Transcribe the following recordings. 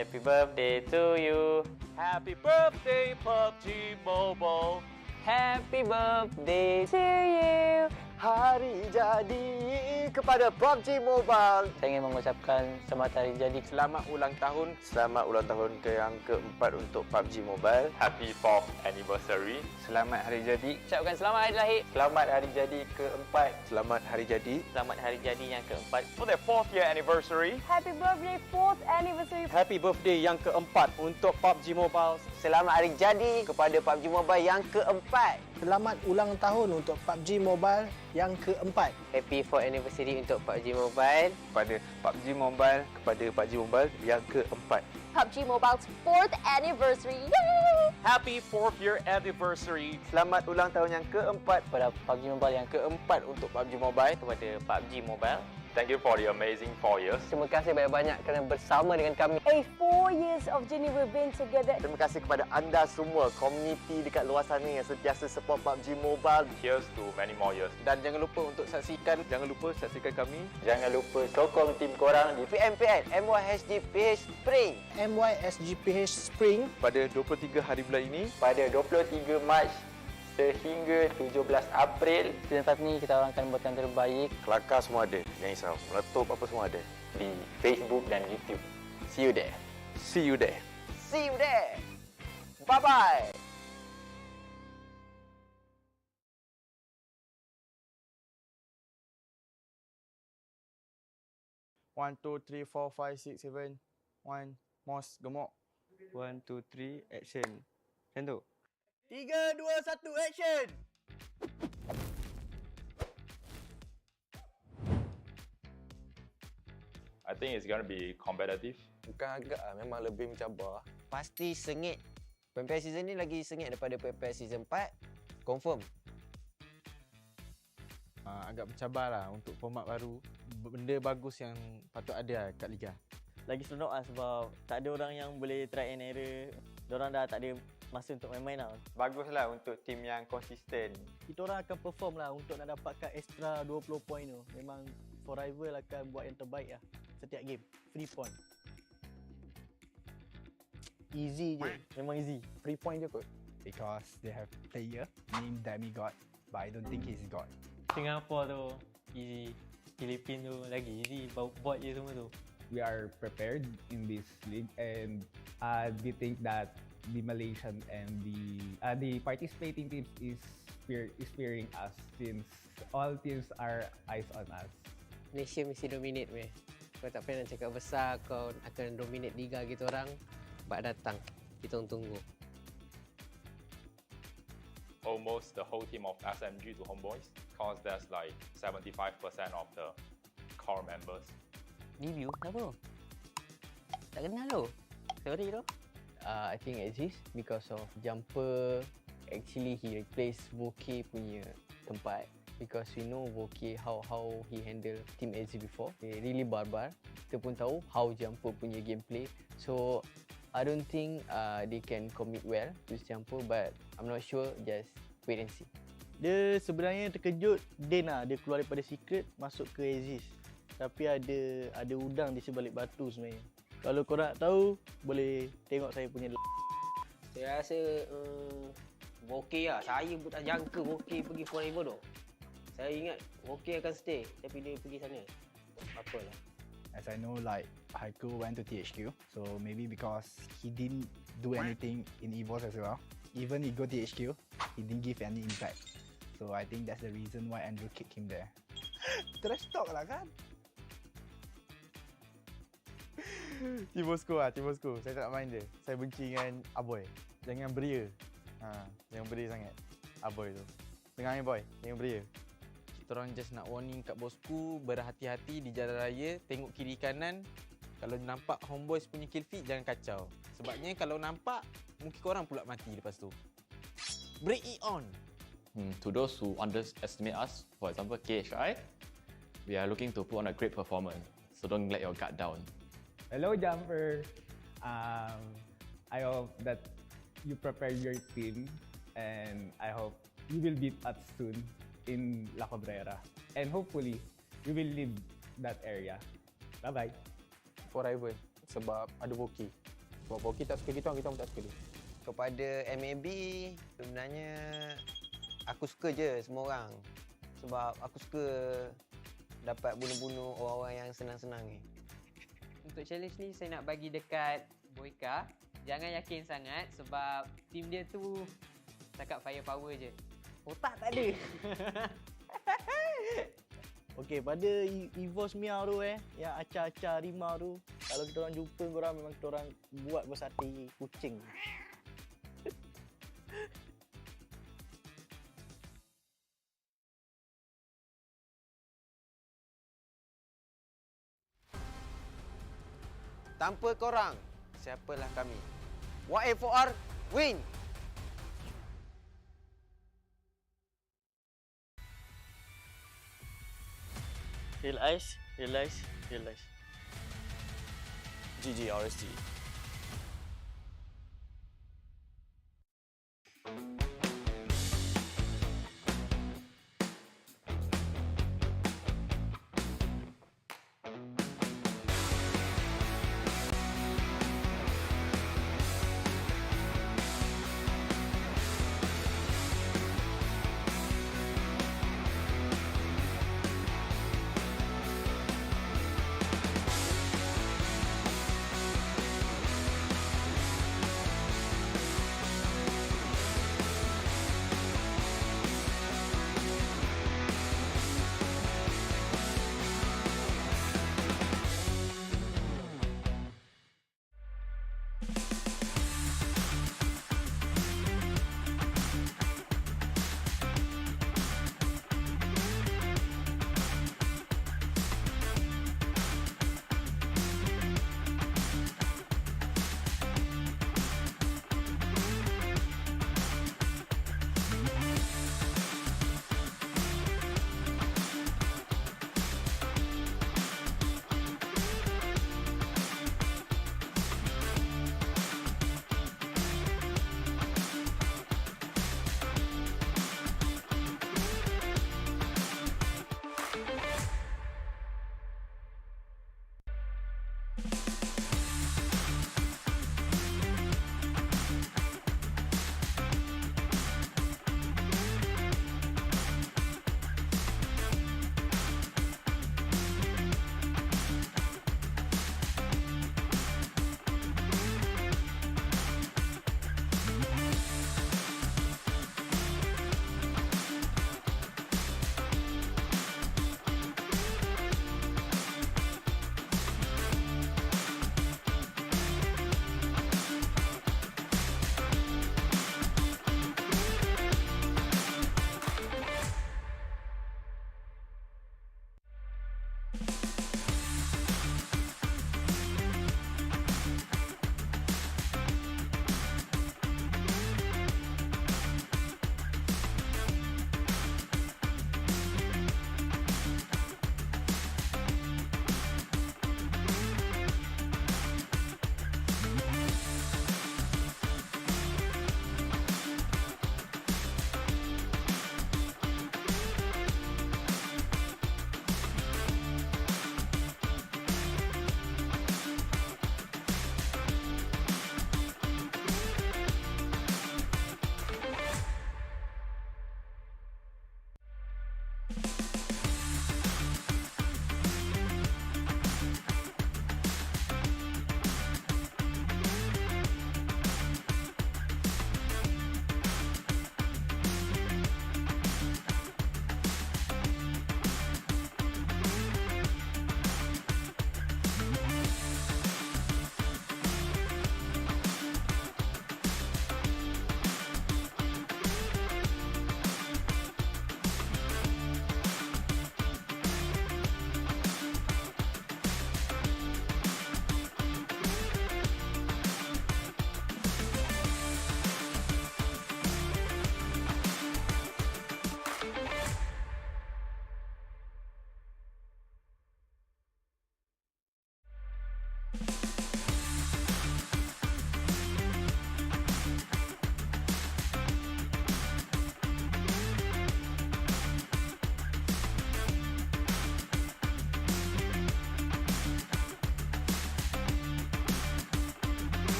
Happy birthday to you. Happy birthday PUBG Mobile. Happy birthday to you. Hari jadi kepada PUBG Mobile. Saya ingin mengucapkan selamat hari jadi. Selamat ulang tahun. Selamat ulang tahun ke yang keempat untuk PUBG Mobile. Happy 4th anniversary. Selamat hari jadi. Ucapkan selamat hari lahir. Selamat hari jadi keempat. Selamat hari jadi. Selamat hari jadi yang keempat. For their 4th year anniversary. Happy birthday 4th anniversary. Happy birthday yang keempat untuk PUBG Mobile. Selamat hari jadi kepada PUBG Mobile yang keempat. Selamat ulang tahun untuk PUBG Mobile yang keempat. Happy 4th anniversary untuk PUBG Mobile. Kepada PUBG Mobile, kepada PUBG Mobile yang keempat. PUBG Mobile's 4th anniversary. Yay! Happy 4th year anniversary. Selamat ulang tahun yang keempat Kepada PUBG Mobile yang keempat untuk PUBG Mobile. kepada PUBG Mobile. Thank you for the amazing 4 years. Terima kasih banyak-banyak kerana bersama dengan kami. 4 years of journey we've been together. Terima kasih kepada anda semua, komuniti dekat luar sana yang sentiasa support PUBG Mobile. Here's to many more years. Dan jangan lupa saksikan kami. Jangan lupa sokong tim korang di PMPL MYSGPH Spring MYSGPH Spring pada 23 hari bulan ini. pada 23 Mac sehingga 17 April. Season 5 ni kita orang akan buat yang terbaik Kelakar semua ada, jangan risau. Meletup apa semua ada. di Facebook dan YouTube. See you there. See you there. See you there. Bye-bye. One, two, three, 4, 5, 6, 7. One, mos gemuk. 1, 2, 3, action. Macam tu. 3, 2, 1, action! I think it's going to be competitive. Bukan agak lah, memang lebih mencabar. Pasti sengit. PMPL season ni lagi sengit daripada PMPL season 4. Confirm. Agak mencabar lah untuk format baru. Benda bagus yang patut ada lah kat Liga. Lagi seronok lah sebab tak ada orang yang boleh try and error. Diorang dah tak ada masa untuk main-main lah. Baguslah untuk tim yang konsisten. Kita orang akan perform lah untuk nak dapatkan extra 20 point tu. Memang for rival akan buat yang terbaik lah setiap game. Free point. Easy je. Memang easy. Free point je kot. Because they have player named Demigod, but I don't think he's God. Singapore tu easy. Filipino tu lagi easy. Bot je semua tu. We are prepared in this league, and we think that the Malaysian and the participating teams is fearing us since all teams are eyes on us. Malaysia mesti dominate weh. Kau tak payah nak cakap besar kau akan dominate liga kita orang. Bak datang. Kita tunggu. Almost the whole team of SMG to Homebois, cause there's like 75% of the core members. Review? Kenapa? Tak kenal lo. Sorry lo. I think exist because of jumper. Actually he replaced Voke punya tempat. Because we know Voke how he handle team AZ before. They really barbar. Kita pun tahu how jumper punya gameplay. So I don't think they can commit well with jumper, but I'm not sure. Just wait and see. Dia sebenarnya terkejut Din lah. Dia keluar daripada secret masuk ke Aziz. Tapi ada udang di sebalik batu sebenarnya. Kalau korang nak tahu, boleh tengok saya punya. Saya rasa Voke lah. Saya pun tak jangka Voke pergi forever tu. Saya ingat Voke akan stay, tapi dia pergi sana. Apalah. As I know, like Haikal went to THQ, so maybe because he didn't do anything in EVOS as well. Even he go THQ, he didn't give any impact. So I think that's the reason why Andrew kicked him there. Trash talk lah kan? Tim Bosskur. Saya tak nak main dia. Saya benci dengan Aboy. Jangan beria. Jangan beria sangat. Aboy tu. Dengar ni boy, jangan beria. Kita orang just nak warning kat Bosskur, berhati-hati di jalan raya, tengok kiri kanan. Kalau nampak Homebois punya kill feed, jangan kacau. Sebabnya kalau nampak, mungkin korang pula mati lepas tu. Break it on! To those who underestimate us, for example KHI, we are looking to put on a great performance. So don't let your guard down. Hello, Jumper. I hope that you prepare your team, and I hope you will beat us soon in La Cabrera. And hopefully, you will leave that area. Bye-bye. Forever sebab ada Voke. Kalau kita tak suka kita orang tak suka dia. Kepada MAB, sebenarnya aku suka je semua orang. Sebab aku suka dapat bunuh-bunuh orang-orang yang senang-senang ni. Untuk challenge ni saya nak bagi dekat Boyka. Jangan yakin sangat sebab team dia tu cakap firepower je. Otak tak ada. Okey, pada EVOS Mia tu yang acah-acah harimau tu, kalau kita orang jumpa korang memang kita orang buat bersate kucing. Tanpa korang, siapalah kami? YA4R win! Realize. GG RSG.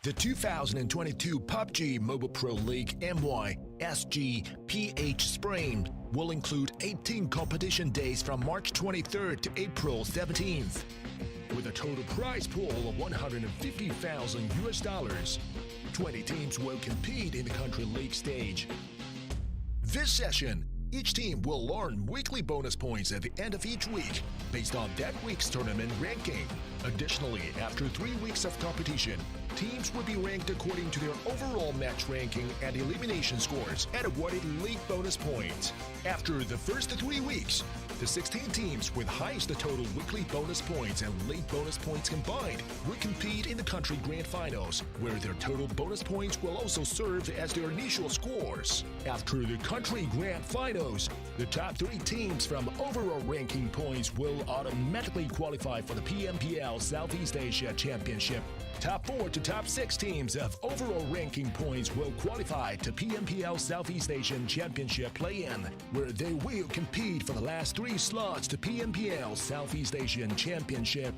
The 2022 PUBG Mobile Pro League MYSGPH Spring will include 18 competition days from March 23rd to April 17th, with a total prize pool of $150,000. 20 teams will compete in the country league stage. This session, each team will earn weekly bonus points at the end of each week based on that week's tournament ranking. Additionally, after 3 weeks of competition, teams will be ranked according to their overall match ranking and elimination scores and awarded league bonus points. After the first 3 weeks, the 16 teams with highest total weekly bonus points and league bonus points combined will compete in the country grand finals, where their total bonus points will also serve as their initial scores. After the country grand finals, the top 3 teams from overall ranking points will automatically qualify for the PMPL Southeast Asia Championship. Top 4 to top 6 teams of overall ranking points will qualify to PMPL Southeast Asian Championship play-in, where they will compete for the last 3 slots to PMPL Southeast Asian Championship.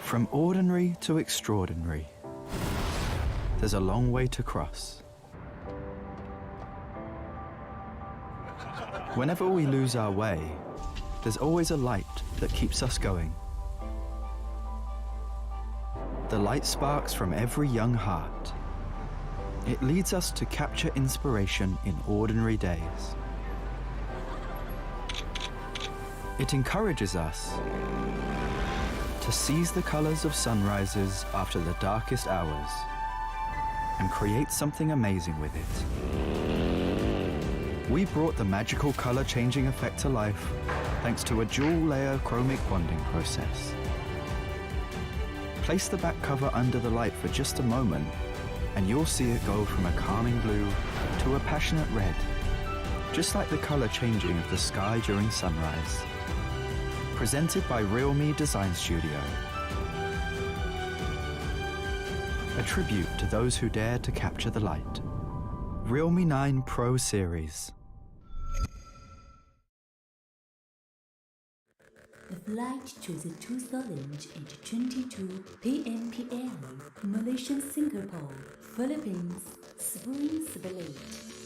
From ordinary to extraordinary, there's a long way to cross. Whenever we lose our way, there's always a light that keeps us going. The light sparks from every young heart. It leads us to capture inspiration in ordinary days. It encourages us to seize the colors of sunrises after the darkest hours and create something amazing with it. We brought the magical color changing effect to life thanks to a dual layer chromic bonding process. Place the back cover under the light for just a moment and you'll see it go from a calming blue to a passionate red, just like the color changing of the sky during sunrise. Presented by RealMe Design Studio. A tribute to those who dare to capture the light. Realme 9 Pro Series. The flight to the 2nd into 22 PMPL Malaysia Singapore, Philippines, Spring Split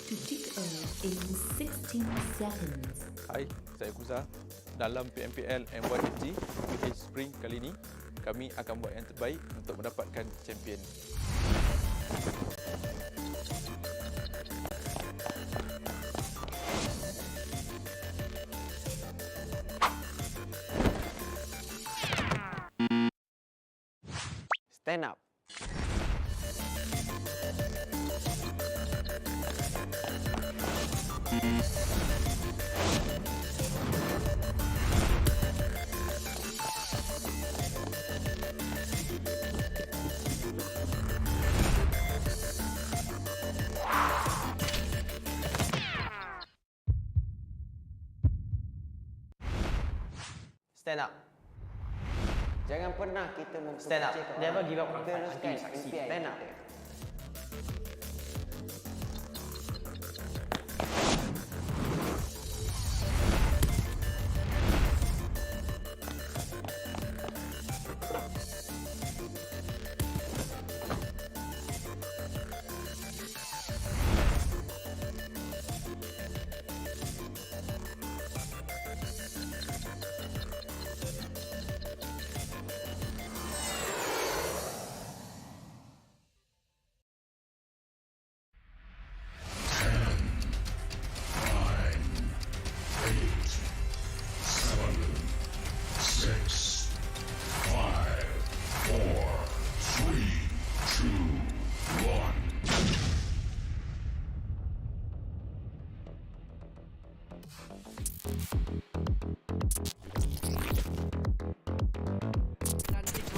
to take off in 16 seconds. Hai, saya Kuza. Dalam PMPL MYSGPH Spring kali ini, kami akan buat yang terbaik untuk mendapatkan champion. Stand up. Stand up. Jangan pernah kita Stand up. Never give up on fight until you succeed. Stand up.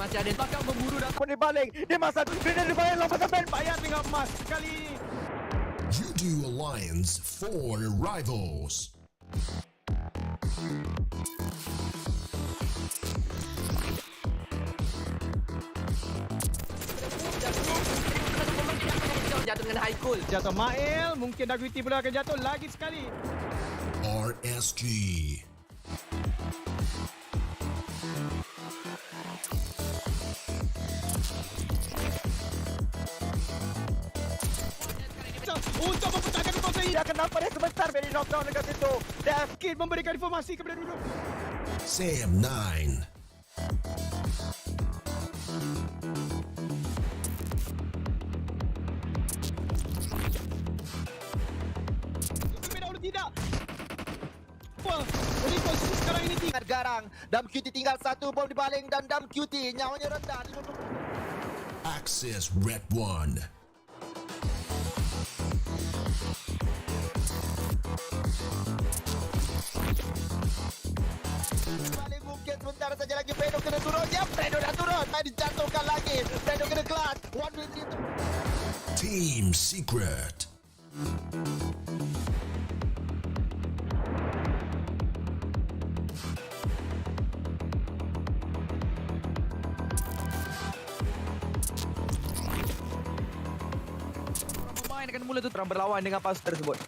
masih ada bakal memburu dan Dia balik. Dia masa dia balik lompat sampai bayar dengan emas kali ini. U2 Alliance 4 rivals. jatuh dengan high cool. Jatuh Mail, mungkin WT pula akan jatuh lagi sekali. RSG. Untuk memecahkan konsei, dia akan nampak dia sebentar dari knockdown dekat situ. Dan Kid memberikan informasi kepada duduk. Sam 9. Tidak. Jadi posisi sekarang ini tinggal garang. Dam QT tinggal satu bom dibaling dan Dam QT nyawanya rendah. Axis redONE. Paling mungkin sebentar saja lagi Fredo kena turun. Ya, Fredo dah turun. Dijatuhkan lagi. Fredo kena kelas. 1v3. Team Secret. Pemain akan mula tu terang berlawan dengan pasukan tersebut.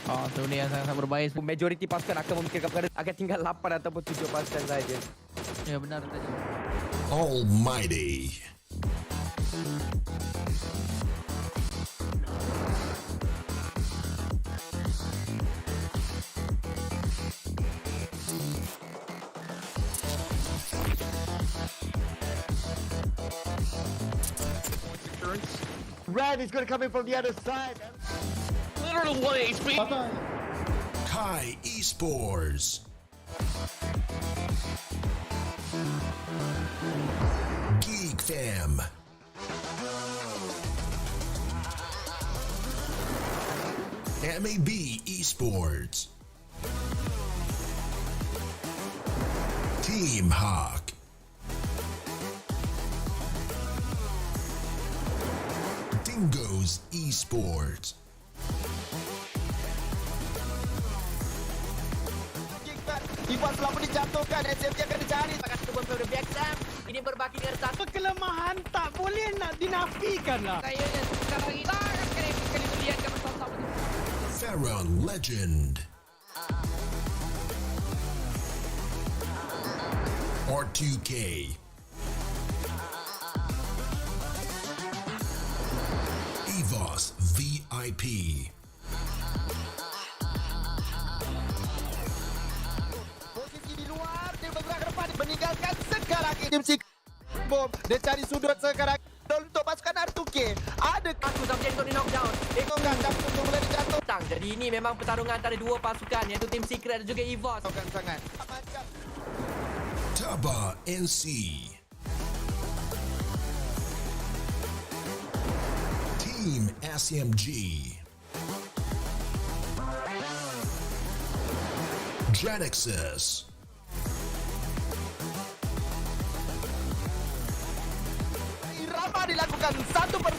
Oh, so ni yang sangat berbahaya. Majoriti pasukan akan memikirkan perkara akan tinggal 8 ataupun 7 pasukan saja. Ya, benar tadi. Almighty. Red is going to come in from the other side. Literally 1 HP. Geek Esports. Geek Fam. MAB Esports. Team Hawk. Dingoz Esports. Ivan telah pun dijatuhkan. SMG akan dicari. Pakai satu bom pada Biaksam. Ini berbagi dengan satu. Kelemahan tak boleh nak dinafikan lah. Kayaknya sekarang ini sangat kali terlihatkan bersama-sama. Farang Lejund. R2K. EVOS VIP. Posisi di luar. Dia bergerak ke depan. Meninggalkan sekarang ini. Tim Secret. Bom. Dia cari sudut sekarang. Untuk pasukan R2K. Ada aku sampai untuk di knockdown. Tengokkan Dapur untuk mulai dijatuh. Jadi ini memang pertarungan antara dua pasukan iaitu Tim Secret dan juga EVOS. Bukan sangat. TABAH NC. Team SMG. GENEXUS. Irama dilakukan satu per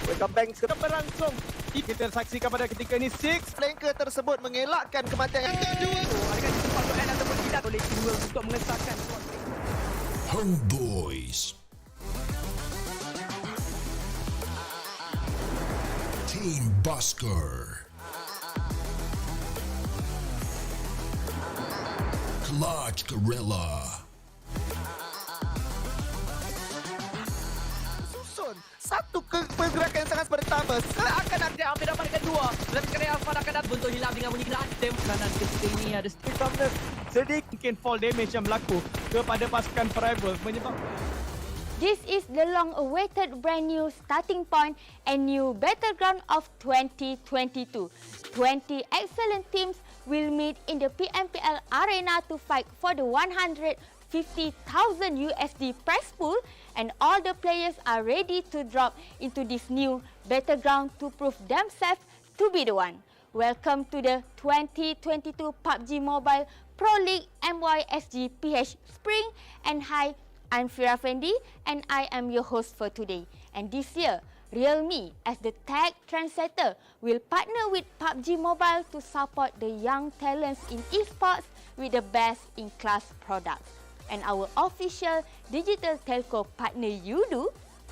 Welcome Bank sedang berlangsung. Kita saksikan pada ketika ini 6 flanker tersebut mengelakkan kematian yang kedua. Adakah itu pasukan ataupun tidak oleh tim untuk mengesahkan Homebois. Team Bosskur. Clutch Guerilla. Satu pergerakan yang sangat pertama seakan ada hampir dapat kedua dan kerana Alpha akan datang Buntul hilang dengan bunyi geladem. kanan ketika ini ada sedikit mungkin fall damage yang berlaku kepada pasukan rivals menyebabkan This is the long-awaited brand new starting point and new battleground of 2022. 20 excellent teams will meet in the PMPL arena to fight for the 150,000 USD prize pool, and all the players are ready to drop into this new battleground to prove themselves to be the one. Welcome to the 2022 PUBG Mobile Pro League MYSGPH Spring, and hi I'm Fira Fendi and I am your host for today. And this year, Realme, as the tech trendsetter, will partner with PUBG Mobile to support the young talents in esports with the best-in-class products. And our official digital telco partner Udu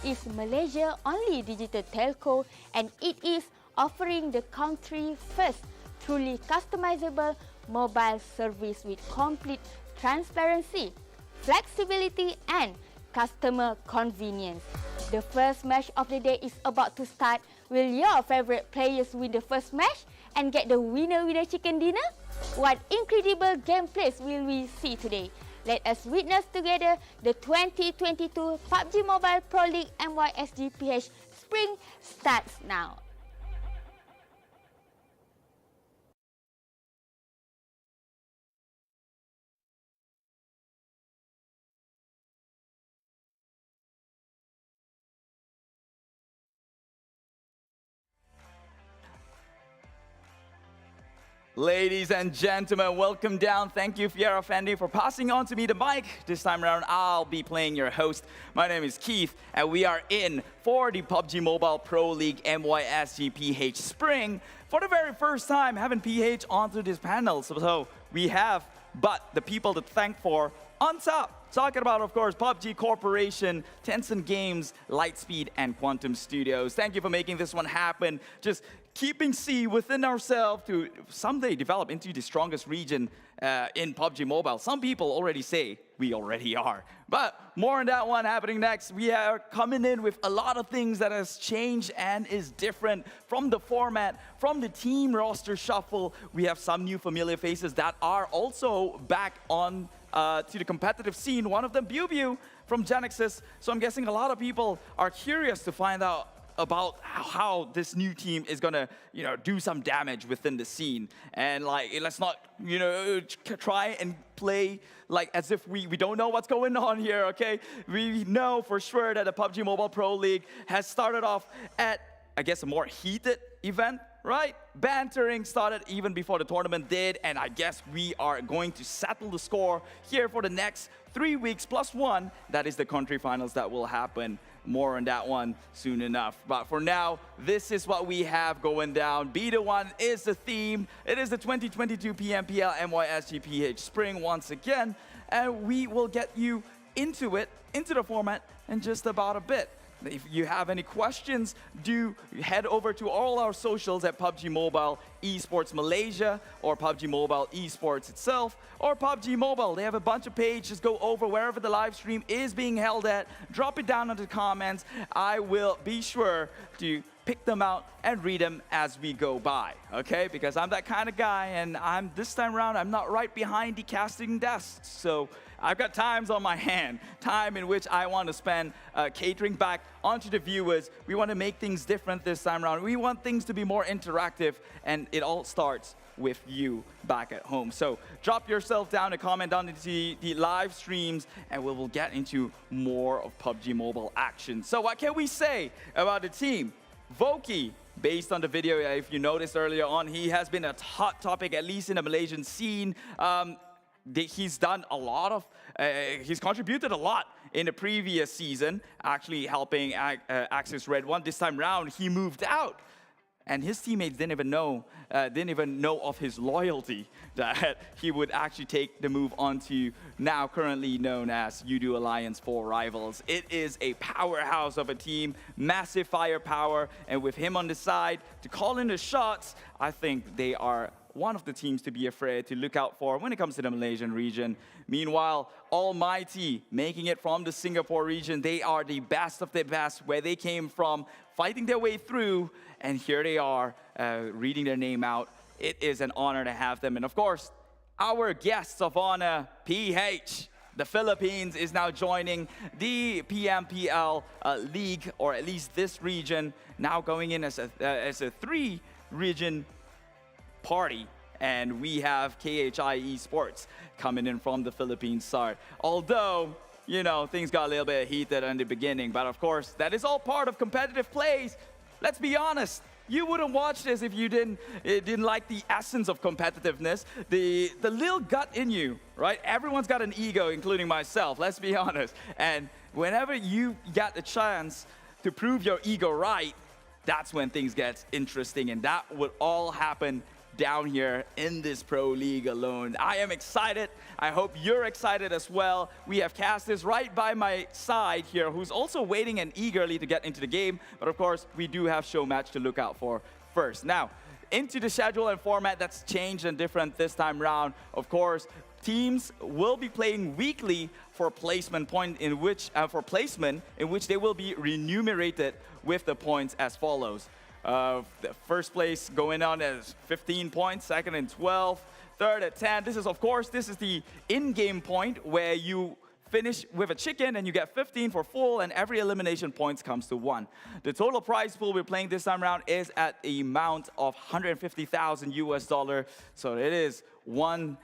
is Malaysia only digital telco, and it is offering the country's first truly customizable mobile service with complete transparency, flexibility and customer convenience. The first match of the day is about to start. Will your favorite players win the first match and get the winner chicken dinner? What incredible gameplays will we see today? Let us witness together the 2022 PUBG Mobile Pro League MYSGPH Spring starts now. Ladies and gentlemen, welcome down. Thank you, Fiera Fendi, for passing on to me the mic. This time around, I'll be playing your host. My name is Keith, and we are in for the PUBG Mobile Pro League MYSGPH Spring. For the very first time, having PH onto this panel. So we have, but the people to thank for on top. Talking about, of course, PUBG Corporation, Tencent Games, Lightspeed, and Quantum Studios. Thank you for making this one happen. Just keeping C within ourselves to someday develop into the strongest region in PUBG Mobile. Some people already say we already are. But more on that one happening next. We are coming in with a lot of things that has changed and is different from the format, from the team roster shuffle. We have some new familiar faces that are also back on to the competitive scene. One of them, Biu from GENEXUS. So I'm guessing a lot of people are curious to find out about how this new team is gonna, do some damage within the scene. And let's not, try and play like as if we don't know what's going on here, okay? We know for sure that the PUBG Mobile Pro League has started off at, I guess, a more heated event, right? Bantering started even before the tournament did, and I guess we are going to settle the score here for the next 3 weeks plus one. That is the country finals that will happen. More on that one soon enough. But for now, this is what we have going down. Be the one is the theme. It is the 2022 PMPL MYSGPH Spring once again, and we will get you into it, into the format in just about a bit. If you have any questions, do head over to all our socials at PUBG Mobile Esports Malaysia or PUBG Mobile Esports itself or PUBG Mobile. They have a bunch of pages. Just go over wherever the live stream is being held at. Drop it down in the comments. I will be sure to pick them out and read them as we go by, okay? Because I'm that kind of guy, and this time around, I'm not right behind the casting desk. So I've got times on my hand, time in which I want to spend catering back onto the viewers. We want to make things different this time around. We want things to be more interactive, and it all starts with you back at home. So drop yourself down a comment down into the live streams, and we will get into more of PUBG Mobile action. So what can we say about the team? Voki, based on the video, if you noticed earlier on, he has been a hot topic, at least in the Malaysian scene. He's done a lot of, he's contributed a lot in the previous season, actually helping Axis Red 1. This time round, he moved out. And his teammates didn't even know of his loyalty, that he would actually take the move onto now currently known as Udu Alliance 4 Rivals. It is a powerhouse of a team, massive firepower, and with him on the side to call in the shots, I think they are one of the teams to be afraid to look out for when it comes to the Malaysian region. Meanwhile, Almighty making it from the Singapore region. They are the best of the best, where they came from, fighting their way through, and here they are, reading their name out. It is an honor to have them. And of course, our guests of honor, PH. The Philippines is now joining the PMPL League, or at least this region, now going in as a 3-region party. And we have KHI Esports coming in from the Philippines side. Although, things got a little bit heated in the beginning, but of course, that is all part of competitive plays. Let's be honest, you wouldn't watch this if you didn't like the essence of competitiveness, the little gut in you, right? Everyone's got an ego, including myself, let's be honest. And whenever you get the chance to prove your ego right, that's when things get interesting, and that would all happen down here in this Pro League alone. I am excited. I hope you're excited as well. We have Castis right by my side here, who's also waiting and eagerly to get into the game. But of course, we do have show match to look out for first. Now, into the schedule and format that's changed and different this time round. Of course, teams will be playing weekly for placement in which they will be remunerated with the points as follows. The first place going on as 15 points, second and 12, third at 10. This is the in-game point where you finish with a chicken and you get 15 for full, and every elimination points comes to 1. The total prize pool we're playing this time around is at the amount of $150,000. So it is one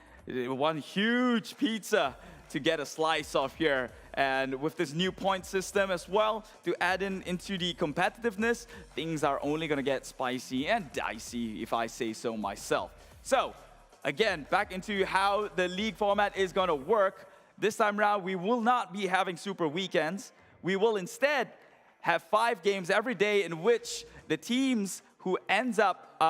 huge pizza to get a slice of here. And with this new point system as well, to add into the competitiveness, things are only going to get spicy and dicey, if I say so myself. So, again, back into how the league format is going to work. This time around, we will not be having super weekends. We will instead have 5 games every day in which the teams who ends up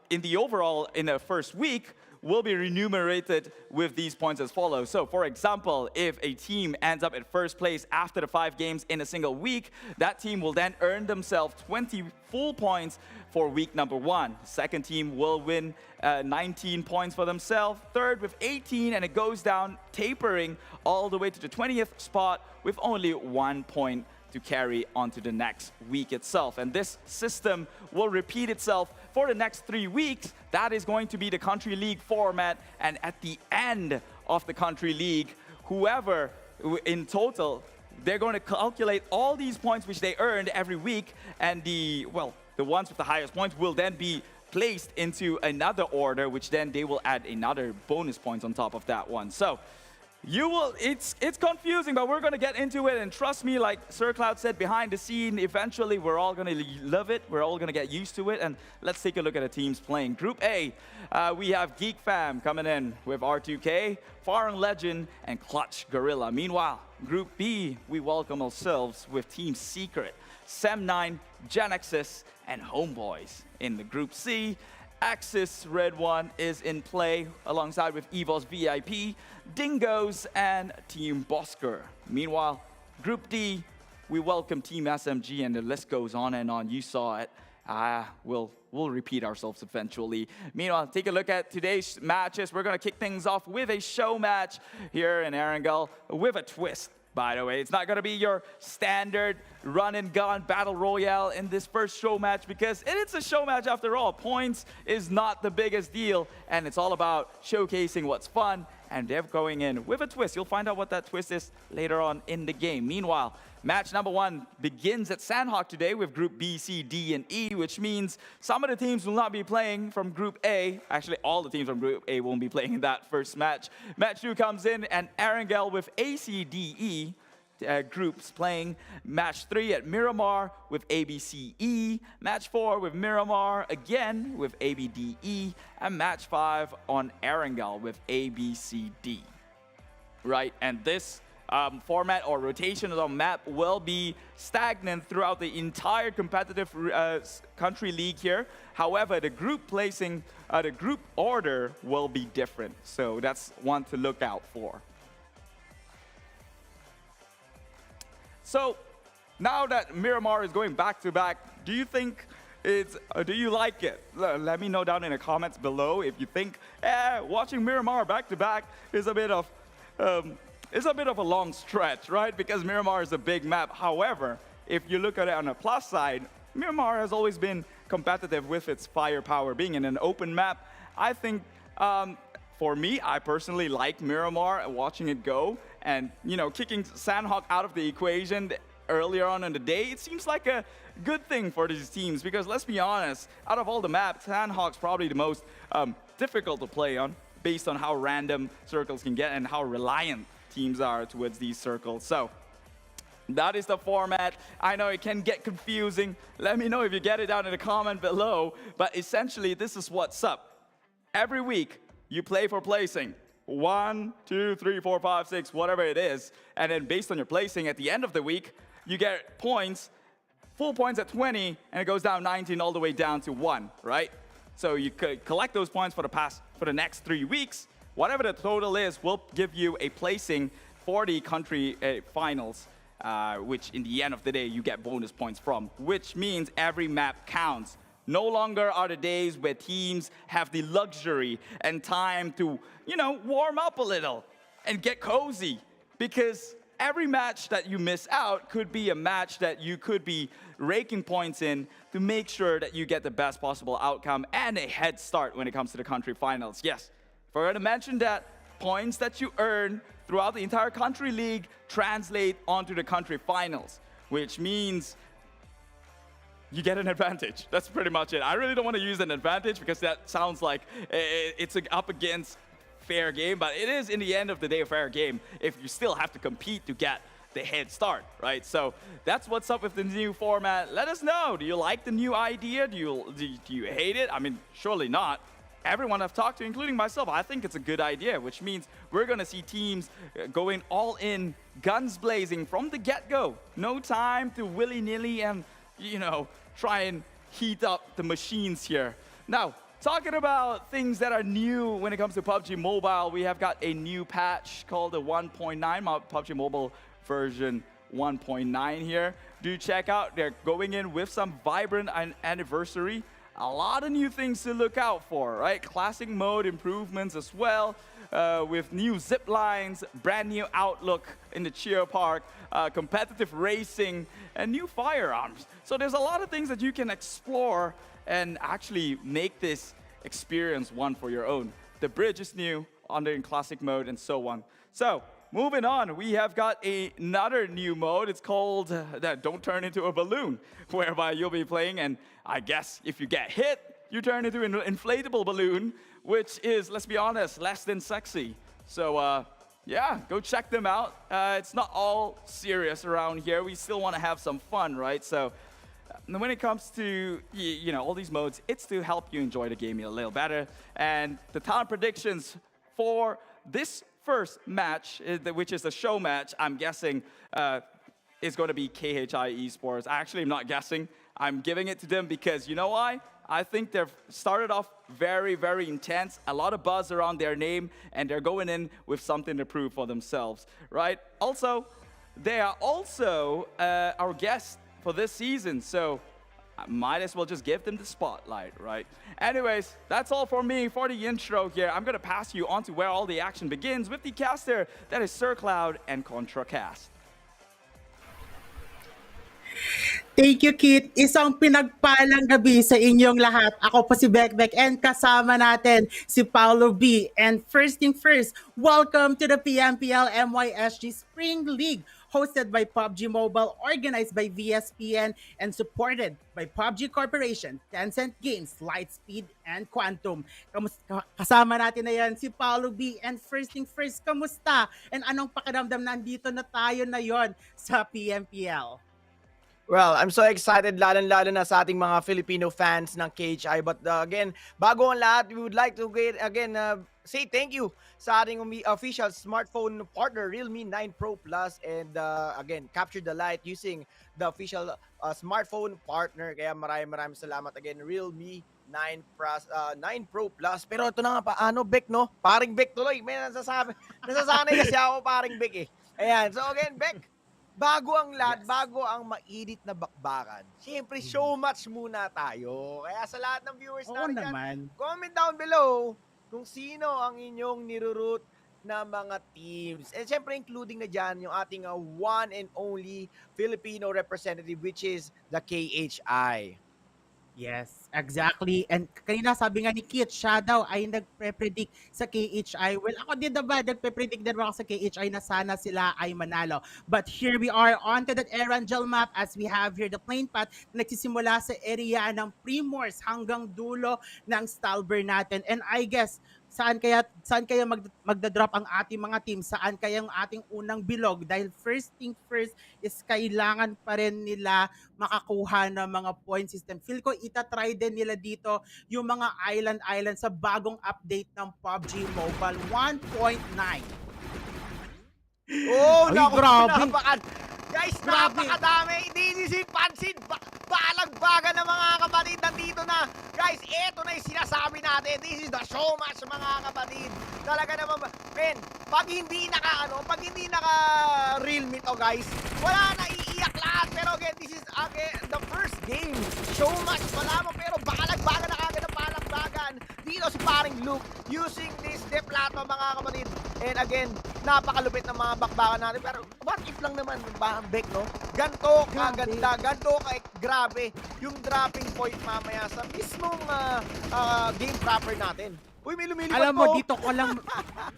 in the first week will be remunerated with these points as follows. So, for example, if a team ends up at first place after the 5 games in a single week, that team will then earn themselves 20 full points for week number 1. Second team will win 19 points for themselves. Third with 18, and it goes down, tapering all the way to the 20th spot with only 1 point to carry onto the next week itself. And this system will repeat itself for the next 3 weeks. That is going to be the country league format. And at the end of the country league, whoever in total, they're going to calculate all these points which they earned every week. And the ones with the highest points will then be placed into another order, which then they will add another bonus points on top of that one. So it's confusing, but we're going to get into it. And trust me, like Sir Cloud said, behind the scene, eventually we're all going to love it. We're all going to get used to it. And let's take a look at the teams playing. Group A, we have Geek Fam coming in with R2K, Farang Lejund, and Clutch Guerilla. Meanwhile, Group B, we welcome ourselves with Team Secret, Sem9, GENEXUS, and Homebois. In the Group C, Axis redONE is in play alongside with EVOS VIP, Dingoz, and Team Bosskur. Meanwhile, Group D, we welcome Team SMG, and the list goes on and on. You saw it. We'll repeat ourselves eventually. Meanwhile, take a look at today's matches. We're going to kick things off with a show match here in Erangel with a twist. By the way, it's not going to be your standard run-and-gun battle royale in this first show match, because it's a show match after all. Points is not the biggest deal, and it's all about showcasing what's fun, and they're going in with a twist. You'll find out what that twist is later on in the game. Meanwhile, match number 1 begins at Sandhawk today with Group B, C, D, and E, which means some of the teams will not be playing from Group A. Actually, all the teams from Group A won't be playing in that first match. Match 2 comes in, and Erangel with ACDE groups playing. Match 3 at Miramar with ABCE. Match 4 with Miramar again with ABDE. And match 5 on Erangel with ABCD. Right, and this format or rotation of the map will be stagnant throughout the entire competitive country league here. However, the group placing, the group order will be different. So that's one to look out for. So now that Miramar is going back to back, do you think do you like it? Let me know down in the comments below if you think watching Miramar back to back is a bit of a long stretch, right? Because Miramar is a big map. However, if you look at it on the plus side, Miramar has always been competitive with its firepower. Being in an open map, I think for me, I personally like Miramar and watching it go. And, you know, kicking Sandhawk out of the equation earlier on in the day, it seems like a good thing for these teams. Because let's be honest, out of all the maps, Sandhawk's probably the most difficult to play on, based on how random circles can get and how reliant teams are towards these circles. So That is the format. I know it can get confusing. Let me know if you get it down in the comment below. But essentially, this is what's up. Every week, you play for placing. 1, 2, 3, 4, 5, 6, whatever it is. And then based on your placing, at the end of the week, you get points, full points at 20, and it goes down 19 all the way down to 1, right? So you could collect those points for the next 3 weeks. Whatever the total is, will give you a placing for the country finals. Which in the end of the day, you get bonus points from, which means every map counts. No longer are the days where teams have the luxury and time to, warm up a little and get cozy, because every match that you miss out could be a match that you could be raking points in to make sure that you get the best possible outcome and a head start when it comes to the country finals. Yes, forgot to mention that points that you earn throughout the entire country league translate onto the country finals, which means you get an advantage. That's pretty much it. I really don't want to use an advantage because that sounds like it's up against fair game, but it is in the end of the day a fair game if you still have to compete to get the head start, right? So that's what's up with the new format. Let us know. Do you like the new idea? Do you hate it? I mean, surely not. Everyone I've talked to, including myself, I think it's a good idea, which means we're going to see teams going all in, guns blazing from the get-go. No time to willy-nilly and, try and heat up the machines here. Now, talking about things that are new when it comes to PUBG Mobile, we have got a new patch called the 1.9, PUBG Mobile version 1.9 here. Do check out, they're going in with some vibrant anniversary. A lot of new things to look out for, right? Classic mode improvements as well, with new zip lines, brand new outlook in the cheer park, competitive racing, and new firearms. So there's a lot of things that you can explore and actually make this experience one for your own. The bridge is new, in classic mode, and so on. So moving on, we have got another new mode. It's called Don't Turn Into a Balloon, whereby you'll be playing, and I guess if you get hit, you turn into an inflatable balloon, which is, let's be honest, less than sexy. So yeah, go check them out. It's not all serious around here. We still want to have some fun, right? So when it comes to all these modes, it's to help you enjoy the game a little better. And the talent predictions for this first match, which is the show match, I'm guessing is going to be KHI Esports. Actually, I'm not guessing. I'm giving it to them because you know why? I think they've started off very, very intense, a lot of buzz around their name, and they're going in with something to prove for themselves, right? Also, they are also our guest for this season, so I might as well just give them the spotlight, right? Anyways, that's all for me for the intro here. I'm going to pass you on to where all the action begins with the caster, that is Sir Cloud and ContraCast. Thank you, Kit. Isang pinagpalang gabi sa inyong lahat. Ako po si Bekbek and kasama natin si Paulo B. And first thing first, welcome to the PMPL MYSGPH Spring League, hosted by PUBG Mobile, organized by VSPN, and supported by PUBG Corporation, Tencent Games, Lightspeed, and Quantum. Kasama natin na yan si Paulo B. And first thing first, kamusta? And anong pakiramdam nandito na tayo na yon sa PMPL? Well, I'm so excited, lalo na sa ating mga Filipino fans ng KHI. But again, bago ang lahat, we would like to say thank you sa ating official smartphone partner, Realme 9 Pro Plus. And again, capture the light using the official smartphone partner. Kaya maraming salamat again, Realme 9 Pro Plus. Pero ito na nga, paano, Bek, no? Paring Bek tuloy. May nasasanay kasi ako paring Bek eh. Ayan, so again, Bek, bago ang lahat, bago ang mainit na bakbakan, siyempre, show match muna tayo. Kaya sa lahat ng viewers natin dyan, comment down below kung sino ang inyong niruroot na mga teams. And siyempre, including na dyan yung ating one and only Filipino representative, which is the KHI. Yes, exactly. And kanina sabi nga ni Kit, siya daw ay nagpe-predict sa KHI. Well, ako din diba, nagpe-predict din ako sa KHI na sana sila ay manalo. But here we are onto that Erangel map as we have here the plane path na nagsisimula sa area ng Primors hanggang dulo ng Stalber natin. And I guess, saan kaya magda-drop ang ating mga team, saan kaya ang ating unang bilog, dahil first thing first is kailangan pa rin nila makakuha ng mga point system. Feel ko itatry din nila dito yung mga island sa bagong update ng PUBG Mobile 1.9. Oh, Ay, naku, grabe. Guys, Grabe. napakadami. Hindi si pansin. Balagbaga ng mga kapatid nandito na. Guys, eto na yung sinasabi natin. This is the show match, mga kapatid. Talaga naman, men, pag hindi naka real meet, guys, wala na, iiyak lahat. Pero again, this is the first game. Show match pa lamang, pero balagbaga na kagad ang balagbagan. Dito si paring Luke using this death platform, mga kapatid. And again, napakalupit ng mga bakbakan natin. Pero what if lang naman, Bek, no? Ganto kaganda, ganto grabe yung dropping point mamaya sa mismong game proper natin. Uy, may lumilipad. Alam mo,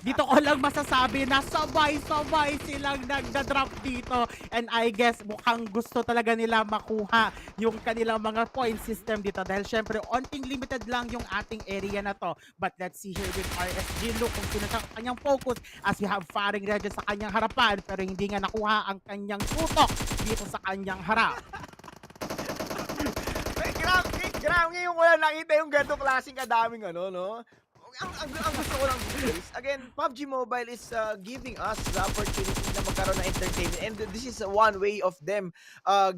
dito ko lang masasabi na sabay-sabay silang nagda-drop dito. And I guess mukhang gusto talaga nila makuha yung kanilang mga point system dito. Dahil syempre, onting limited lang yung ating area na to. But let's see here with RSG. Look kung sino sa kanyang focus as we have Farang Legend sa kanyang harapan. Pero hindi nga nakuha ang kanyang tutok dito sa kanyang harap. Grabe ngayon ko lang nakita yung ganitong klaseng kadaming no? Ang gusto ko lang is, again, PUBG Mobile is giving us the opportunity na magkaroon ng entertainment, and this is one way of them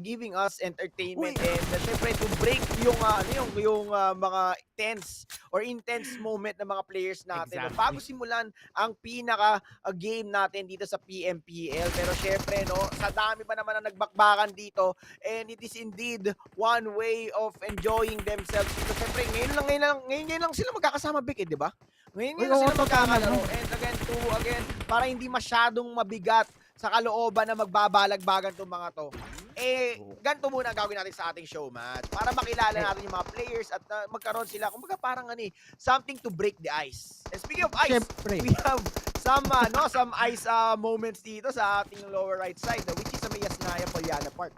giving us entertainment. And syempre to break yung mga tense or intense moment ng mga players natin. Exactly. Bago simulan ang pinaka game natin dito sa PMPL, pero syempre sa dami pa naman na nagbakbakan dito, and it is indeed one way of enjoying themselves dito. Syempre ngayon lang sila magkakasama, Vic, di ba? Ngayon sila magkakalaro. And again, para hindi masyadong mabigat sa kalooban na magbabalagbagan itong mga to. Ganito muna ang gagawin natin sa ating show match para makilala natin yung mga players at magkaroon sila, kumbaga parang something to break the ice. And speaking of ice, we have some ice moments dito sa ating lower right side, which is sa Mayasnaya Poliana Park.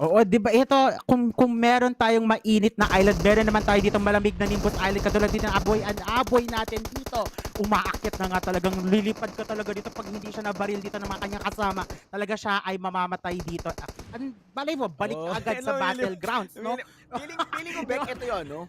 Oo, di ba ito, kung meron tayong mainit na island, meron naman tayo dito malamig na Nimbus Island, katulad din ng aboy natin dito. Umaakyat na nga talagang, lilipad ka talaga dito pag hindi siya nabaril dito ng mga kanyang kasama. Talaga siya ay mamamatay dito. Balay mo, balik agad sa battlegrounds, no? Feeling ko, Beck, ito yun, no?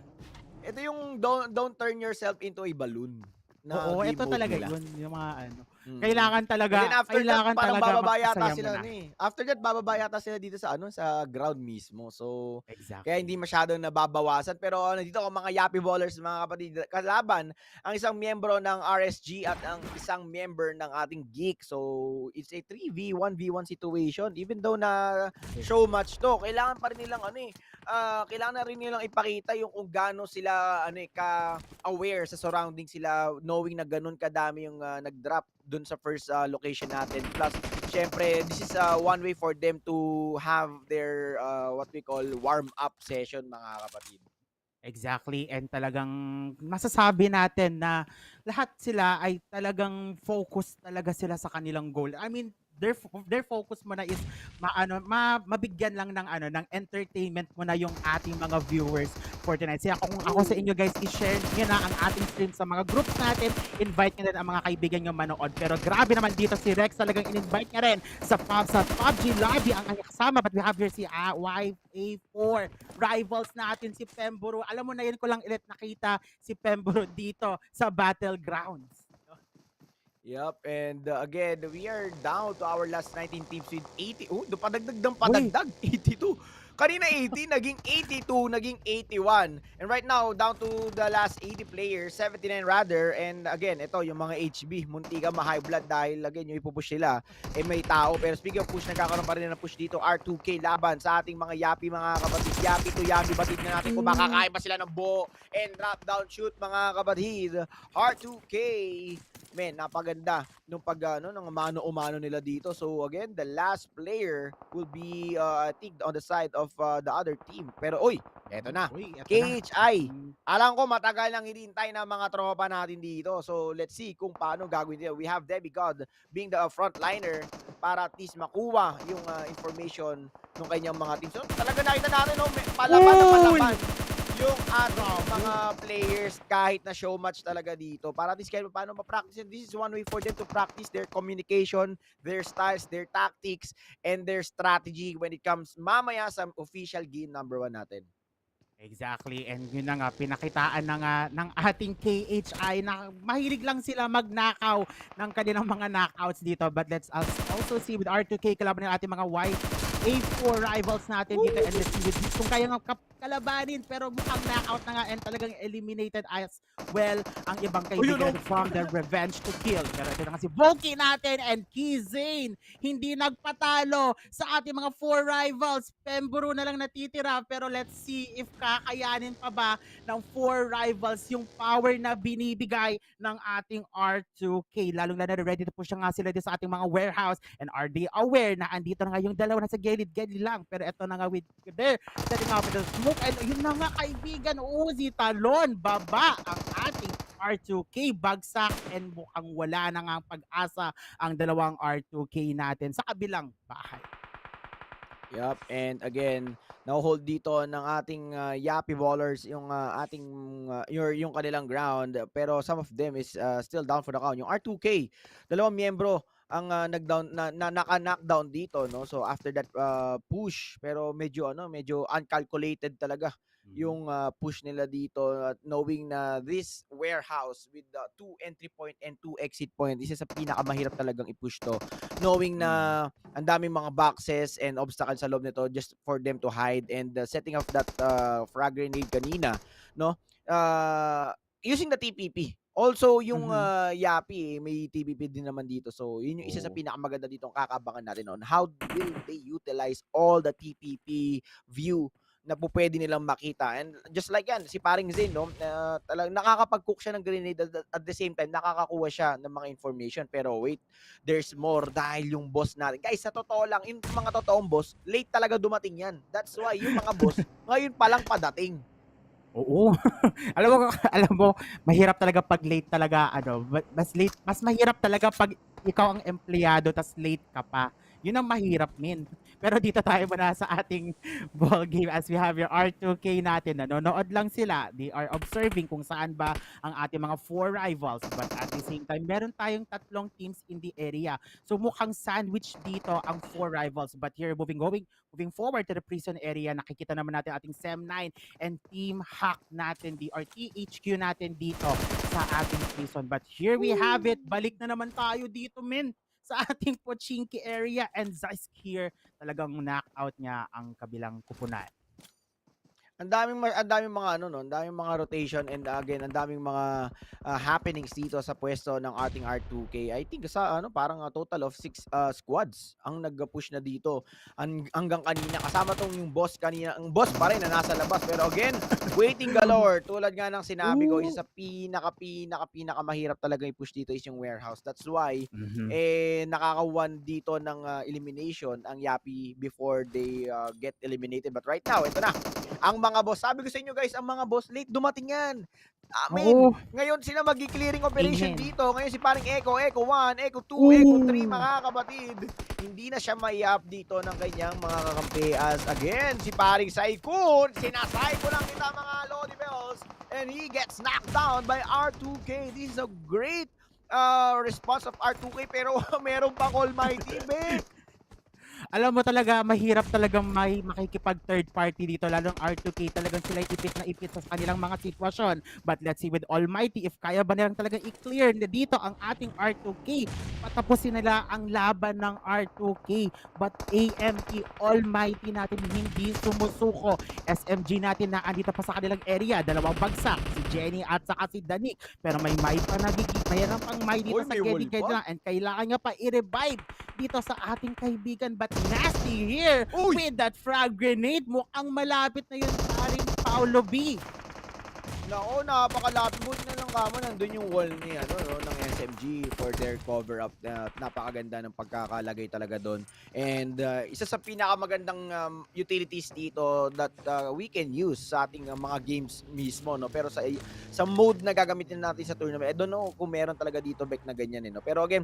Ito yung don't turn yourself into a balloon. Oo, ito talaga yun, yung mga Kailangan talaga, kailangan parang talaga bababa yata sila After that, bababa yata sila dito sa sa ground mismo. So, exactly. Kaya hindi masyadong nababawasan. Pero dito ako mga Yappy Ballers, mga kapatid, kalaban ang isang miyembro ng RSG at ang isang member ng ating Geek. So, it's a 3v1v1 situation. Even though na show match to, kailangan pa rin nilang kailangan na rin nilang ipakita yung kung gaano sila ka-aware sa surrounding sila, knowing na ganun kadami yung nag-drop dun sa first location natin. Plus, syempre, this is one way for them to have their what we call warm-up session, mga kapatid. Exactly, and talagang masasabi natin na lahat sila ay talagang focus talaga sila sa kanilang goal. I mean, their focus mo na is mabigyan lang ng entertainment mo na yung ating mga viewers for tonight. Kaya kung ako sa inyo guys, i-share niyo na ang ating stream sa mga groups natin, invite niyo na ang mga kaibigan niyo manood. Pero grabe naman dito si Rex, talagang in-invite niya rin sa PUBG Lobby ang kanyang kasama. But we have here si YA4 rivals natin, si Pemburo. Alam mo na yun ko lang ulit nakita si Pemburo dito sa Battlegrounds. Yup, and again, we are down to our last 19 teams with 80. Oh, padagdag, 82. Kanina 80, naging 82, naging 81. And right now, down to the last 80 players, 79 rather. And again, ito yung mga HB, munti ka ma-high blood dahil again, yung ipupush sila, may tao. Pero speaking of push, nagkakaroon pa rin ng push dito, R2K laban sa ating mga Yappy, mga kapatid. Yappy to Yappy, batid na natin kung makakain pa sila ng buo. And drop down shoot, mga kapatid. R2K. Men, napaganda nung ng mano-umano nila dito. So again, the last player will be I think on the side of the other team. Pero eto na. KHI. Alam ko matagal nang hinihintay ng mga tropa natin dito. So let's see kung paano gagawin nila. We have Debbie God being the frontliner para at least makuha yung information ng kanyang mga team. So talaga nakita natin palaban na palaban. yung ating mga players kahit na show match talaga dito para at least kahit paano ma-practice. This is one way for them to practice their communication, their styles, their tactics, and their strategy when it comes mamaya sa official game number 1 natin. Exactly, and yun na nga, pinakitaan na nga ng ating KHI na mahilig lang sila magnakaw ng kanilang mga knockouts dito. But let's also see with R2K kalaban ng ating mga white A4 rivals natin dito. And let's see with this kung kaya nga kalabanin, pero mukhang knockout na nga and talagang eliminated as well ang ibang kaibigan from the revenge to kill. Pero ito na nga si Volky natin and Kizane, hindi nagpatalo sa ating mga 4 rivals. Pemburu na lang natitira, pero let's see if kakayanin pa ba ng 4 rivals yung power na binibigay ng ating R2K. Lalong na ready to push nga sila din sa ating mga warehouse. And are they aware na andito na nga yung dalawa na sa gilid-gilid lang. Pero ito na nga with there, setting up with the smoke. And yun na nga kaibigan, Uzi, talon, baba ang ating R2K, bagsak, and mukhang wala na nga ang pag-asa ang dalawang R2K natin sa kabilang bahay. Yup, and again, na-hold dito ng ating Yappy Ballers yung ating yung kanilang ground, pero some of them is still down for the count. Yung R2K, dalawang miyembro ang naka-knockdown dito, no? So after that push, pero medyo uncalculated talaga yung push nila dito, knowing na this warehouse with the 2 entry point and 2 exit point, isa sa pinakamahirap talagang i-push to, knowing na ang daming mga boxes and obstacles sa loob nito just for them to hide, and setting off that frag grenade kanina, no? Using the TPP. Also, yung Yappy, may TPP din naman dito. So, yun yung isa sa pinakamaganda dito ang kakabangan natin on how will they utilize all the TPP view na po pwede nilang makita. And just like yan, si paring Zane, no? Talagang nakakapag-cook siya ng grenade at the same time, nakakakuha siya ng mga information. Pero wait, there's more dahil yung boss natin. Guys, sa totoo lang, yung mga totoong boss, late talaga dumating yan. That's why yung mga boss, ngayon palang padating. Oo. alam mo, mahirap talaga pag late talaga, mas mahirap talaga pag ikaw ang empleyado tas late ka pa. Yun ang mahirap, min. Pero dito tayo muna sa ating ball game as we have your R2K natin. Nanonood lang sila. They are observing kung saan ba ang ating mga 4 rivals. But at the same time, meron tayong 3 teams in the area. So mukhang sandwich dito ang 4 rivals. But here, moving forward to the prison area, nakikita naman natin ating SEM9 and Team Hack natin, or THQ natin dito sa ating prison. But here we have it. Balik na naman tayo dito, min, sa ating Pochinki area, and Zeisk here, talagang knockout niya ang kabilang kupunan. Ang daming mga rotation, and again, ang daming mga happenings dito sa pwesto ng ating R2K. I think sa parang a total of 6 squads ang nag-push na dito hanggang kanina. Kasama tong yung boss kanina. Ang boss pa rin na nasa labas, pero again, waiting galore. Tulad nga ng sinabi ko, isa sa pinaka mahirap talaga i-push dito is yung warehouse. That's why nakaka-1 dito ng elimination ang Yappy before they get eliminated. But right now, ito na ang mga boss. Sabi ko sa inyo guys, ang mga boss late dumating yan. Ngayon sila magi-clearing operation dito. Ngayon si paring Echo 1, Echo 2, Echo 3, mga kapatid. Hindi na siya may-up dito ng kanyang mga kakampi. As again, si paring Saikun, sinasay ko lang kita mga Lodi Bells, and he gets knocked down by R2K. This is a great response of R2K, pero meron pang almighty, babe. Alam mo talaga, mahirap talagang makikipag third party dito, lalong R2K, talagang sila ipit na ipit sa kanilang mga sitwasyon. But let's see with Almighty, if kaya ba nilang talagang i-clear na dito ang ating R2K, patapusin nila ang laban ng R2K. But AMT Almighty natin hindi sumusuko. SMG natin na andito pa sa kanilang area, dalawang bagsak, si Jenny at saka si Danik. Pero may pa nagigit, mayroon pang may dito sa Gedik na, and kailangan nga pa i-revive dito sa ating kaibigan. But nasty here with that frag grenade. Mukhang malapit na yun paring Paulo B. Nako, napakalapit. Buti na lang kamo nandun yung wall ni no, ng SMG for their cover up. Napakaganda ng pagkakalagay talaga doon. And isa sa pinakamagandang utilities dito that we can use sa ating mga games mismo, no. Pero sa mode na gagamitin natin sa tournament, I don't know kung meron talaga dito back na ganyan, no. Pero again,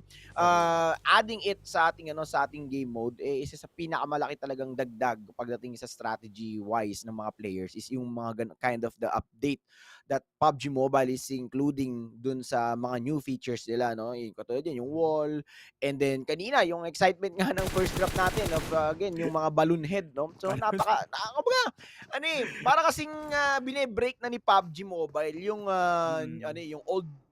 adding it sa ating game mode, isa sa pinakamalaki talagang dagdag pagdating sa strategy wise ng mga players is yung mga kind of the update that PUBG Mobile is including dun sa mga new features nila, no? Yung katulad yan, yung wall, and then kanina, yung excitement nga ng first drop natin of, again, yung mga balloon head, no? So, para kasing bine-break na ni PUBG Mobile yung,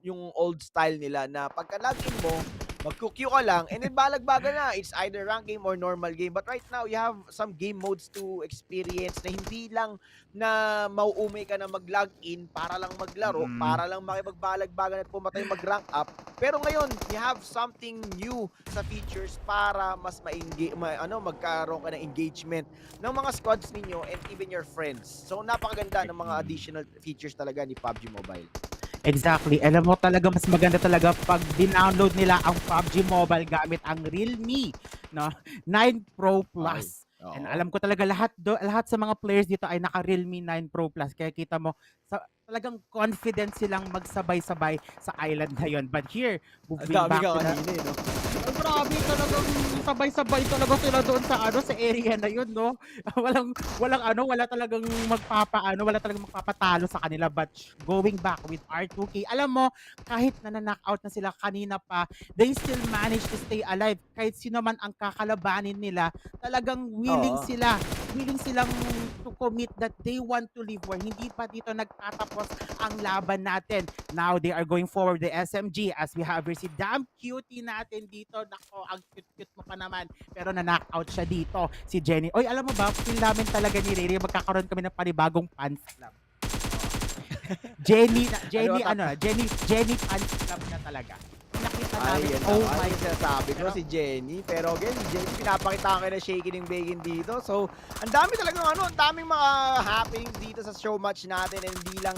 yung old style nila na pagka-login mo, mag-QQ ka lang, and then balagbaga na. It's either rank game or normal game. But right now, you have some game modes to experience na hindi lang na mauumay ka na mag-login para lang maglaro, para lang makipagbalagbagan at pumatay mag-rank up. Pero ngayon, you have something new sa features para mas magkaroon ka ng engagement ng mga squads ninyo and even your friends. So, napakaganda ng mga additional features talaga ni PUBG Mobile. Exactly. Alam mo talaga, mas maganda talaga pag dinownload nila ang PUBG Mobile gamit ang Realme, no? 9 Pro Plus. And alam ko talaga lahat sa mga players dito ay naka Realme 9 Pro Plus. Kaya kita mo, talagang confident silang magsabay-sabay sa island na yon. But here, moving back to grabe talagang sabay-sabay talaga sila doon sa area na yun, no? wala talagang magpapatalo sa kanila. But going back with R2K, alam mo, kahit na-knockout na sila kanina pa, they still manage to stay alive. Kahit sino man ang kakalabanin nila, talagang willing silang to commit that they want to live war. Hindi pa dito nagtatapos ang laban natin. Now they are going forward the SMG as we have si damn cutie natin dito. Nako, ang cute-cute mo pa naman. Pero na-knockout siya dito. Si Jenny. Oy, alam mo ba, feel namin talaga ni Riri, magkakaroon kami ng panibagong fans club. Jenny fans club na talaga. Nakita namin, my sabi ko si Jenny. Pero again, si Jenny, pinapakita kayo na shaking and baking dito. So, ang dami talagang ang daming mga happenings dito sa show match natin. And hindi lang,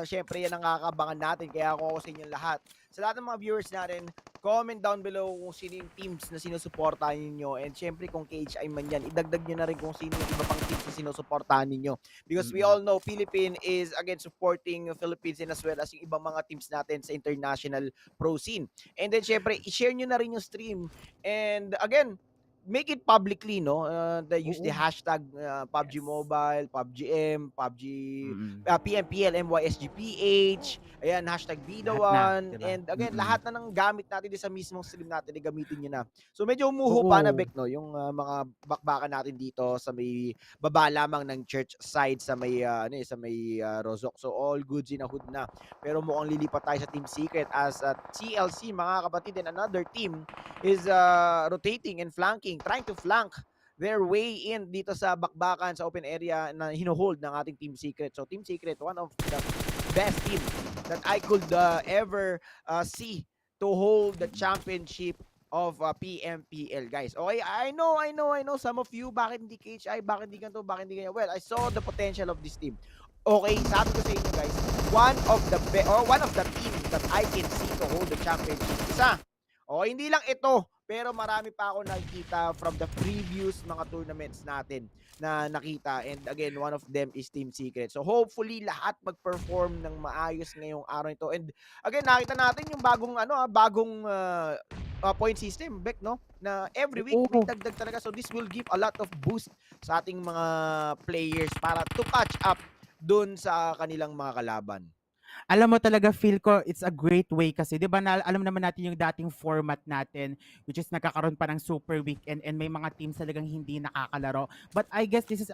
syempre, yan ang kakabangan natin. Kaya ako sa inyo lahat. Sa lahat ng mga viewers natin, comment down below kung sino yung teams na sinusuportahan ninyo. And syempre, kung KHI man yan, idagdag nyo na rin kung sino yung iba pang teams na sinusuportahan ninyo. Because we all know, Philippine is, again, supporting Philippines and as well as yung ibang mga teams natin sa international pro scene. And then, syempre, i-share nyo na rin yung stream. And again, make it publicly, no? Use the hashtag PUBG Mobile, PUBG M, PUBG, PMPL MYSGPH, ayan, hashtag dodominate, diba? And again, lahat na ng gamit natin sa mismong stream natin, gamitin nyo na. So medyo umuho pa na, Bek, no? Yung mga bakbakan natin dito sa may baba lamang ng church side sa may, Rozok. So all goods in a hood na. Pero mukhang lilipat tayo sa Team Secret as TLC, mga kapatid, and another team is rotating and flanking, trying to flank their way in dito sa bakbakan sa open area na hinuhold ng ating Team Secret. So Team Secret, one of the best team that I could ever see to hold the championship of PMPL, guys. Okay, I know some of you, bakit hindi KHI, bakit hindi ganito, bakit hindi ganyan. Well, I saw the potential of this team. Okay, sabi ko sa inyo, guys, one of the teams that I can see to hold the championship. Isa. Okay, hindi lang ito, pero marami pa ako nakikita from the previous mga tournaments natin na nakita. And again, one of them is Team Secret. So hopefully lahat mag-perform ng maayos ngayong araw nito. And again, nakita natin yung bagong point system, Beck, no? Na every week may dagdag talaga. So this will give a lot of boost sa ating mga players para to catch up dun sa kanilang mga kalaban. Alam mo talaga, feel ko it's a great way kasi 'di ba alam naman natin yung dating format natin, which is nagkakaroon pa ng super weekend and may mga teams talagang hindi nakakalaro. But I guess this is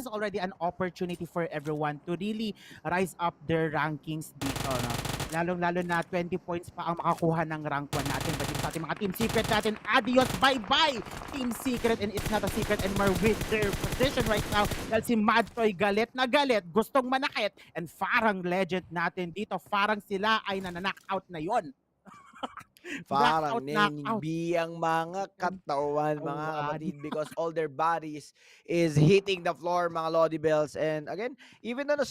already an opportunity for everyone to really rise up their rankings dito, no? Lalong-lalo na 20 points pa ang makakuha ng rank 1 natin. But sa ating mga Team Secret natin, adios, bye-bye Team Secret, and it's not a secret anymore with their position right now. Dahil si Madtoy galit na galit, gustong manakit, and Farang legend natin dito, Farang sila ay nanaknout na yon. Parang Knockout. neningbi ang mga katawan, mga Katawan. kapatid, because all their bodies is hitting the floor, mga Lodi Bells. And again, even on a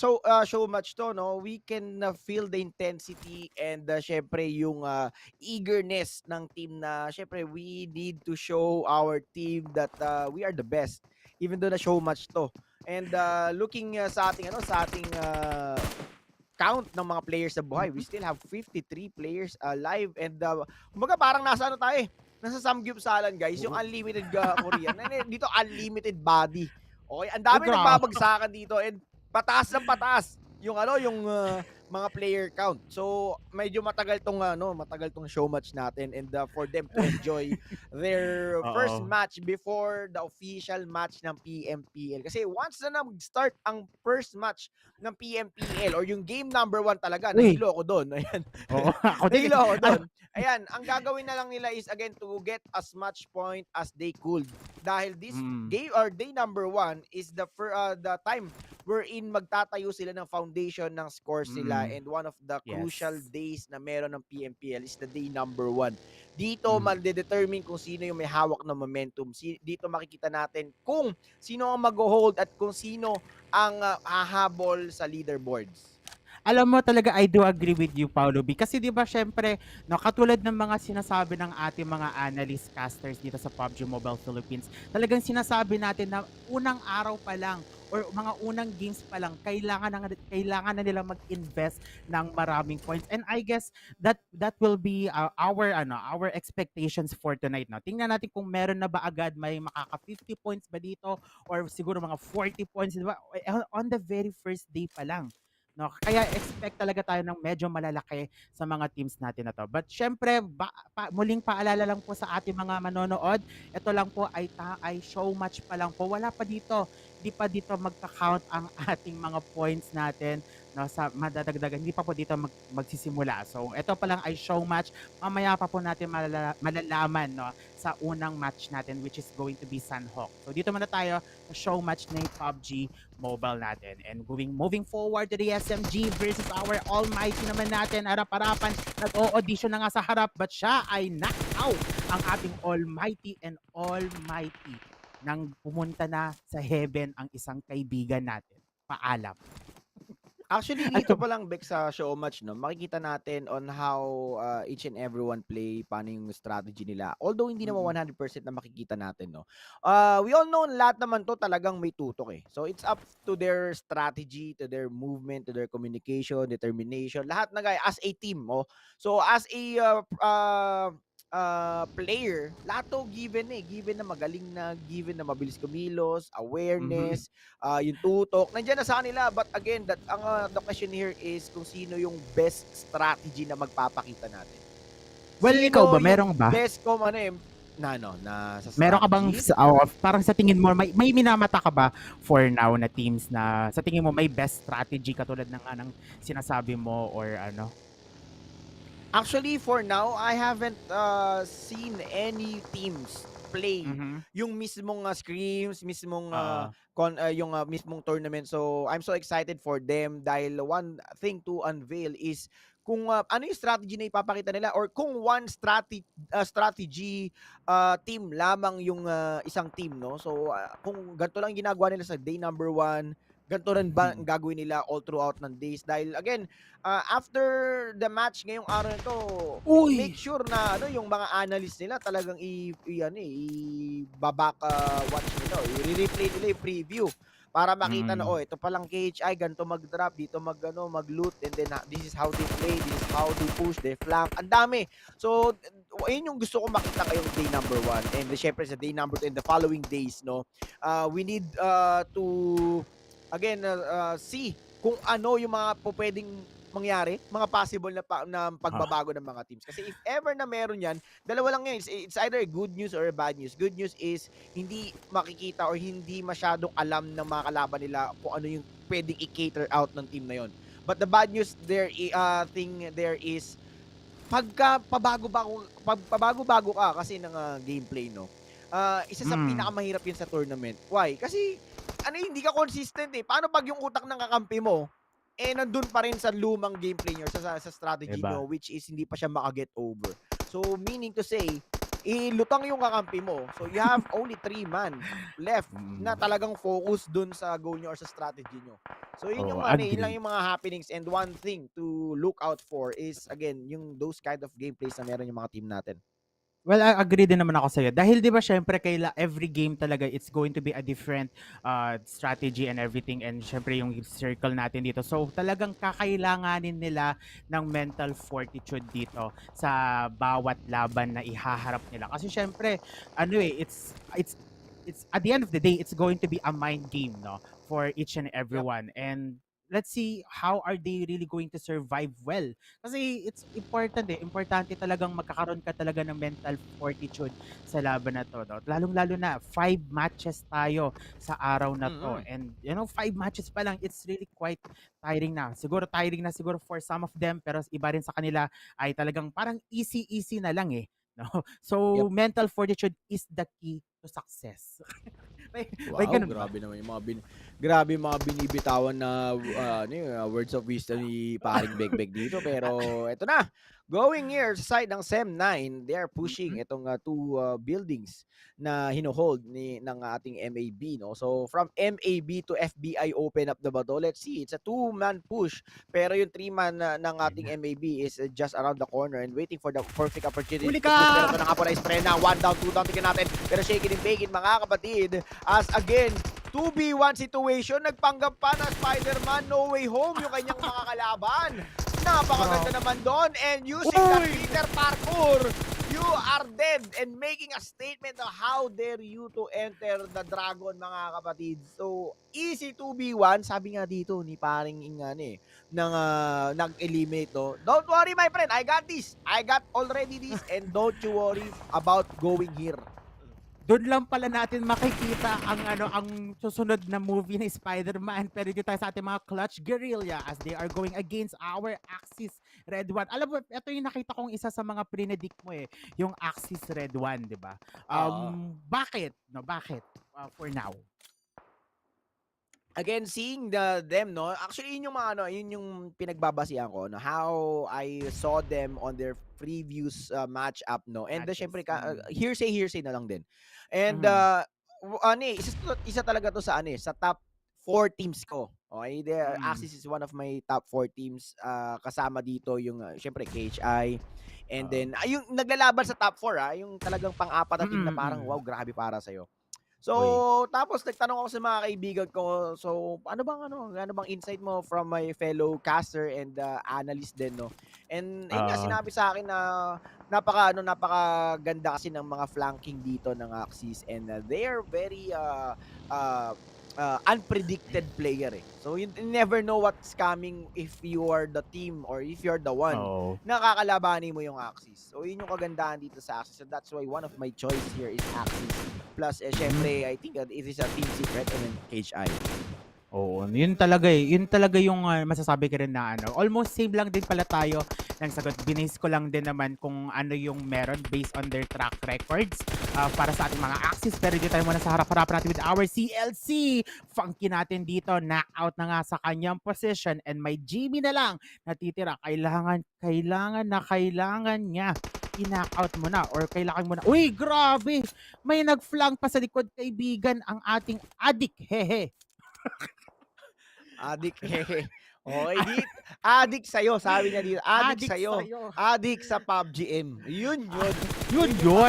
show match to, no, we can feel the intensity and syempre yung eagerness ng team na syempre we need to show our team that we are the best even though na show match to. And looking sa ating count ng mga players sa buhay, we still have 53 players alive. And kumbaga parang nasa ano tayo nasa samgyupsalan, guys, yung unlimited Korean. Dito unlimited body. Okay, ang dami nagbabagsakan dito and pataas ng pataas yung yung mga player count. So medyo matagal tong show match natin, and for them to enjoy their first match before the official match ng PMPL. Kasi once na nag-start ang first match ng PMPL or yung game number 1 talaga, nahilo ako doon. Ayan. Oo, ako din. Nahilo ako doon. Ayan, ang gagawin na lang nila is again to get as much point as they could. Dahil this game or day number 1 is the time wherein magtatayo sila ng foundation ng scores nila, and one of the crucial days na meron ng PMPL is the day number 1. Dito ma-determine kung sino yung may hawak na momentum. Dito makikita natin kung sino ang mag-hold at kung sino ang hahabol sa leaderboards. Alam mo talaga, I do agree with you, Paolo B. Kasi di ba syempre, no, katulad ng mga sinasabi ng ating mga analyst casters dito sa PUBG Mobile Philippines, talagang sinasabi natin na unang araw pa lang or mga unang games pa lang, kailangan na nila mag-invest ng maraming points. And I guess that will be our expectations for tonight. No? Tingnan natin kung meron na ba agad may makaka 50 points ba dito or siguro mga 40 points, di ba? On the very first day pa lang. No, kaya expect talaga tayo ng medyo malalaki sa mga teams natin na to. But syempre, muling paalala lang po sa ating mga manonood, ito lang po ay show match pa lang po. Wala pa dito. Hindi pa dito magka-count ang ating mga points natin, no, sa madadagdagan. Hindi pa po dito magsisimula. So, ito pa lang ay show match. Mamaya pa po natin malalaman, no, sa unang match natin, which is going to be Sunhawk. So, dito muna tayo sa show match ng PUBG Mobile natin. And moving forward to the SMG versus our almighty naman natin. Harap-harapan, nag-o-audition na nga sa harap, but siya ay knock out ang ating almighty and almighty nang pumunta na sa heaven ang isang kaibigan natin. Paalam. Actually, dito pa lang, Beck, sa show match, no, makikita natin on how each and everyone play, paano yung strategy nila. Although hindi naman 100% na makikita natin, no. We all know lahat naman to talagang may tutok eh. So it's up to their strategy, to their movement, to their communication, determination. Lahat na guys as a team, oh. So as a player, lahat to given na magaling na, given na mabilis kumilos, awareness, yung tutok, nandiyan na sa kanila. But again, the question here is kung sino yung best strategy na magpapakita natin. Well, Sino ikaw ba? Meron ba? Best na sa meron ka bang parang sa tingin mo may minamata ka ba for now na teams na sa tingin mo may best strategy katulad ng anong sinasabi mo or ano? Actually, for now, I haven't seen any teams play yung mismong scrims, mismong mismong tournament. So, I'm so excited for them dahil one thing to unveil is kung ano yung strategy na ipapakita nila or kung one strategy team lamang yung isang team, no? So, kung ganito lang ginagawa nila sa day number 1, ganito rin ba ang gagawin nila all throughout ng days? Dahil again, after the match ngayong araw na to, make sure na yung mga analyst nila talagang i-back watch nila, i-replay nila, i-preview para makita na ito palang KHI ganito mag-drop, dito mag-loot, and then this is how they play, this is how they push, they flank. Ang dami. So, ayun yung gusto ko makita ngayong day number 1 and syempre sa day number 2 and the following days, no. We need to again, see kung ano yung mga pwedeng mangyari, mga possible na pagbabago ng mga teams. Kasi if ever na meron yan, dalawa lang yun. It's either a good news or a bad news. Good news is hindi makikita or hindi masyadong alam ng mga kalaban nila kung ano yung pwedeng i-cater out ng team na yon. But the bad news there is pagka pabago-bago ka kasi ng gameplay, no. Isa sa pinakamahirap yun sa tournament. Why? Kasi hindi ka consistent eh. Paano pag yung utak ng kakampi mo nandun pa rin sa lumang gameplay nyo, sa strategy nyo, which is hindi pa siya maka-get over. So So meaning to say, ilutang yung kakampi mo. So you have only 3 man left na talagang focus dun sa goal nyo or sa strategy nyo. So yun yung yun lang yung mga happenings, and one thing to look out for is again yung those kind of gameplays na meron yung mga team natin. Well, I agree din naman ako sa'yo. Dahil di ba syempre every game talaga it's going to be a different strategy and everything, and syempre yung circle natin dito. So talagang kakailanganin nila ng mental fortitude dito sa bawat laban na ihaharap nila. Kasi syempre it's at the end of the day it's going to be a mind game, no, for each and everyone. And let's see how are they really going to survive well. Kasi it's importante talagang magkakaroon ka talaga ng mental fortitude sa laban na to. No? Lalong-lalo na 5 matches tayo sa araw na to. And 5 matches pa lang, it's really quite tiring na. Siguro for some of them, pero iba rin sa kanila ay talagang parang easy na lang eh. No? So mental fortitude is the key to success. Grabe naman yung grabe mga binibitawan na words of wisdom ni paring Begbeg dito. Pero eto na, going here sa side ng SEM9, they are pushing itong 2 buildings na hinohold ng ating MAB, no. So from MAB to FBI open up the battle. Let's see, it's a 2-man push, pero yung 3-man ng ating MAB is just around the corner and waiting for the perfect opportunity. Pero ito na nga po na spray na 1 down, 2 down, tingnan natin. Pero shaking and baking mga kapatid, as again 2v1 situation, nagpanggap pa na Spider-Man no way home yung kanyang mga kalaban. Napakaganda naman doon, and using the Peter parkour, you are dead, and making a statement of how dare you to enter the dragon mga kapatid. So easy 2v1, sabi nga dito ni paring Ingane nag-eliminate, no. Don't worry my friend, I got this, I got already this, and don't you worry about going here. Doon lang pala natin makikita ang susunod na movie ng Spider-Man. Pero dito tayo sa ating mga clutch Guerilla as they are going against our Axis Red One. Alam mo, ito yung nakita kong isa sa mga predict mo yung Axis Red One, di ba? Bakit? No, bakit? For now. Again, seeing them, no, actually yun yung mga yun yung pinagbabasihan ko, no, how I saw them on their previous match-up, no, and syempre hearsay na lang din, and isa talaga to sa sa top 4 teams ko. Okay, Axis is one of my top 4 teams, kasama dito yung syempre KHI, and then yung naglalaban sa top 4, yung talagang pang-apat na team na parang wow, grabe para sa'yo. So, tapos nagtanong ako sa mga kaibigan ko, so ano bang insight mo from my fellow caster and analyst din, no? And ayun nga, sinabi sa akin na napakaganda kasi ng mga flanking dito ng Axis, and they are very unpredicted player So you never know what's coming if you are the team or if you're the one na kakalabanin mo yung Axis. So yun yung kagandahan dito sa Axis. So that's why one of my choice here is Axis. Plus, syempre, I think it is a team secret and then KHI. Oo, yun talaga Yun talaga yung masasabi ko rin na almost same lang din pala tayo ng sagot. Binase ko lang din naman kung ano yung meron based on their track records para sa ating mga Axis. Pero dito tayo muna sa harap-harap natin with our CLC. Funky natin dito, knockout na nga sa kanyang position, and may GB na lang natitira. Kailangan niya i-knockout mo na or kailangan mo na. Uy, grabe! May nag-flank pa sa likod, kaibigan, ang ating adik. Hehe. Adik, hehe. Okay, adik sa'yo, sabi niya dito. Adik sa'yo. Adik sa PUBG M. Yun. Dito.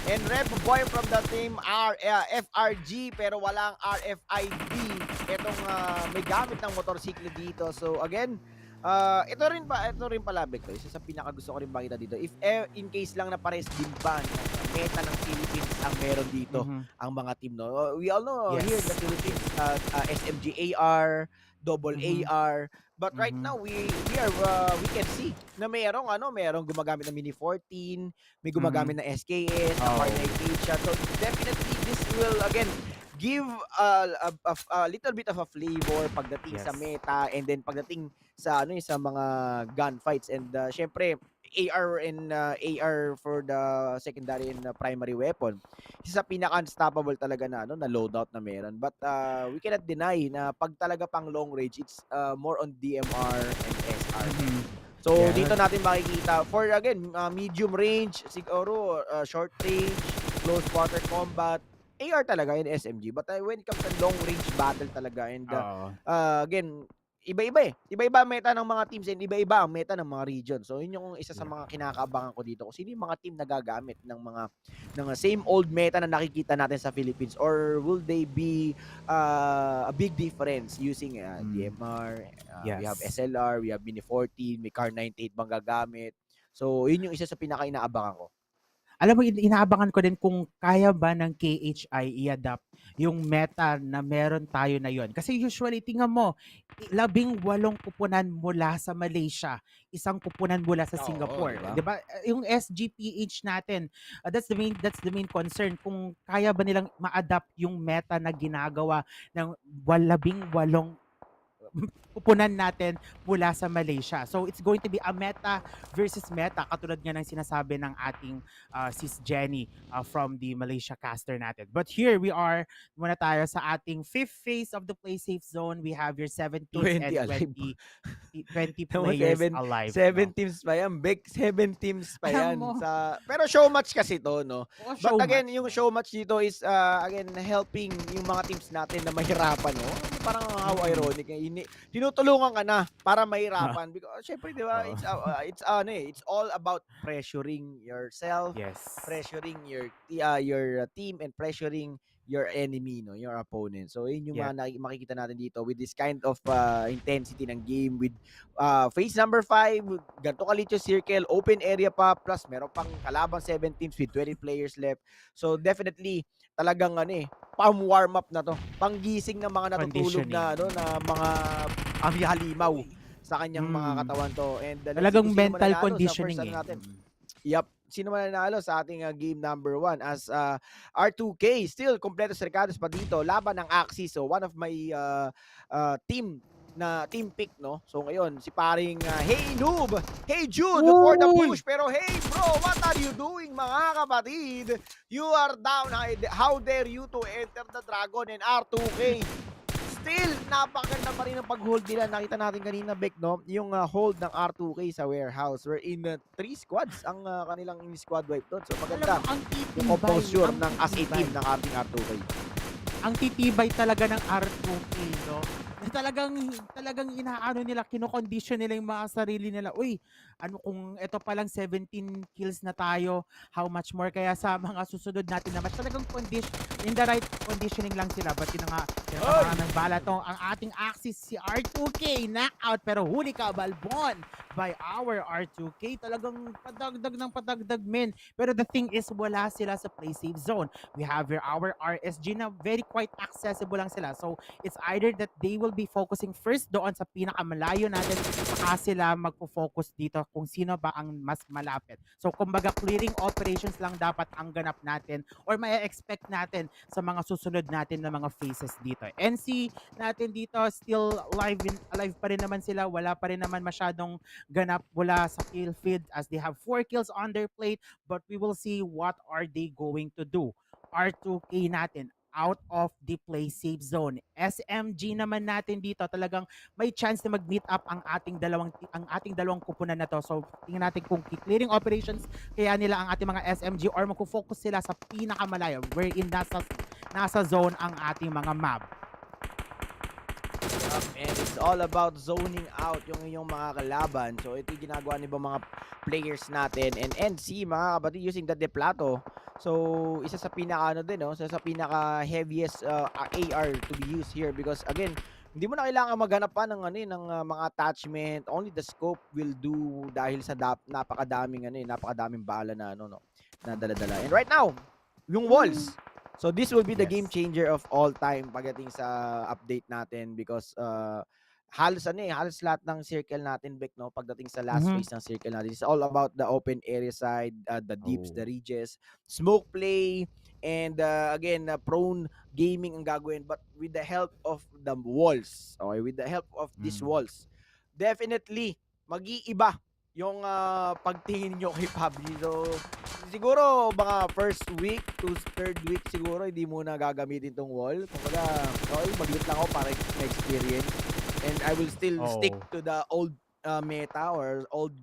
And rep boy from the team FRG, pero walang RFID. Itong may gamit ng motorsiklo dito. So again, ito rin pala, Beck, isa sa pinaka gusto ko rin makita dito. If in case lang na pares din ba meta ng Philippines ang meron dito ang mga team, no? We all know here in the Philippines, SMGAR, double AR, but right now we can see na merong gumagamit ng Mini 14, may gumagamit ng SKS, shot. So definitely this will again give a little bit of a flavor pagdating sa meta, and then pagdating sa sa mga gunfights, and syempre AR and AR for the secondary and primary weapon. Isa sa pinaka-unstoppable talaga na na loadout na meron. But we cannot deny na pag talaga pang long range, it's more on DMR and SR. So Yes. dito natin makikita for again medium range, siguro short range, close quarter combat, AR talaga in SMG. But when it comes to long range battle talaga and Oo. again, iba-iba eh. Iba-iba ang meta ng mga teams and iba-iba ang meta ng mga region. So yun yung isa sa mga kinakaabangan ko dito. Kung sino yung mga team na gagamit ng mga same old meta na nakikita natin sa Philippines, or will they be a big difference using DMR, we have Yes. SLR, we have Mini 14, may Car 98 bang gagamit. So yun yung isa sa pinaka-inaabangan ko. Alam mo, inaabangan ko din kung kaya ba ng KHI i-adapt yung meta na meron tayo na yon. Kasi usually, tingnan mo, 18 kupunan mula sa Malaysia, 1 kupunan mula sa Singapore. diba? Diba? Yung SGPH natin, that's the main concern. Kung kaya ba nilang ma-adapt yung meta na ginagawa ng 18 kupunan natin mula sa Malaysia. So it's going to be a meta versus meta, katulad nga ng sinasabi ng ating sis Jenny from the Malaysia caster natin. But here we are, muna tayo sa ating 5th phase of the play safe zone. We have your 17 and 20 players alive. 7 teams pa yan. Big 7 teams pa yan. Alam mo. Pero show match kasi to, no? Oo, But show again, match, yung show match dito is again helping yung mga teams natin na mahirapan, no? Parang how ironic. Tinutulungan ka na para mahirapan because syempre, 'di ba? It's all about pressuring yourself, pressuring your team and pressuring your enemy, no, your opponent. So yun yung mga makikita natin dito with this kind of intensity ng game with phase number 5, ganito kalit yung circle, open area pa, plus meron pang kalabang 7 teams with 20 players left. So definitely talagang pang warm up na to, panggising ng mga natutulog na na mga halimaw sa kanyang mga katawan to. And talagang mental conditioning Yup. Sino mananalo sa ating game number 1 as R2K still kompleto sarkados pa dito laban ng Axis. So one of my team pick, no? So ngayon si paring hey noob, hey Jude for the push, pero hey bro, what are you doing mga kapatid? You are down. How dare you to enter the dragon and R2K? Still, napakaganda pa rin ang pag-hold nila. Nakita natin kanina, Beck, no? Yung hold ng R2K sa warehouse. We're in 3 squads ang kanilang squad wipe doon. So maganda yung composure ng as a team ng ating R2K. Ang titibay talaga ng R2K, no? Talagang inaano nila, kino-condition nila yung mga sarili nila. Uy, ano kung ito palang 17 kills na tayo, how much more kaya sa mga susunod natin na match? Talagang in the right conditioning lang sila. But yun nga, ng bala tong ang ating Axis, si R2K, knockout, pero huli ka, Balbon, by our R2K. Talagang padagdag men. Pero the thing is, wala sila sa play safe zone. We have here our RSG na very quite accessible lang sila. So, it's either that they will be focusing first doon sa pinakamalayo natin, saka sila magpo-focus dito kung sino ba ang mas malapit. So, kumbaga, clearing operations lang dapat ang ganap natin or may-expect natin sa mga susunod natin na mga phases dito. NC natin dito, still alive pa rin naman sila. Wala pa rin naman masyadong ganap mula sa kill feed as they have 4 kills on their plate, but we will see what are they going to do. R2K natin out of the play safe zone. SMG naman natin dito, talagang may chance na mag-meet up ang ating dalawang kupunan na to. So tingnan natin kung clearing operations kaya nila ang ating mga SMG or magfo-focus sila sa pinakamalayo wherein nasa zone ang ating mga map. And it's all about zoning out yung inyong mga kalaban. So ito yung ginagawa ng mga players natin. And NC, mga kapatid, using the deplato. So isa sa pinaka isa sa pinaka heaviest AR to be used here because again, hindi mo na kailangan maghanap pa ng mga attachment. Only the scope will do dahil sa napakadaming bala na na dala-dala. And right now, yung walls. So this will be the game changer of all time pagdating sa update natin because halos lahat ng circle natin, Beck, no, pagdating sa last phase ng circle natin. It's all about the open area side, the deeps, the ridges, smoke play, and again, prone gaming ang gagawin but with the help of the walls. Okay, with the help of these walls. Definitely mag-iiba yung pagtingin nyo kay PUBG. So, siguro mga first week to third week siguro hindi muna gagamitin tong wall. Kumbaga, okay, mag-lit lang ako para ma-experience. And I will still stick to the old meta or old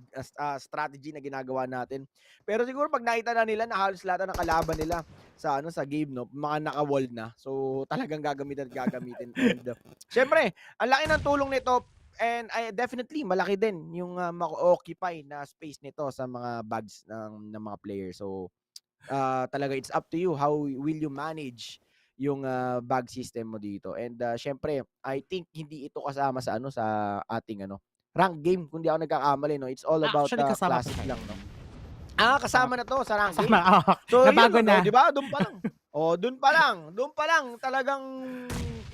strategy na ginagawa natin. Pero siguro pag nakita na nila na halos lahat ng kalaban nila sa game, no, mga naka-wall na. So talagang gagamitin at gagamitin. And syempre, ang laki ng tulong nito, and definitely malaki din yung mako-occupy na space nito sa mga bags ng mga players. So talaga it's up to you how will you manage yung bag system mo dito. And syempre, I think hindi ito kasama sa sa ating rank game, kung di ako nagkakamali, no. It's all about Actually, kasama classic pa. lang, no. Kasama na to sa rank game. Kasama, So nabago yun, na. di ba? Doon pa lang. Doon pa lang talagang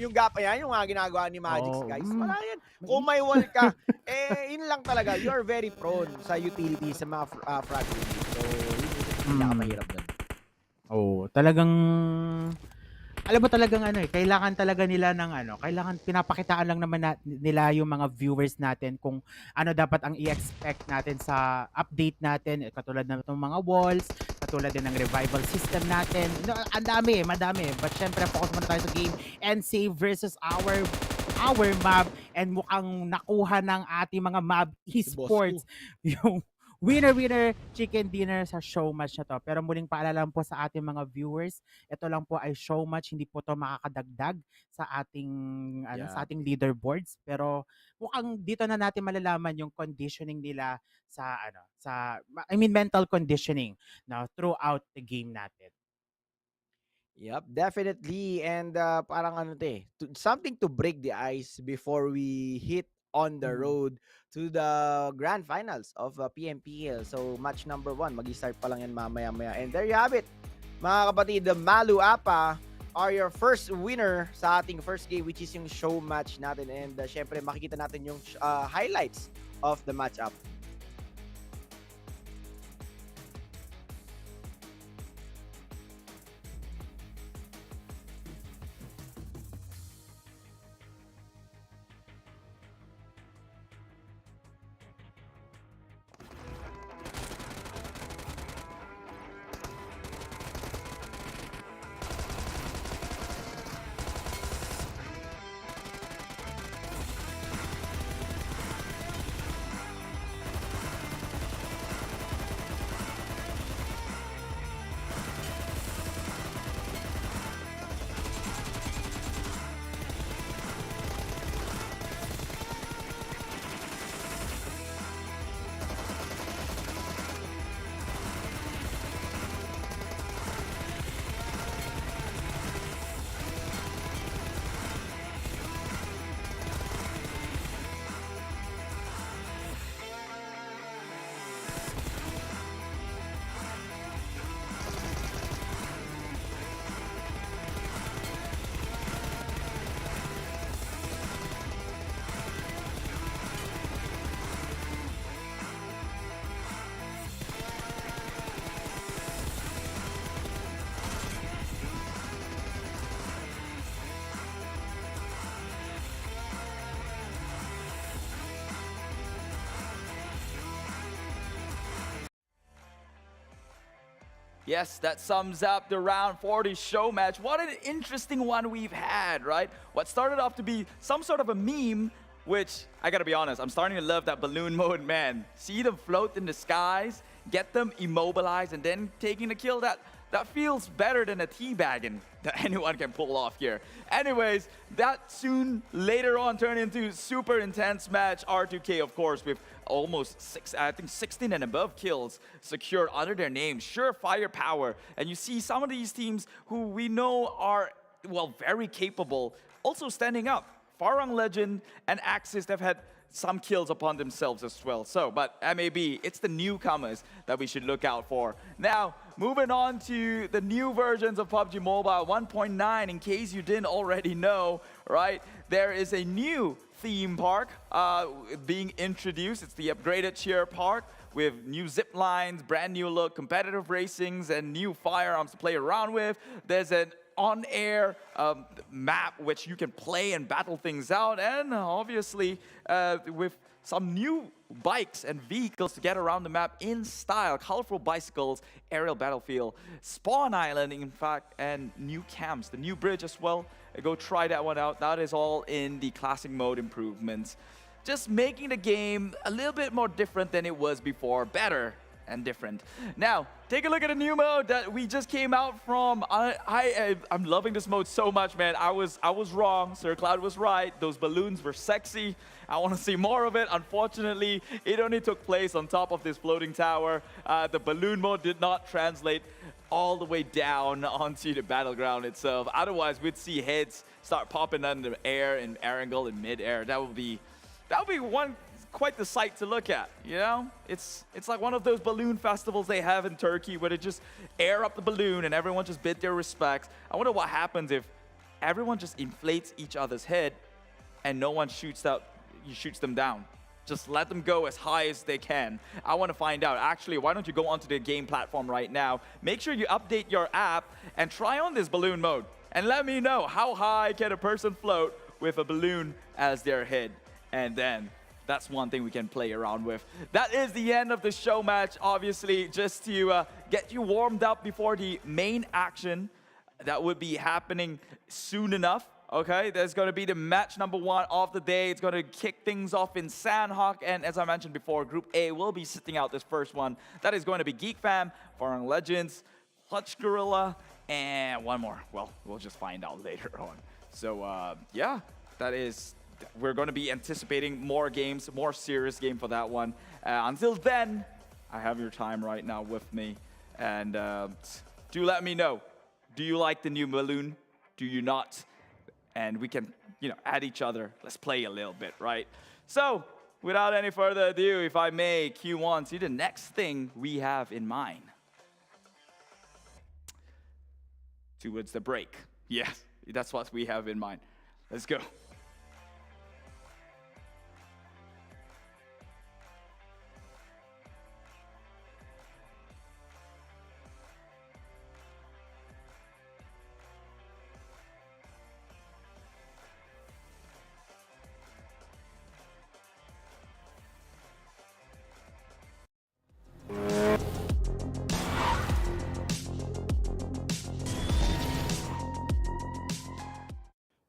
yung gap yan, yung ginagawa ni Magix, guys. Wala yan. Kung may wall ka, yun lang talaga. You're very prone sa utility, sa mga frag unit. So, yun yung pinakamahirap doon. Talagang alam mo talagang kailangan talaga nila ng kailangan pinapakitaan lang naman nila yung mga viewers natin kung ano dapat ang i-expect natin sa update natin, katulad ng mga walls, katulad din ng revival system natin. Ang dami, madami. But syempre, focus muna tayo sa game and save versus our map, and mukhang nakuha ng ating mga map esports yung winner chicken dinner sa show match na to. Pero muling paalala po sa ating mga viewers, ito lang po ay show match, hindi po to makakadagdag sa ating sa ating leaderboards. Pero mukhang dito na natin malalaman yung conditioning nila sa mental conditioning throughout the game natin. Yep, definitely. And parang something to break the ice before we hit on the road to the grand finals of PMPL. So match number 1, mag-start pa lang yan mamaya-maya. And there you have it, mga kapatid. The Malu Apa are your first winner sa ating first game, which is yung show match natin. And syempre makikita natin yung highlights of the matchup. Yes, that sums up the round 40 show match. What an interesting one we've had, right? What started off to be some sort of a meme, which, I gotta be honest, I'm starting to love that balloon mode, man. See them float in the skies, get them immobilized, and then taking the kill. That feels better than a teabagging that anyone can pull off here. Anyways, that soon later on turned into super intense match. R2K, of course, with almost 16 and above kills secured under their name. Sure firepower. And you see some of these teams who we know are, well, very capable, also standing up. Farang, Lejund, and Axis have had some kills upon themselves as well. So, but MAB, it's the newcomers that we should look out for. Now, moving on to the new versions of PUBG Mobile 1.9, in case you didn't already know, right? There is a new theme park being introduced. It's the upgraded cheer park with new zip lines, brand new look, competitive racings, and new firearms to play around with. There's an on-air map which you can play and battle things out, and obviously with some new bikes and vehicles to get around the map in style. Colorful bicycles, aerial battlefield, spawn island in fact, and new camps, the new bridge as well. Go try that one out. That is all in the classic mode improvements. just making the game a little bit more different than it was before, better and different. Now, take a look at a new mode that we just came out from. I'm loving this mode so much, man. I was wrong. Sir Cloud was right. Those balloons were sexy. I want to see more of it. Unfortunately, it only took place on top of this floating tower. The balloon mode did not translate all the way down onto the battleground itself. Otherwise, we'd see heads start popping in the air in Erangel in mid-air. That would be quite the sight to look at, you know? It's like one of those balloon festivals they have in Turkey where they just air up the balloon and everyone just bid their respects. I wonder what happens if everyone just inflates each other's head and no one shoots them down. Just let them go as high as they can. I want to find out. Actually, why don't you go onto the game platform right now? Make sure you update your app and try on this balloon mode. And let me know, how high can a person float with a balloon as their head? And then that's one thing we can play around with. That is the end of the show match, obviously, just to get you warmed up before the main action that would be happening soon enough. Okay, there's going to be the match number 1 of the day. It's going to kick things off in Sandhawk. And as I mentioned before, Group A will be sitting out this first one. That is going to be Geek Fam, Farang Legends, Clutch Guerilla, and one more. Well, we'll just find out later on. So, yeah, that is... We're going to be anticipating more games, more serious game for that one. Until then, I have your time right now with me. And do let me know. Do you like the new balloon? Do you not? And we can, add each other. Let's play a little bit, right? So, without any further ado, if I may, Q1, see the next thing we have in mind. Towards the break. Yes, that's what we have in mind. Let's go.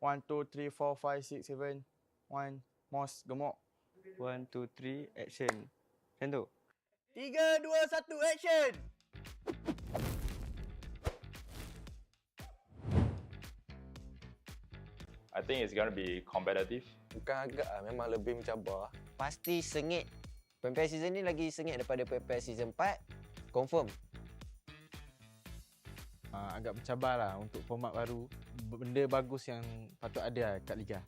One, two, three, four, five, six, seven. One, mos, gemuk. 1, 2, 3, action. Macam tu. 3, 2, 1, action! I think it's gonna be competitive. Bukan agak lah, memang lebih mencabar. Pasti sengit. PMPL season ni lagi sengit daripada PMPL season 4. Confirm. Agak mencabar lah untuk format baru. Benda bagus yang patut ada kat Liga.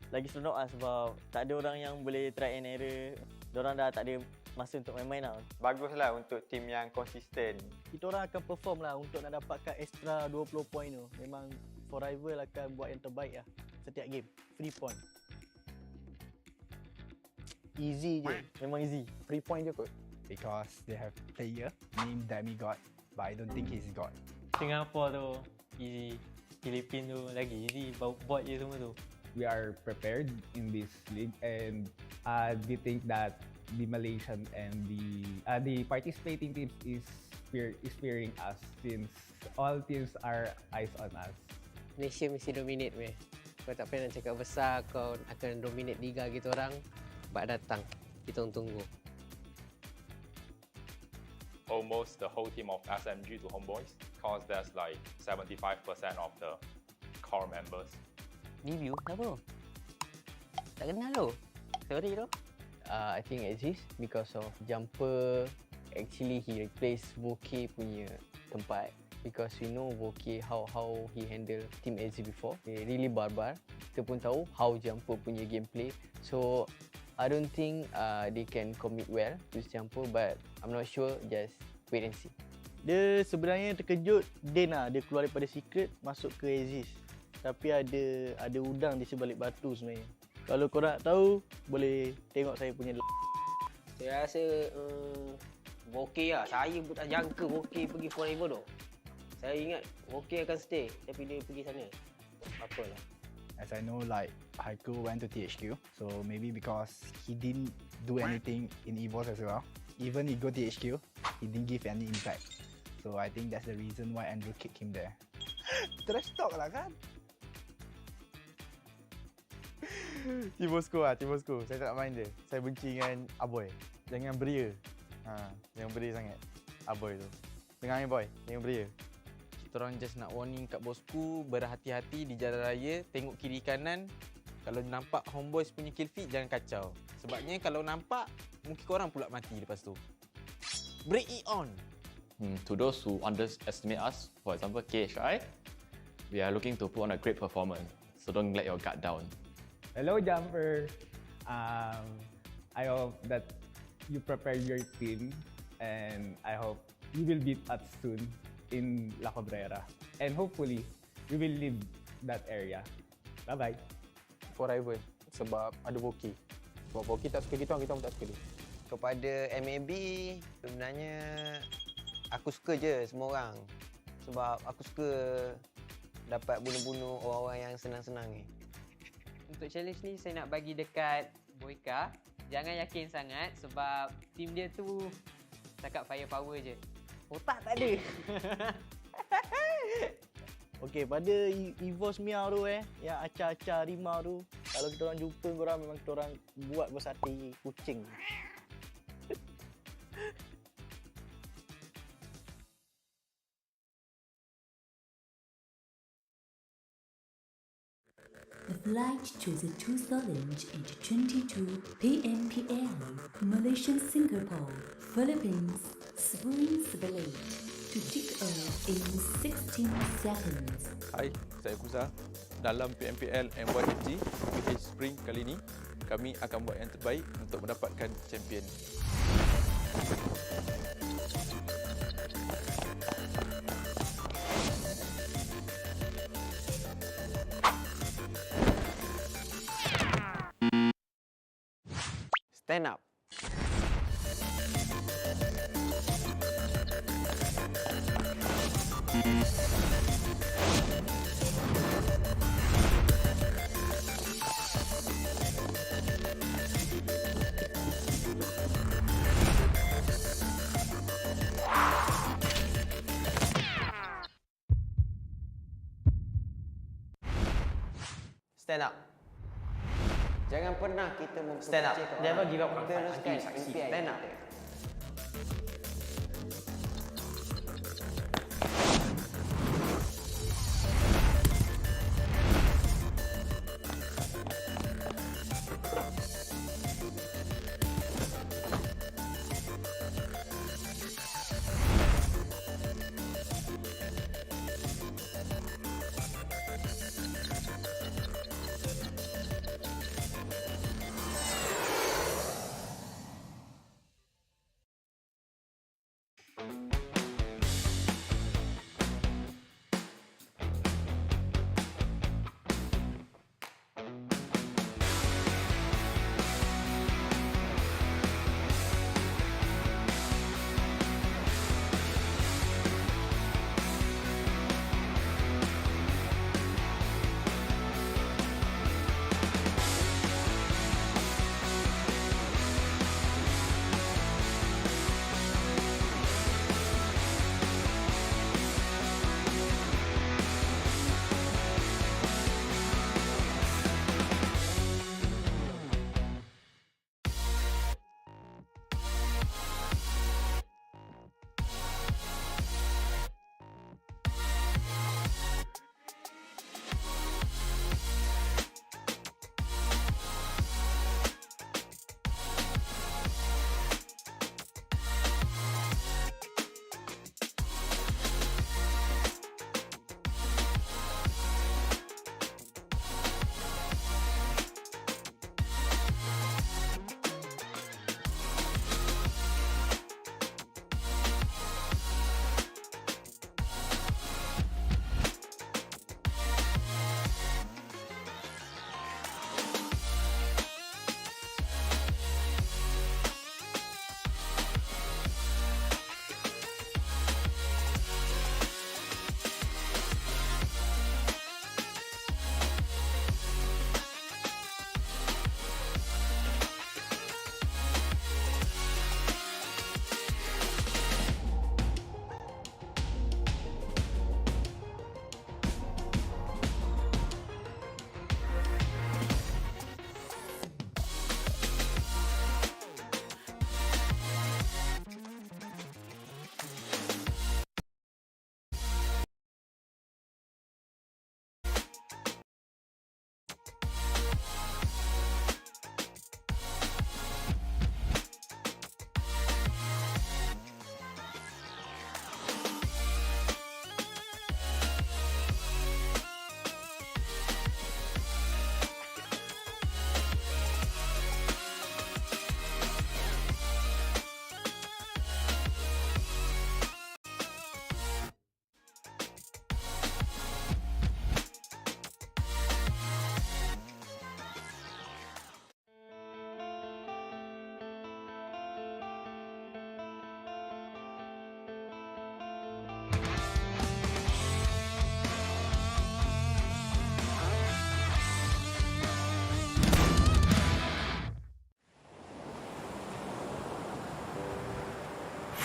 Lagi seronok lah sebab tak ada orang yang boleh try and error. Diorang dah tak ada masa untuk main-main lah. Baguslah untuk tim yang konsisten. Kita orang akan perform lah untuk nak dapatkan extra 20 point tu. Memang for rival akan buat yang terbaik lah setiap game. Free point. Easy je. Memang easy. Free point je kot. Because they have player named Demigod, but I don't think he's God. Singapore tu easy. Filipino tu lagi easy. Buat je semua tu. We are prepared in this league, and we think that the Malaysian and the participating teams is fearing us, since all teams are eyes on us. Malaysia mesti dominate weh. Kau tak payah nak cakap besar kau akan dominate liga kita orang. Bak datang. Kita tunggu. Almost the whole team of SMG to Homebois, because there's like 75% of the core members. Review? Kenapa? Tak kenal tu. Sorry tu. I think exist because of jumper. Actually he replaced Voke punya tempat. Because we know Voke how he handle team AZ before. They really barbar. Kita pun tahu how jumper punya gameplay. So I don't think they can commit well to jumper, but I'm not sure. Just wait and see. Dia sebenarnya terkejut Din lah. Dia keluar daripada secret masuk ke Aziz. Tapi ada udang di sebalik batu sebenarnya. Kalau korang nak tahu, boleh tengok saya punya. Saya rasa Voke lah. Saya pun tak jangka Voke pergi forever tu. Saya ingat Voke akan stay, tapi dia pergi sana. Apalah. As I know, like, Haiku went to THQ, so maybe because he didn't do anything in EVOS as well. Even he go THQ, he didn't give any impact. So I think that's the reason why Andrew kicked him there. Trash talk lah kan? Tim Bosskur lah, Tim Bosskur. Saya tak nak main dia. Saya benci dengan Aboy. Jangan beria. Jangan beria sangat. Aboy tu. Dengar ni boy, jangan beria. Kita orang just nak warning kat bosku, berhati-hati di jalan raya, tengok kiri kanan. Kalau nampak Homebois punya kill feed, jangan kacau. Sebabnya kalau nampak, mungkin korang pula mati lepas tu. Break it on! To those who underestimate us, for example KHI, we are looking to put on a great performance. So don't let your guard down. Hello, Jumper. I hope that you prepare your team, and I hope you will beat us soon in La Cabrera. And hopefully, we will leave that area. Bye-bye. Forever. Sebab ada Boki. Sebab Boki tak suka kita pun tak suka dia. Kepada MAB, sebenarnya aku suka je semua orang. Sebab aku suka dapat bunuh-bunuh orang-orang yang senang-senang ni. Untuk challenge ni saya nak bagi dekat Boyka. Jangan yakin sangat sebab team dia tu cakap firepower je. Otak tak ada. Okey, pada EVOS Mia tu yang acah-acah rimau tu, kalau kita orang jumpa korang memang kita orang buat bersate kucing. The flight chose a 2-stage into 22 PMPL Malaysian Singapore, Philippines, Spring to take off in 16 seconds. Hai, saya Kusa. Dalam PMPL MYSGPH Spring kali ini, kami akan buat yang terbaik untuk mendapatkan champion. Stand up. Stand up. Jangan pernah kita Stand up. Never give up on fight until teruskan you succeed. impian Stand kita. up.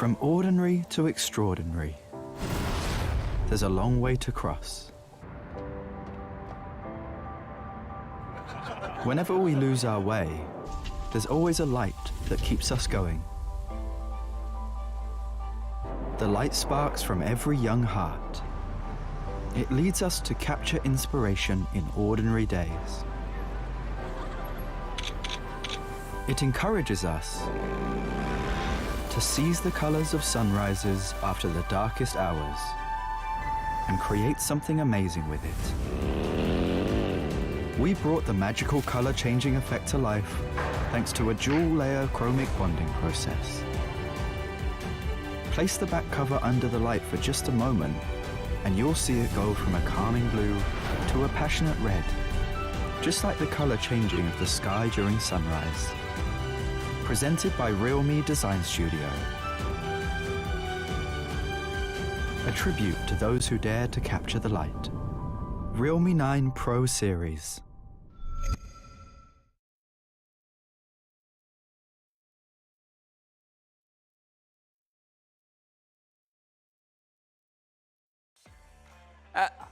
From ordinary to extraordinary, there's a long way to cross. Whenever we lose our way, there's always a light that keeps us going. The light sparks from every young heart. It leads us to capture inspiration in ordinary days. It encourages us to seize the colors of sunrises after the darkest hours and create something amazing with it. We brought the magical color-changing effect to life thanks to a dual-layer chromic bonding process. Place the back cover under the light for just a moment and you'll see it go from a calming blue to a passionate red, just like the color changing of the sky during sunrise. Presented by RealMe Design Studio. A tribute to those who dare to capture the light. Realme 9 Pro Series.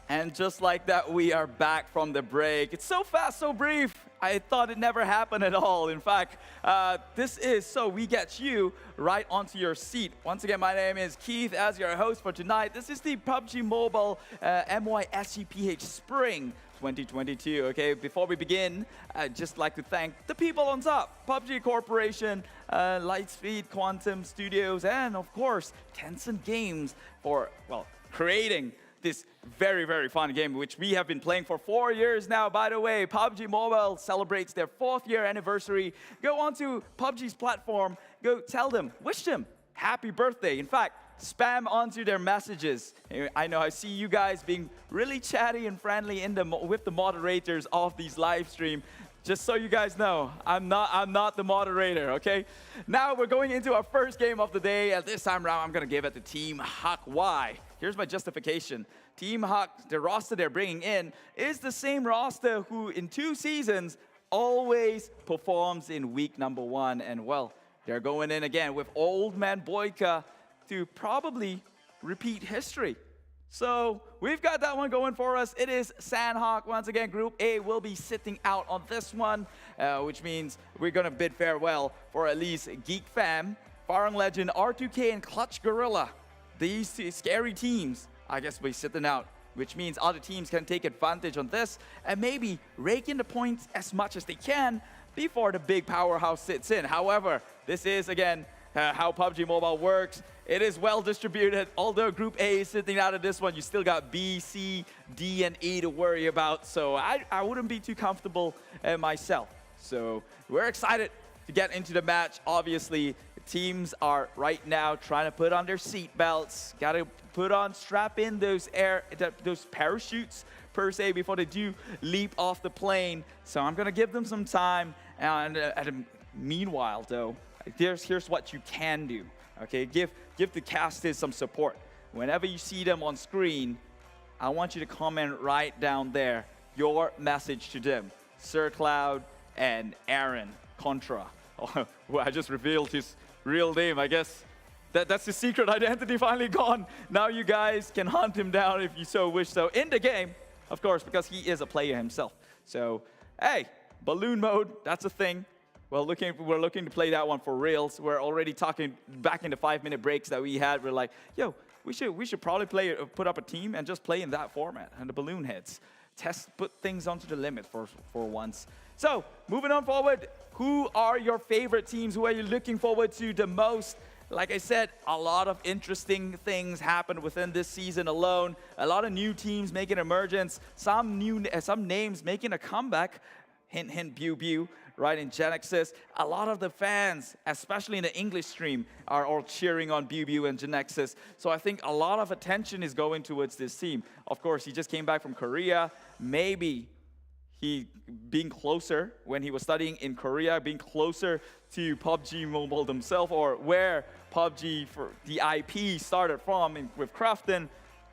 And just like that, we are back from the break. It's so fast, so brief. I thought it never happened at all. In fact, this is so we get you right onto your seat. Once again, my name is Keith as your host for tonight. This is the PUBG Mobile MYSGPH Spring 2022. Okay, before we begin, I'd just like to thank the people on top. PUBG Corporation, Lightspeed, Quantum Studios, and of course, Tencent Games for, well, creating this very, very fun game, which we have been playing for 4 years now. By the way, PUBG Mobile celebrates their 4th year anniversary. Go onto PUBG's platform, go tell them, wish them happy birthday. In fact, spam onto their messages. I know I see you guys being really chatty and friendly with the moderators of these live stream. Just so you guys know, I'm not the moderator, okay? Now we're going into our first game of the day. At this time around, I'm gonna give it to Team Huck. Why? Here's my justification. Team Huck, the roster they're bringing in is the same roster who in 2 seasons always performs in week number 1. And well, they're going in again with Old Man Boyka to probably repeat history. So we've got that one going for us. It is Sandhawk. Once again, Group A will be sitting out on this one, which means we're going to bid farewell for at least Geek Fam, Farang Lejund, R2K, and Clutch Guerilla. These 2 scary teams, I guess, will be sitting out, which means other teams can take advantage on this and maybe rake in the points as much as they can before the big powerhouse sits in. However, this is, again, how PUBG Mobile works. It is well distributed. Although Group A is sitting out of this one, you still got B, C, D, and E to worry about. So I wouldn't be too comfortable myself. So we're excited to get into the match. Obviously, the teams are right now trying to put on their seat belts. Got to strap in those parachutes per se before they do leap off the plane. So I'm gonna give them some time. And meanwhile, though, here's what you can do. Okay, give the casters some support. Whenever you see them on screen, I want you to comment right down there your message to them. Sir Cloud and Aaron Contra. Oh, well, I just revealed his real name. I guess that's his secret identity finally gone. Now you guys can hunt him down if you so wish. So in the game, of course, because he is a player himself. So hey, balloon mode, that's a thing. We're looking to play that one for reals. We're already talking back in the 5-minute breaks that we had. We're like, yo, we should probably put up a team and just play in that format and the balloon heads. Put things onto the limit for once. So moving on forward, who are your favorite teams? Who are you looking forward to the most? Like I said, a lot of interesting things happened within this season alone. A lot of new teams making emergence. Some names making a comeback. Hint, hint, pew, pew. Right, in GENEXUS, a lot of the fans, especially in the English stream, are all cheering on BU and GENEXUS. So I think a lot of attention is going towards this team. Of course, he just came back from Korea. Maybe he being closer when he was studying in Korea, being closer to PUBG Mobile themselves, or where PUBG for the IP started from with Crafton.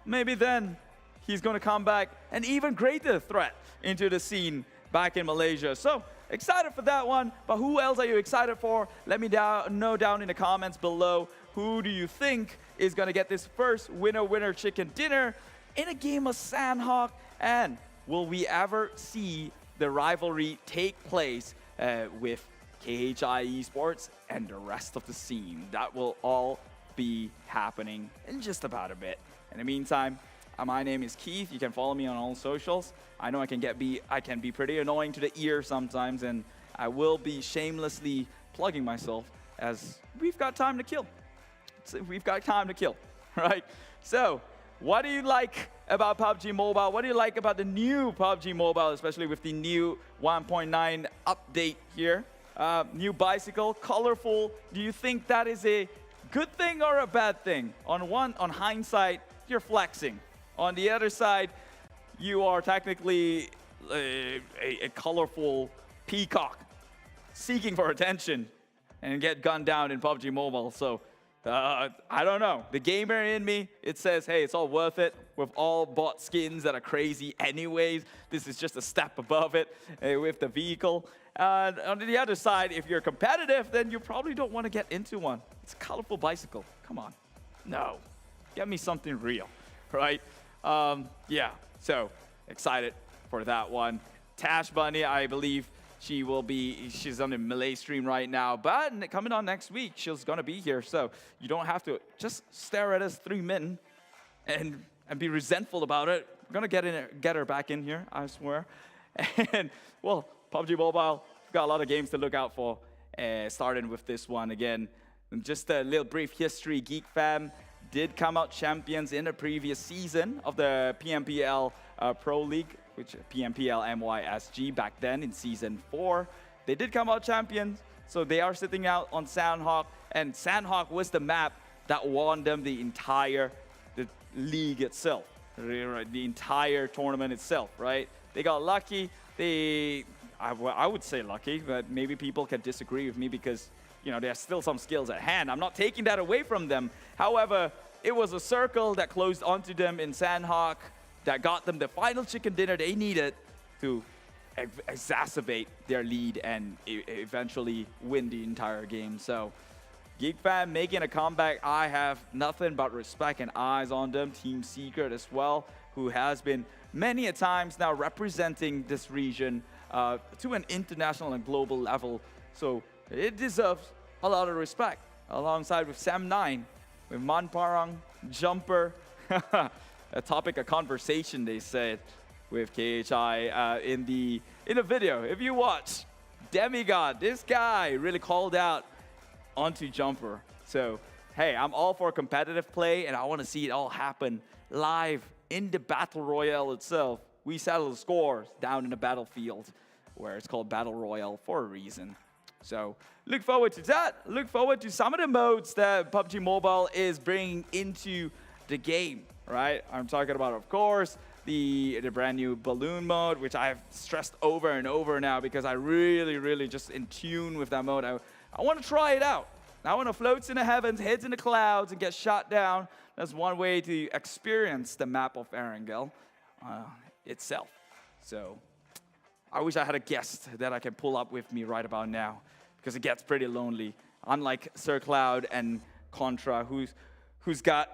Maybe then he's going to come back an even greater threat into the scene back in Malaysia. So excited for that one, but who else are you excited for? Let me know down in the comments below. who do you think is going to get this first winner chicken dinner in a game of Sandhawk? And will we ever see the rivalry take place with KHI Esports and the rest of the scene? That will all be happening in just about a bit. In the meantime, my name is Keith. You can follow me on all socials. I know I can be pretty annoying to the ear sometimes, and I will be shamelessly plugging myself as we've got time to kill. We've got time to kill, right? So, what do you like about PUBG Mobile? What do you like about the new PUBG Mobile, especially with the new 1.9 update here? New bicycle, colorful. Do you think that is a good thing or a bad thing? On hindsight, you're flexing. On the other side, you are technically a colorful peacock seeking for attention and get gunned down in PUBG Mobile. So, I don't know. The gamer in me, it says, hey, it's all worth it with all bot skins that are crazy anyways. This is just a step above it with the vehicle. And on the other side, if you're competitive, then you probably don't want to get into one. It's a colorful bicycle. Come on. No. Get me something real, right? Yeah, so excited for that one. Tash Bunny, I believe she's on the Malay stream right now, but coming on next week, she's gonna be here, so you don't have to just stare at us 3 men and be resentful about it. We're gonna get her back in here, I swear. And well, PUBG Mobile, we've got a lot of games to look out for, starting with this one again. And just a little brief history, Geek Fam did come out champions in the previous season of the PMPL Pro League, which PMPL MYSG back then in season 4. They did come out champions, so they are sitting out on Sandhawk, and Sandhawk was the map that won them the league itself, the entire tournament itself, right? They got lucky. I would say lucky, but maybe people can disagree with me because, you know, there's still some skills at hand. I'm not taking that away from them. However, it was a circle that closed onto them in Sandhawk that got them the final chicken dinner they needed to exacerbate their lead and eventually win the entire game. So, Geek Fam making a comeback. I have nothing but respect and eyes on them. Team Secret as well, who has been many a times now representing this region to an international and global level. So, it deserves a lot of respect, alongside with Sam9, with Farang, Jumper, a topic of conversation, they said, with KHI in the video. If you watch, Demigod, this guy really called out onto Jumper. So, hey, I'm all for competitive play, and I want to see it all happen live in the Battle Royale itself. We settle the scores down in the battlefield, where it's called Battle Royale for a reason. So, look forward to that. Look forward to some of the modes that PUBG Mobile is bringing into the game, right? I'm talking about, of course, the brand new balloon mode, which I've stressed over and over now because I really just in tune with that mode. I want to try it out. I want to float in the heavens, heads in the clouds, and get shot down. That's one way to experience the map of Erangel itself. So, I wish I had a guest that I can pull up with me right about now, because it gets pretty lonely. Unlike Sir Cloud and Contra, who's got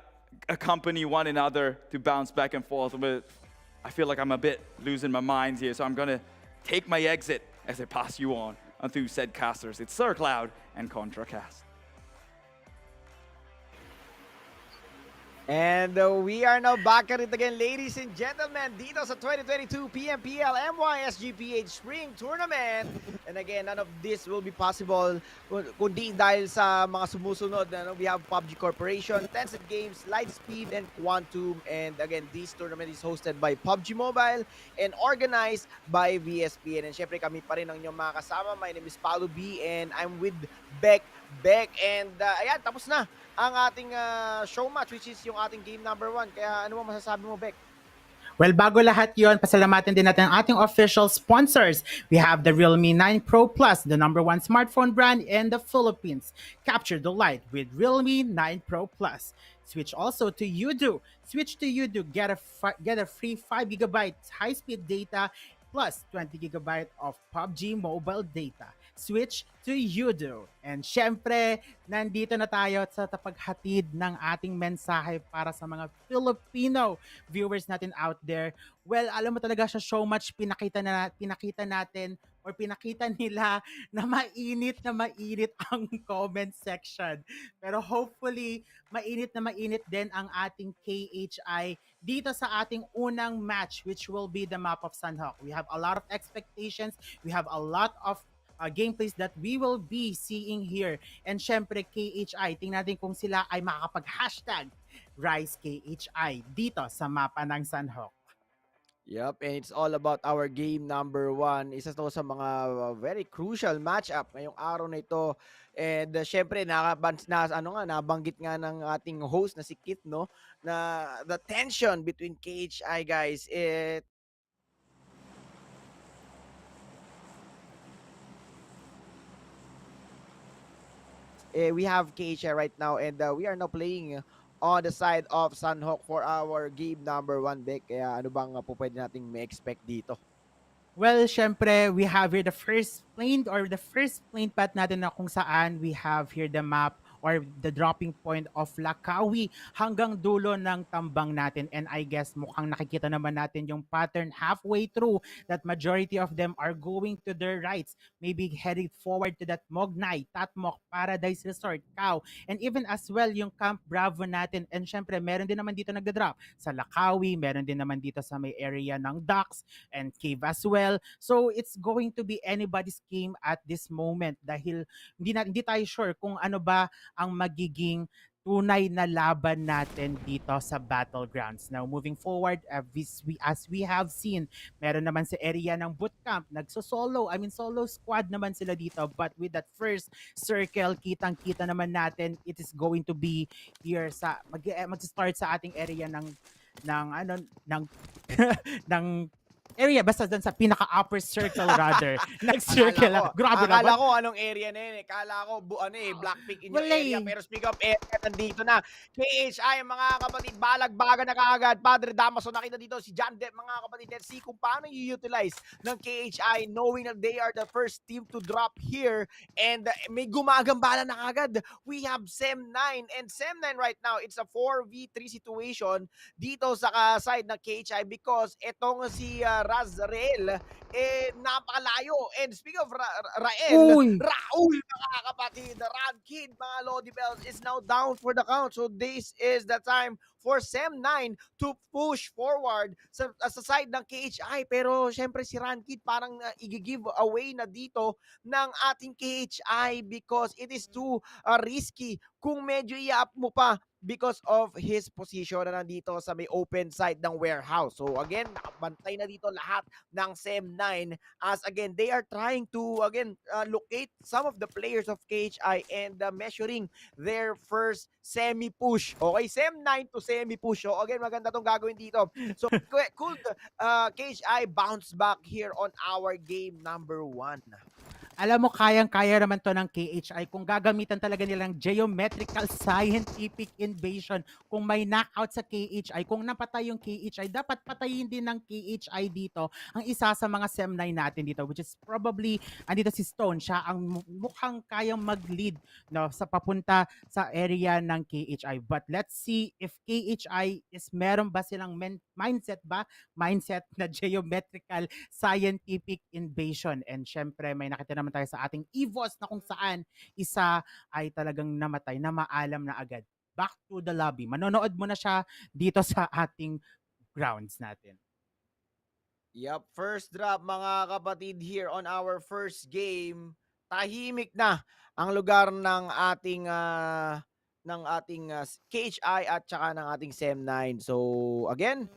accompany one another to bounce back and forth with. I feel like I'm a bit losing my mind here, so I'm gonna take my exit as I pass you on through said casters. It's Sir Cloud and Contra Cast. And we are now back at it again, ladies and gentlemen, dito sa 2022 PMPL MYSGPH Spring Tournament. And again, none of this will be possible kundi dahil sa mga sumusunod. We have PUBG Corporation, Tencent Games, Lightspeed, and Quantum. And again, this tournament is hosted by PUBG Mobile and organized by VSPN. And syempre kami pa rin ang inyong mga kasama. My name is Paulo B and I'm with Beck. And ayan, tapos na ang ating show match, which is yung ating game number 1. Kaya ano mo masasabi mo, Beck? Well, bago lahat yon, pasalamatan din natin ang ating official sponsors. We have the Realme 9 Pro Plus, the #1 smartphone brand in the Philippines. Capture the light with Realme 9 Pro Plus. Switch also to Udo. Switch to Udo, get a free 5 GB high-speed data plus 20 gigabyte of PUBG mobile data. Switch to Udo. And syempre, nandito na tayo sa tapaghatid ng ating mensahe para sa mga Filipino viewers natin out there. Well, alam mo talaga siya so much pinakita natin or pinakita nila na mainit ang comment section. Pero hopefully, mainit din ang ating KHI dito sa ating unang match, which will be the map of Sanhok. We have a lot of expectations. We have a lot of gameplays that we will be seeing here. And syempre, KHI, tingnan natin kung sila ay makakapag-hashtag RiseKHI dito sa mapa ng Sanhok. Yep, and it's all about our game number 1. Isa to sa mga very crucial matchup ngayong araw na ito. And syempre, nabanggit nga ng ating host na si Kit, no? Na the tension between KHI guys, we have KHI right now, and we are now playing on the side of Sanhok for our game number 1, Beck. Kaya ano bang pwede nating ma-expect dito? Well, syempre, we have here the first plane path natin na kung saan we have here the map or the dropping point of Lakawi hanggang dulo ng tambang natin. And I guess mukhang nakikita naman natin yung pattern halfway through that majority of them are going to their rights, maybe heading forward to that Mognay, Tatmok, Paradise Resort, Cow, and even as well yung Camp Bravo natin. And syempre, meron din naman dito nagda-drop sa Lakawi, meron din naman dito sa may area ng Docks and Cave as well. So it's going to be anybody's game at this moment dahil hindi tayo sure kung ano ba ang magiging tunay na laban natin dito sa Battlegrounds. Now, moving forward, as we have seen, meron naman sa area ng bootcamp, solo squad naman sila dito. But with that first circle, kitang-kita naman natin, it is going to be here sa, mag-start sa ating area ng area, basta dun sa pinaka-upper circle rather. Nag-circle lang. Grabe naman. Akala ko anong area na yun eh. Akala ko Blackpink in your area. Pero speak of area, nandito na. KHI, mga kapatid, balagbaga na kaagad. Padre Damaso, nakita dito si John Depp, mga kapatid. Let's see kung paano i-utilize ng KHI knowing that they are the first team to drop here. And may gumagambala na kaagad. We have Sem9. And Sem9 right now, it's a 4v3 situation dito sa side ng KHI because etong si Razrael, napakalayo. And speaking of Raul, mga kapatid, Radkid, mga Lodi Bells, is now down for the count. So this is the time for Sem9 to push forward sa side ng KHI. Pero syempre si Radkid parang i-give away na dito ng ating KHI because it is too risky kung medyo i-up mo pa because of his position na nandito sa may open side ng warehouse. So again, nakabantay na dito lahat ng Sem9 as again, they are trying to locate some of the players of KHI and measuring their first semi-push. Okay, Sem9 to semi-push. So again, maganda tong gagawin dito. So could KHI bounce back here on our game number 1? Alam mo, kayang-kaya naman to ng KHI kung gagamitan talaga nilang geometrical scientific invasion. Kung may knockout sa KHI, kung napatay yung KHI, dapat patayin din ng KHI dito ang isa sa mga Sem9 natin dito, which is probably, andito si Stone, siya ang mukhang kayang mag-lead, no, sa papunta sa area ng KHI. But let's see if KHI is meron ba silang mindset na geometrical scientific invasion. And syempre, may nakita naman tayo sa ating EVOS na kung saan isa ay talagang namatay, na maalam na agad. Back to the lobby. Manonood mo na siya dito sa ating grounds natin. Yep, first drop mga kapatid here on our first game. Tahimik na ang lugar ng ating KHI at saka ng ating Sem9. So again,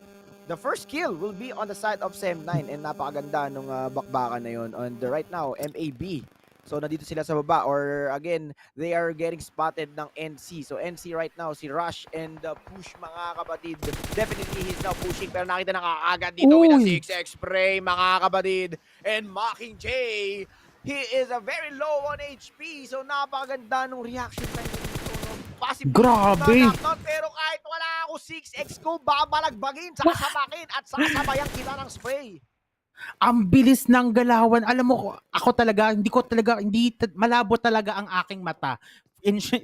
the first kill will be on the side of Sem9 and napakaganda nung bakbakan na yun. And right now, MAB. So nandito sila sa baba or again, they are getting spotted ng NC. So NC right now, si Rush and push mga kapatid. Definitely he's now pushing pero nakita na kaagad dito with a 6x spray mga kapatid. And Mockingjay, he is a very low on HP. So napakaganda nung reaction time dito. Grabe! Pero kahit wala ako 6x ko, babalagbagin, sasabakin at sasabayan kita ng spray. Ang bilis ng galawan. Alam mo, ako talaga, malabo talaga ang aking mata.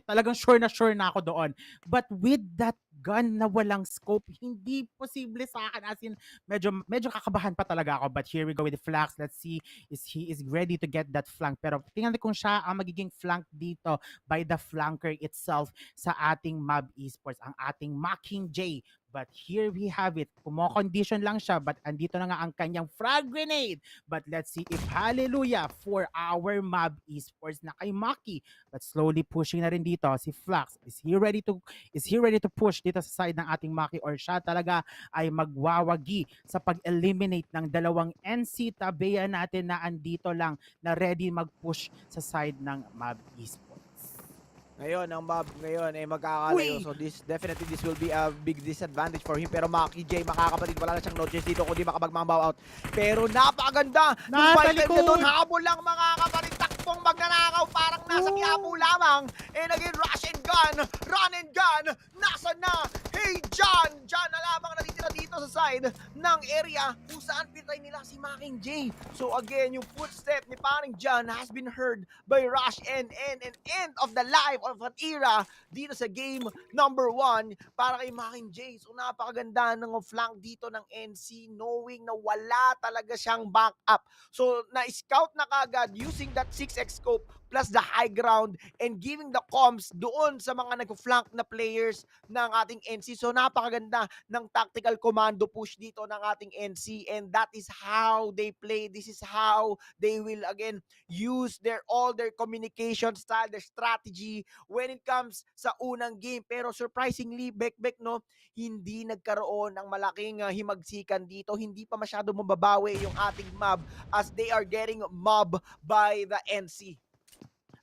Talagang sure na ako doon. But with that gun na walang scope, hindi posible sa akin. As in, medyo kakabahan pa talaga ako. But here we go with the Flax. Let's see if he is ready to get that flank. Pero tingnan kung siya ang magiging flank dito by the flanker itself sa ating Mab Esports, ang ating Mocking J. But here we have it. Kumo-condition lang siya, but andito na nga ang kanyang frag grenade. But let's see if hallelujah for our Mab Esports na kay Maki. But slowly pushing na rin dito si Flax. Is he ready to push dito sa side ng ating Maki, or siya talaga ay magwawagi sa pag-eliminate ng dalawang NC tabeya natin na andito lang na ready mag-push sa side ng Mab Esports? Ngayon, ang Mab ngayon ay magkakalayo. So this will be a big disadvantage for him. Pero Maki J, makakapatid, wala na siyang notice dito kundi makapag-mambaw out. Pero napakaganda! Nung fight time na doon, habol lang mga kapatid. Takbong magnanakaw, parang nasa Quiapo lamang. And again, rush and gun, run and gun. Nasaan na? Hey, John! John na lamang natitira dito sa side ng area kung saan pitay nila si Making J. So again, yung footstep ni paring John has been heard by Rush and end of the life of an era dito sa game number 1 para kay Making J. So napakaganda ng flank dito ng NC, knowing na wala talaga siyang backup. So na-scout na kagad using that 6x scope plus the high ground and giving the comms doon sa mga nag-flank na players ng ating NC. So napakaganda ng tactical commando push dito ng ating NC, and that is how they play. This is how they will again use all their communication style, their strategy when it comes sa unang game. Pero surprisingly, Bek no, hindi nagkaroon ng malaking himagsikan dito. Hindi pa masyado mababawi yung ating mob as they are getting mob by the NC.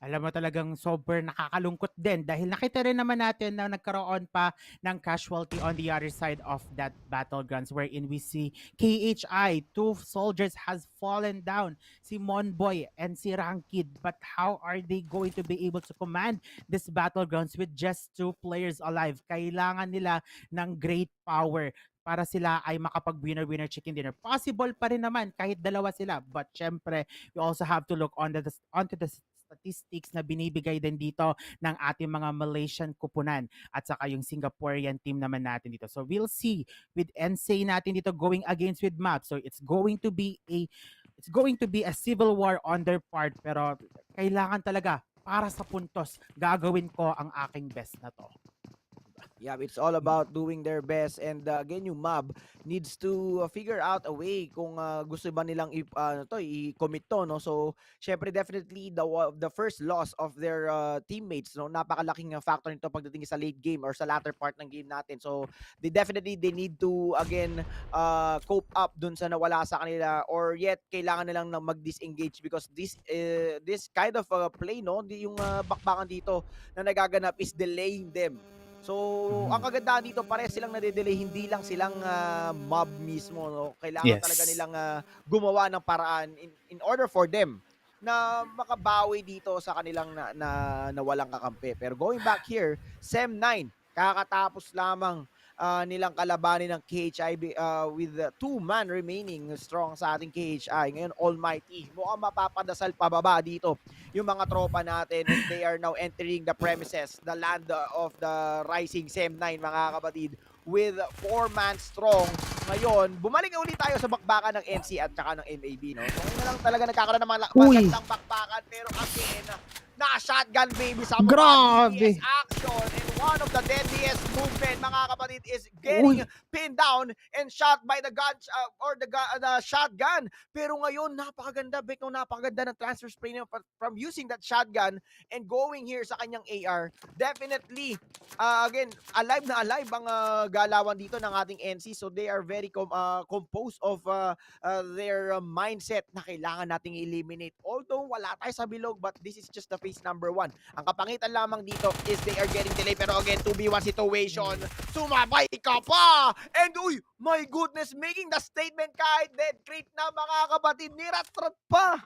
Alam mo, talagang super nakakalungkot din dahil nakita rin naman natin na nagkaroon pa ng casualty on the other side of that battlegrounds, wherein we see KHI, 2 soldiers has fallen down, si Homebois and si Rankid. But how are they going to be able to command this battlegrounds with just 2 players alive? Kailangan nila ng great power para sila ay makapag-winner chicken dinner. Possible pa rin naman kahit dalawa sila, but syempre we also have to look onto the statistics na binibigay din dito ng ating mga Malaysian kupunan at saka yung Singaporean team naman natin dito. So we'll see with NC natin dito going against with Map. So it's going to be a civil war on their part, pero kailangan talaga para sa puntos gagawin ko ang aking best na to. Yeah, it's all about doing their best, and again, yung mob needs to figure out a way kung gusto ba nilang i-commit to, no? So, syempre definitely the first loss of their teammates, no, napakalaking factor nito pagdating sa late game or sa latter part ng game natin. So, they need to again cope up dun sa nawala sa kanila, or yet kailangan nilang na mag-disengage because this kind of play, no, yung bakbakan dito na nagaganap is delaying them. So, ang kagandahan dito, pares silang nade-delay, hindi lang silang mob mismo, no? Kailangan talaga nilang gumawa ng paraan in order for them na makabawi dito sa kanilang na walang kakampi. Pero going back here, SEM9, kakatapos lamang nilang kalabanin ng KHI with 2 man remaining strong sa ating KHI. Ngayon, Almighty, mukhang mapapadasal pababa dito yung mga tropa natin, and they are now entering the premises, the land of the rising SEM9, mga kapatid, with 4 man strong. Ngayon, bumalik ulit tayo sa bakbakan ng NC at saka ng MAB, no? So, ngayon na lang talaga nagkakaroon ng mga magandang bakbakan, pero again, na-shotgun baby sa mga DPS action, and one of the deadliest movement, mga kapatid, is getting pinned down and shot by the gun the shotgun. Pero ngayon, napakaganda, Bek, no, napakaganda ng transfer spray niya from using that shotgun and going here sa kanyang AR. Definitely, again, alive na alive ang galawan dito ng ating NC. So they are very composed of their mindset na kailangan nating eliminate. Although wala tayo sa bilog, but this is just the phase number 1. Ang kapangitan lamang dito is they are getting delayed. Pero again, 2v1 situation. Sumabay ka pa! And uy, my goodness, making the statement kahit dead crate na, mga kapatid, niratrat pa!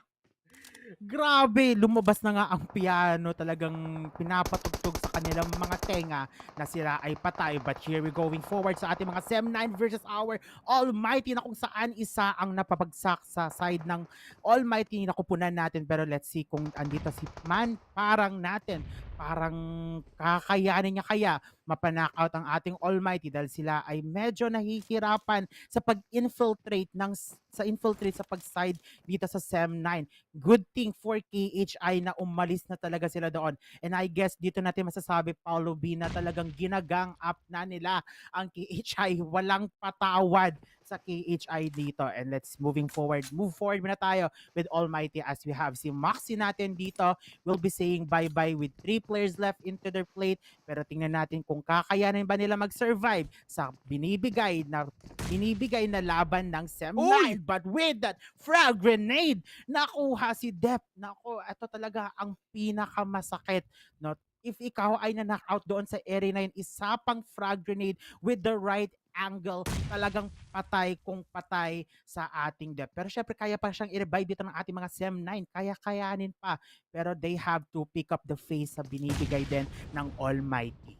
Grabe, lumabas na nga ang piano, talagang pinapatugtog sa kanilang mga tenga na sila ay patay. But here we going forward sa ating mga SEM9 versus our Almighty na kung saan isa ang napapagsak sa side ng Almighty na kupunan natin. Pero let's see kung andito si Parang natin. Parang kakayanin niya kaya mapanakaut ang ating Almighty dahil sila ay medyo nahihirapan sa pag-infiltrate sa pag-side dito sa SEM9. Good thing for KHI na umalis na talaga sila doon. And I guess dito natin masasabi, Paulo B, na talagang ginagang up na nila ang KHI. Walang patawad sa KHI dito. And let's move forward muna tayo with Almighty as we have si Maxi natin dito. We'll be saying bye-bye with 3 players left into their plate. Pero tingnan natin kung kakayanin ba nila mag-survive sa binibigay na laban ng SEM9. But with that frag grenade, nakuha si Dep. Nako, ito talaga ang pinakamasakit. No? If ikaw ay na-knockout doon sa Area 9, isa pang frag grenade with the right angle, talagang patay kung patay sa ating Dep. Pero syempre, kaya pa siyang i-revive dito ng ating mga SEM9. Kaya-kayanin pa. Pero they have to pick up the face sa binibigay din ng Almighty.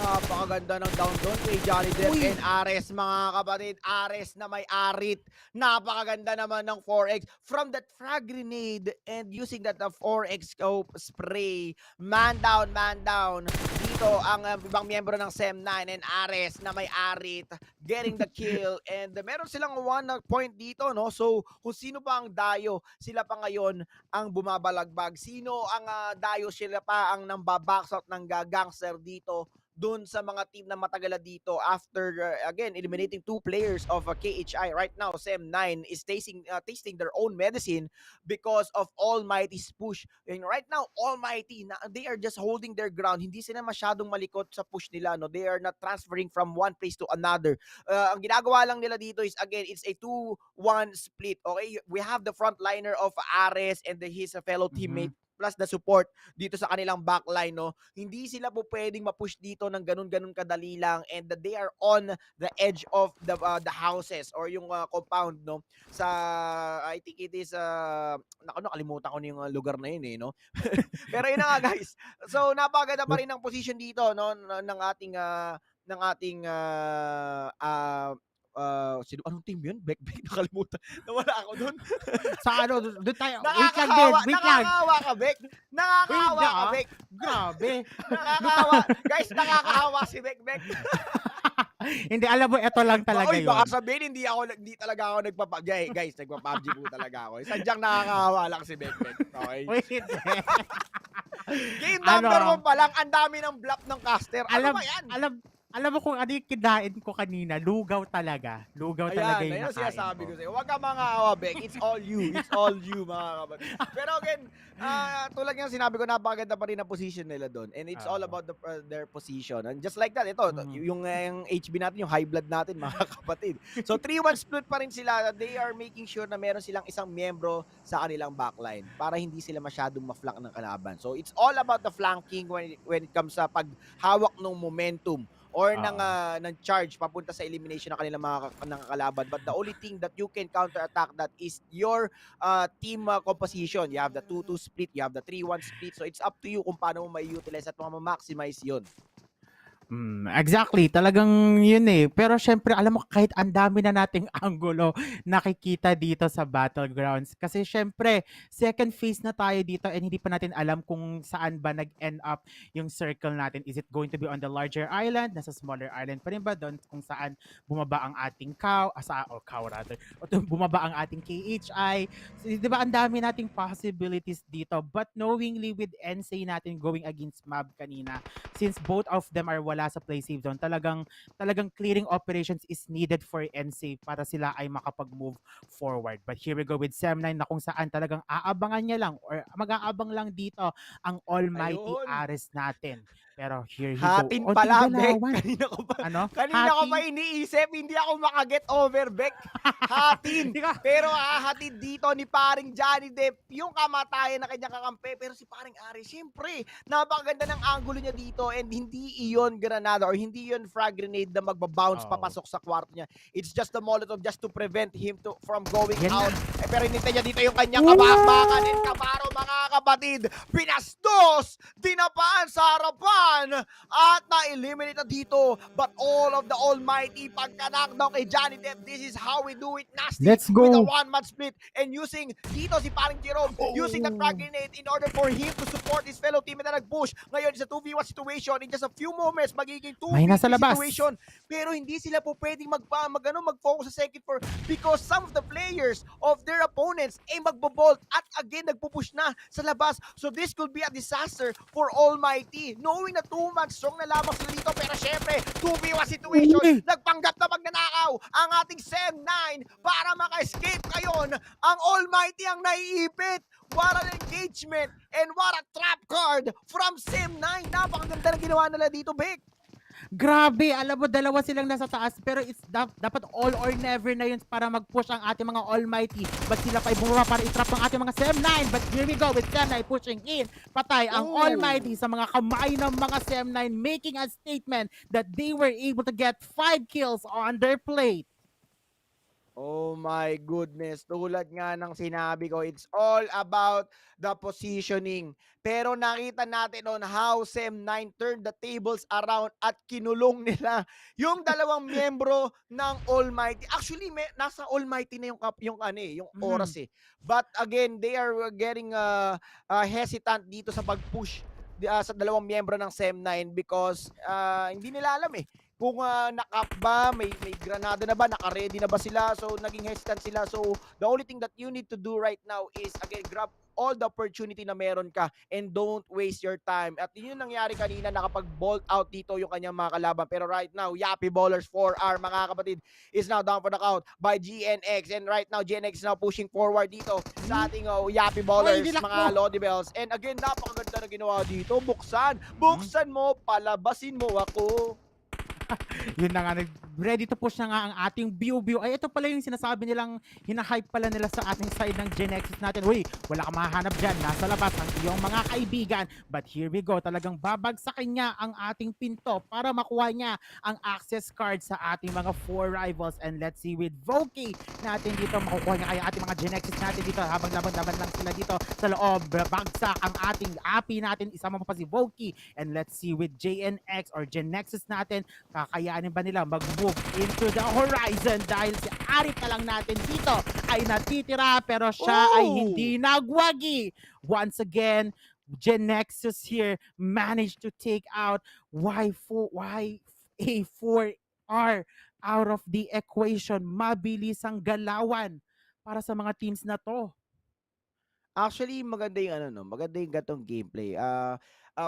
Napakaganda ng down doon kay Johnny Depp and Ares, mga kapatid. Ares na may arit. Napakaganda naman ng 4X from that frag grenade and using that 4X scope spray. Man down. Dito ang ibang miyembro ng SEM9 and Ares na may arit getting the kill. And meron silang 1 point dito, no? So kung sino pa ang dayo, sila pa ngayon ang bumabalagbag. Sino ang dayo, sila pa ang nambabacks out ng gangster dito doon sa mga team na matagal dito after again eliminating 2 players of KHI. Right now SEM9 is tasting their own medicine because of Almighty's push. And right now Almighty, they are just holding their ground. Hindi sila masyadong malikot sa push nila, no? They are not transferring from one place to another. Ang ginagawa lang nila dito is again it's a 2-1 split. Okay, we have the frontliner of Ares and his fellow teammate plus the support dito sa kanilang backline, no? Hindi sila po pwedeng ma-push dito ng ganun-ganun kadali lang, and they are on the edge of the houses or yung compound, no? Sa I think it is nakalimutan ko na yung lugar na yun, no? Pero yun na nga, guys. So napakaganda pa rin ang position dito, no, ng ating anong team yun? Back, nakalimutan. Nawala ako dun. Sa ano, doon tayo. Wait lang. Nakakahawa ka, Bek. Nakakahawa ka, Bek. Grabe. Nakakahawa. Guys, nakakahawa si Bek. Hindi, alam mo, ito lang talaga yun. Baka sabihin, hindi talaga ako nagpa-PUBG. Guys, nagpa-PUBG po talaga ako. Sadyang nakakahawa lang si Bek. Okay? Wait. Game number 1 pa lang, ang dami ng bluff ng caster. Ano ba yan? Alam mo kung ano yung kinain ko kanina, lugaw talaga. Lugaw talaga yung nakain ko. Ayan, sinasabi ko sa'yo. Huwag ka mga awa, Bek. It's all you. It's all you, mga kapatid. Pero again, tulad nga sinabi ko, napakaganda pa rin ang position nila doon. And it's all about their position. And just like that, ito, yung HB natin, yung high blood natin, mga kapatid. So 3-1 split pa rin sila. They are making sure na meron silang isang miyembro sa kanilang backline para hindi sila masyadong ma-flank ng kalaban. So it's all about the flanking when it comes sa paghawak ng momentum or ng charge papunta sa elimination ng kanilang mga kalaban. But the only thing that you can counter-attack that is your team composition. You have the 2-2 split, you have the 3-1 split. So it's up to you kung paano mo mai-utilize at ma-maximize yun. Exactly, talagang yun eh. Pero syempre, alam mo, kahit ang dami na nating angulo nakikita dito sa Battlegrounds. Kasi syempre, second phase na tayo dito and hindi pa natin alam kung saan ba nag-end up yung circle natin. Is it going to be on the larger island? Nasa smaller island pa rin ba? Doon kung saan bumaba ang ating bumaba ang ating KHI. So, di ba, ang dami nating possibilities dito. But knowingly with NC natin going against Mab kanina, since both of them are wala sa play safe zone, talagang clearing operations is needed for NC para sila ay makapag-move forward. But here we go with SEM9 na kung saan talagang aabangan niya lang or mag-aabang lang dito ang Almighty Ares natin. Pero here he go. Hatin Onting pala, Bek. galawan. Kanina ko pa, Ano? kanina ko Hatin? pa iniisip, hindi ako makaget over, Bek. Hatin. Pero hahatid dito ni paring Johnny Depp yung kamatayan na kanyang kakampi. Pero si paring Ari, siyempre, napakaganda ng angulo niya dito and hindi iyon granada or hindi iyon frag grenade na magbabounce papasok sa kwarto niya. It's just a molotov just to prevent him from going out. Pero hinintay niya dito yung kanyang kabakbakan and Camaro, mga kapatid. Pinastos! Dinapaan sa harapan! At na-eliminate na dito. But all of the almighty pagka-knockdown kay Johnny Depp, this is how we do it. Nasty Let's go. with a one-man split and using dito si paring Jerome using the frag grenade in order for him to support his fellow teammate na nag-push. Ngayon, sa 2v1 situation, in just a few moments, magiging 2v3 nasa labas. situation. Pero hindi sila po pwedeng mag-focus sa second floor because some of the players of their opponents ay magbobolt at again, nagpupush na sa labas. So this could be a disaster for Almighty. Knowing na 2-man strong na lamang sila dito, pero syempre, 2v1 situation, nagpanggap na magnanakaw ang ating SEM9 para maka-escape ngayon. Ang Almighty ang naiipit. What an engagement and what a trap card from SEM9. Napakaganda ng ginawa nila dito, Vic. Grabe, alam mo, dalawa silang nasa taas, pero it's dapat all or never na yun para mag-push ang ating mga almighty. But sila pa bumaba para itrap ang ating mga SEM9. But here we go with SEM9 pushing in. Patay ang almighty sa mga kamay ng mga SEM9, making a statement that they were able to get 5 kills on their plate. Oh my goodness, tulad nga ng sinabi ko, it's all about the positioning. Pero nakita natin on how SEM9 turned the tables around at kinulong nila yung dalawang miyembro ng Almighty. Actually, nasa Almighty na yung oras eh. But again, they are getting hesitant dito sa pag-push sa dalawang miyembro ng SEM9 because hindi nila alam eh kung nakap ba, may granada na ba, naka-ready na ba sila, so naging hesitant sila. So the only thing that you need to do right now is again grab all the opportunity na meron ka and don't waste your time. At yun yung nangyari kanina, nakapag-bolt out dito yung kanyang mga kalaban. Pero right now, Yappy Ballers 4R, mga kapatid, is now down for the count by GNX. And right now, GNX is now pushing forward dito sa ating Yappy Ballers, mga Lodi Bells. And again, napakaganda na ginawa dito. Buksan mo, palabasin mo ako. Yun na nga, ready to push na nga ang ating view. Ay, ito pala yung sinasabi nilang hinahype pala nila sa ating side ng GENEXUS natin. Uy, wala kang mahanap dyan. Nasa labas ang iyong mga kaibigan. But here we go. Talagang babagsakin niya ang ating pinto para makuha niya ang access card sa ating mga 4 rivals. And let's see with Voki natin dito. Makukuha niya kaya ating mga GENEXUS natin dito. Habang laban-laban lang sila dito sa loob. Bagsak ang ating api natin. Isama pa si Voki. And let's see with JNX or GENEXUS natin. Kakayanin ba nila mag-move into the horizon dahil si Arif na lang natin dito ay natitira pero siya ay hindi nagwagi. Once again, GENEXUS here managed to take out YA4R out of the equation. Mabilis ang galawan para sa mga teams na to. Actually, maganda yung maganda yung gatong gameplay.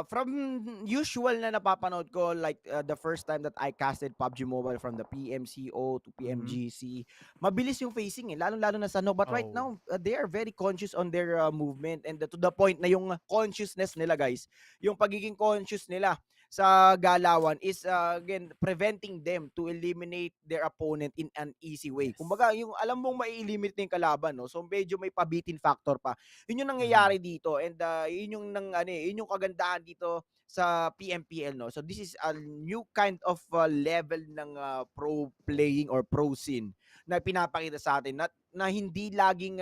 From usual na napapanood ko, like the first time that I casted PUBG Mobile from the PMCO to PMGC, mabilis yung facing eh, lalo-lalo na sa But right now, they are very conscious on their movement and to the point na yung consciousness nila, guys, yung pagiging conscious nila sa galawan is again preventing them to eliminate their opponent in an easy way. Kumbaga, yung alam mong mai-eliminate yung kalaban, no? So medyo may pabitin factor pa. Yun yung nangyayari dito and yun yung kagandahan dito sa PMPL, no. So this is a new kind of level ng pro playing or pro scene na pinapakita sa atin na hindi laging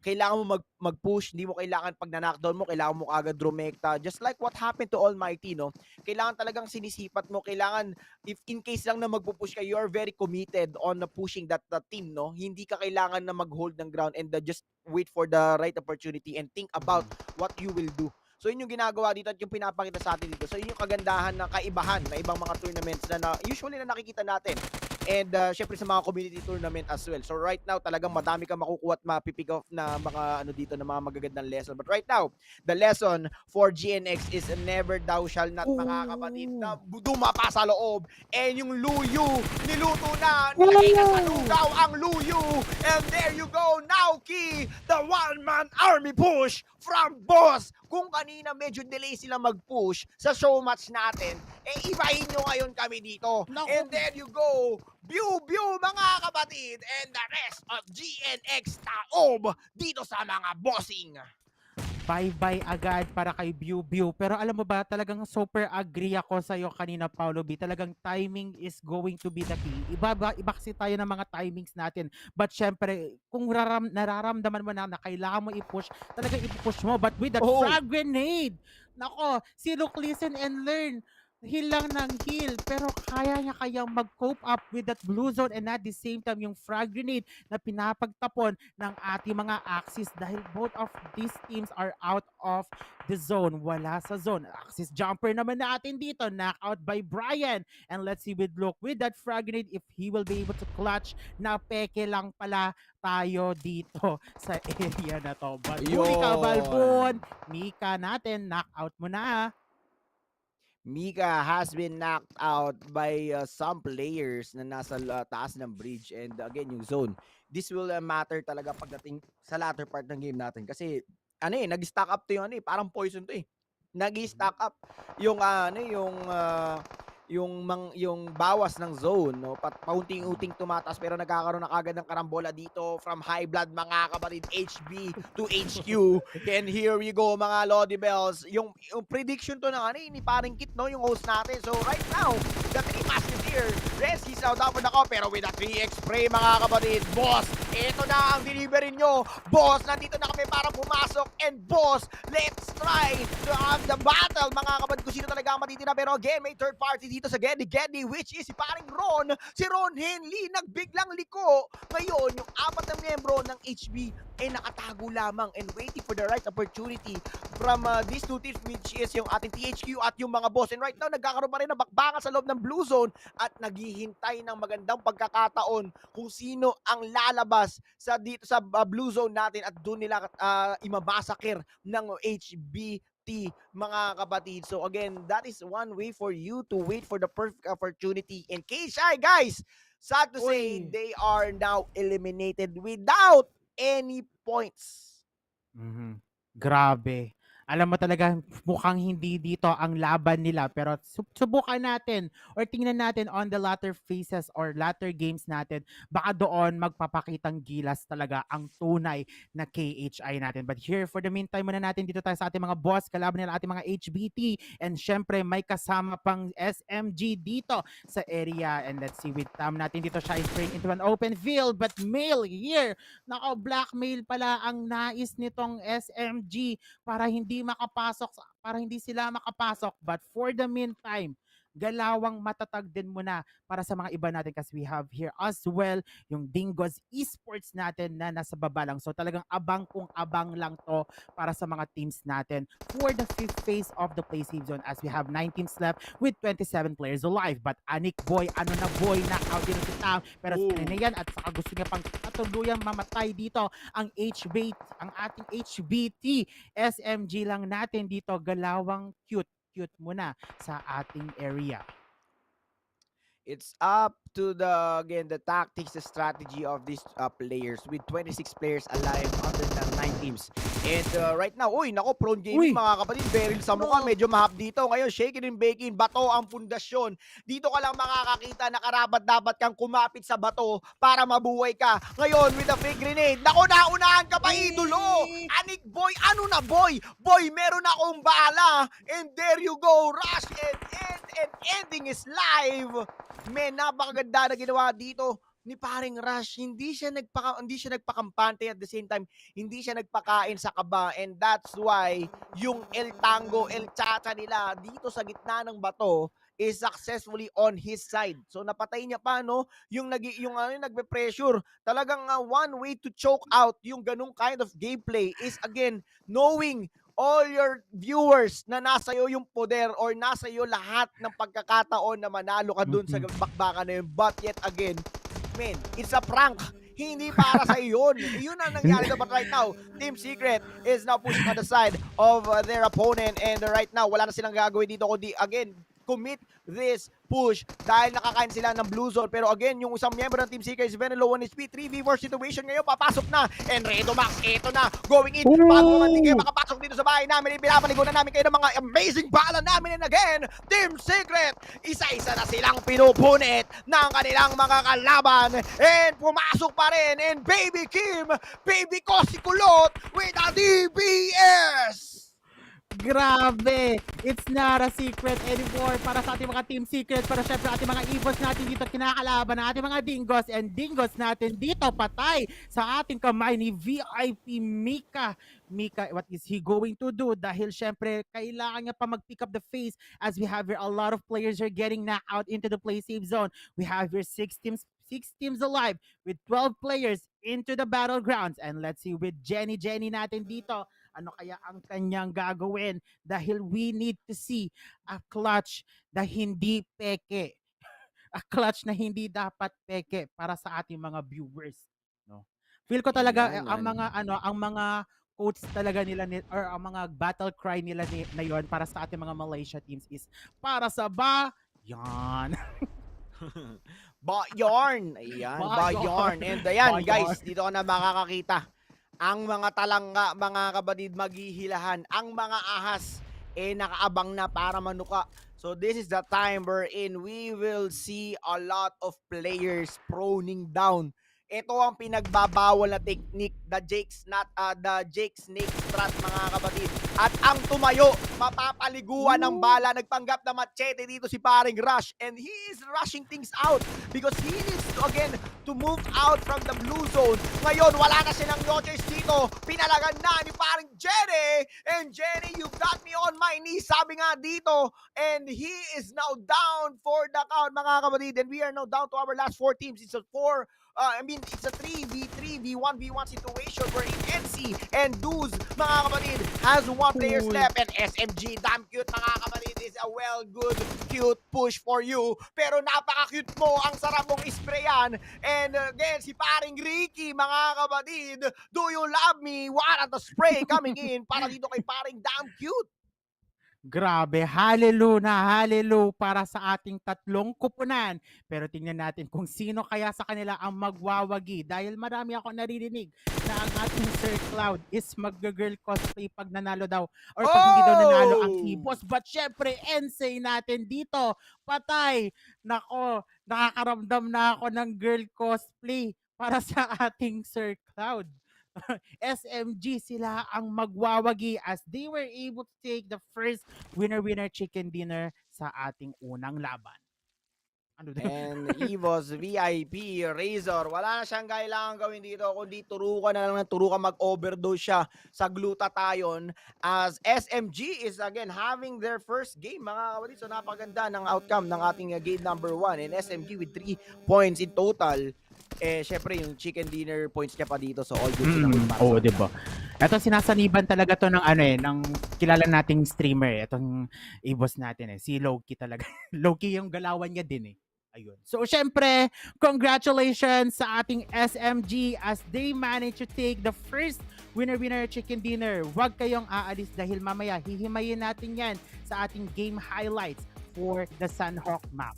kailangan mo mag-push, hindi mo kailangan pag na-knockdown mo, kailangan mo agad drumekta. Just like what happened to Almighty, no? Kailangan talagang sinisipat mo, kailangan, if in case lang na magpupush ka, you are very committed on pushing that team, no? Hindi ka kailangan na mag-hold ng ground and just wait for the right opportunity and think about what you will do. So yun yung ginagawa dito at yung pinapakita sa atin dito. So yun yung kagandahan ng kaibahan na ibang mga tournaments na usually na nakikita natin and syempre sa mga community tournament as well. So right now talagang madami kang makukuha at mapipick off na mga ano dito na mga magagandang lesson. But right now, the lesson for GNX is never thou shall not, mga kapatid, na dumapa sa loob. And yung luyu, niluto na, nilagay na sa lugaw ang luyu. And there you go, now Key, the one-man army push from Boss. Kung kanina medyo delay sila mag-push sa show match natin, ibahin nyo ngayon kami dito. And there you go, view mga kapatid, and the rest of GNX taob dito sa mga bossing. Bye-bye agad para kay Biu. Pero alam mo ba, talagang super agree ako sa iyo kanina, Paulo B. Talagang timing is going to be the key. Iba kasi tayo ng mga timings natin. But syempre, kung nararamdaman mo na kailangan mo i-push, talagang i-push mo. But with that frag grenade, nako, si Look, listen and learn. Heal lang ng heal, pero kaya niya kayang mag-cope up with that blue zone, and at the same time yung frag grenade na pinapagtapon ng ating mga Axis dahil both of these teams are out of the zone. Wala sa zone. Axis jumper naman natin dito, knockout by Brian. And let's see with Luke with that frag grenade if he will be able to clutch. Na peke lang pala tayo dito sa area na to. But huli ka, Balbon. Mika natin, knockout mo na. Mika has been knocked out by some players na nasa taas ng bridge, and again yung zone. This will matter talaga pagdating sa latter part ng game natin kasi nag-stack up to yung parang poison to nag-stack up yung yung bawas ng zone, no? Paunting-unting tumataas pero nagkakaroon na kagad ng karambola dito from high blood, mga kapatid, HB to HQ. And here we go, mga Lodi Bells. Yung prediction to ng ni Paring Kit, no? Yung host natin. So right now, the 3 Musketeer, Res, he's out up ako, pero with a 3x spray, mga kapatid. Boss, ito na ang delivery nyo. Boss, nandito na kami para pumasok. And boss, let's try to have the battle, mga kapatid, kung sino talaga ang matitira. Pero again, may third party dito sa Geddy, which is si paring Ron, si Ron Henley, nagbiglang liko. Ngayon, yung 4 na miyembro ng HB ay nakatago lamang and waiting for the right opportunity from these two teams, which is yung ating THQ at yung mga boss. And right now, nagkakaroon pa rin ng bakbakan sa loob ng blue zone at naghihintay ng magandang pagkakataon kung sino ang lalabas dito sa blue zone natin at doon nila imamasakir ng HB, mga kapatid. So again, that is one way for you to wait for the perfect opportunity. In case guys, sad to say, they are now eliminated without any points. Grabe. Alam mo talaga, mukhang hindi dito ang laban nila, pero subukan natin or tingnan natin on the latter phases or latter games natin, baka doon magpapakitang gilas talaga ang tunay na KHI natin. But here, for the meantime, muna natin dito tayo sa ating mga boss, kalaban nila ating mga HBT, and syempre may kasama pang SMG dito sa area. And let's see with Tam natin dito siya spring into an open field, but mail here. Nako, blackmail pala ang nais nitong SMG para hindi sila makapasok. But for the meantime, galawang matatag din muna para sa mga iba natin kasi we have here as well yung Dingoz Esports natin na nasa baba lang. So talagang abang kung abang lang to para sa mga teams natin for the 5th phase of the play safe zone as we have 9 teams left with 27 players alive. But Anik Boy, knockout din si Tam, pero na yan at saka gusto niya pang katuluyang mamatay dito ang ating HBT. SMG lang natin dito, galawang cute muna sa ating area. It's up to the tactics, the strategy of these players with 26 players alive under the 9 teams. And right now, prone gaming, mga kapatid, Beryl sa mukha, medyo mahap dito. Ngayon, shaking and baking, bato ang pundasyon. Dito ka lang makakakita na karapat dapat kang kumapit sa bato para mabuhay ka. Ngayon, with a fake grenade, naunahan ka pa, idolo! Anik Boy, boy? Boy, meron akong bala! And there you go, rush and ending is live! Napakaganda na ginawa dito ni paring Rush. Hindi siya nagpakampante, at the same time hindi siya nagpakain sa kaba, and that's why yung El Tango, El Chacha nila dito sa gitna ng bato is successfully on his side. So napatay niya pa, no? Yung nagbe-pressure. Talagang one way to choke out yung ganung kind of gameplay is again knowing all your viewers na nasa iyo yung poder or nasa iyo lahat ng pagkakataon na manalo ka dun sa bakbakan na yun. But yet again, man, it's a prank. Hindi para sa iyon. Yun ang nangyari na. But right now, Team Secret is now pushing on the side of their opponent. And right now, wala na silang gagawin dito kundi, again, commit this push dahil nakakain sila ng blue zone. Pero again, yung isang member ng Team Secret is very low on HP. 3v4 situation ngayon, papasok na. And Redomax, ito na, going in. Bago man kayo makapasok dito sa bahay namin, pinapaligo na namin kayo ng mga amazing bala namin. And again, Team Secret, isa-isa na silang pinupunit ng kanilang mga kalaban. And pumasok pa rin. And Baby Kim, Baby Kosi Kulot with a DBS. Grabe! It's not a secret anymore para sa ating mga Team Secret, para syempre ating mga EVOS natin dito kinakalaban ng ating mga Dingoz, and Dingoz natin dito patay sa ating kamay ni VIP Mika. Mika, what is he going to do? Dahil syempre kailangan niya pa mag-pick up the phase as we have here a lot of players are getting knocked out into the play safe zone. We have here 6 teams alive with 12 players into the battlegrounds. And let's see with Jenny natin dito, ano kaya ang kanyang gagawin? Dahil we need to see a clutch na hindi peke. A clutch na hindi dapat peke para sa ating mga viewers, no? Feel ko talaga ang mga quotes talaga nila or ang mga battle cry nila na yon para sa ating mga Malaysia teams is para sa yan. Yarn. Ayan, yarn. And ayan, guys, dito ka na makakakita. Ang mga talangga, mga kabatid, maghihilahan. Ang mga ahas, nakaabang na para manuka. So this is the time wherein we will see a lot of players proning down. Ito ang pinagbabawal na technique, the Jake Snake Strat, mga kapatid. At ang tumayo, mapapaliguan ng bala. Nagpanggap na machete dito si paring Rush. And he is rushing things out because he needs to, again, to move out from the blue zone. Ngayon, wala na silang noches dito. Pinalagan na ni paring Jenny. And Jenny, you got me on my knees, sabi nga dito. And he is now down for the count, mga kapatid. And we are now down to our last 4 teams. It's a 3v3, V1v1 situation where NC and Duz, mga kapatid, has 1 player left. And SMG, damn cute, mga kapatid, is a good, cute push for you. Pero napaka-cute mo, ang sarap mong isprayan. And again, si paring Ricky, mga kapatid, do you love me? What the spray coming in para dito kay paring damn cute. Grabe, hallelujah para sa ating tatlong kupunan. Pero tingnan natin kung sino kaya sa kanila ang magwawagi. Dahil marami ako naririnig na ang ating Sir Cloud is mag-girl cosplay pag nanalo daw. Or pag hindi daw nanalo ang EVOS. But syempre, NC natin dito, patay. Nako, nakakaramdam na ako ng girl cosplay para sa ating Sir Cloud. SMG sila ang magwawagi as they were able to take the first winner chicken dinner sa ating unang laban. And EVOS VIP Razor, wala na siyang kailangan gawin dito kundi turukan na lang ng turukan, mag-overdose siya sa glutathione as SMG is again having their first game, mga kapatid. So napaganda ng outcome ng ating game number 1 and SMG with 3 points in total. Syempre yung chicken dinner points niya pa dito, so all good sila. Oo, diba? Ito sinasaniban talaga to ng ng kilala nating streamer, itong EVOS natin si Loki talaga. Loki yung galawan niya din Ayun. So syempre, congratulations sa ating SMG as they managed to take the first winner chicken dinner. Huwag kayong aalis dahil mamaya hihimayin natin yan sa ating game highlights for the Sunhawk map.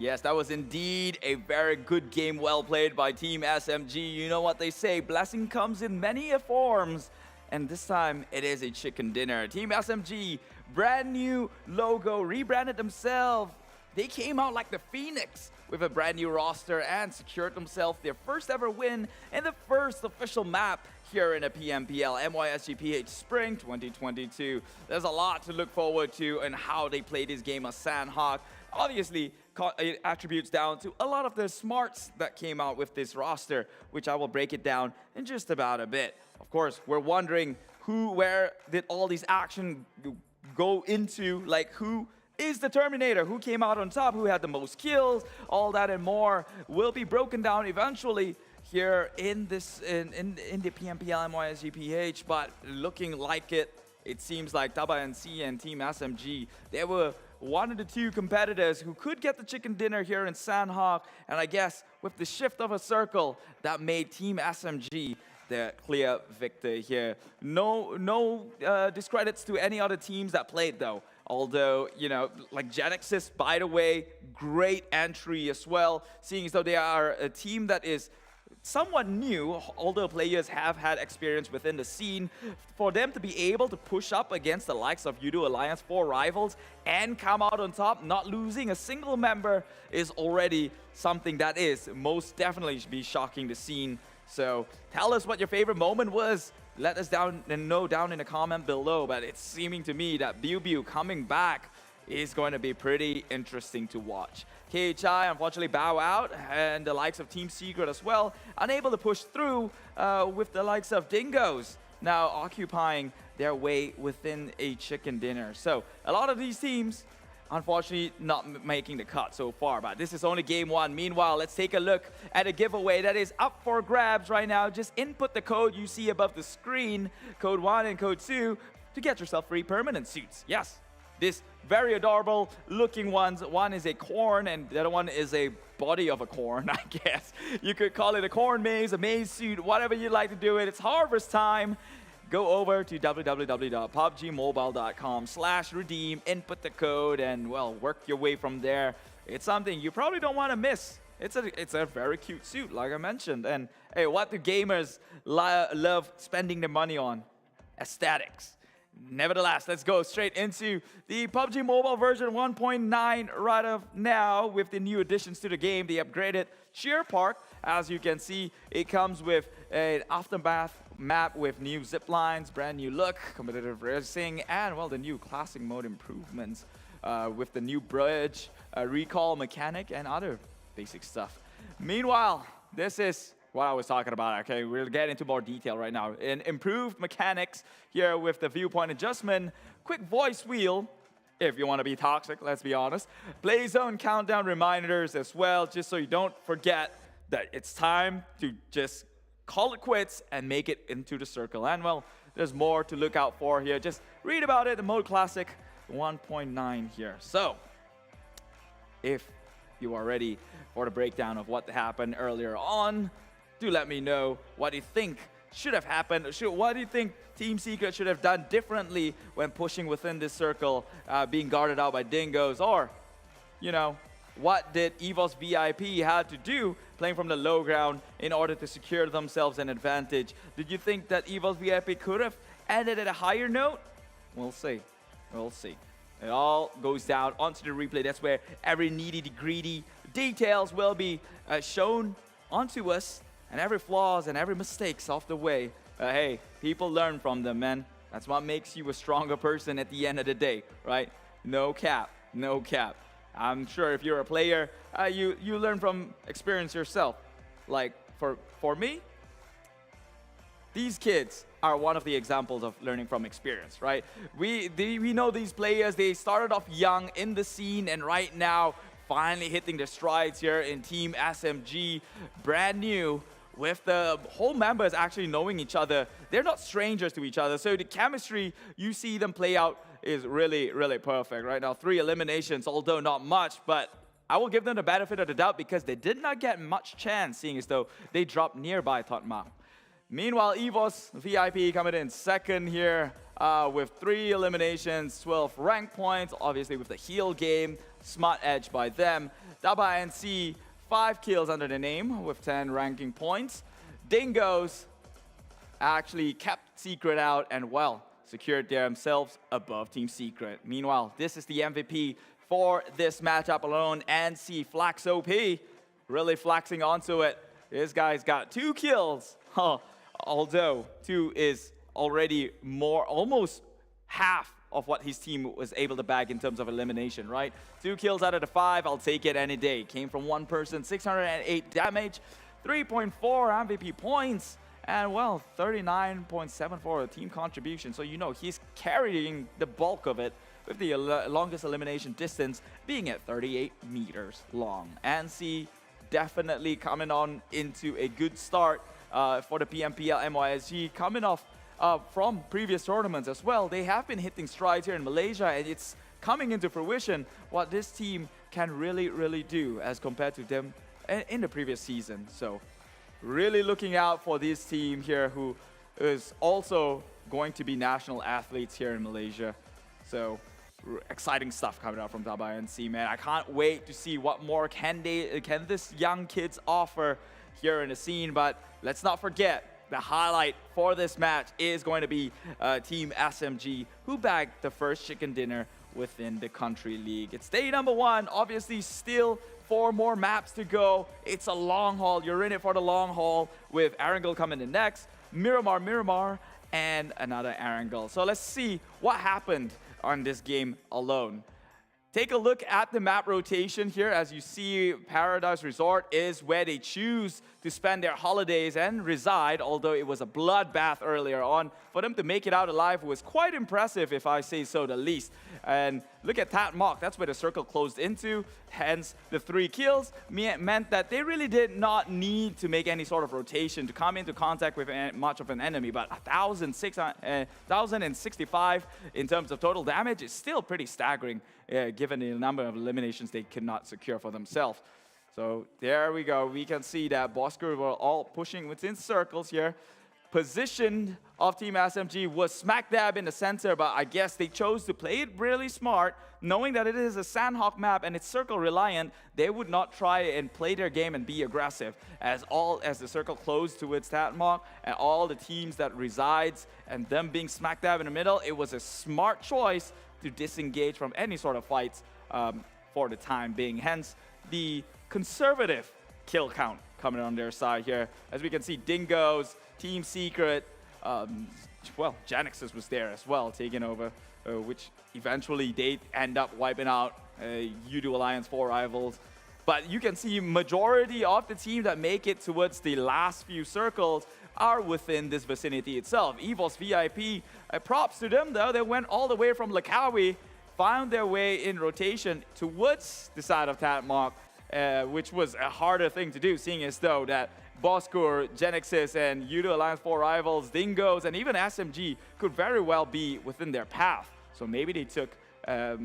Yes, that was indeed a very good game, well played by Team SMG. You know what they say, blessing comes in many forms. And this time, it is a chicken dinner. Team SMG, brand new logo, rebranded themselves. They came out like the Phoenix with a brand new roster and secured themselves their first ever win in the first official map here in the PMPL MYSGPH Spring 2022. There's a lot to look forward to and how they play this game of Sandhawk. Obviously, it attributes down to a lot of the smarts that came out with this roster, which I will break it down in just about a bit. Of course, we're wondering where did all these action go into, like who is the Terminator, who came out on top, who had the most kills, all that and more will be broken down eventually here in this in the PMPL MYSGPH, but looking like it seems like TABAH and Team SMG, they were one of the two competitors who could get the chicken dinner here in Sandhawk, and I guess with the shift of a circle that made Team SMG the clear victor here. No discredits to any other teams that played though. Although, you know, like GENEXUS, by the way, great entry as well, seeing as though they are a team that is somewhat new, although players have had experience within the scene. For them to be able to push up against the likes of Udo Alliance 4 rivals and come out on top, not losing a single member, is already something that is most definitely be shocking the scene. So tell us what your favorite moment was. Let us know down in the comment below. But it's seeming to me that Biu coming back is going to be pretty interesting to watch. KHI unfortunately bow out, and the likes of Team Secret as well, unable to push through with the likes of Dingoz now occupying their way within a chicken dinner. So a lot of these teams unfortunately not making the cut so far, but this is only game one. Meanwhile, let's take a look at a giveaway that is up for grabs right now. Just input the code you see above the screen, code 1 and code 2, to get yourself free permanent suits. Yes, this very adorable looking ones. One is a corn and the other one is a body of a corn, I guess. You could call it a corn maze, a maze suit, whatever you like to do it. It's harvest time. Go over to www.pubgmobile.com/redeem, input the code, and, well, work your way from there. It's something you probably don't want to miss. It's a very cute suit, like I mentioned. And, hey, what do gamers love spending their money on? Aesthetics. Nevertheless, let's go straight into the PUBG Mobile version 1.9 right of now with the new additions to the game. The upgraded Cheer Park. As you can see, it comes with an aftermath map with new zip lines, brand new look, competitive racing, and, well, the new classic mode improvements with the new bridge, recall mechanic, and other basic stuff. Meanwhile, this is what I was talking about. Okay, we'll get into more detail right now. In improved mechanics here with the viewpoint adjustment, quick voice wheel, if you want to be toxic, let's be honest. Play zone countdown reminders as well, just so you don't forget that it's time to just call it quits and make it into the circle. And, well, there's more to look out for here. Just read about it, the Mode Classic 1.9 here. So, if you are ready for the breakdown of what happened earlier on, do let me know what you think should have happened. What do you think Team Secret should have done differently when pushing within this circle, being guarded out by Dingoz? Or, you know, what did EVOS VIP had to do playing from the low ground in order to secure themselves an advantage? Did you think that EVOS VIP could have ended at a higher note? We'll see. We'll see. It all goes down onto the replay. That's where every greedy details will be shown onto us, and every flaws and every mistakes off the way. Hey, people learn from them, man. That's what makes you a stronger person at the end of the day, right? No cap, no cap. I'm sure if you're a player, you learn from experience yourself. Like, for me, these kids are one of the examples of learning from experience, right? We know these players, they started off young in the scene, and right now, finally hitting their strides here in Team SMG, brand new, with the whole members actually knowing each other. They're not strangers to each other, so the chemistry you see them play out is really, really perfect right now. 3 eliminations, although not much, but I will give them the benefit of the doubt because they did not get much chance, seeing as though they dropped nearby Totma. Meanwhile, EVOS VIP coming in second here. with 3 eliminations, 12 rank points, obviously with the heal game, smart edge by them. TABAH NC, 5 kills under the name with 10 ranking points. Dingoz actually kept Secret out and, well, secured themselves above Team Secret. Meanwhile, this is the MVP for this matchup alone. NC Flax OP, really flexing onto it. This guy's got 2 kills, although 2 is already more, almost half of what his team was able to bag in terms of elimination, right? 2 kills out of the 5, I'll take it any day. Came from one person, 608 damage, 3.4 MVP points, and well, 39.74 team contribution. So you know he's carrying the bulk of it with the longest elimination distance being at 38 meters long. NC definitely coming on into a good start for the PMPL MYSG, coming off from previous tournaments as well. They have been hitting strides here in Malaysia, and it's coming into fruition what this team can really do as compared to them in the previous season. So really looking out for this team here, who is also going to be national athletes here in Malaysia. So exciting stuff coming out from TABAH NC, man. I can't wait to see what more can this young kids offer here in the scene. But let's not forget, the highlight for this match is going to be Team SMG, who bagged the first chicken dinner within the country league. It's day number 1, obviously still 4 more maps to go. It's a long haul. You're in it for the long haul, with Erangel coming in next, Miramar, and another Erangel. So let's see what happened on this game alone. Take a look at the map rotation here. As you see, Paradise Resort is where they choose to spend their holidays and reside, although it was a bloodbath earlier on. For them to make it out alive was quite impressive, if I say so the least. And look at TABAH, that's where the circle closed into, hence the 3 kills meant that they really did not need to make any sort of rotation to come into contact with much of an enemy. But 1,065 in terms of total damage is still pretty staggering, given the number of eliminations they could not secure for themselves. So there we go. We can see that Bosskur were all pushing within circles here. Position of Team SMG was smack dab in the center, but I guess they chose to play it really smart, knowing that it is a Sandhawk map and it's circle reliant. They would not try and play their game and be aggressive, as the circle closed towards TABAH and all the teams that resides and them being smack dab in the middle. It was a smart choice to disengage from any sort of fights for the time being. Hence the conservative kill count coming on their side here. As we can see, Dingoz, Team Secret, well, GENEXUS was there as well, taking over, which eventually they end up wiping out U2 Alliance 4 rivals. But you can see majority of the team that make it towards the last few circles are within this vicinity itself. EVOS VIP, props to them though. They went all the way from Langkawi, found their way in rotation towards the side of TABAH, which was a harder thing to do, seeing as though that Bosskur, GENEXUS, and U2 Alliance 4 rivals, Dingoz, and even SMG could very well be within their path. So maybe they took a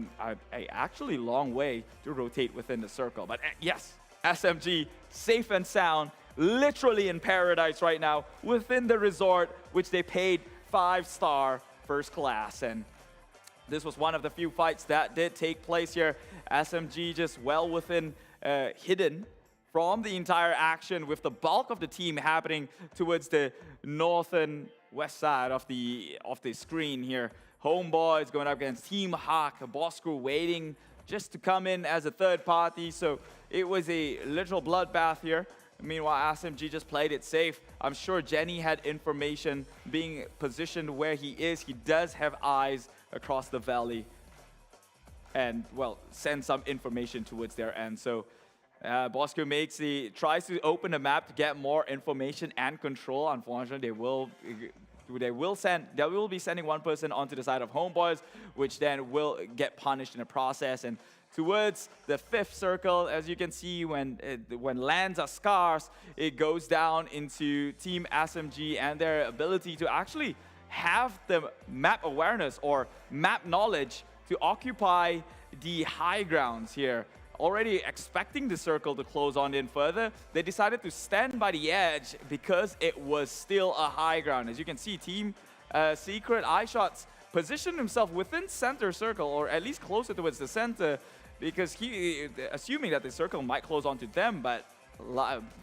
actually long way to rotate within the circle. But yes, SMG, safe and sound, literally in paradise right now, within the resort, which they paid 5-star first class. And this was one of the few fights that did take place here. SMG just well within hidden from the entire action, with the bulk of the team happening towards the north and west side of the screen here. Homebois going up against Team Hawk, Bosskur waiting just to come in as a third party. So it was a literal bloodbath here. Meanwhile, SMG just played it safe. I'm sure Jenny had information being positioned where he is. He does have eyes across the valley and, well, send some information towards their end. So Bosskur tries to open the map to get more information and control. Unfortunately, they will be sending one person onto the side of Homebois, which then will get punished in the process. And towards the 5th circle, as you can see, when lands are scarce, it goes down into Team SMG and their ability to actually have the map awareness or map knowledge to occupy the high grounds here. Already expecting the circle to close on in further, they decided to stand by the edge because it was still a high ground. As you can see, Team Secret eye shots positioned himself within center circle, or at least closer towards the center, because he, assuming that the circle might close onto them, but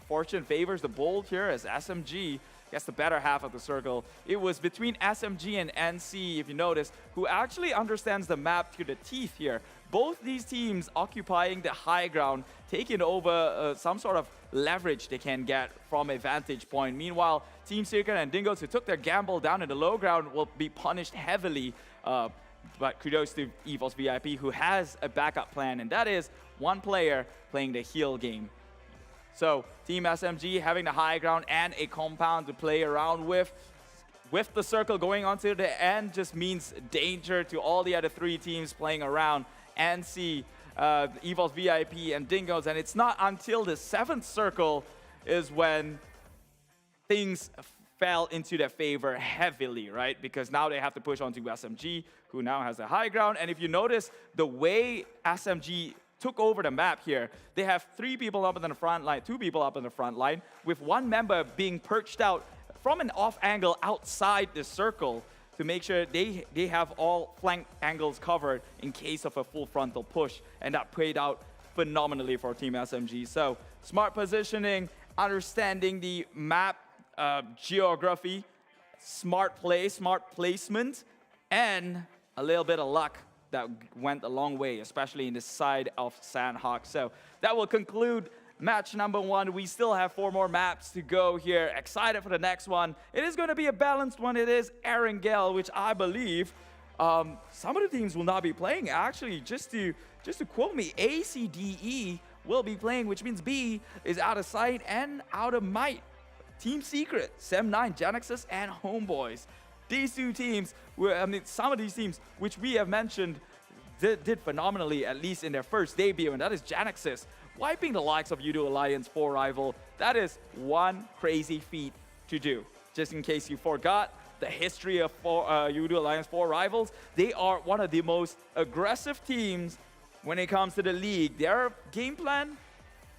fortune favors the bold here as SMG gets the better half of the circle. It was between SMG and NC, if you notice, who actually understands the map to the teeth here. Both these teams occupying the high ground, taking over some sort of leverage they can get from a vantage point. Meanwhile, Team Secret and Dingoz, who took their gamble down in the low ground, will be punished heavily. But kudos to EVOS VIP, who has a backup plan, and that is one player playing the heal game. So Team SMG having the high ground and a compound to play around with. With the circle going on to the end just means danger to all the other three teams playing around. NC, EVOS VIP, and Dingoz. And it's not until the 7th circle is when things fell into their favor heavily, right? Because now they have to push on to SMG, who now has the high ground. And if you notice the way SMG took over the map here, they have 3 people up in the front line, 2 people up in the front line, with 1 member being perched out from an off angle outside the circle to make sure they have all flank angles covered in case of a full frontal push. And that played out phenomenally for Team SMG. So smart positioning, understanding the map geography, smart play, smart placement, and a little bit of luck that went a long way, especially in the side of Sandhawk. So that will conclude match number 1. We still have 4 more maps to go here. Excited for the next one. It is going to be a balanced one. It is Erangel, which I believe some of the teams will not be playing. Actually, just to quote me, ACDE will be playing, which means B is out of sight and out of might. Team Secret, Sem9, GENEXUS, and Homebois. These 2 teams, some of these teams, which we have mentioned, did phenomenally, at least in their first debut, and that is GENEXUS, wiping the likes of Udo Alliance 4 rival. That is one crazy feat to do. Just in case you forgot, the history of Udo Alliance 4 rivals, they are one of the most aggressive teams when it comes to the league. Their game plan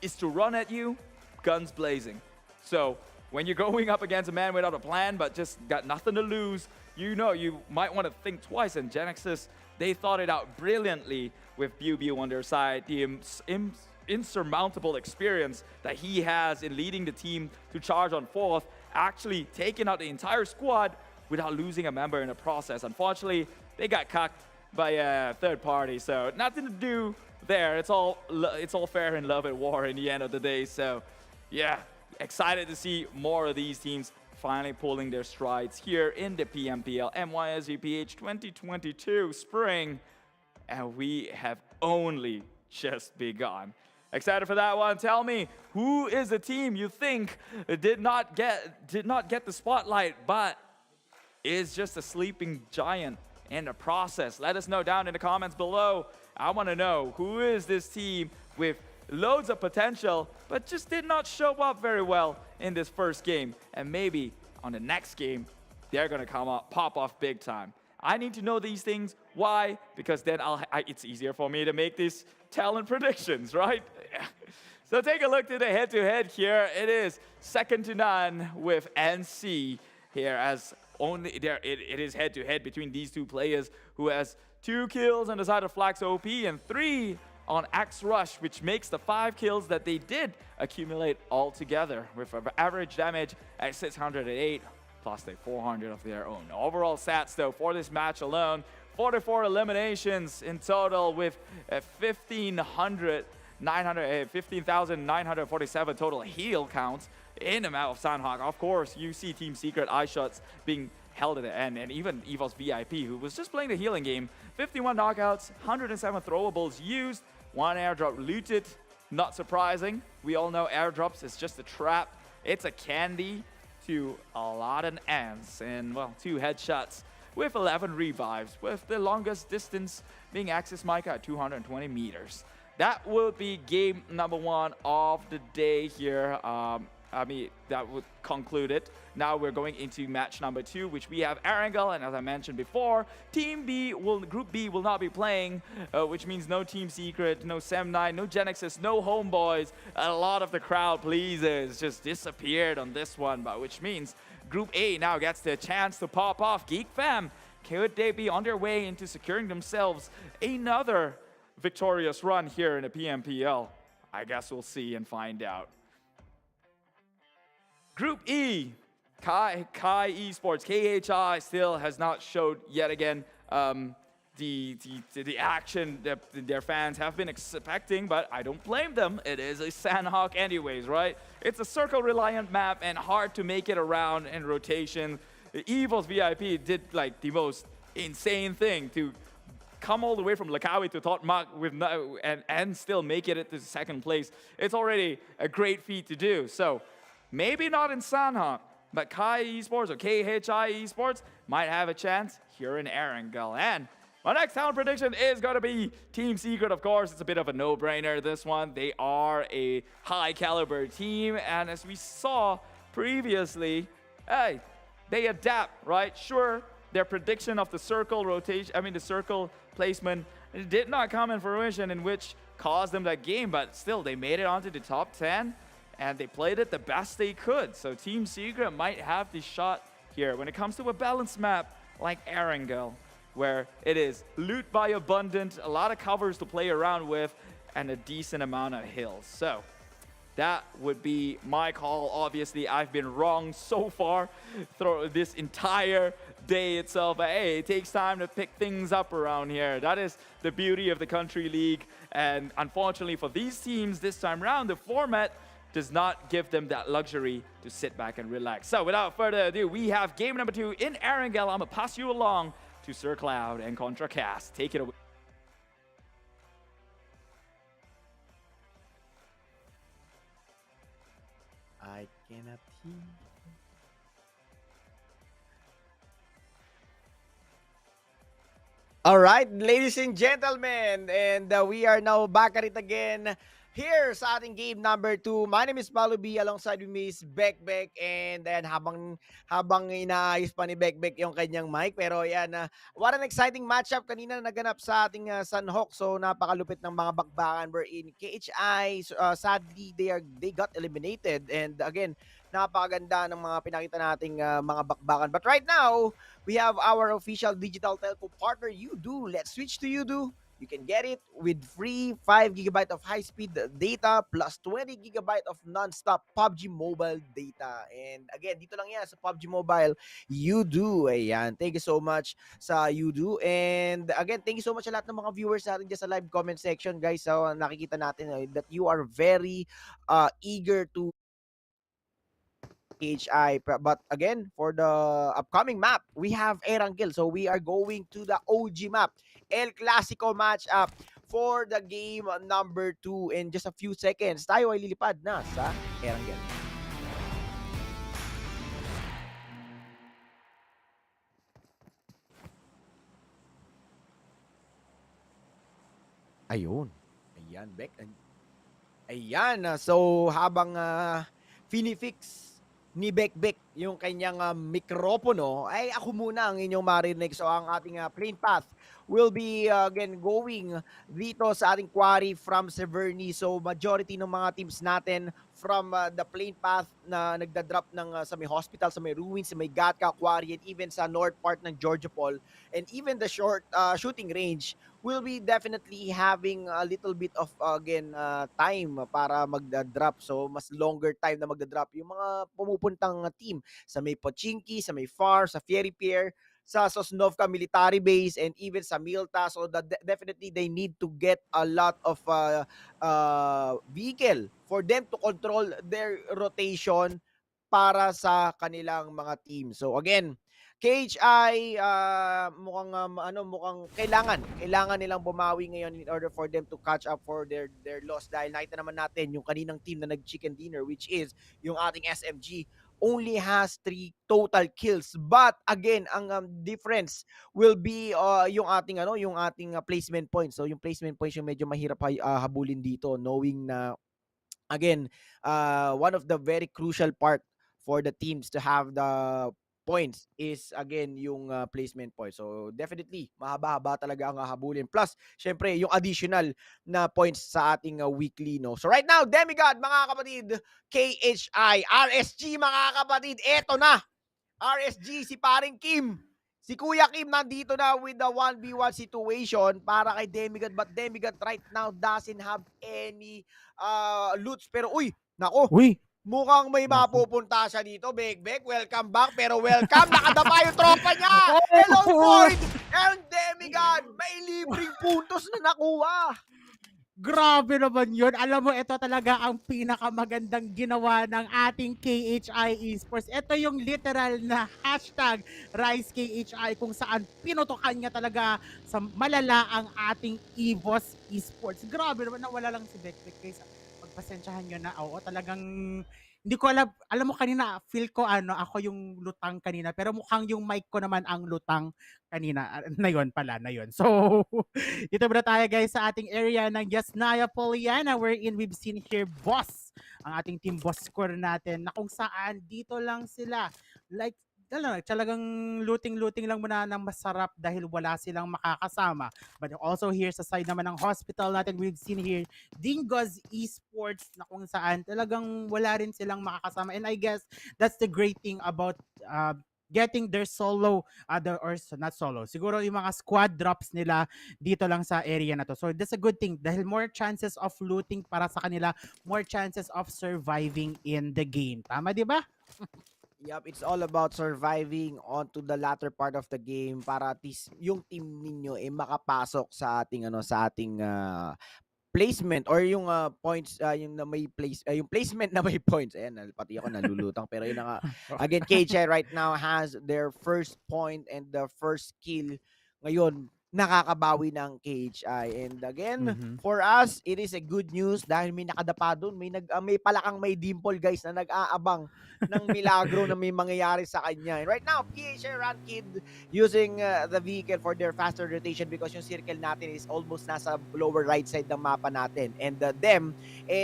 is to run at you, guns blazing. So when you're going up against a man without a plan but just got nothing to lose, you know you might want to think twice. And GENEXUS, they thought it out brilliantly with Biu on their side. The insurmountable experience that he has in leading the team to charge on 4th, actually taking out the entire squad without losing a member in the process. Unfortunately, they got cucked by a third party, so nothing to do there. It's all fair in love and war in the end of the day. So yeah, excited to see more of these teams finally pulling their strides here in the PMPL MYSGPH 2022 Spring, and we have only just begun. Excited for that one. Tell me, who is the team you think did not get the spotlight, but is just a sleeping giant in the process? Let us know down in the comments below. I want to know, who is this team with loads of potential, but just did not show up very well in this first game. And maybe on the next game, they're going to pop off big time. I need to know these things. Why? Because then it's easier for me to make these talent predictions, right? So take a look to the head-to-head here. It is second to none with NC here, as only there it is head-to-head between these 2 players, who has 2 kills on the side of Flax OP and 3 on Axe Rush, which makes the 5 kills that they did accumulate all together, with an average damage at 608 plus the 400 of their own. Overall stats though for this match alone, 44 eliminations in total, with 15,947 total heal counts in the map of Sandhawk. Of course, you see Team Secret eye shots being held at the end, and even EVOS VIP, who was just playing the healing game. 51 knockouts, 107 throwables used, 1 airdrop looted. Not surprising. We all know airdrops is just a trap. It's a candy to a lot of ants, and well, 2 headshots with 11 revives, with the longest distance being Axis Micah at 220 meters. That will be game number 1 of the day here. That would conclude it. Now we're going into match number 2, which we have Erangel, and as I mentioned before, Group B will not be playing, which means no Team Secret, no Sem9, no GENEXUS, no Homebois. A lot of the crowd pleasers just disappeared on this one, but which means Group A now gets the chance to pop off. Geek Fam Could they be on their way into securing themselves another victorious run here in the PMPL? I guess we'll see and find out. Group E, Kai Esports, KHI still has not showed yet again the action that their fans have been expecting, but I don't blame them. It is a Sandhawk anyways, right? It's a circle-reliant map and hard to make it around in rotation. The EVOS VIP did like the most insane thing to come all the way from Lakawi to Totmak and still make it to second place. It's already a great feat to do. So maybe not in Sandhawk, but Kai Esports or KHI Esports might have a chance here in Erangel. And my next talent prediction is going to be Team Secret, of course. It's a bit of a no-brainer, this one. They are a high-caliber team, and as we saw previously, hey, they adapt, right? Sure, their prediction of the circle rotation, the circle placement, it did not come in fruition, in which caused them that game, but still, they made it onto the top 10, and they played it the best they could. So Team Secret might have the shot here when it comes to a balanced map like Erangel, where it is loot by abundant, a lot of covers to play around with, and a decent amount of hills. So that would be my call. Obviously, I've been wrong so far through this entire day itself. But hey, it takes time to pick things up around here. That is the beauty of the Country League. And unfortunately for these teams this time around, the format does not give them that luxury to sit back and relax. So without further ado, we have game number 2 in Erangel. I'm going to pass you along to Sir Cloud and ContraCast. Take it away. I cannot hear. All right, ladies and gentlemen, and we are now back at it again here sa ating game number 2. My name is Malubi, alongside with Miss Bekbek, and then habang inaayos pa ni Bekbek yung kanyang mic, pero yan, what an exciting matchup kanina na naganap sa ating Sunhawk. So napakalupit ng mga bakbakan wherein KHI, sadly they got eliminated, and again, napakaganda ng mga pinakita nating mga bakbakan. But right now, we have our official digital telco partner, Udo. Let's switch to Udo. You can get it with free 5 GB of high-speed data plus 20 GB of non-stop PUBG Mobile data. And again, dito lang yan sa PUBG Mobile, Udo. Ayan, thank you so much sa Udo. And again, thank you so much sa lahat ng mga viewers natin dyan sa live comment section, guys. So nakikita natin that you are very eager to HI. But again, for the upcoming map, we have Erangel. So we are going to the OG map, El Clasico matchup for the game number 2. In just a few seconds, tayo ay lilipad na sa Erangel. Ayun. Ayan, Beck. Ayan. So habang finifix ni Bekbek yung kanyang mikropono, ay ako muna ang inyong marinig. So ang ating plane path will be again going dito sa ating quarry from Severny. So majority ng mga teams natin from the plane path na nagda-drop ng sa may hospital, sa may ruins, sa may Gatka quarry, and even sa north part ng Georgia Paul, and even the short shooting range will be definitely having a little bit of again time para magda-drop. So mas longer time na magda-drop yung mga pumupuntang team sa may Pochinki, sa may Far, sa Fiery Pier, sa Sosnovka military base, and even sa Milta. So definitely they need to get a lot of vehicle for them to control their rotation para sa kanilang mga team. So again, KHI mukhang kailangan nilang bumawi ngayon in order for them to catch up for their loss, dahil nakita naman natin yung kaninang team na nag-chicken dinner, which is yung ating SMG, only has 3 total kills. But again, ang difference will be yung ating placement points. So yung placement points yung medyo mahirap habulin dito, knowing na again, one of the very crucial part for the teams to have the points is again yung placement points. So definitely mahaba-haba talaga ang habulin. Plus, syempre yung additional na points sa ating weekly, no. So right now, Demigod mga kapatid, KHI, RSG mga kapatid, eto na. RSG, si paring Kim. Si Kuya Kim nandito na with the 1v1 situation para kay Demigod, but Demigod right now doesn't have any loots. Pero uy, nako, Uy! mukhang may mapupunta siya dito. Bek, welcome back. Pero welcome, nakadapa yung tropa niya. Hello, Void and Demigod. May libreng puntos na nakuha. Grabe naman yun. Alam mo, ito talaga ang pinakamagandang ginawa ng ating KHI Esports. Ito yung literal na hashtag RiseKHI kung saan pinutukan niya talaga sa malala ang ating EVOS Esports. Grabe naman, nawala lang si Bekbek guys. Pagpasensyahan nyo na. Oo, talagang hindi ko alam. Alam mo kanina, feel ko ako yung lutang kanina. Pero mukhang yung mic ko naman ang lutang kanina. Na yun pala, na yun. So, dito muna tayo guys sa ating area ng Yasnaya Poliana wherein we've seen here Boss. Ang ating team Bosskur natin na kung saan dito lang sila. Like, talagang looting lang muna ng masarap dahil wala silang makakasama. But also here sa side naman ng hospital natin, we've seen here Dingoz Esports na kung saan talagang wala rin silang makakasama. And I guess that's the great thing about getting their solo, not solo, siguro yung mga squad drops nila dito lang sa area na to. So that's a good thing dahil more chances of looting para sa kanila, more chances of surviving in the game. Tama, di ba? Yup, it's all about surviving onto the latter part of the game para at least yung team ninyo makapasok sa ating placement or yung points yung na may place yung placement na may points. Ayan, pati ako nalulutang pero yun na nga. Again, KJ right now has their first point and the first kill ngayon nakakabawi ng KHI. And again, for us, it is a good news dahil may nakadapa doon. May palakang may dimple guys na nag-aabang ng milagro na may mangyayari sa kanya. And right now, PHI Run Kid using the vehicle for their faster rotation because yung circle natin is almost nasa lower right side ng mapa natin. And them,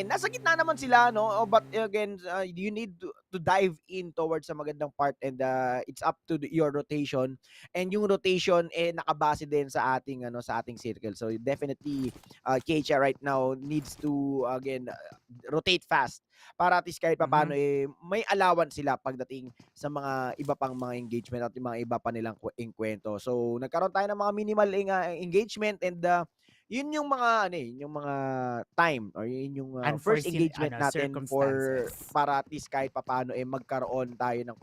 nasa gitna naman sila, no? But again, you need to dive in towards sa magandang part and it's up to your rotation. And yung rotation nakabase din sa ating circle. So definitely KHI right now needs to again rotate fast para at least kahit paano may allowance sila pagdating sa mga iba pang mga engagement at yung mga iba pa nilang kwento. So nagkaroon tayo ng mga minimal engagement and yun yung mga yung mga time or yun yung first engagement natin para at least kahit papaano magkaroon tayo ng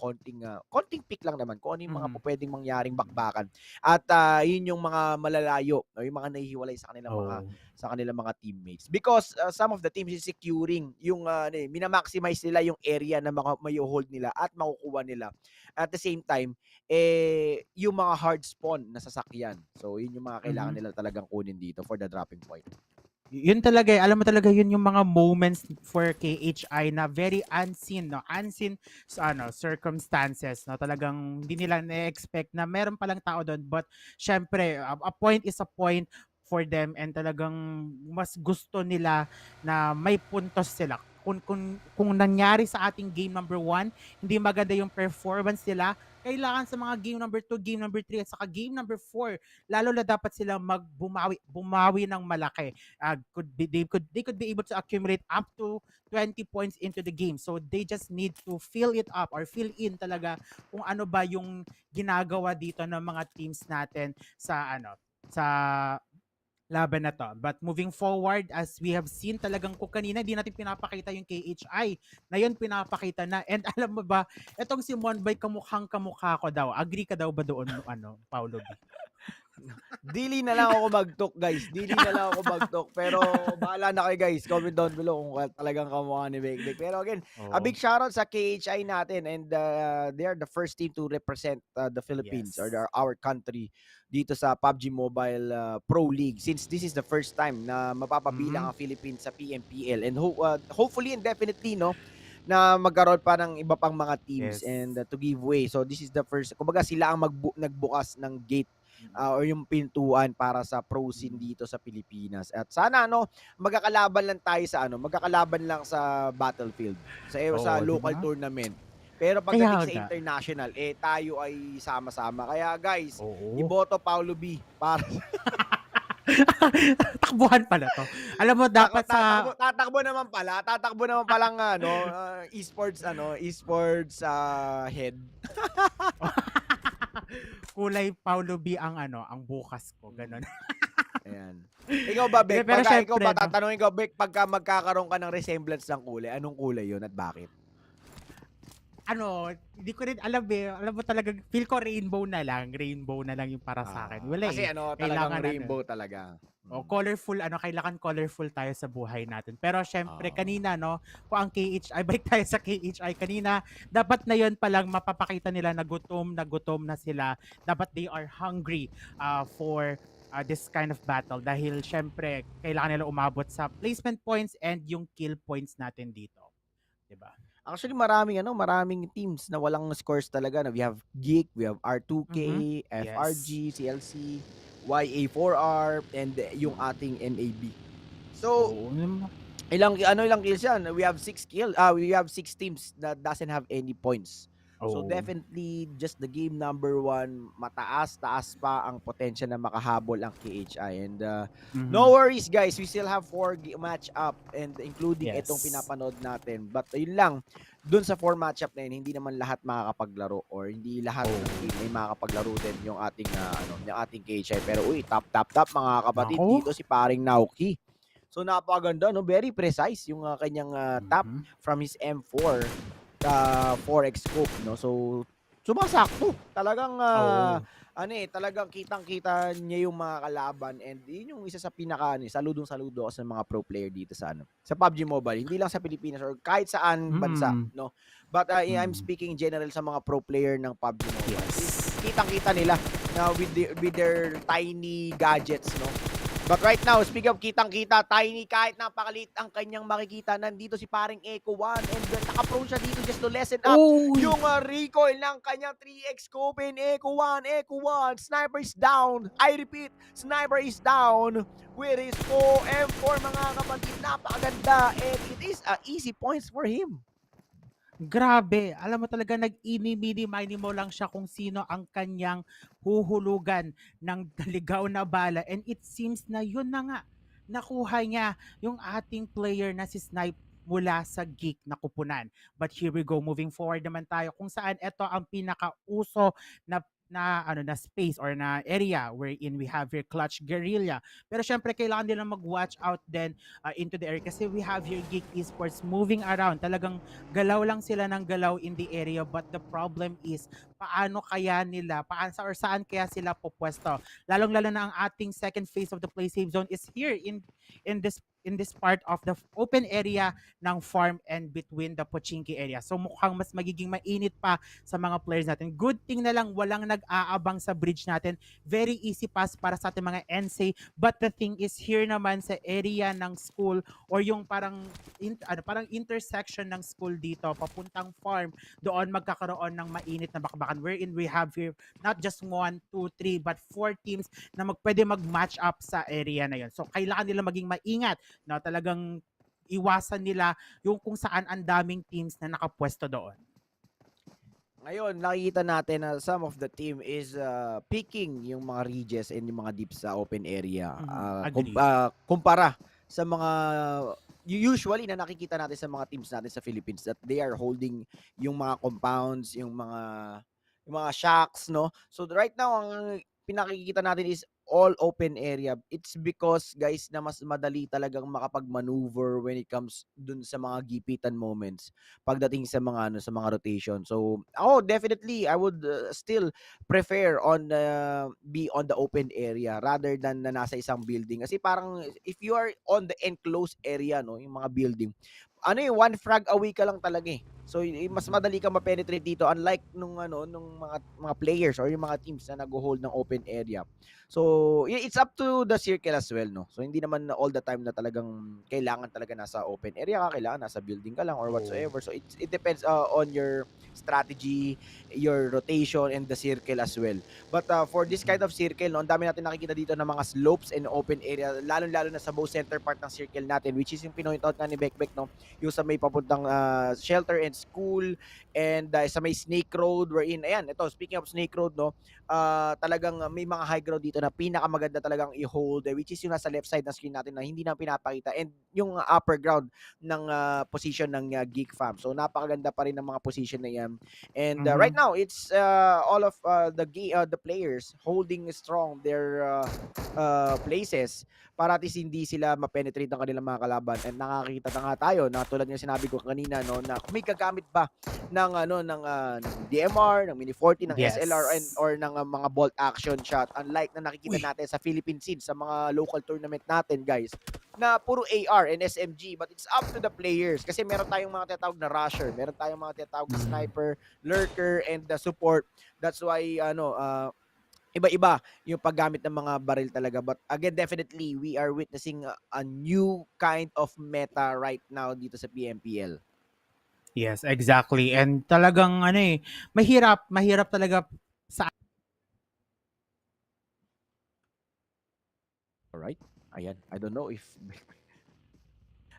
konting pick lang naman kung ano yung mga pwedeng mangyaring bakbakan. At yun yung mga malalayo o yung mga nahihiwalay sa kanilang mga teammates. Because some of the teams is securing yung minamaximize nila yung area na may hold nila at makukuha nila. At the same time, yung mga hard spawn na sasakyan. So, yun yung mga kailangan nila talagang kunin dito for the dropping point. Yun talaga, alam mo talaga yun yung mga moments for KHI na very unseen, no? Unseen circumstances, no? Talagang hindi nila na-expect na meron palang tao doon. But, syempre, a point is a point for them and talagang mas gusto nila na may puntos sila. Kung nangyari sa ating game number 1, hindi maganda yung performance nila, kailangan sa mga game number 2, game number 3, at saka game number 4, lalo na dapat sila bumawi ng malaki. They could be able to accumulate up to 20 points into the game. So they just need to fill it up or fill in talaga kung ano ba yung ginagawa dito ng mga teams natin sa laban na to. But moving forward, as we have seen talagang kung kanina hindi natin pinapakita yung KHI, na yun pinapakita na. And alam mo ba, etong si Monboy kamukhang kamukha ko daw. Agree ka daw ba doon, Paulo B? Dili na lang ako mag-talk, guys. Dili na lang ako mag-talk. Pero bahala na kayo, guys. Comment down below kung talagang kamukha ni Bekbek. Pero again, a big shoutout sa KHI natin. And they are the first team to represent the Philippines or our country dito sa PUBG Mobile Pro League. Since this is the first time na mapapabilang ang Philippines sa PMPL. And hopefully and definitely, na magkaroon pa ng iba pang mga teams and to give way. So this is the first, kumbaga sila ang nagbukas ng gate or yung pintuan para sa pro scene dito sa Pilipinas. At sana magkakalaban lang tayo sa magkakalaban lang sa battlefield. Sa local tournament. Pero pagdating sa international, tayo ay sama-sama. Kaya guys, iboto Paulo B para takbuhan pala to. Alam mo dapat tatakbo naman palang esports head. kulay Paulo B ang ang bukas ko, ganun. Ayan. Ikaw ba, Bek? Pero Ikaw ba, syempre, tatanungin ko, Bek, pagka magkakaroon ka ng resemblance ng kulay, anong kulay yun at bakit? hindi ko rin alam alam mo talaga, feel ko rainbow na lang yung para sa akin. Wala Kasi talagang Kailangan rainbow talaga. colorful, kailangan colorful tayo sa buhay natin. Pero syempre, kanina, kung ang KHI, balik tayo sa KHI, kanina, dapat na yun palang mapapakita nila na gutom na sila. Dapat they are hungry for this kind of battle. Dahil syempre, kailangan nila umabot sa placement points and yung kill points natin dito. Diba? Actually, maraming teams na walang scores talaga. We have Geek, we have R2K, FRG, CLC, YA4R, and yung ating MAB. So, ilang kills yan? We have 6 teams that doesn't have any points. So definitely just the game number 1, taas pa ang potential na makahabol ang KHI. And no worries guys, we still have 4 match up and including itong pinapanood natin. But yun lang, dun sa 4 match up na yun, hindi naman lahat makakapaglaro or hindi lahat ng team ay makakapaglaro din yung ating yung ating KHI. Pero top mga kapatid, dito si paring Naoki. So napakaganda, very precise yung kanyang tap from his M4. 4x scope, so sumasakto talagang talagang kitang-kita niya yung mga kalaban, and yun yung isa sa pinaka saludong ako sa mga pro player dito sa PUBG Mobile, hindi lang sa Pilipinas or kahit saan bansa, but I'm speaking general sa mga pro player ng PUBG Mobile. Kitang-kita nila na with their tiny gadgets, But right now, speak of kitang-kita, tiny, kahit napakaliit ang kanyang makikita, nandito si paring Echo 1 and naka-prone siya dito just to lessen up yung recoil ng kanyang 3x scope in Echo 1, sniper is down. I repeat, sniper is down with his M4 mga kapatid, napakaganda, and it is easy points for him. Grabe, alam mo talaga nag-ini-mini-mini mo lang siya kung sino ang kanyang huhulugan ng ligaw na bala, and it seems na yun na nga, nakuha niya yung ating player na si Snipe mula sa Geek na kupunan. But here we go, moving forward naman tayo kung saan ito ang pinakauso na space or na area wherein we have here Clutch Guerilla. Pero syempre kailangan din lang mag-watch out then into the area kasi we have here Geek Esports moving around. Talagang galaw lang sila ng galaw in the area, but the problem is paano kaya nila, saan kaya sila pupwesto. Lalong-lalo na ang ating second phase of the play safe zone is here in this part of the open area ng farm and between the Pochinki area. So mukhang mas magiging mainit pa sa mga players natin. Good thing na lang walang nag-aabang sa bridge natin. Very easy pass para sa ating mga NC. But the thing is here naman sa area ng school or yung parang intersection ng school dito papuntang farm, doon magkakaroon ng mainit na bakbakan wherein we have here not just 1, 2, 3 but 4 teams na pwede mag-match up sa area na yun. So kailangan nila maging maingat na talagang iwasan nila yung kung saan ang daming teams na nakapwesto doon. Ngayon, nakikita natin na some of the team is picking yung mga ridges and yung mga deeps sa open area. Kumpara sa mga usually na nakikita natin sa mga teams natin sa Philippines that they are holding yung mga compounds, yung mga shacks, So right now, ang pinakikita natin is all open area. It's because guys na mas madali talagang makapag-maneuver when it comes dun sa mga gipitan moments pagdating sa mga rotation. So definitely I would still prefer be on the open area rather than na nasa isang building, kasi parang if you are on the enclosed area, yung mga building, one frag away ka lang talaga eh. So mas madali ka ma-penetrate dito unlike nung mga players or yung mga teams na nag-hold ng open area. So it's up to the circle as well, So hindi naman all the time na talagang kailangan talaga nasa open area ka, kailangan nasa building ka lang or whatsoever. So it depends on your strategy, your rotation, and the circle as well. But for this kind of circle, ang dami natin nakikita dito ng mga slopes and open area, lalo na sa bow center part ng circle natin, which is yung pinoint out nga ni Bekbek, yung sa may papuntang shelter and school, and sa may Snake Road wherein, ayan, ito, speaking of Snake Road, no, talagang may mga high ground dito na pinakamaganda talagang i-hold, which is yung nasa left side ng screen natin na hindi na pinapakita, and yung upper ground ng position ng Geek Fam. So napakaganda pa rin ng mga position na yan. And right now, it's all of the players holding strong their places para at least hindi sila ma-penetrate ng kanilang mga kalaban. And nakakita na nga tayo na tulad ng sinabi ko kanina, no, na kung may gagamit ba ng ng DMR, ng Mini 40, ng SLR, or ng mga bolt action shot, unlike na nakikita natin sa Philippine scene sa mga local tournament natin, guys, na puro AR and SMG, but it's up to the players kasi meron tayong mga tinatawag na rusher, meron tayong mga tinatawag na sniper, lurker, and the support. That's why iba-iba yung paggamit ng mga baril talaga. But again, definitely we are witnessing a new kind of meta right now dito sa PMPL. Yes, exactly. And talagang mahirap talaga sa Alright. Ayan, I don't know if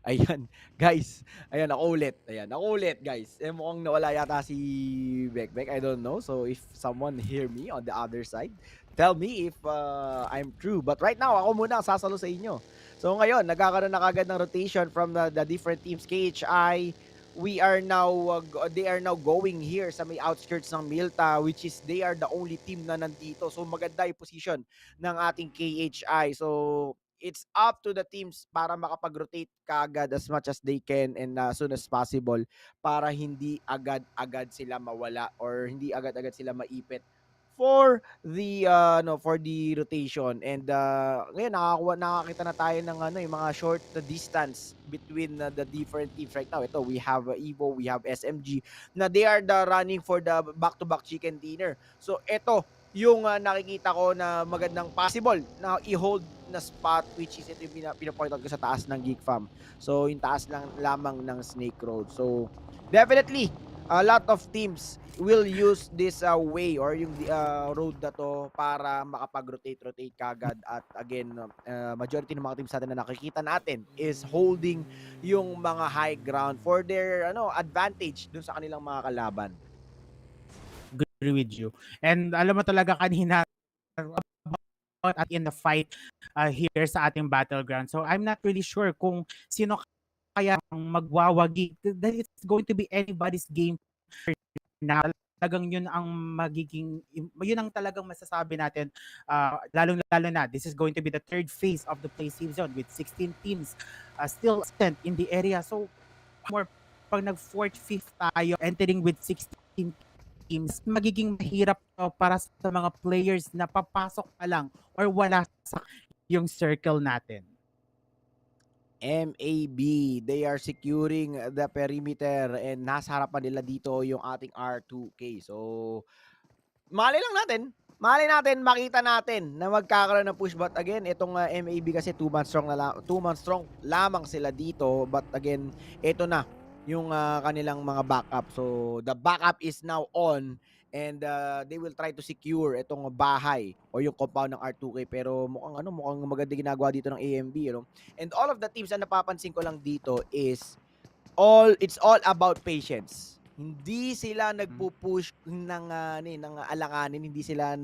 ayan, guys. Ayan, ako ulit, guys. Mukhang nawala yata si Bekbek. I don't know. So, if someone hear me on the other side, tell me if I'm true. But right now, ako muna sasalo sa inyo. So, ngayon, nagkakaroon na kagad ng rotation from the different teams. KHI, they are now going here sa may outskirts ng Milta, which is they are the only team na nandito. So, maganda yung position ng ating KHI. So, it's up to the teams para makapag-rotate kaagad as much as they can and as soon as possible para hindi agad-agad sila mawala or hindi agad-agad sila maipit for the rotation. And ngayon nakakita na tayo ng yung mga short distance between the different teams right now. Ito, we have EVO, we have SMG na they are the running for the back-to-back chicken dinner. So ito yung nakikita ko na magandang possible na i-hold na spot, which is ito yung pinapoint out ko sa taas ng Geek Fam. So yung taas lang lamang ng Snake Road. So definitely a lot of teams will use this way or yung road na to para makapag-rotate kagad. At again, majority ng mga teams natin na nakikita natin is holding yung mga high ground for their advantage dun sa kanilang mga kalaban. Agree with you. And alam mo talaga kanina at in the fight here sa ating battleground. So I'm not really sure kung sino kaya ang magwawagi. That it's going to be anybody's game na talagang yun ang talagang masasabi natin, lalong-lalo na this is going to be the third phase of the play season with 16 teams still sent in the area. So more pag nag-4th, 5th tayo entering with 16 teams, magiging mahirap para sa mga players na papasok pa lang or wala sa yung circle natin. MAB, they are securing the perimeter and nasa harapan nila dito yung ating R2K. So, mali natin, makita natin na magkakaroon ng push. But again, itong MAB kasi 2 months strong lamang sila dito. But again, ito na yung kanilang mga backup. So, the backup is now on and they will try to secure itong bahay o yung compound ng R2K. Pero mukhang maganda ginagawa dito ng AMB, And all of the teams na napapansin ko lang dito is it's all about patience. Hindi sila nagpo-push ng alanganin, hindi sila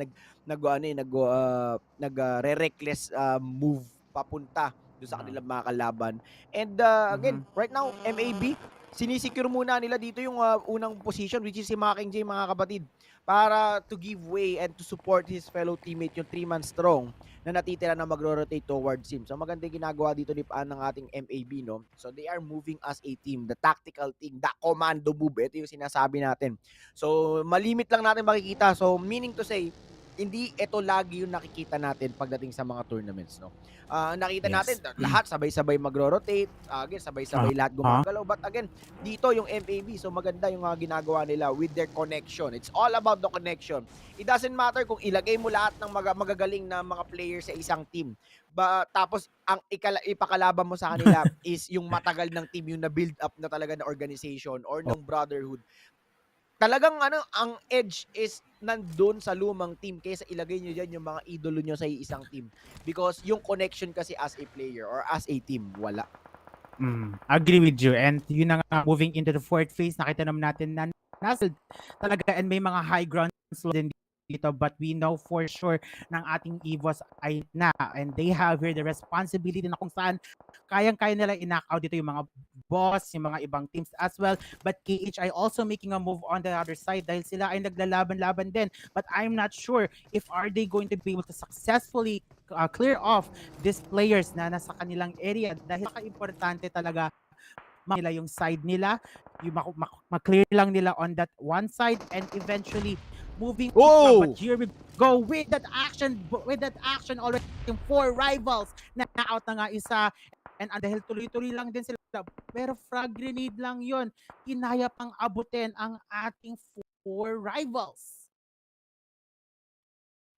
nag-reckless move papunta doon sa kanilang mga kalaban. And again, right now, MAB, sinisecure muna nila dito yung unang position, which is si Making J, mga kapatid, para to give way and to support his fellow teammate, yung 3-man strong na natitira na magro-rotate towards him. So maganda ginagawa dito ni Paan ng ating MAB, no? So they are moving as a team, the tactical team, the commando move. Ito yung sinasabi natin. So malimit lang natin makikita. So meaning to say, hindi ito lagi yung nakikita natin pagdating sa mga tournaments, no? Nakita natin lahat sabay-sabay magro-rotate, again sabay-sabay lahat gumagalaw, but again dito yung MAB, so maganda yung ginagawa nila with their connection. It's all about the connection. It doesn't matter kung ilagay mo lahat ng magagaling na mga players sa isang team, tapos ang ipakalaban mo sa kanila is yung matagal ng team, yung na-build up na talaga na organization or ng brotherhood. Talagang ang edge is nandun sa lumang team kaysa ilagay nyo dyan yung mga idolo nyo sa isang team. Because yung connection kasi as a player or as a team, wala. Agree with you. And yun na nga, moving into the fourth phase, nakita naman natin na nasa talaga and may mga high ground din dito, but we know for sure ng ating EVOS ay na, and they have here the responsibility na kung saan kayang-kaya nila i-knock out dito yung mga boss, yung mga ibang teams as well. But KHI also making a move on the other side dahil sila ay naglalaban-laban din. But I'm not sure if are they going to be able to successfully clear off these players na nasa kanilang area dahil importante talaga nila yung side nila, yung ma-clear lang nila on that one side and eventually moving on. But here we go with that action already yung 4 rivals na out na nga isa, and dahil tuloy-tuloy lang din sila pero frag grenade lang yon, kinaya pang abutin ang ating 4 rivals.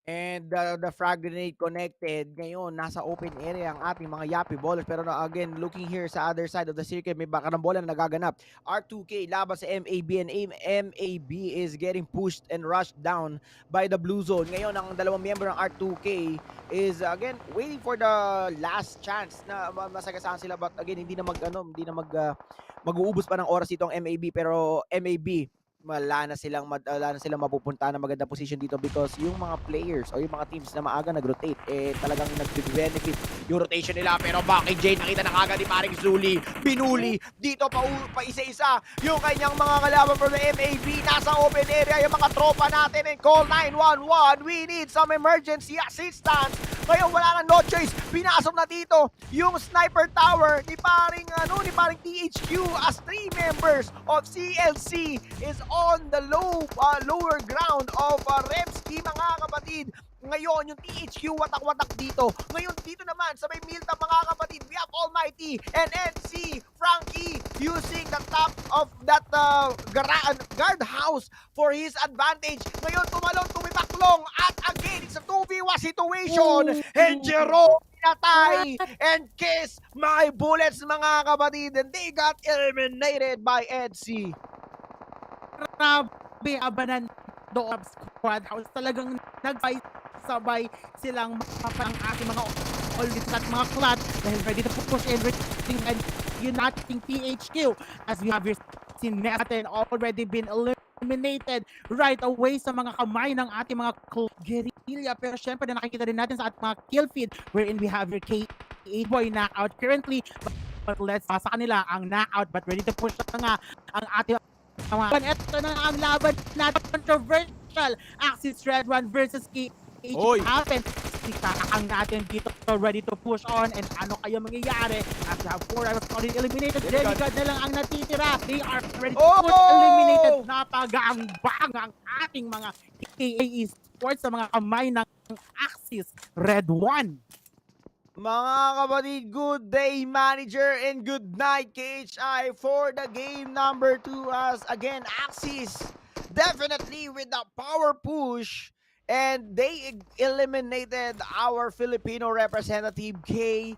And the frag grenade connected. Ngayon, nasa open area ang ating mga Yappy ballers. Pero again, looking here sa other side of the circle, may baka ng bola na nagaganap. R2K laban sa MAB, and MAB is getting pushed and rushed down by the blue zone. Ngayon, ang dalawang member ng R2K is again waiting for the last chance na masagasaan sila. But again, hindi na mag-uubos pa ng oras itong MAB. Pero MAB, wala na silang mapupunta na maganda position dito because yung mga players o yung mga teams na maaga nag-rotate talagang nag-benefit yung rotation nila. Pero bakit Jay, nakita na kagad ni Paring Zuli, binuli dito pa isa-isa yung kanyang mga kalaban from the MAB. Nasa open area yung mga tropa natin, and call 911, we need some emergency assistance. Ngayon wala na, no choice, pinasok na dito yung sniper tower ni Paring THQ as 3 members of CLC is on the lower ground of Remski, mga kapatid. Ngayon, yung THQ watak-watak dito. Ngayon, dito naman sa may Milta, mga kapatid, we have Almighty and NC Frankie using the top of that guard house for his advantage. Ngayon, tumibaklong at again, it's a 2v1 situation. And Jerome pinatay and Kiss my bullets, mga kapatid, and they got eliminated by NC. Grabe, abanan doon squad house, talagang nagsabay silang ang ating mga all-this at mga clutch dahil ready to push everything and uniting PHQ as we have here seen natin already been eliminated right away sa mga kamay ng ating mga Guerilla. Pero syempre na nakikita din natin sa ating mga kill feed wherein we have your K8 knockout currently, but let's sa kanila ang knockout but ready to push na nga ang ating ito na ang laban natin, controversial Axis Red 1 versus KH happen. Ang natin dito ready to push on, and ano kaya mangyayari as we have 4 rivals already eliminated. Demigod na lang ang natitira. They are ready to push, eliminated. Napagaang-bang ang ating mga Geek Esports sa mga kamay ng Axis Red 1. Mga kapatid, good day manager and good night KHI for the game number 2 as again Axis definitely with the power push, and they eliminated our Filipino representative KHI,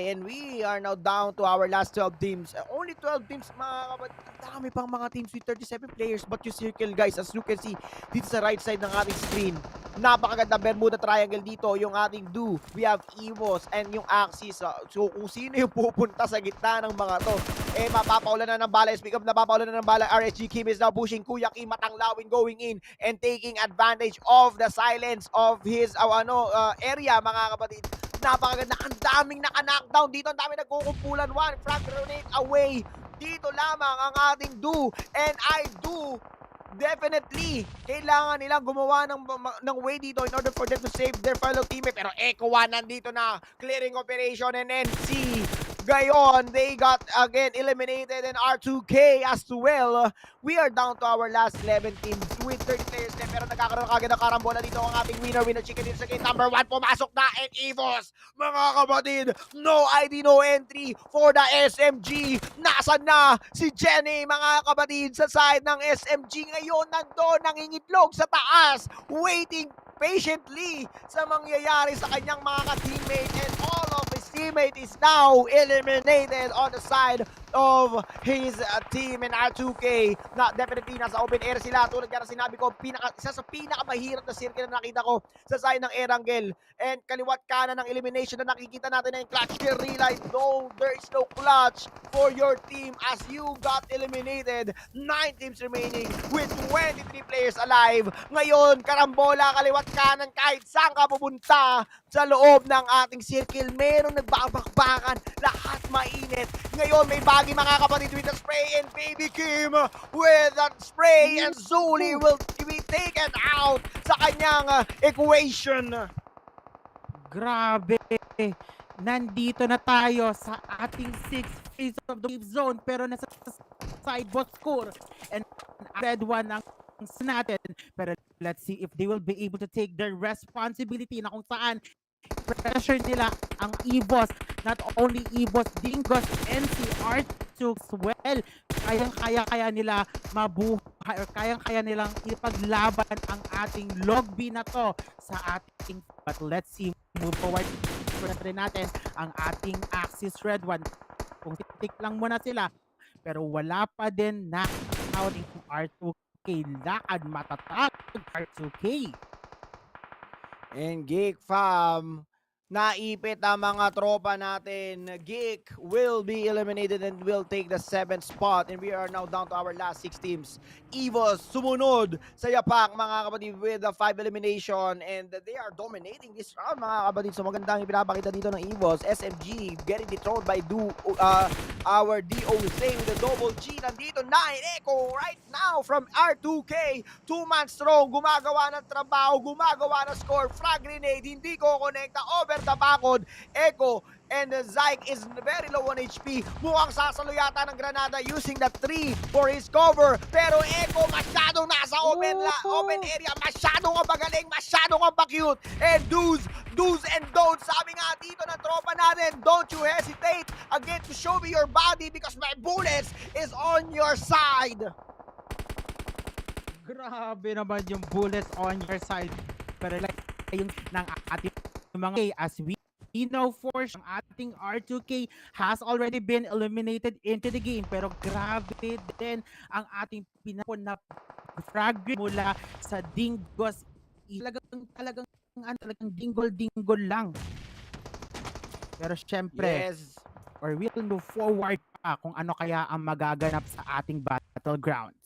and we are now down to our last 12 teams. Only 12 teams, mga kapatid. Ang dami pang mga teams with 37 players, but you circle guys as you can see dito sa right side ng ating screen. Napakaganda Bermuda Triangle dito, yung ating Do. We have EVOS and yung Axis. So kung sino yung pupunta sa gitna ng mga to, mapapaulan na ng bala. Speak up, napapaulan na ng bala. RSG Kim is now pushing Kuya Kim, matanglawin going in and taking advantage of the silence of his area, mga kapatid. Napakaganda, ang daming naka-knockdown dito, ang daming nagkukumpulan. 1 frag grenade away. Dito lamang ang ating Do, and I do definitely kailangan nilang gumawa ng way dito in order for them to save their fellow teammate. Pero Echo 1 nandito na, clearing operation, and NC gayon, they got again eliminated, and R2K as well. We are down to our last 11 teams with 30 players left, pero nagkakaroon kagad ng karambola dito ang ating winner chicken dito sa game number 1. Pumasok na, and EVOS, mga kapatid, no ID, no entry for the SMG. Nasaan na si Jenny, mga kapatid, sa side ng SMG? Ngayon nandoon nangingitlog sa taas, waiting patiently sa mangyayari sa kanyang mga ka-teammate, and all of his teammate is now eliminated on the side of his team and R2K na definitely nasa open air sila. Tulad nga na sinabi ko, isa sa pinakamahirap na circle na nakita ko sa side ng Erangel. And kaliwat kanan ng elimination na nakikita natin na yung clutch Guerilla. No, there is no clutch for your team as you got eliminated. 9 teams remaining with 23 players alive. Ngayon, karambola, kaliwat kanan, kahit saan ka pupunta sa loob ng ating circle, merong nagbabakbakan, lahat mainit. Ngayon, may bagi mga kapatid with the spray and Baby Kim with that spray and Zuli will be taken out sa kanyang equation. Grabe. Nandito na tayo sa ating 6th phase of the wave zone pero nasa side Bosskur and red one ang natin. Pero let's see if they will be able to take their responsibility na kung saan pressure nila ang EVOS. Not only EVOS, Dingoz, NCR to as well. Kaya nila mabuhay or kaya nilang ipaglaban ang ating log B na to sa ating. But let's see, move forward rin natin ang ating Axis Red One. Kung titik lang muna sila pero wala pa din na outing R2K. Lakad matatag R2K. And Geek fam, naipit ang mga tropa natin. Geek will be eliminated and will take the 7th spot. And we are now down to our last 6 teams. EVOS sumunod sa yapak mga kapatid with the 5 elimination. And they are dominating this round mga kapatid. So magandang ipinapakita dito ng EVOS. SMG getting dethroned by our DOZ with the double G. Nandito na Echo right now from R2K. 2-man strong. Gumagawa ng trabaho. Gumagawa ng score. Frag grenade. Hindi ko connecta. Over the bakod. Echo and Zyke is very low on HP. Mukhang sasalo yata ng Granada using the 3 for his cover. Pero Echo masyadong nasa open area. Masyadong ang magaling. Masyadong ang pa-cute. And do's and don'ts. Sabi nga dito ng tropa natin, don't you hesitate again to show me your body because my bullets is on your side. Grabe naman yung bullets on your side. Pero like yung ng ating mga as we know for sure, ang ating R2K has already been eliminated into the game. Pero grabe din ang ating pinapon na frag mula sa Dingoz. Talagang dinggol lang. Pero syempre, yes, or we will move forward pa kung ano kaya ang magaganap sa ating battlegrounds.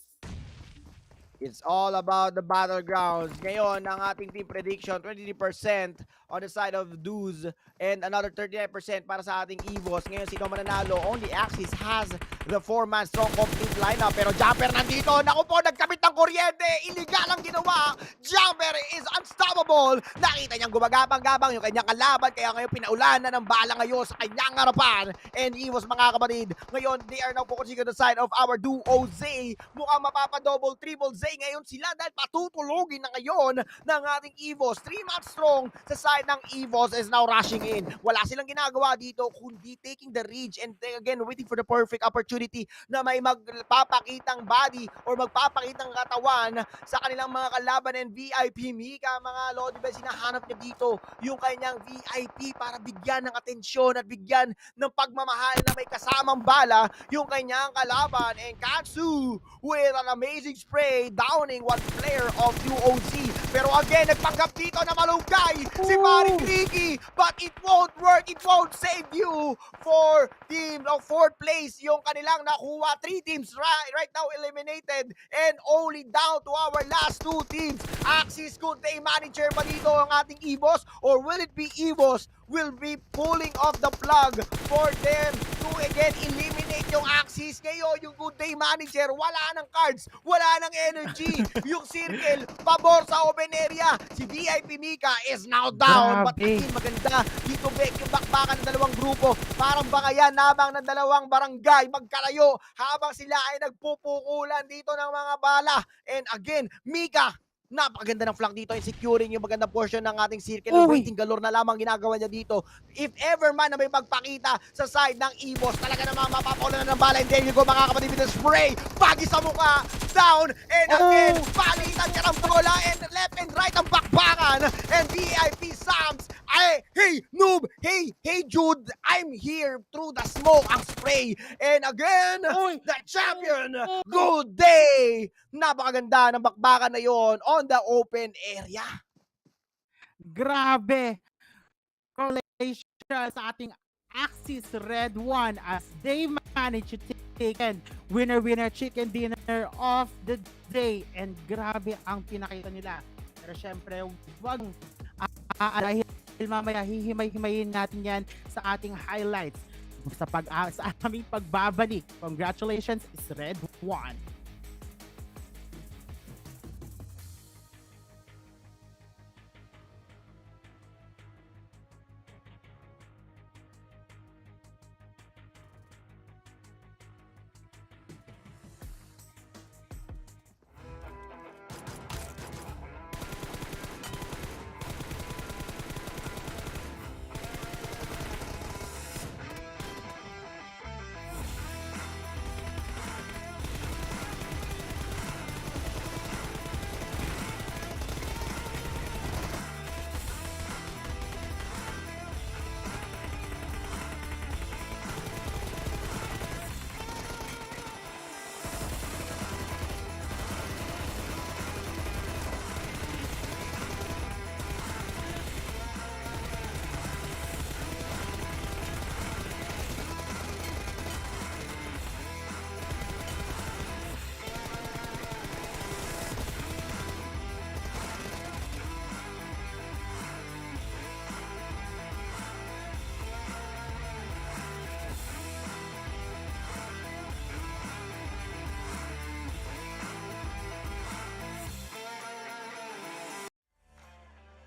It's all about the battlegrounds. Ngayon, ang ating team prediction, 23% on the side of Duz and another 39% para sa ating EVOS. Ngayon, sino mananalo? Only Axis has the 4-man strong complete lineup. Pero Jumper nandito. Naku po, nagkabit ng kuryente. Illegal ang ginawa. Jumper is unstoppable. Nakita niyang gumagabang-gabang yung kanyang kalaban. Kaya ngayon, pinaulan na ng bala ngayon sa kanyang harapan. And EVOS, mga kapatid, ngayon, they are now focusing on the side of our duo Z. Mukhang mapapa-double, triple Z ngayon sila dahil patutulogin na ngayon ng ating EVOS. 3-man strong sa side ng EVOS is now rushing in. Wala silang ginagawa dito kundi taking the reach and again waiting for the perfect opportunity na may magpapakitang body or magpapakitang katawan sa kanilang mga kalaban and VIP. Mika, mga Lodi ba, sinahanap niya dito yung kanyang VIP para bigyan ng atensyon at bigyan ng pagmamahal na may kasamang bala yung kanyang kalaban. And Katsu with an amazing spray downing one player of UOC. Pero again, nagpanggap dito na malunggay si Maring Ricky. But it won't work. It won't save you for team of 4th place. Yung kanilang nakuha. 3 teams right now eliminated. And only down to our last 2 teams. Axis, could they manager ba dito ang ating EVOS? Or will it be EVOS will be pulling off the plug for them to again eliminate yung Axis? Ngayon, yung good day manager, wala ng cards, wala ng energy. Yung circle, pabor sa open area. Si VIP Mika is now down. But again, maganda dito, Beck, yung bakbakan ng dalawang grupo. Parang bangayan namang ng dalawang barangay magkalayo habang sila ay nagpupukulan dito ng mga bala. And again, Mika, napakaganda ng flank dito, securing yung magandang portion ng ating circle. Waiting galore na lamang ginagawa niya dito. If ever man na may magpakita sa side ng EVOS, talaga naman mapapaulan na ng bala. And there you go, mga kapatid, with the spray. Pagi sa mukha, down, and again, palitan niya ng bola, and left and right ang bakbakan. And VIP Sams ay hey, noob! Hey, Jude! I'm here through the smoke ang spray! And again, the champion! Good day! Napakaganda ng bakbakan na yon on the open area. Grabe! Congratulations sa ating Axis Red One as they managed to take in winner chicken dinner of the day. And grabe ang pinakita nila. Pero syempre, wag dahil mamaya hihimay-himayin natin yan sa ating highlights sa aming pagbabalik. Congratulations, is Red One.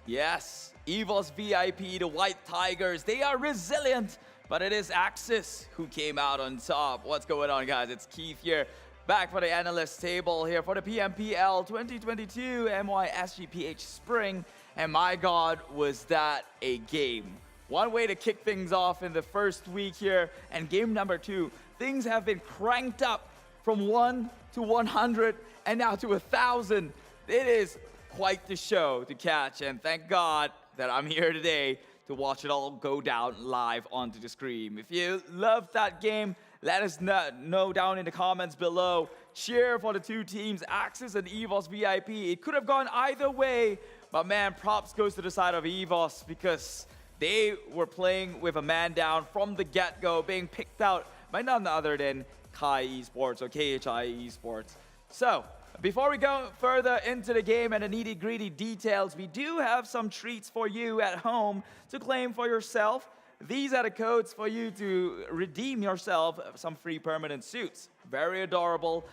Yes, EVOS VIP, the White Tigers, they are resilient, but it is Axis who came out on top. What's going on, guys? It's Keith here, back for the analyst table here for the PMPL 2022 MYSGPH Spring. And my God, was that a game. One way to kick things off in the first week here, and game number 2, things have been cranked up from 1 to 100 and now to 1,000. It is quite the show to catch, and thank God that I'm here today to watch it all go down live onto the screen. If you loved that game, let us know down in the comments below. Cheer for the two teams, Axis and EVOS VIP. It could have gone either way, but man, props goes to the side of EVOS because they were playing with a man down from the get-go, being picked out by none other than Geek Esports or KHI Esports. So, before we go further into the game and the nitty-gritty details, we do have some treats for you at home to claim for yourself. These are the codes for you to redeem yourself some free permanent suits. Very adorable.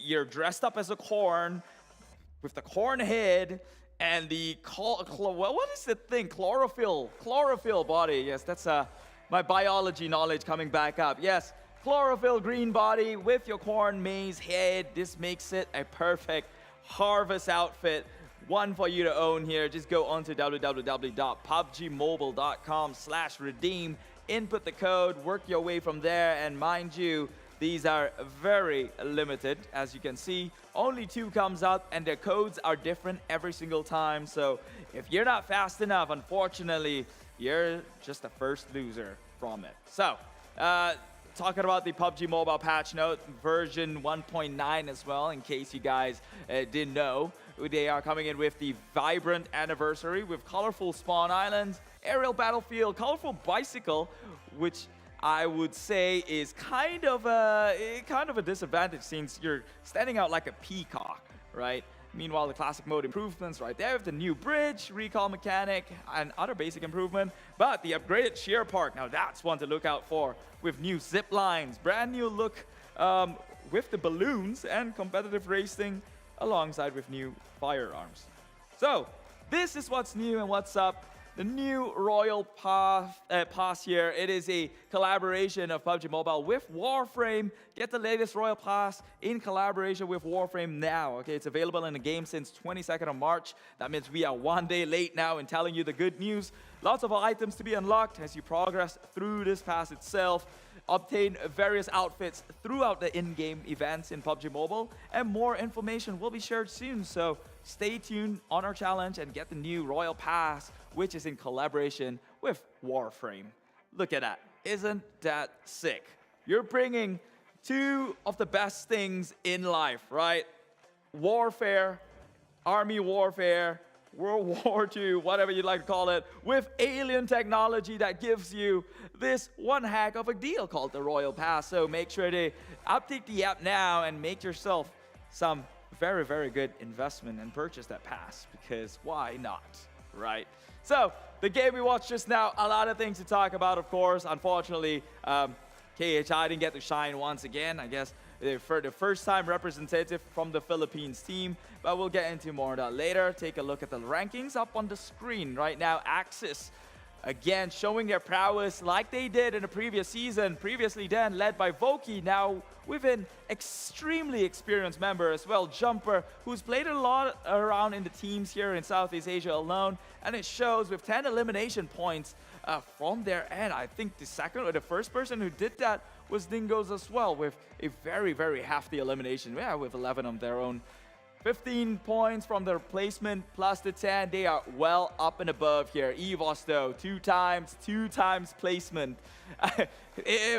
You're dressed up as a corn with the corn head and the what is the thing? Chlorophyll body. Yes, that's my biology knowledge coming back up. Yes. Chlorophyll green body with your corn maze head. This makes it a perfect harvest outfit. One for you to own here. Just go on to www.pubgmobile.com/redeem. Input the code, work your way from there, and mind you, these are very limited. As you can see, only 2 comes out, and their codes are different every single time. So if you're not fast enough, unfortunately, you're just the first loser from it. So, talking about the PUBG Mobile patch note, version 1.9 as well, in case you guys didn't know. They are coming in with the vibrant anniversary with colorful spawn islands, aerial battlefield, colorful bicycle, which I would say is kind of a disadvantage since you're standing out like a peacock, right? Meanwhile, the classic mode improvements right there with the new bridge, recall mechanic, and other basic improvement. But the upgraded sheer park, now that's one to look out for with new zip lines, brand new look with the balloons and competitive racing alongside with new firearms. So this is what's new and what's up. The new Royal Pass here. It is a collaboration of PUBG Mobile with Warframe. Get the latest Royal Pass in collaboration with Warframe now. Okay, it's available in the game since 22nd of March. That means we are 1 day late now in telling you the good news. Lots of items to be unlocked as you progress through this pass itself. Obtain various outfits throughout the in-game events in PUBG Mobile, and more information will be shared soon. So stay tuned on our challenge and get the new Royal Pass which is in collaboration with Warframe. Look at that. Isn't that sick? You're bringing two of the best things in life, right? Warfare, army warfare, World War II, whatever you'd like to call it, with alien technology that gives you this one heck of a deal called the Royal Pass. So make sure to update the app now and make yourself some very, very good investment and purchase that pass, because why not, right? So the game we watched just now, a lot of things to talk about, of course. Unfortunately, KHI didn't get to shine once again. I guess for the first time representative from the Philippines team, but we'll get into more of that later. Take a look at the rankings up on the screen right now. Axis, again, showing their prowess like they did in the previous season. Previously then led by Voki, now with an extremely experienced member as well, Jumper, who's played a lot around in the teams here in Southeast Asia alone, and it shows with 10 elimination points from their end. I think the second or the first person who did that was Dingoz as well, with a very, very hefty elimination. Yeah, with 11 of their own. 15 points from their placement plus the 10. They are well up and above here. EVOS though, two times placement.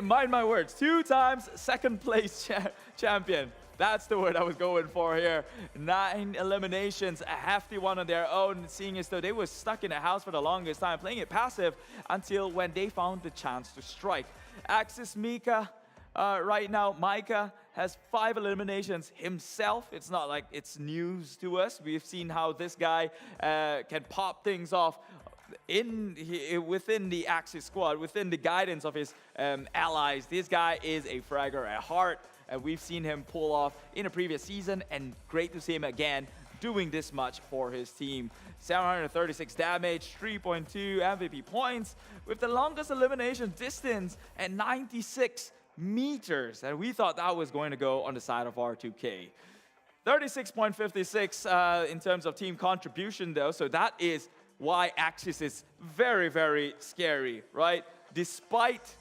Mind my words, 2 times second place champion. That's the word I was going for here. 9 eliminations, a hefty one on their own, seeing as though they were stuck in a house for the longest time, playing it passive until when they found the chance to strike. Axis Mika, right now, Micah has 5 eliminations himself. It's not like it's news to us. We've seen how this guy can pop things off within the Axis squad, within the guidance of his allies. This guy is a fragger at heart, and we've seen him pull off in a previous season, and great to see him again doing this much for his team. 736 damage, 3.2 MVP points, with the longest elimination distance at 96 meters, and we thought that was going to go on the side of R2K. 36.56 in terms of team contribution though, so that is why Axis is very, very scary, right? Despite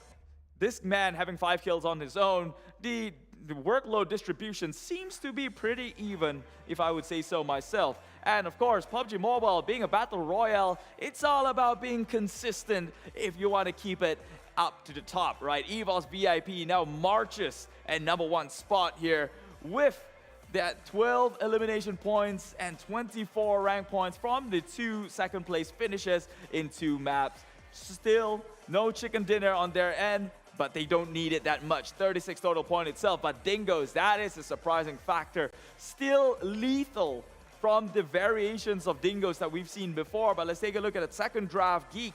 this man having 5 kills on his own, the workload distribution seems to be pretty even, if I would say so myself. And of course, PUBG Mobile being a battle royale, it's all about being consistent if you want to keep it up to the top, right? EVOS VIP now marches at #1 spot here with that 12 elimination points and 24 rank points from the 2 second place finishes in 2 maps. Still no chicken dinner on their end, but they don't need it that much. 36 total point itself, but Dingoz, that is a surprising factor. Still lethal from the variations of Dingoz that we've seen before, but let's take a look at the second draft. Geek,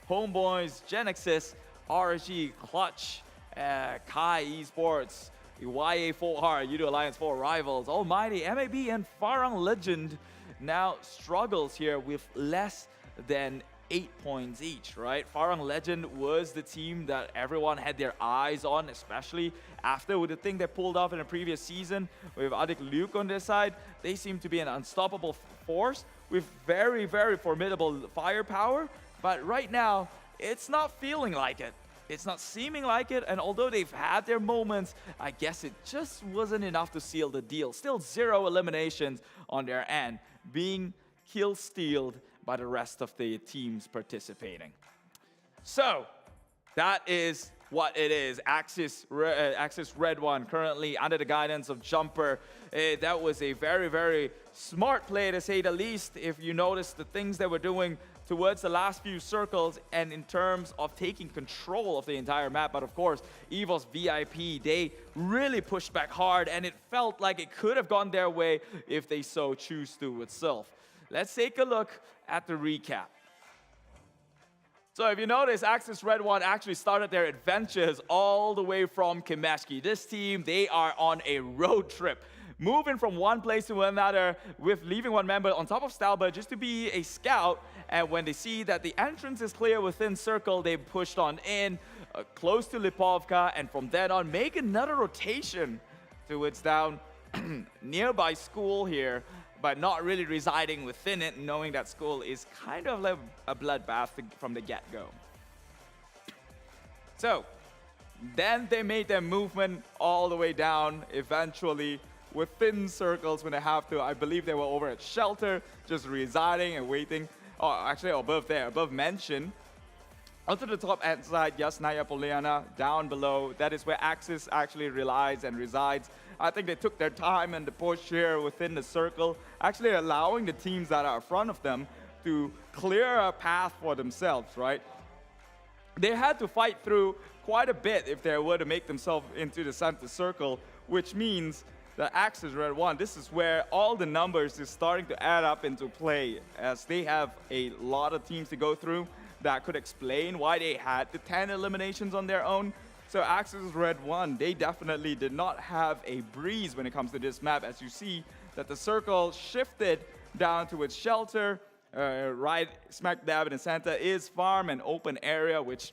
Homebois, GENEXUS, RSG, Clutch, Kai Esports, YA4R, Udo Alliance 4 Rivals, Almighty, MAB, and Farang Lejund now struggles here with less than 8 points each, right? Farang Lejund was the team that everyone had their eyes on, especially after with the thing they pulled off in a previous season with Adik Luke on their side. They seem to be an unstoppable force with very, very formidable firepower, but right now, it's not feeling like it. It's not seeming like it, and although they've had their moments, I guess it just wasn't enough to seal the deal. Still 0 eliminations on their end, being kill-stealed by the rest of the teams participating. So, that is what it is. Axis Red One currently under the guidance of Jumper. That was a very, very smart play to say the least. If you notice the things they were doing towards the last few circles and in terms of taking control of the entire map. But of course, EVOS VIP, they really pushed back hard, and it felt like it could have gone their way if they so choose to itself. Let's take a look at the recap. So if you notice, Axis Red One actually started their adventures all the way from Kimeshki. This team, they are on a road trip, moving from one place to another, with leaving one member on top of Stalba just to be a scout. And when they see that the entrance is clear within circle, they pushed on in, close to Lipovka, and from then on, make another rotation towards down nearby school here, but not really residing within it, knowing that school is kind of like a bloodbath from the get-go. So, then they made their movement all the way down, eventually, within circles when they have to. I believe they were over at Shelter, just residing and waiting actually above there, above mention. Onto the top hand side, Yasnaya Poliana, down below. That is where Axis actually relies and resides. I think they took their time and the push here within the circle, actually allowing the teams that are in front of them to clear a path for themselves, right? They had to fight through quite a bit if they were to make themselves into the center circle, which means the Axis Red One, this is where all the numbers is starting to add up into play, as they have a lot of teams to go through. That could explain why they had the 10 eliminations on their own. So Axis Red 1, they definitely did not have a breeze when it comes to this map, as you see that the circle shifted down to its shelter. Right smack dab in the center is farm and open area, which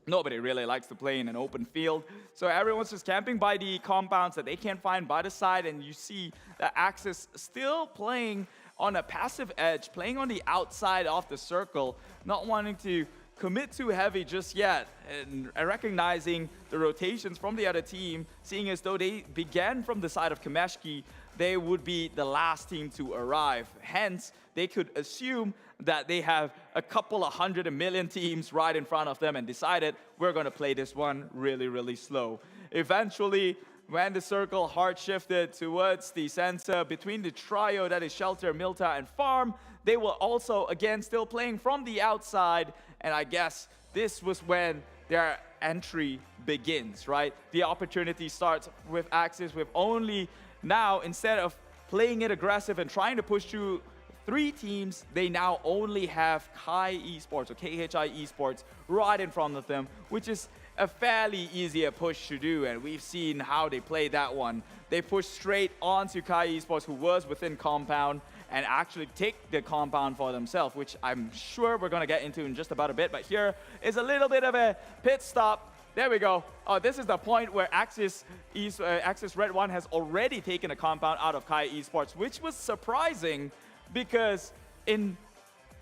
nobody really likes to play in an open field. So everyone's just camping by the compounds that they can't find by the side, and you see that Axis still playing on a passive edge, playing on the outside of the circle, not wanting to commit too heavy just yet, and recognizing the rotations from the other team, seeing as though they began from the side of Kameshki, they would be the last team to arrive. Hence, they could assume that they have a couple of 100 million teams right in front of them and decided, we're going to play this one really, really slow. Eventually, when the circle hard shifted towards the center between the trio that is Shelter, Milta, and Farm, they were also, again, still playing from the outside. And I guess this was when their entry begins, right? The opportunity starts with Axis, with only now, instead of playing it aggressive and trying to push through 3 teams, they now only have Kai Esports or KHI Esports right in front of them, which is a fairly easier push to do, and we've seen how they played that one. They pushed straight onto Kai Esports, who was within compound, and actually take the compound for themselves, which I'm sure we're going to get into in just about a bit. But here is a little bit of a pit stop. There we go. This is the point where Axis Red 1 has already taken a compound out of Kai Esports, which was surprising because in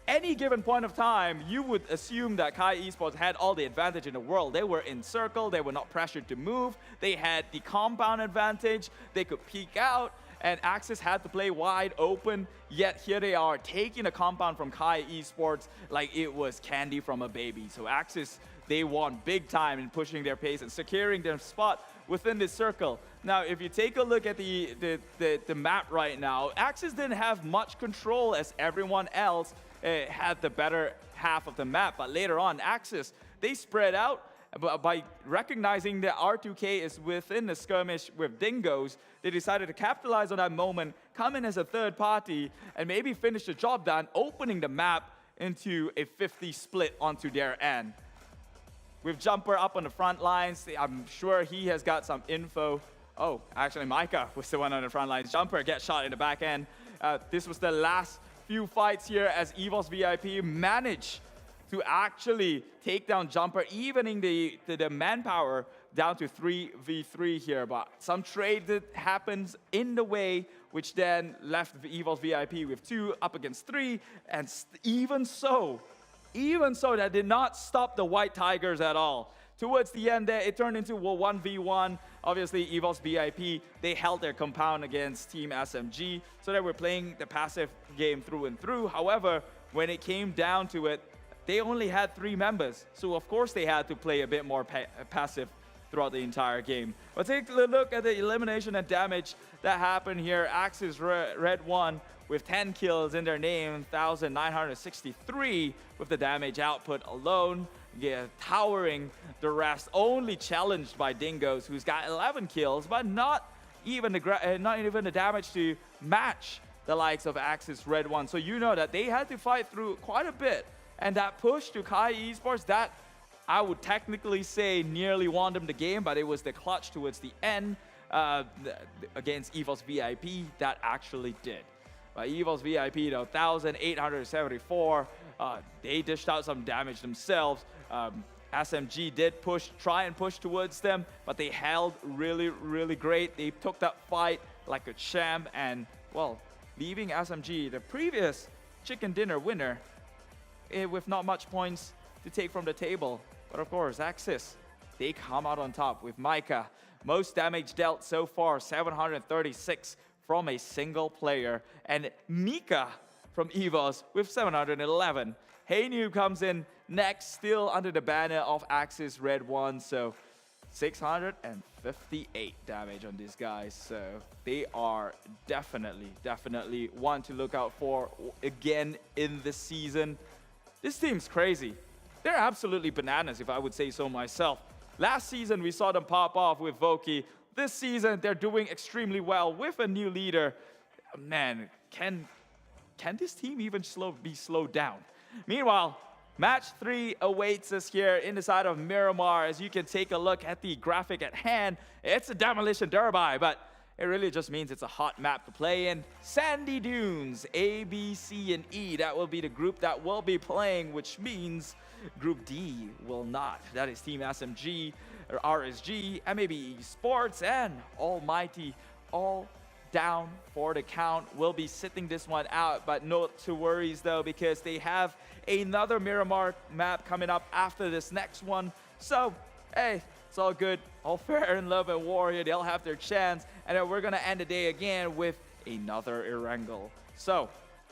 any given point of time, you would assume that Kai Esports had all the advantage in the world. They were in circle, they were not pressured to move, they had the compound advantage, they could peek out, and Axis had to play wide open, yet here they are taking a compound from Kai Esports like it was candy from a baby. So Axis, they won big time in pushing their pace and securing their spot within this circle. Now, if you take a look at the map right now, Axis didn't have much control as everyone else had the better half of the map. But later on, Axis, they spread out. By recognizing that R2K is within the skirmish with Dingoz, they decided to capitalize on that moment, come in as a third party, and maybe finish the job done, opening the map into a 50 split onto their end. With Jumper up on the front lines, I'm sure he has got some info. Oh, actually Micah was the one on the front lines. Jumper gets shot in the back end. This was the last few fights here as EVOS VIP managed to actually take down Jumper, evening the manpower down to 3v3 here. But some trade that happens in the way, which then left EVOS VIP with 2 up against 3. And even so, that did not stop the White Tigers at all. Towards the end there, it turned into a 1v1. Obviously, EVOS VIP, they held their compound against Team SMG, so they were playing the passive game through and through. However, when it came down to it, they only had 3 members, so of course they had to play a bit more passive throughout the entire game. But take a look at the elimination and damage that happened here. Axis Red 1 with 10 kills in their name, 1,963 with the damage output alone. Yeah, towering the rest, only challenged by Dingoz, who's got 11 kills, but not even the damage to match the likes of Axis Red 1. So you know that they had to fight through quite a bit. And that push to Kai Esports, that I would technically say nearly won them the game, but it was the clutch towards the end against EVOS VIP that actually did. But EVOS VIP, though, 1,874, they dished out some damage themselves. SMG did try and push towards them, but they held really, really great. They took that fight like a champ, and, well, leaving SMG, the previous chicken dinner winner, with not much points to take from the table. But of course, Axis, they come out on top with Micah. Most damage dealt so far, 736 from a single player. And Mika, from EVOS with 711. Hey Noob comes in next, still under the banner of Axis redONE, so 658 damage on these guys. So they are definitely one to look out for again in this season. This team's crazy. They're absolutely bananas, if I would say so myself. Last season, we saw them pop off with Voki. This season, they're doing extremely well with a new leader. Man, can this team even be slowed down? Meanwhile, match 3 awaits us here in the side of Miramar. As you can take a look at the graphic at hand, it's a demolition derby, but it really just means it's a hot map to play in. Sandy Dunes, A, B, C, and E. That will be the group that will be playing, which means Group D will not. That is Team SMG, or RSG, MAB Esports, and Almighty, all down for the count. We'll be sitting this one out, but not to worries though, because they have another Miramar map coming up after this next one. So, hey, it's all good. All fair in love and war here. They'll have their chance. And then we're going to end the day again with another Erangel. So,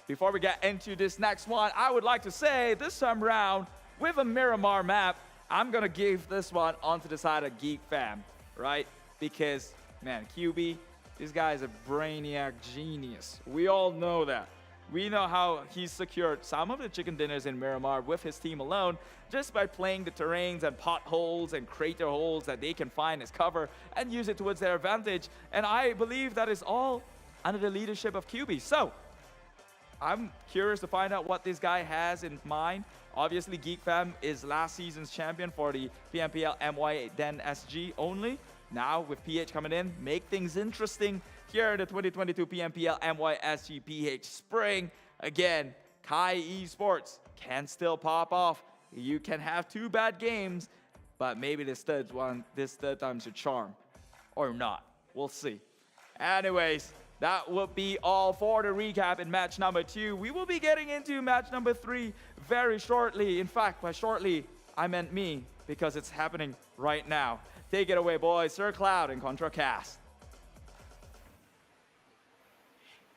before we get into this next one, I would like to say this time around, with a Miramar map, I'm going to give this one onto the side of Geek Fam, right? Because, man, QB, this guy is a brainiac genius. We all know that. We know how he's secured some of the chicken dinners in Miramar with his team alone, just by playing the terrains and potholes and crater holes that they can find as cover and use it towards their advantage. And I believe that is all under the leadership of QB. So, I'm curious to find out what this guy has in mind. Obviously, Geek Fam is last season's champion for the PMPL MY then SG only. Now, with PH coming in, make things interesting here in the 2022 PMPL MYSGPH Spring. Again, Kai Esports can still pop off. You can have 2 bad games, but maybe this third time's your charm. Or not. We'll see. Anyways, that will be all for the recap in match number 2. We will be getting into match number 3 very shortly. In fact, by shortly, I meant me, because it's happening right now. Take it away, boys. Sir Cloud and ContraCast.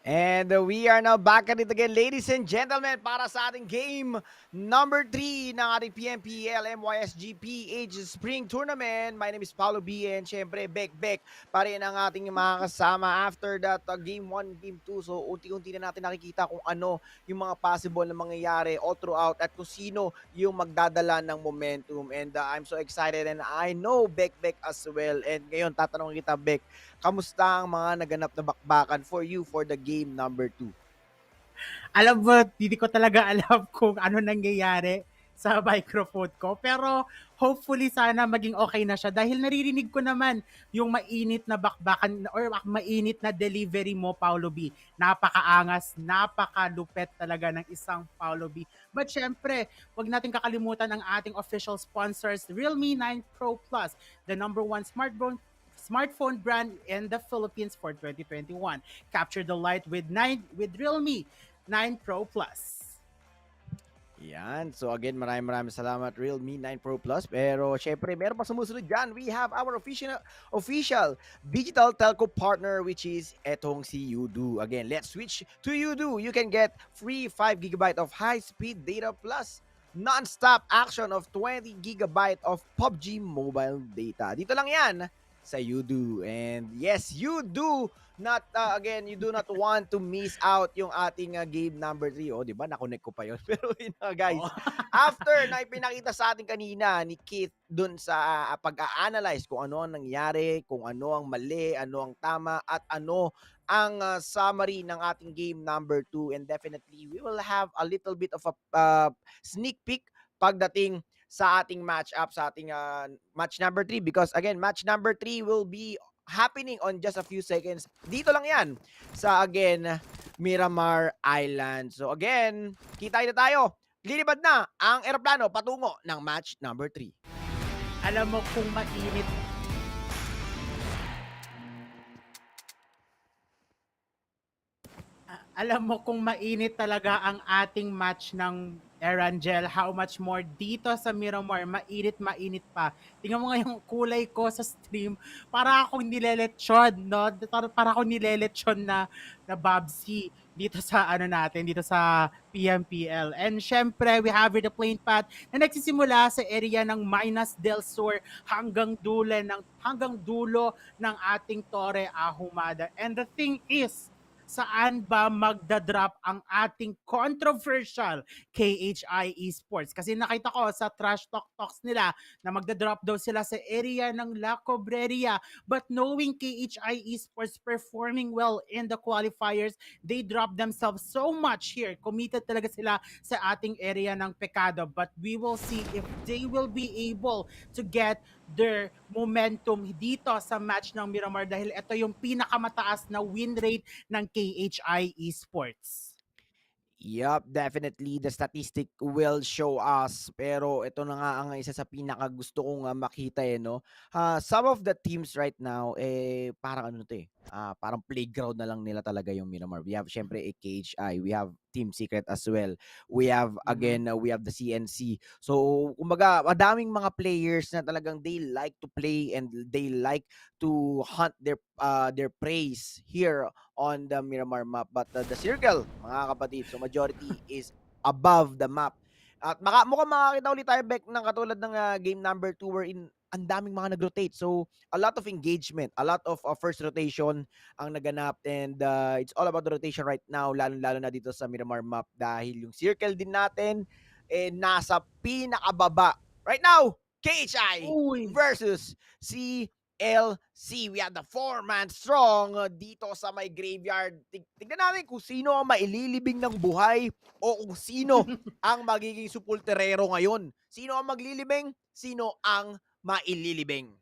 And we are now back at it again, ladies and gentlemen, para sa ating game number 3 ng ating PMPL MYSGPH Spring Tournament. My name is Paulo B, and syempre, Bek pa rin ang ating mga kasama after that game 1, game 2. So, unti-unti na natin nakikita kung ano yung mga possible na mangyayari all throughout at kung sino yung magdadala ng momentum. And I'm so excited, and I know Bek as well. And ngayon, tatanungin kita, Bek, kamusta ang mga naganap na bakbakan for you for the game number 2? Alam mo, hindi ko talaga alam kung ano nangyayari sa microphone ko. Pero hopefully sana maging okay na siya dahil naririnig ko naman yung mainit na bakbakan or mainit na delivery mo, Paulo B. Napakaangas, napakalupet talaga ng isang Paulo B. But syempre, wag natin kakalimutan ang ating official sponsors, Realme 9 Pro Plus, the #1 smartphone brand in the Philippines for 2021. Capture the light with Realme 9 Pro Plus. Yan. So again, maraming salamat Realme 9 Pro Plus. Pero syempre, meron pa sumusunod dyan. We have our official digital telco partner, which is etong si Udo. Again, let's switch to Udo. You can get free 5 GB of high-speed data plus non-stop action of 20 GB of PUBG Mobile data. Dito lang yan sa Udo. And yes, you do not want to miss out yung ating game number 3. Oh, di ba? Nakonect ko pa yun. Pero yun na, guys. After na ipinakita sa atin kanina ni Keith dun sa pag-a-analyze kung ano ang nangyari, kung ano ang mali, ano ang tama, at ano ang summary ng ating game number 2. And definitely, we will have a little bit of a sneak peek pagdating sa ating match-up, sa ating match number 3. Because again, match number 3 will be happening on just a few seconds. Dito lang yan sa, again, Miramar Island. So again, kita na tayo. Lilipad na ang eroplano patungo ng match number 3. Alam mo kung mainit. Alam mo kung mainit talaga ang ating match ng Erangel, how much more dito sa Miramar, mainit pa. Tingnan mo nga yung kulay ko sa stream, para akong nilelechon, no? Para akong nilelechon na Babsi dito sa ano natin, dito sa PMPL. And syempre, we have here the plane path na nagsisimula sa area ng Minas del Sur hanggang dulo ng ating Torre Ahumada. And the thing is, saan ba magdadrop ang ating controversial KHI Esports? Kasi nakita ko sa trash talks nila na magdadrop daw sila sa area ng La Cobreria. But knowing KHI Esports performing well in the qualifiers, they drop themselves so much here. Committed talaga sila sa ating area ng Pecado. But we will see if they will be able to get their momentum dito sa match ng Miramar dahil ito yung pinakamataas na win rate ng KHI Esports. Yup, definitely the statistic will show us. Pero ito na nga ang isa sa pinaka gusto kong makita no. Some of the teams right now parang ano to parang playground na lang nila talaga yung Miramar. We have syempre a KHI, we have Team Secret as well. We have again we have the CNC. So kumbaga madaming mga players na talagang they like to play and they like to hunt their praise here on the Miramar map. But the circle, mga kapatid, so majority is above the map. At mukhang makakita ulit tayo back ng katulad ng game number 2 wherein ang daming mga nag-rotate. So, a lot of engagement, a lot of first rotation ang naganap and it's all about the rotation right now, lalo na dito sa Miramar map dahil yung circle din natin nasa pinakababa. Right now, KHI versus CLC. We have the 4-man strong dito sa may graveyard. Tignan natin kung sino ang maililibing ng buhay o kung sino ang magiging supulterero ngayon. Sino ang maglilibing? Sino ang maililibing?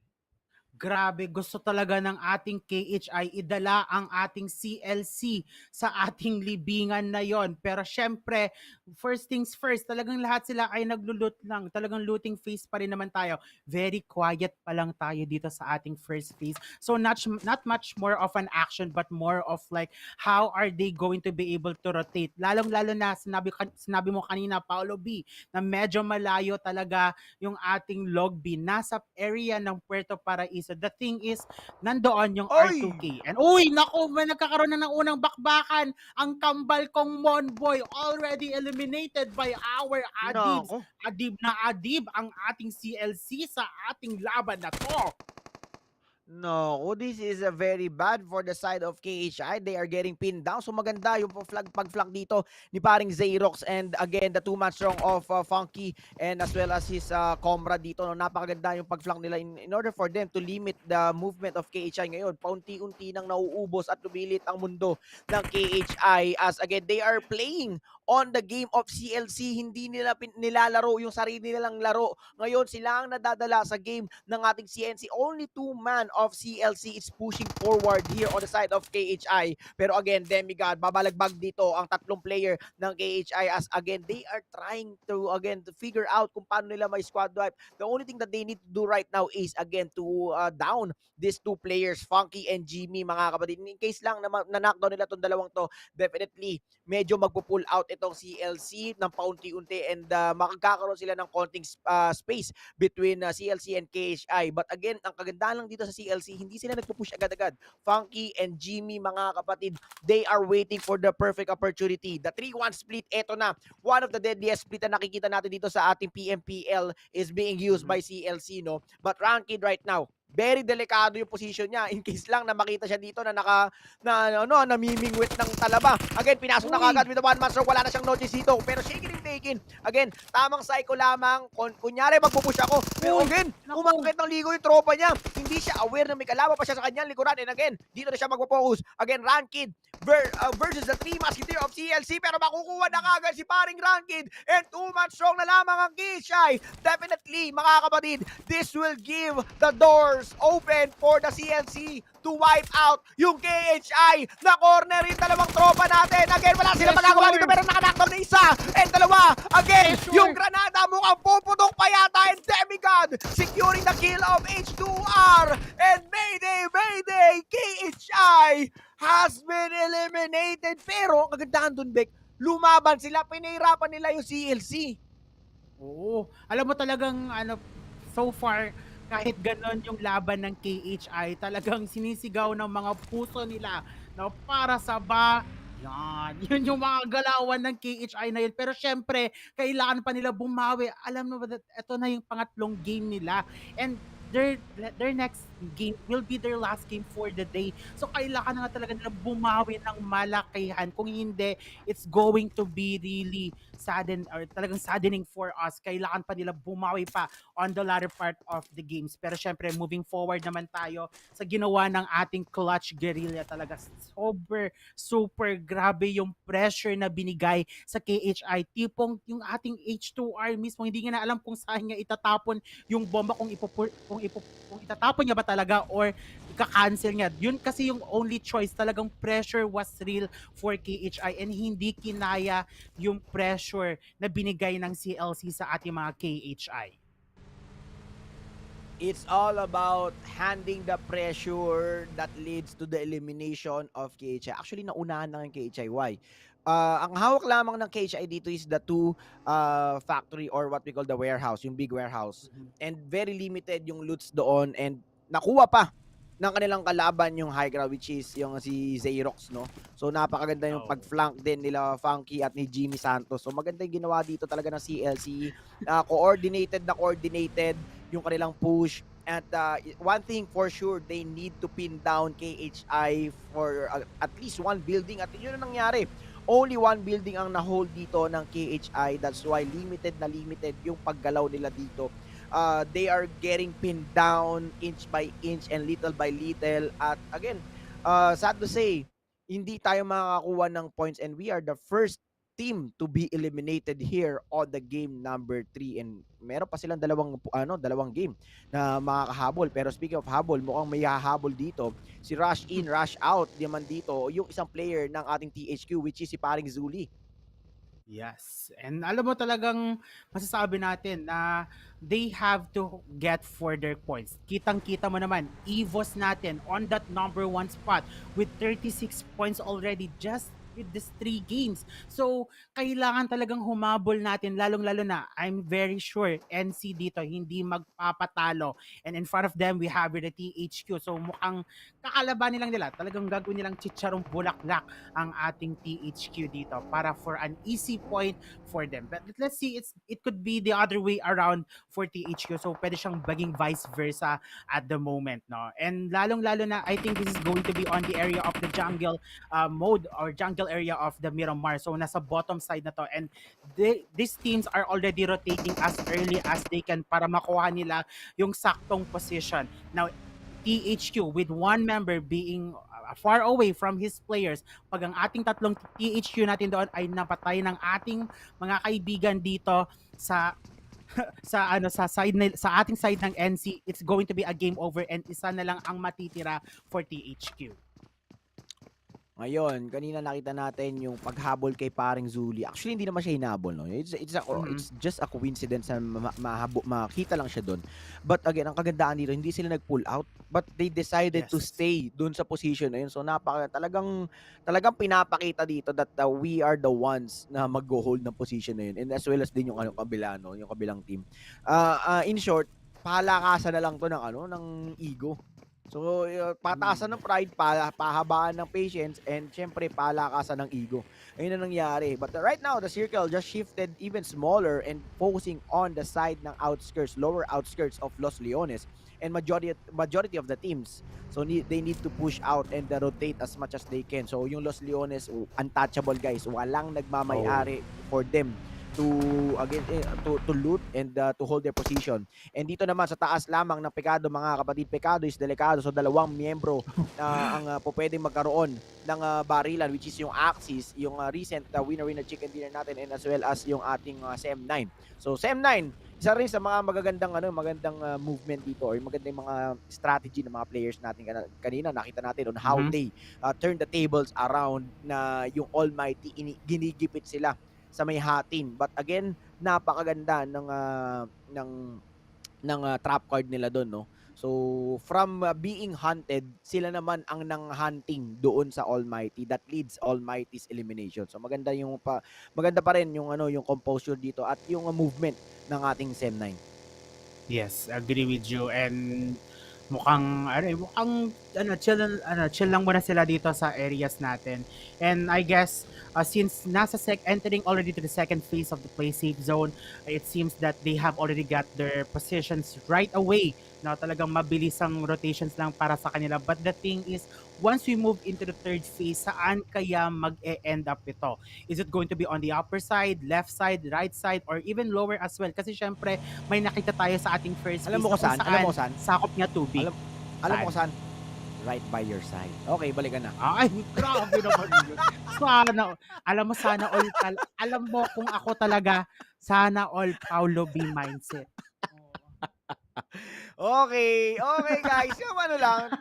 Grabe, gusto talaga ng ating KHI idala ang ating CLC sa ating libingan na yon. Pero syempre, first things first, talagang lahat sila ay naglulut lang. Talagang looting phase pa rin naman tayo. Very quiet pa lang tayo dito sa ating first phase. So not much more of an action but more of like how are they going to be able to rotate. Lalong-lalo na sinabi mo kanina, Paolo B, na medyo malayo talaga yung ating log B. Nasa area ng Puerto Paraiso. The thing is, nandoon yung R2K. And naku, may nagkakaroon na ng unang bakbakan. Ang kambal kong Monboy already eliminated by our Adibs. Adib na Adib ang ating CLC sa ating laban na to. No, this is very bad for the side of KHI. They are getting pinned down. So maganda yung pag-flank dito ni paring Xerox. And again, the 2-man strong of Funky and as well as his comrade dito. No, napakaganda yung pag-flank nila in order for them to limit the movement of KHI ngayon. Paunti-unti nang nauubos at lumilit ang mundo ng KHI as again, they are playing on the game of CLC. Hindi nila nilalaro yung sarili nilang laro. Ngayon, sila ang nadadala sa game ng ating CNC. Only 2-man of CLC is pushing forward here on the side of KHI. Pero again, Demigod, babalagbag dito ang tatlong player ng KHI as again, they are trying to figure out kung paano nila may squad wipe. The only thing that they need to do right now is again to down these two players, Funky and Jimmy, mga kapatid. In case lang na knockdown nila itong dalawang to, definitely medyo magpo-pull out itong CLC ng paunti-unti and makagkakaroon sila ng konting space between CLC and KHI. But again, ang kagandahan lang dito sa CLC, hindi sila nagpo-push agad-agad. Funky and Jimmy, mga kapatid, they are waiting for the perfect opportunity. The 3-1 split, eto na. One of the deadliest split na nakikita natin dito sa ating PMPL is being used by CLC, no? But Ranked right now, very delikado yung position niya in case lang na makita siya dito na namimingwit ng talaba. Again, pinasok na kagad with the 1-man stroke. Wala na siyang notice dito. Pero shaking and taking. Again, tamang psycho lamang. Kunyari, magpupush ako. Pero again, umakit ng ligo yung tropa niya. Hindi siya aware na may kalaban pa siya sa kanyang likuran. And again, dito na siya magpo-focus. Again, Ranked versus the 3 musketeer of CLC. Pero makukuha na kagad si paring Ranked. And 2-man strong na lamang ang KHI. Definitely, mga kapatid, this will give the doors open for the CLC to wipe out yung KHI na corner yung dalawang tropa natin. Again, wala sila magagawa dito pero nakanockdown na isa and dalawa. Again, yung granada mukhang puputok pa yata and Demigod securing the kill of H2R and Mayday, KHI has been eliminated. Pero ang kagandahan dun, Beck, lumaban sila, pinahirapan nila yung CLC. Oo. Alam mo talagang so far kahit ganon yung laban ng KHI, talagang sinisigaw ng mga puso nila na para sa yan. Yun yung mga galawan ng KHI na yun. Pero syempre, kailangan pa nila bumawi. Alam mo ba, ito na yung pangatlong game nila. And their next game will be their last game for the day. So kailangan na talaga nila bumawi ng malakihan. Kung hindi, it's going to be really talagang saddening for us. Kailangan pa nila bumawi pa on the latter part of the games. Pero syempre, moving forward naman tayo sa ginawa ng ating clutch Guerilla, talaga super grabe yung pressure na binigay sa KHI. Tipong yung ating H2R mismo, hindi nga na alam kung saan nga itatapon yung bomba, kung itatapon niya ba talaga or ika-cancel niya. Yun kasi yung only choice. Talagang pressure was real for KHI and hindi kinaya yung pressure na binigay ng CLC sa ating mga KHI. It's all about handing the pressure that leads to the elimination of KHI. Actually, naunahan na yung KHI. Why? Ang hawak lamang ng KHI dito is the two factory or what we call the warehouse, yung big warehouse. And very limited yung loots doon and nakuha pa ng kanilang kalaban yung high ground, which is yung si Xerox, no? So napakaganda yung pag-flank din nila Funky at ni Jimmy Santos. So maganda yung ginawa dito talaga ng CLC. Coordinated yung kanilang push. At one thing for sure, they need to pin down KHI for at least one building. At yun ang nangyari. Only one building ang na-hold dito ng KHI. That's why limited yung paggalaw nila dito. They are getting pinned down inch by inch and little by little. At again, sad to say, hindi tayo makakakuha ng points and we are the first team to be eliminated here on the game number 3. And meron pa silang dalawang game na makakahabol. Pero speaking of habol, mukhang may hahabol dito. Si Rush In, Rush Out naman dito, yung isang player ng ating THQ, which is si paring Zuli. Yes. And alam mo talagang masasabi natin na they have to get further points. Kitang-kita mo naman, EVOS natin on that number 1 spot with 36 points already just with these 3 games. So, kailangan talagang humabol natin, lalong-lalo na, I'm very sure, NC dito, hindi magpapatalo. And in front of them, we have the THQ. So, mukhang kakalabanin lang nila. Talagang gagawin nilang chicharong bulaklak ang ating THQ dito para for an easy point for them. But let's see, it could be the other way around for THQ. So, pwede siyang baging vice versa at the moment, no? And lalong-lalo na, I think this is going to be on the area of the jungle mode or jungle area of the Miramar. So nasa bottom side na to and these teams are already rotating as early as they can para makuha nila yung saktong position. Now THQ with one member being far away from his players, pag ang ating tatlong THQ natin doon ay napatay ng ating mga kaibigan dito sa ating side ng NC, it's going to be a game over and isa na lang ang matitira for THQ. Ngayon, kanina nakita natin yung paghabol kay paring Zuli. Actually, hindi naman siya hinabol, no? It's just a coincidence na makita lang siya doon. But again, ang kagandaan dito, hindi sila nag-pull out, but they decided to stay doon sa position na yun. So talagang pinapakita dito that we are the ones na mag-hold ng position na yun. And as well as din yung kabila, no? Yung kabilang team. In short, palakasan na lang to ng ego. So, pataasan ng pride, pahabaan ng patience, and syempre, palakasan ng ego. Ayun na nangyari. But right now, the circle just shifted even smaller and focusing on the side ng outskirts, lower outskirts of Los Leones. And majority of the teams, so they need to push out and rotate as much as they can. So, yung Los Leones, untouchable guys. Walang nagmamayari for them to loot and to hold their position. And dito naman sa taas lamang ng Pecado, mga kapatid, Pecado is delikado. So dalawang miyembro ang pwedeng magkaroon ng barilan, which is yung Axis, yung recent winner chicken dinner natin, and as well as yung ating SEM9. So SEM9, isa rin sa mga magandang movement dito or magandang mga strategy ng mga players natin. Kanina nakita natin on how they turn the tables around, na yung Almighty ginigipit sila sa may hatin. But again, napakaganda ng trap card nila doon, no? So from being hunted, sila naman ang nang-hunting doon sa Almighty that leads Almighty's elimination. So maganda pa rin yung yung composure dito at yung movement ng ating SEM9. Yes, agree with you. And mukhang chill lang muna sila dito sa areas natin. And I guess since entering already to the second phase of the play safe zone, it seems that they have already got their positions right away. Na talagang mabilis ang rotations lang para sa kanila. But the thing is, once we move into the third phase, saan kaya mag-e-end up ito? Is it going to be on the upper side, left side, right side, or even lower as well? Kasi syempre, may nakita tayo sa ating first phase. Alam mo kung saan? Sakop niya tubig. Alam mo kung saan? Right by your side. Okay, balikan na. Ay, grabe naman yun. Alam mo kung ako talaga, sana all Paulo B mindset. Okay guys, yung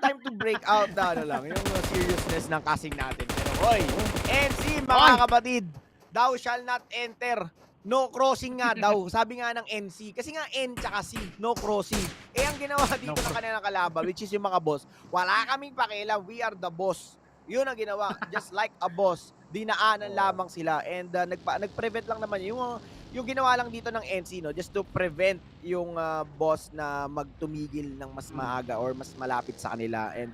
time to break out na yung seriousness ng casting natin. Pero hoy, NC mga kapatid, thou shall not enter. No crossing nga daw. Sabi nga ng NC. Kasi nga N tsaka C, no crossing. Ang ginawa dito ng kanilang kalaban, which is yung mga boss, wala kaming pakialam. We are the boss. Yun ang ginawa. Just like a boss. Dinaanan lamang sila. And nag-prevent lang naman yung ginawa lang dito ng NC, no, just to prevent yung boss na magtumigil ng mas maaga or mas malapit sa kanila. And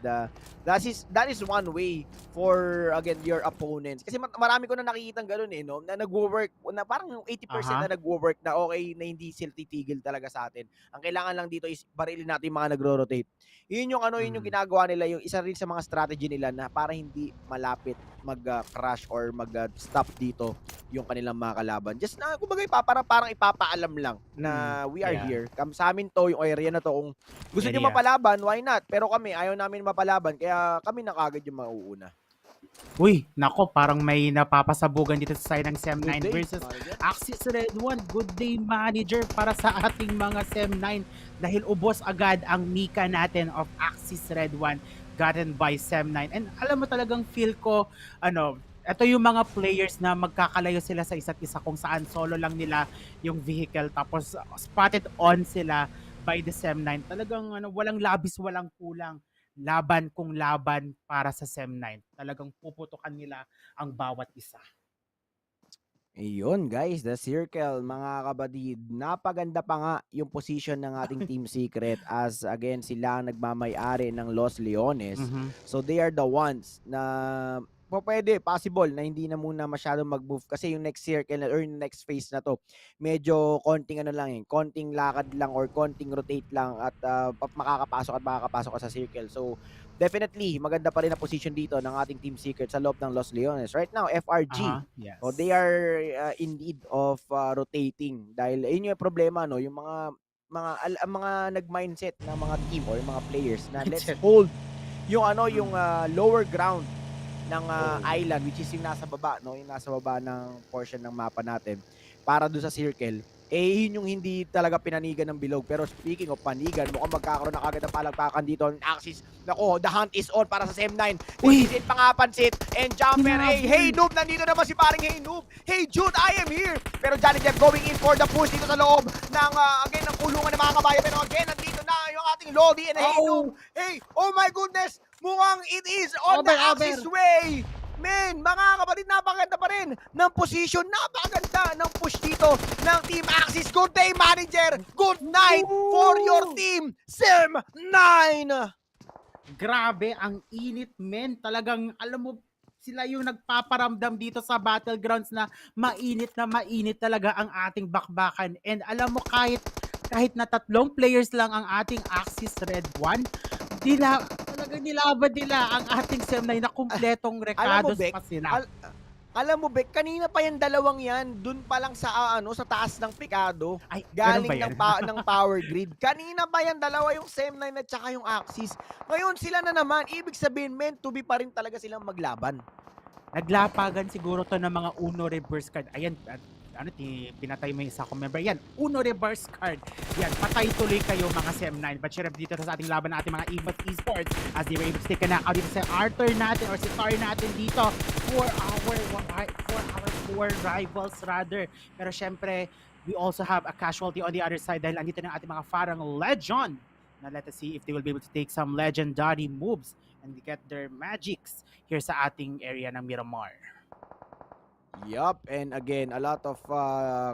that is one way for again your opponents. Kasi marami ko na nakikitang ganoon no, na nagwo-work na parang 80% na nagwo-work na okay na hindi sila titigil talaga sa atin. Ang kailangan lang dito is barilin natin yung mga nagro-rotate. Yun yung yun yung ginagawa nila, yung isa rin sa mga strategy nila na para hindi malapit mag-crash or mag-stop dito yung kanilang mga kalaban. Just na kumbaga parang ipapaalam lang na we are here. Sa amin to, yung area na to, kung gusto niyo mapalaban, why not? Pero kami, ayaw namin mapalaban, kaya kami na kagad yung mauuna. Uy, nako, parang may napapasabugan dito sa side ng SEM9 versus Axis Red 1. Good day, manager, para sa ating mga SEM9 dahil ubos agad ang Mika natin of Axis Red 1 gotten by SEM9. And alam mo talagang feel ko, ito yung mga players na magkakalayo sila sa isa't isa kung saan solo lang nila yung vehicle tapos spotted on sila by the SEM9. Talagang walang labis, walang kulang. Laban kung laban para sa SEM9. Talagang puputukan nila ang bawat isa. Ayun guys, the circle mga kapatid. Napaganda pa nga yung position ng ating Team Secret as again sila ang nagmamay-ari ng Los Leones. So they are the ones na possible na hindi na muna masyadong mag-move kasi yung next circle or yung next phase na to medyo konting konting lakad lang or konting rotate lang at makakapasok ka sa circle. So definitely maganda pa rin na position dito ng ating Team Secret sa loob ng Los Leones. Right now FRG, so they are in need of rotating dahil yun yung problema, no, yung mga nag-mindset ng mga team or mga players na let's hold yung yung lower ground ng island, which is yung nasa baba, no, yung nasa baba ng portion ng mapa natin para doon sa circle. Yun yung hindi talaga pinanigan ng bilog. Pero speaking of panigan, mukhang magkakaroon na kagad ng palagpakan dito ng Axis. Nako, the hunt is on para sa SEM9. This is pangapansit and jumper. Hey noob, nandito naman si paring Hey noob. Hey Jude, I am here. Pero Johnny Depp going in for the push dito sa loob ng again ng kulungan ng mga kabayan. Pero again, nandito na yung ating Lodi and Hey noob. Hey, oh my goodness, mukhang it is on the Axis way. Men, mga kapatid, napakaganda pa rin ng position, napakaganda ng push dito ng Team Axis. Good day, manager! Good night for your team, SEM9! Grabe, ang init, men. Talagang, alam mo, sila yung nagpaparamdam dito sa battlegrounds na mainit talaga ang ating bakbakan. And alam mo, kahit na 3 players lang ang ating Axis Red 1, talagang nilaban nila ang ating SEM9 na kumpletong rekados pa sila. Alam mo, Bek, kanina pa yung dalawang yan, dun pa lang sa sa taas ng pikado, galing ng power grid. Kanina pa yan, dalawa yung SEM9 at saka yung Axis. Ngayon sila na naman, ibig sabihin, meant to be pa rin talaga silang maglaban. Naglapagan siguro to ng mga Uno reverse card. Ayan, pinatay mo yung isa kong member. Yan, Uno reverse card. Yan, patay tuloy kayo mga SEM9. But syempre dito sa ating laban ng ating mga EVOS Esports as they were able to take a knockout dito sa Arthur natin or si Tar natin dito for our 4 rivals rather. Pero syempre, we also have a casualty on the other side dahil andito ng ating mga Farang Lejund. Now let us see if they will be able to take some legendary moves and get their magics here sa ating area ng Miramar. Yup, and again, a lot of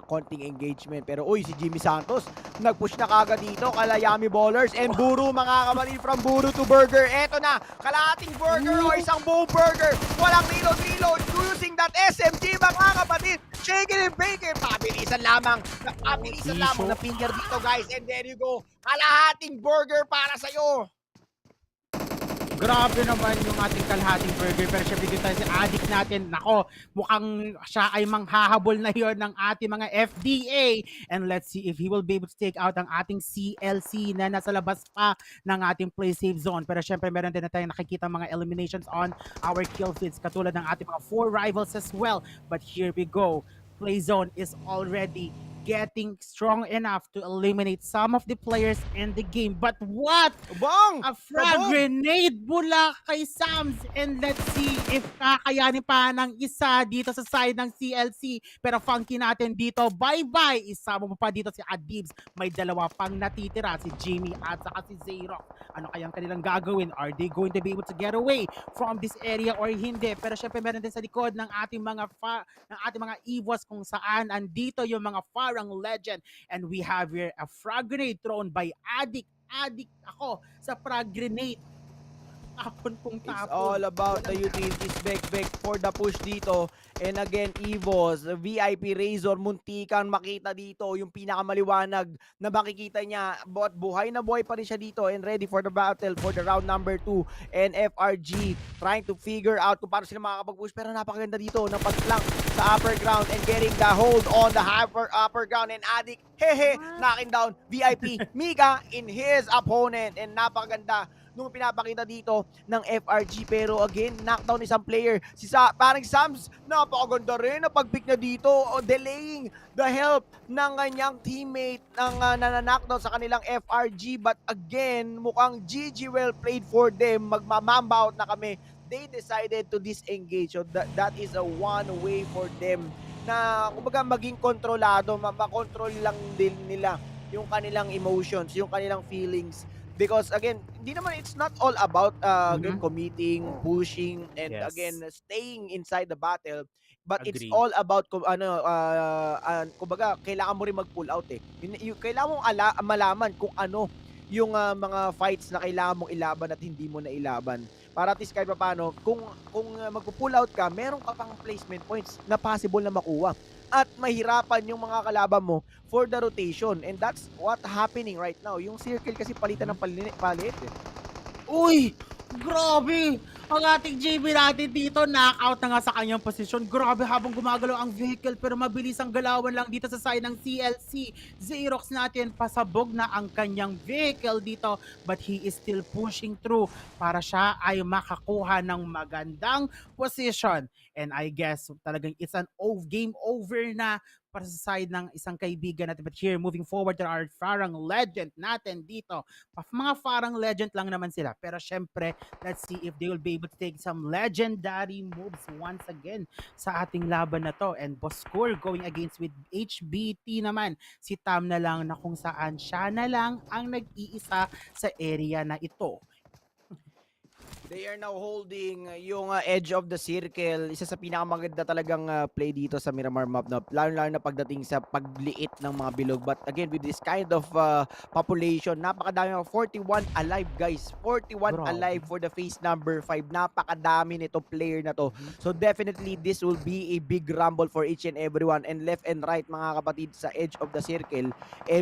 konting engagement. Pero uy, si Jimmy Santos, nag-push na kagad dito, Kalayami Ballers, and Buru, mga kapatid, from Buru to Burger. Eto na, kalahating burger o isang buong burger. Walang reload, using that SMG, mga kapatid. Shake it and bake it. Pabilisan lamang na finger dito, guys. And there you go, kalahating burger para sa'yo. Grabe naman yung ating kalahating burger. Pero syempre dito tayo si addict natin. Nako, mukhang siya ay manghahabol na yon ng ating mga FDA. And let's see if he will be able to take out ang ating CLC na nasa labas pa ng ating play safe zone. Pero syempre meron din na tayong nakikita mga eliminations on our kill feeds. Katulad ng ating mga 4 rivals as well. But here we go. Play zone is already getting strong enough to eliminate some of the players in the game. But what? Bang! A frag grenade mula kay Sams. And let's see if kakayanin pa ng isa dito sa side ng CLC. Pero funky natin dito. Bye-bye! Isama mo pa dito si Adibs. May dalawa pang natitira. Si Jimmy at saka si Zayrock. Ano kayang kanilang gagawin? Are they going to be able to get away from this area or hindi? Pero syempre meron din sa likod ng ating mga EVOS kung saan andito yung mga Farang Legend. And we have here a frag grenade thrown by Addict ako sa frag grenade. Tapon kung tapon. It's all about the utilities, Bek for the push dito. And again, EVOS, VIP Razor, muntikan makita dito yung pinakamaliwanag na makikita niya. But buhay na buhay pa rin siya dito and ready for the battle for the round number 2. And FRG trying to figure out kung paano sila makakapag-push. Pero napakaganda dito ng pag-flank sa upper ground and getting the hold on the upper ground. And Addict, knocking down VIP Mika in his opponent. And napakaganda nung pinapakita dito ng FRG. Pero again, knockdown isang player. Parang Sams, napakaganda rin na pag-pick na dito. Delaying the help ng kanyang teammate ng nananockdown sa kanilang FRG. But again, mukhang GG well played for them. Magmamamba out na kami. They decided to disengage. So that is a one way for them na kumbaga maging kontrolado. Makontrol lang din nila yung kanilang emotions, yung kanilang feelings. Because again, hindi naman, it's not all about again, committing, pushing, and again, staying inside the battle. But it's all about kumbaga, kailangan mo rin mag-pull out eh. Kailangan mong malaman kung ano yung mga fights na kailangan mong ilaban at hindi mo na ilaban. Para at least kahit paano, kung mag-pull out ka, meron ka pang placement points na possible na makuha. At mahirapan yung mga kalaban mo for the rotation. And that's what happening right now. Yung circle kasi palitan ng palit eh. Uy! Grabe! Ang ating JB natin dito, knockout na nga sa kanyang posisyon. Grabe habang gumagalaw ang vehicle pero mabilis ang galawan lang dito sa side ng CLC. Xerox natin, pasabog na ang kanyang vehicle dito but he is still pushing through para siya ay makakuha ng magandang position. And I guess talagang it's an game over na para sa side ng isang kaibigan natin. But here, moving forward to our Farang Legend natin dito. Mga Farang Legend lang naman sila. Pero syempre, let's see if they will be able to take some legendary moves once again sa ating laban na to. And Bosskur going against with HBT naman. Si Tam na lang na kung saan siya na lang ang nag-iisa sa area na ito. They are now holding yung edge of the circle. Isa sa pinakamaganda talagang play dito sa Miramar Map, no? Lalo na pagdating sa pagliit ng mga bilog. But again, with this kind of population, napakadami. 41 alive, guys. 41 alive for the phase number 5. Napakadami nito player na to. So definitely, this will be a big rumble for each and everyone. And left and right, mga kapatid, sa edge of the circle,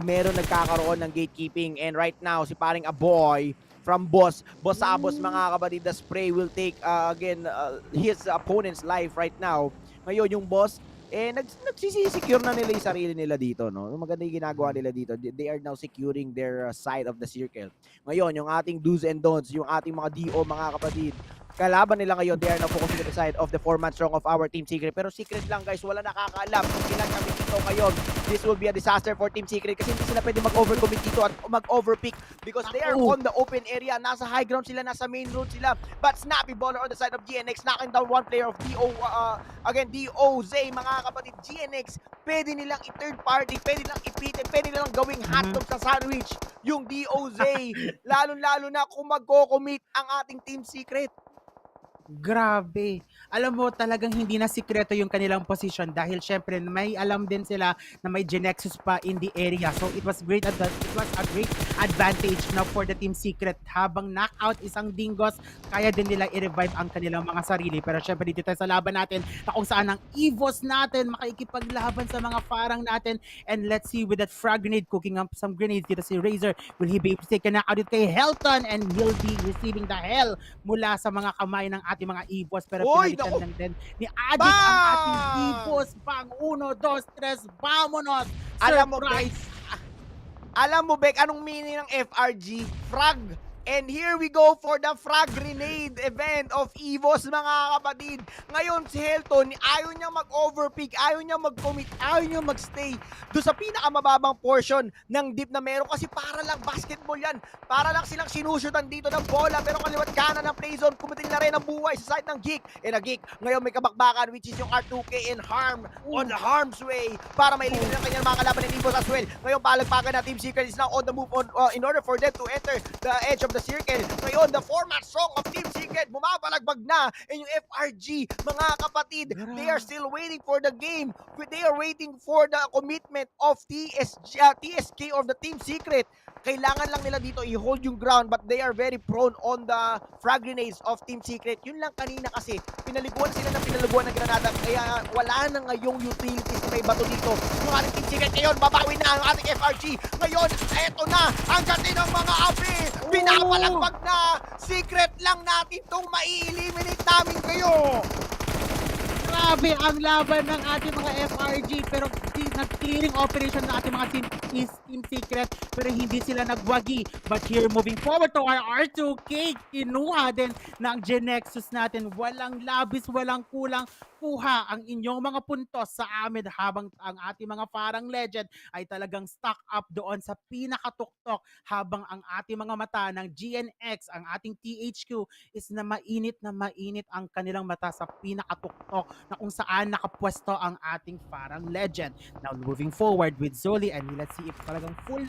meron nagkakaroon ng gatekeeping. And right now, si paring Aboy from Boss Abos, mga kapatid, the spray will take again his opponent's life right now. Ngayon yung Boss nagsisecure na nila yung sarili nila dito, no? Maganda yung ginagawa nila dito. They are now securing their side of the circle. Ngayon yung ating do's and don'ts, yung ating mga DO, mga kapatid, kalaban nila ngayon, they are now focusing on the side of the 4-man strong of our Team Secret. Pero Secret lang guys, wala nakakaalam kung ilan kami dito ngayon. This will be a disaster for Team Secret kasi hindi sila pwede mag-overcommit dito at mag-overpick because they are on the open area. Nasa high ground sila, nasa main road sila. But snappy baller on the side of GNX, knocking down one player of DOZ, mga kapatid. GNX, pwede nilang i-third party, pwede nilang ipitin, pwede nilang gawing hotdog sa sandwich yung DOZ. Lalo-lalo na kung mag-commit ang ating Team Secret. Grabe. Alam mo, talagang hindi na sikreto yung kanilang position dahil syempre may alam din sila na may GENEXUS pa in the area. So it was a great advantage now for the Team Secret. Habang knockout isang Dingoz, kaya din nila i-revive ang kanilang mga sarili. Pero syempre dito tayo sa laban natin na kung saan ang EVOS natin makikipaglaban sa mga Farang natin. And let's see with that frag grenade, cooking up some grenades dito si Razor. Will he be able to take a knockout dito kay Helton and he'll be receiving the hell mula sa mga kamay ng ating mga EVOS. Pero pinalitan lang din ni Adik ang ating EVOS. Pang 1, 2, 3, vamonos! Alam mo, Bek, anong meaning ng FRG? Frag. And here we go for the frag grenade event of EVOS, mga kapatid. Ngayon si Helton, ayaw niya mag-overpick, ayaw niya mag-commit, ayaw niya mag-stay doon sa pinakamababang portion ng deep na meron kasi para lang basketball yan. Para lang silang sinusyutan dito ng bola pero kaliwat kanan ng play zone, kumitin na rin ang buhay sa side ng Geek. And Geek, ngayon may kabakbakan which is yung R2K and Harm on the Harm's way para mailimin ang kanyang mga kalaban ng EVOS as well. Ngayon palagpagan na Team Secret is now on the move in order for them to enter the edge of the circle. Ngayon, the 4-man strong of Team Secret, bumabalagbag na. And yung FRG, mga kapatid, they are still waiting for the game. They are waiting for the commitment of TSK of the Team Secret. Kailangan lang nila dito i-hold yung ground but they are very prone on the frag grenades of Team Secret. Yun lang kanina kasi pinaliguan sila ng pinaliguan ng granada kaya wala na ngayong utilities na may bato dito. Yung ating Team Secret ngayon, babawi na ang ating FRG. Ngayon, eto na ang gati ng mga api. Pinapalagbag na. Secret lang natin itong mai-eliminate namin kayo. Grabe ang laban ng ating mga FRG pero nag-clearing operation ng ating mga Team Secret pero hindi sila nagwagi. But here moving forward to our R2K, kinuha din ng GENEXUS natin. Walang labis, walang kulang. Kuha ang inyong mga puntos sa amin habang ang ating mga Farang Legend ay talagang stock up doon sa pinakatuktok habang ang ating mga mata ng GNX, ang ating THQ is na mainit ang kanilang mata sa pinakatuktok na kung saan nakapwesto ang ating Farang Legend. Now moving forward with Zoli and let's see if talagang full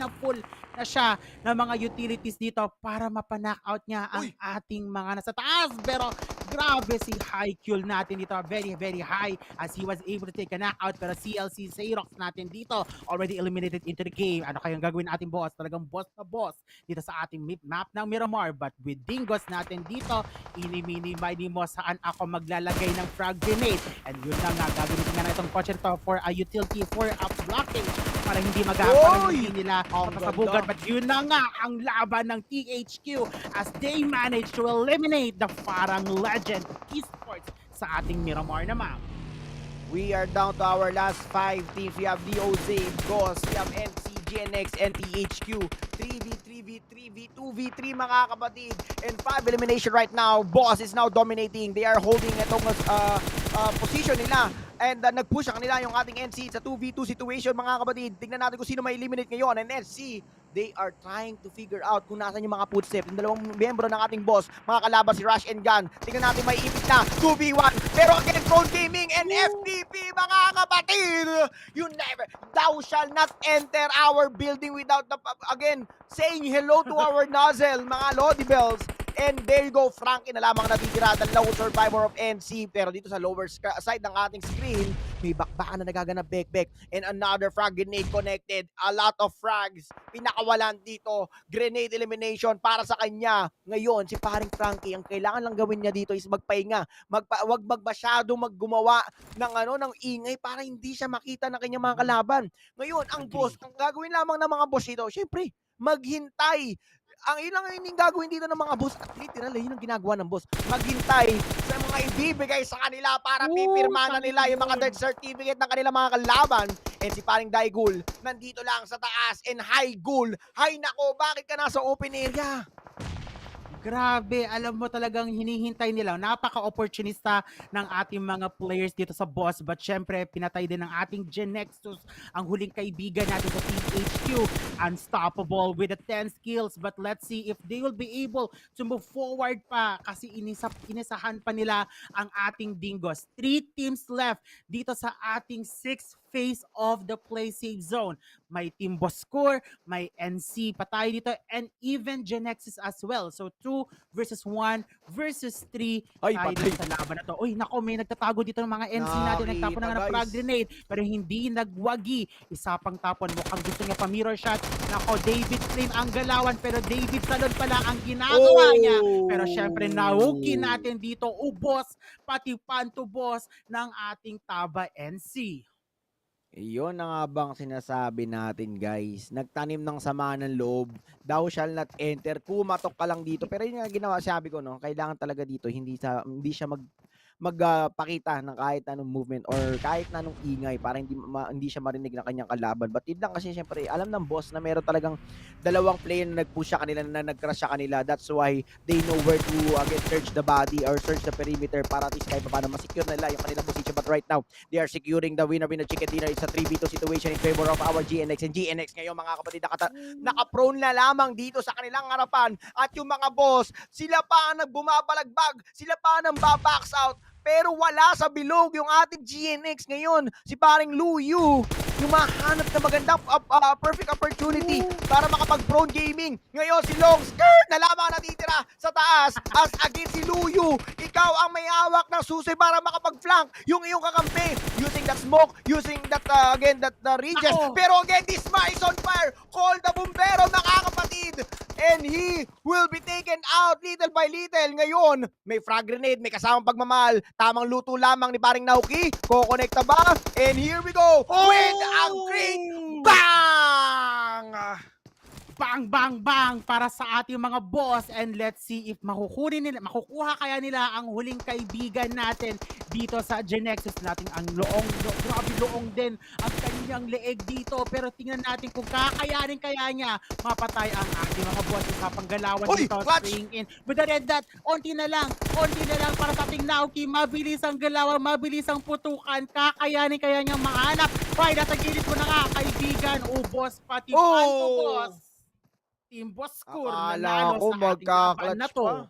na siya ng mga utilities dito para mapa-knockout niya ang ating mga nasa taas. Pero grabe si High Kill natin dito, very high as he was able to take a knockout. Pero CLC Xerox natin dito already eliminated into the game. Ano kayang gagawin natin boss? Talagang boss na boss dito sa ating map ng Miramar. But with Dingoz natin dito, ini-mini-mini mo saan ako maglalagay ng frag grenade. And yun na nga, gagawin nga na itong kotse to for a utility for a blockage para hindi hindi nila makasabugan. But yun na nga ang laban ng THQ as they manage to eliminate the Farang Legend Geek Esports sa ating Miramar na map. We are down to our last 5 teams. We have DOZ, Ghost, we have NC, GNX, and THQ. 3v3v3v2v3 mga kapatid. And 5 elimination right now. Boss is now dominating. They are holding itong position nila. And nag-push ang nila yung ating NC sa 2v2 situation mga kapatid. Tignan natin kung sino may eliminate ngayon. And NC, they are trying to figure out kung nasan yung mga footsteps. Yung dalawang miyembro ng ating boss, mga kalaban si Rush and Gun. Tignan natin may ipit na 2v1. Pero again, Drone Gaming and FPP mga kapatid. Thou shall not enter our building without again, saying hello to our nozzle, mga Lodi Bells. And there you go, Frankie na lamang natitira, the lone survivor of NC. Pero dito sa lower side ng ating screen, may bakbakan na nagaganap back. And another frag grenade connected. A lot of frags. Pinakawalan dito. Grenade elimination para sa kanya. Ngayon, si paring Frankie, ang kailangan lang gawin niya dito is magpahinga. Wag magmasyado maggumawa ng ingay para hindi siya makita ng kanyang mga kalaban. Ngayon, ang boss, ang gagawin lamang ng mga boss dito, syempre, maghintay. Ang ilang yung gagawin dito ng mga boss, at literal, yun ang ginagawa ng boss. Maghintay sa mga ibibigay sa kanila para pipirma na nila yung mga death certificate ng kanila mga kalaban. And si paring Daigul, nandito lang sa taas. And High Gul, hay nako, bakit ka nasa open area? Grabe, alam mo talagang hinihintay nila. Napaka-opportunista ng ating mga players dito sa boss. But syempre, pinatay din ng ating GENEXUS ang huling kaibigan natin sa Team HQ. Unstoppable with the 10 skills. But let's see if they will be able to move forward pa kasi inisahan pa nila ang ating Dingoz. 3 teams left dito sa ating 6th phase of the play safe zone. May Team Bosskur, may NC pa tayo dito, and even GENEXUS as well. So 2 versus 1 versus 3 Ay, tayo patay. dito sa laban na to. Uy, nako, may nagtatago dito ng mga NC natin. Nagtapon na nga ng Nakita, frag guys. grenade, pero hindi nagwagi. Isa pang tapon, mukhang gusto niya pa mirror shot. Nako, David Flame ang galawan, pero David Salon pala ang ginagawa niya. Pero syempre, nauki natin dito, ubos, pati panto boss ng ating TABAH NC. Iyon na nga bang sinasabi natin, guys. Nagtanim ng sama ng loob. Thou shall not enter. Kumatok ka lang dito. Pero yun nga ginawa, sabi ko, no, kailangan talaga dito hindi siya magpakita ng kahit anong movement or kahit na anong ingay para hindi siya marinig ng kanyang kalaban. But yun lang kasi syempre alam ng boss na meron talagang dalawang player na nag-push sa kanila, na nag-crush sa kanila. That's why they know where to again search the body or search the perimeter para at least kahit paano masecure nila yung kanilang position. But right now, they are securing the winner chicken dinner. It's a 3v2 situation in favor of our GNX. And GNX ngayon, mga kapatid, naka-prone na lamang dito sa kanilang harapan. At yung mga boss, sila pa ang nagbumabalagbag, sila pa ang babox out. Pero wala sa bilog yung ating GNX ngayon. Si paring Luyu, yung mahanap na magandang perfect opportunity para makapag-prone gaming. Ngayon si Long Skirt na lamang natitira sa taas. As again si Luyu, ikaw ang may hawak ng susi para makapag-flank yung iyong kakampi. Using that smoke, using that Regis. Pero again, this Ma is on fire. Call the bumbero, mga kapatid. And he will be taken out little by little. Ngayon, may frag grenade, may kasamang pagmamahal. Tamang luto lamang ni paring Naoki. Kukonekta ba? And here we go with a great bang! Bang, bang, bang para sa ating mga boss. And let's see if makukuha kaya nila ang huling kaibigan natin dito sa GENEXUS natin. Ang grabe loong din ang kanyang leeg dito. Pero tingnan natin kung kakayanin kaya niya mapatay ang ating mga boss sa panggalawan dito. Staying in with the red dot. Onti na lang para sa ating Naoki. Mabilis ang galawan, mabilis ang putukan. Kakayanin kaya niyang mahanap. Right, nasa gilid ko na nga, kaibigan. Ubos, pati panto boss. Team Bosskur Akala ko magka-clutch pa.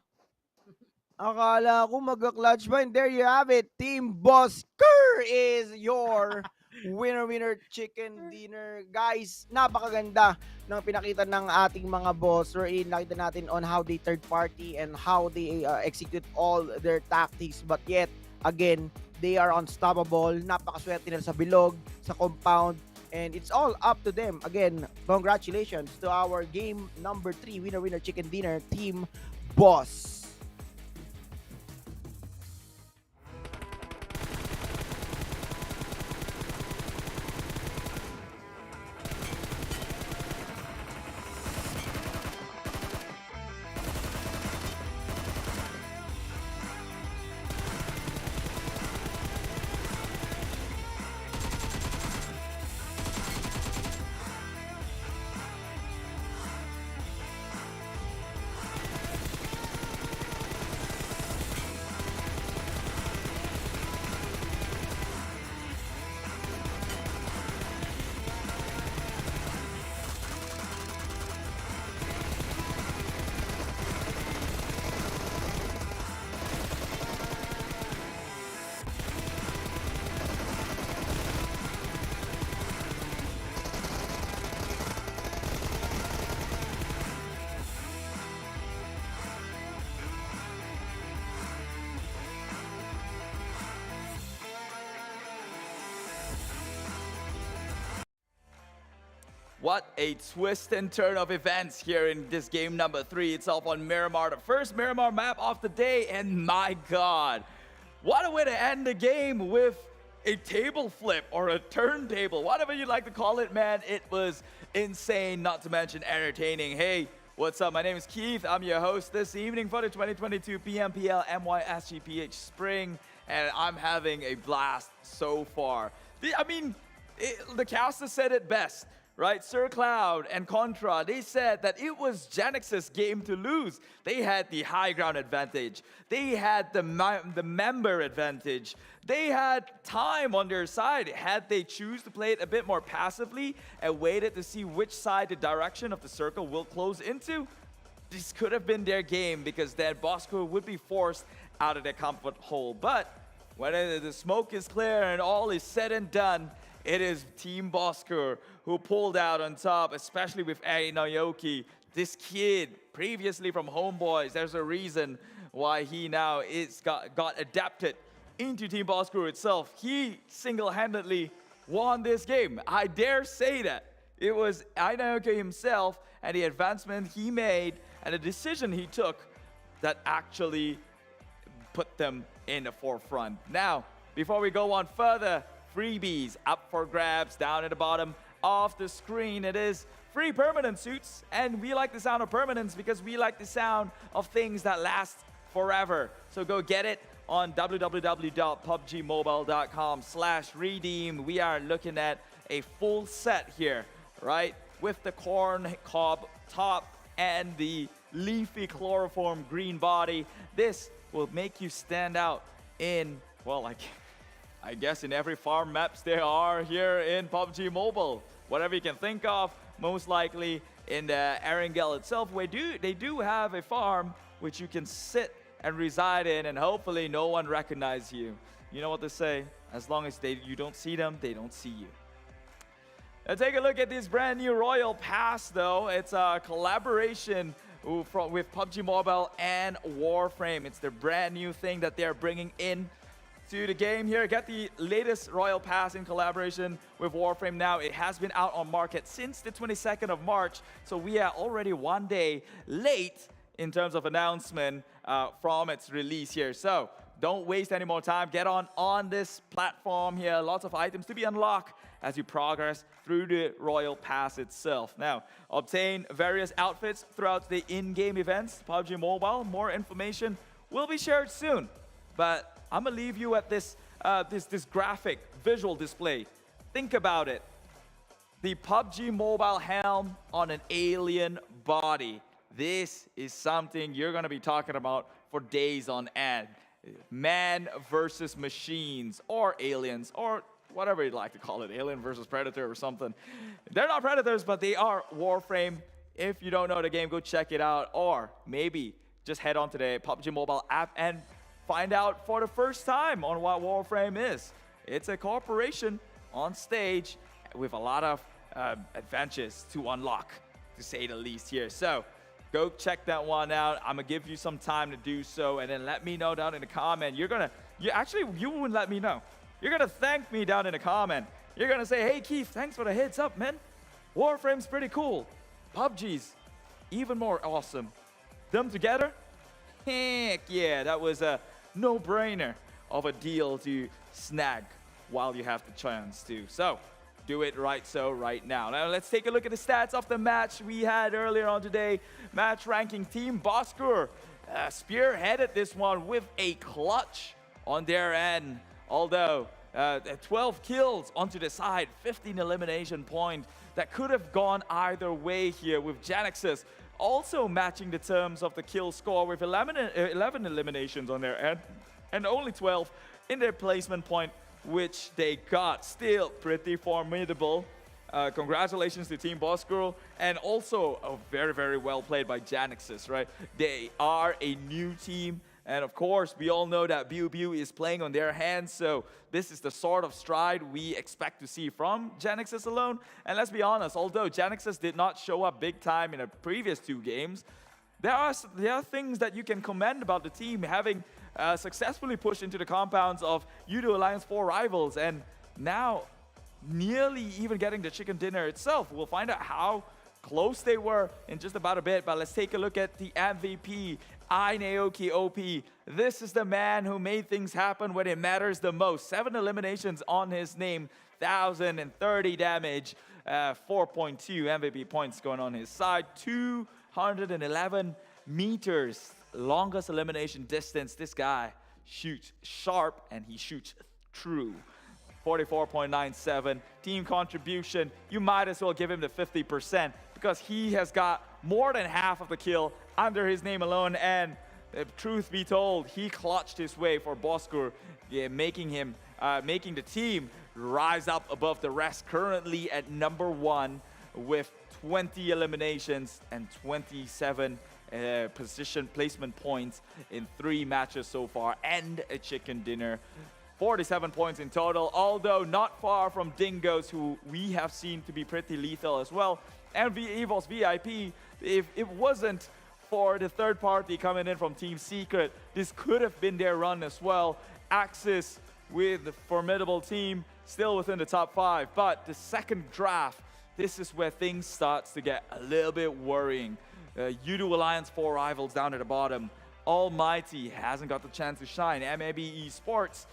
Akala ko magka-clutch pa. And there you have it. Team Bosskur is your winner chicken dinner. Guys, napakaganda ng pinakita ng ating mga boss. Nakita natin on how they third party and how they execute all their tactics. But yet, again, they are unstoppable. Napakaswerte nila sa bilog, sa compound. And it's all up to them. Again, congratulations to our game number 3, winner chicken dinner, Team Boss. What a twist and turn of events here in this game number 3 itself on Miramar, the first Miramar map of the day, and my god, what a way to end the game with a table flip or a turntable, whatever you'd like to call it, man. It was insane, not to mention entertaining. Hey, what's up? My name is Keith. I'm your host this evening for the 2022 PMPL MYSGPH Spring, and I'm having a blast so far. The caster said it best. right? Sir Cloud and Contra, they said that it was GENEXUS' game to lose. They had the high ground advantage. They had the member advantage. They had time on their side. Had they choose to play it a bit more passively and waited to see which side the direction of the circle will close into, this could have been their game, because then Bosskur would be forced out of their comfort hole. But when the smoke is clear and all is said and done, it is Team Bosskur who pulled out on top, especially with Naoki. This kid, previously from Homebois, there's a reason why he now got adapted into Team Bosskur itself. He single-handedly won this game. I dare say that. It was Naoki himself and the advancement he made and the decision he took that actually put them in the forefront. Now, before we go on further, freebies up for grabs down at the bottom of the screen. It is free permanent suits, and we like the sound of permanence because we like the sound of things that last forever. So go get it on www.pubgmobile.com/redeem. We are looking at a full set here, right? With the corn cob top and the leafy chloroform green body. This will make you stand out in, well, I guess in every farm maps there are here in PUBG Mobile. Whatever you can think of, most likely in the Erangel itself, where they do have a farm which you can sit and reside in, and hopefully no one recognizes you. You know what they say, as long as you don't see them, they don't see you. Now take a look at this brand new Royal Pass though. It's a collaboration with PUBG Mobile and Warframe. It's the brand new thing that they're bringing in to the game here. Get the latest Royal Pass in collaboration with Warframe now. It has been out on market since the 22nd of March, so we are already one day late in terms of announcement from its release here. So don't waste any more time. Get on this platform here. Lots of items to be unlocked as you progress through the Royal Pass itself. Now, obtain various outfits throughout the in-game events. PUBG Mobile, more information will be shared soon. But I'm gonna leave you at this graphic visual display. Think about it. The PUBG Mobile helm on an alien body. This is something you're gonna be talking about for days on end. Man versus machines, or aliens, or whatever you'd like to call it, alien versus predator or something. They're not predators, but they are Warframe. If you don't know the game, go check it out, or maybe just head on to the PUBG Mobile app and find out for the first time on what Warframe is. It's a corporation on stage with a lot of adventures to unlock, to say the least here. So go check that one out. I'm gonna give you some time to do so, and then let me know down in the comment. You wouldn't let me know. You're gonna thank me down in the comment. You're gonna say, hey Keith, thanks for the heads up, man. Warframe's pretty cool. PUBG's even more awesome. Them together? Heck yeah, that was a no-brainer of a deal to snag while you have the chance to. So do it right now. Now let's take a look at the stats of the match we had earlier on today. Match ranking team Bosskur spearheaded this one with a clutch on their end. Although 12 kills onto the side, 15 elimination points. That could have gone either way here, with GENEXUS also matching the terms of the kill score with 11 eliminations on their end and only 12 in their placement point, which they got. Still pretty formidable. Congratulations to Team Bosskur, and also very, very well played by GENEXUS, right? They are a new team, and of course, we all know that BU is playing on their hands, so this is the sort of stride we expect to see from GENEXUS alone. And let's be honest, although GENEXUS did not show up big time in the previous two games, there are things that you can commend about the team having successfully pushed into the compounds of Udo Alliance 4 rivals, and now nearly even getting the chicken dinner itself. We'll find out how close they were in just about a bit, but let's take a look at the MVP, Naoki OP. This is the man who made things happen when it matters the most. 7 eliminations on his name, 1,030 damage, 4.2 MVP points going on his side, 211 meters, longest elimination distance. This guy shoots sharp and he shoots true. 44.97. Team contribution, you might as well give him the 50% because he has got more than half of the kill under his name alone. And truth be told, he clutched his way for Bosskur, making the team rise up above the rest, currently at number 1 with 20 eliminations and 27 position placement points in 3 matches so far, and a chicken dinner. 47 points in total, although not far from Dingoz, who we have seen to be pretty lethal as well. And EVOS VIP, if it wasn't for the third party coming in from Team Secret, this could have been their run as well. Axis with the formidable team, still within the top 5. But the second draft, this is where things starts to get a little bit worrying. U2 Alliance 4 rivals down at the bottom. ALMGHTY hasn't got the chance to shine. MAB Esports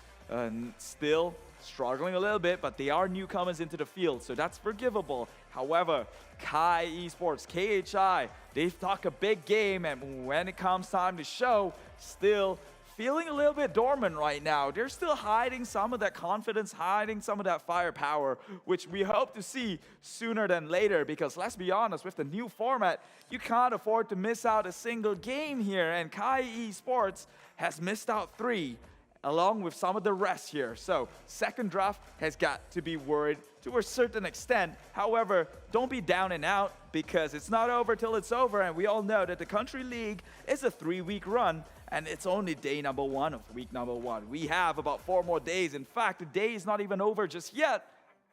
still struggling a little bit, but they are newcomers into the field, so that's forgivable. However, Kai Esports, KHI, they've talked a big game, and when it comes time to show, still feeling a little bit dormant right now. They're still hiding some of that confidence, hiding some of that firepower, which we hope to see sooner than later, because let's be honest, with the new format, you can't afford to miss out a single game here, and Kai Esports has missed out 3. Along with some of the rest here. So second draft has got to be worried to a certain extent. However, don't be down and out, because it's not over till it's over, and we all know that the country league is a 3-week run, and it's only day number 1 of week number 1. We have about 4 more days. In fact, the day is not even over just yet,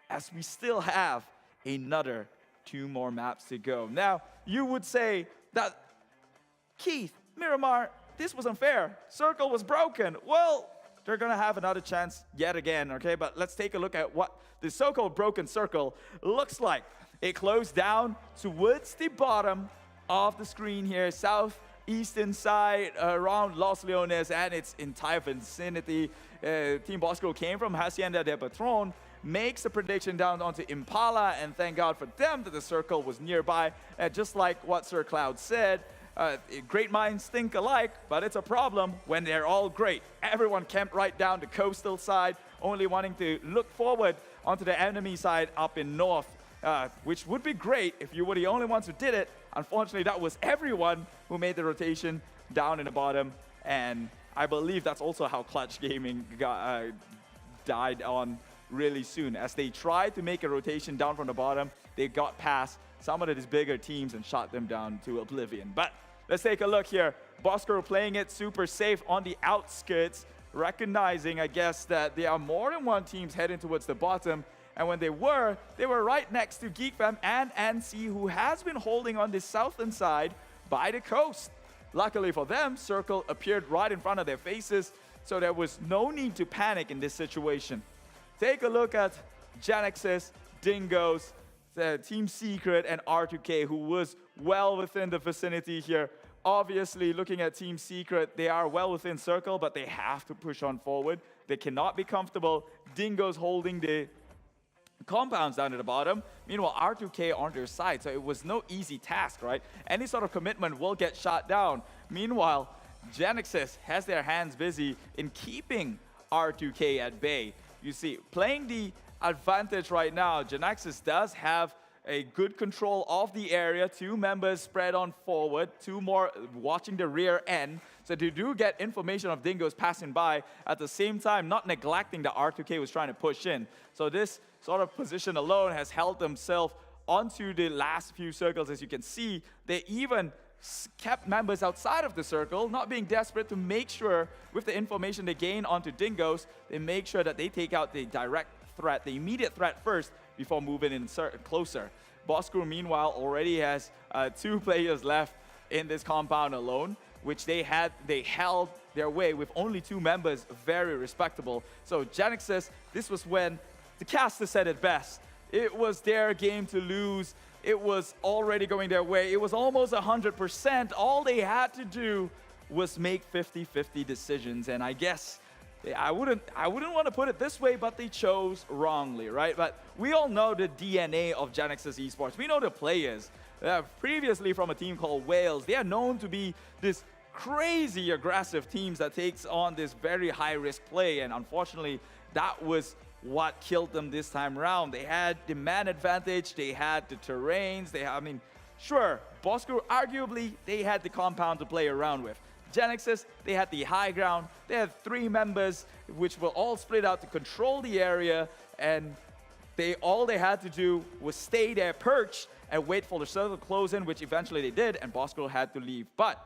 as we still have another 2 more maps to go. Now, you would say that, Keith, Miramar, this was unfair. Circle was broken. Well, they're going to have another chance yet again, okay? But let's take a look at what the so-called broken circle looks like. It closed down towards the bottom of the screen here, southeastern side around Los Leones and its entire vicinity. Team Bosskur came from Hacienda de Patron, makes a prediction down onto Impala, and thank God for them that the circle was nearby. And just like what Sir Cloud said, great minds think alike, but it's a problem when they're all great. Everyone camped right down the coastal side, only wanting to look forward onto the enemy side up in north, which would be great if you were the only ones who did it. Unfortunately, that was everyone who made the rotation down in the bottom, and I believe that's also how Clutch Gaming died on really soon. As they tried to make a rotation down from the bottom, they got past some of these bigger teams and shot them down to oblivion. But let's take a look here. Bosskur playing it super safe on the outskirts, recognizing, I guess, that there are more than one teams heading towards the bottom. And when they were right next to GeekFam and NC, who has been holding on the southern side by the coast. Luckily for them, Circle appeared right in front of their faces, so there was no need to panic in this situation. Take a look at GENEXUS, Dingoz, Team Secret, and R2K, who was well within the vicinity here. Obviously, looking at Team Secret, they are well within circle, but they have to push on forward. They cannot be comfortable. Dingoz holding the compounds down at the bottom. Meanwhile, R2K on their side, so it was no easy task, right? Any sort of commitment will get shot down. Meanwhile, GENEXUS has their hands busy in keeping R2K at bay. You see, playing the advantage right now, GENEXUS does have a good control of the area. 2 members spread on forward, 2 more watching the rear end. So they do get information of Dingoz passing by, at the same time not neglecting that R2K was trying to push in. So this sort of position alone has held themselves onto the last few circles. As you can see, they even kept members outside of the circle, not being desperate, to make sure with the information they gain onto Dingoz, they make sure that they take out the direct threat, the immediate threat first, before moving in closer. Bosskur, meanwhile, already has 2 players left in this compound alone, which they held their way with only 2 members, very respectable. So GENEXUS, this was when the caster said it best. It was their game to lose. It was already going their way. It was almost 100%. All they had to do was make 50-50 decisions, and I guess I wouldn't want to put it this way, but they chose wrongly, right? But we all know the DNA of GENEXUS Esports. We know the players. Previously from a team called Wales, they are known to be this crazy aggressive teams that takes on this very high-risk play, and unfortunately, that was what killed them this time around. They had the man advantage, they had the terrains, sure, Bosskur, arguably, they had the compound to play around with. GENEXUS, they had the high ground, they had 3 members which were all split out to control the area, and all they had to do was stay there perched and wait for the circle to close in, which eventually they did, and Bosskur had to leave. But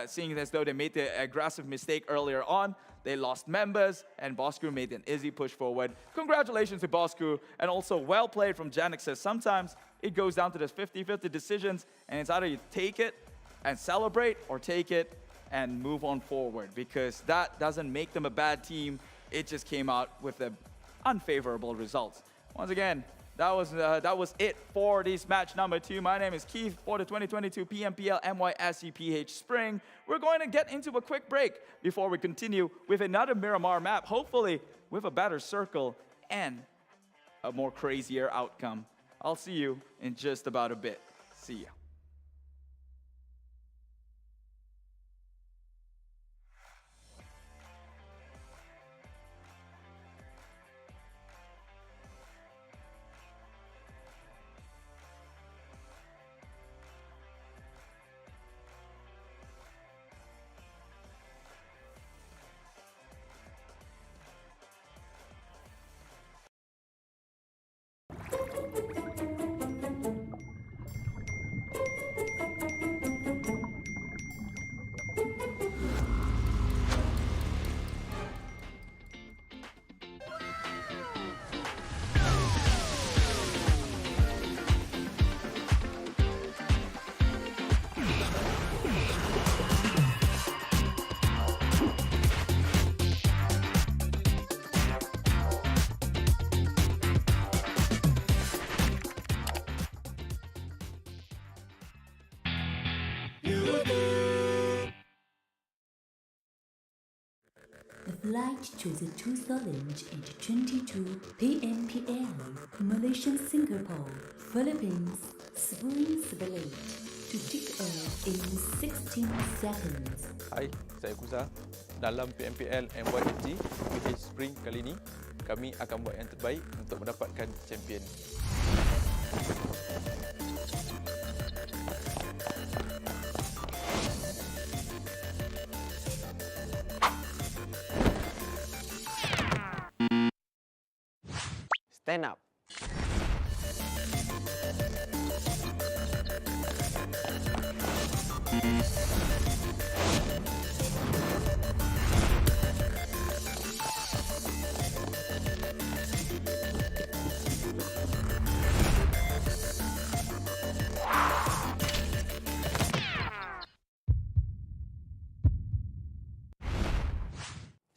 seeing as though they made the aggressive mistake earlier on, they lost members, and Bosskur made an easy push forward. Congratulations to Bosskur, and also well played from GENEXUS. Sometimes it goes down to this 50-50 decisions, and it's either you take it and celebrate, or take it and move on forward, because that doesn't make them a bad team. It just came out with the unfavorable results. Once again, that was it for this match number 2. My name is Keith for the 2022 PMPL MYSGPH Spring. We're going to get into a quick break before we continue with another Miramar map, hopefully with a better circle and a more crazier outcome. I'll see you in just about a bit. See ya. The flight chose a 2 Solange into 22 PMPL Malaysia, Singapore, Philippines, Spring to take off in 16 seconds. Hai, saya Kuza. Dalam PMPL MYSGPH Spring kali ini, kami akan buat yang terbaik untuk mendapatkan champion. Stand up.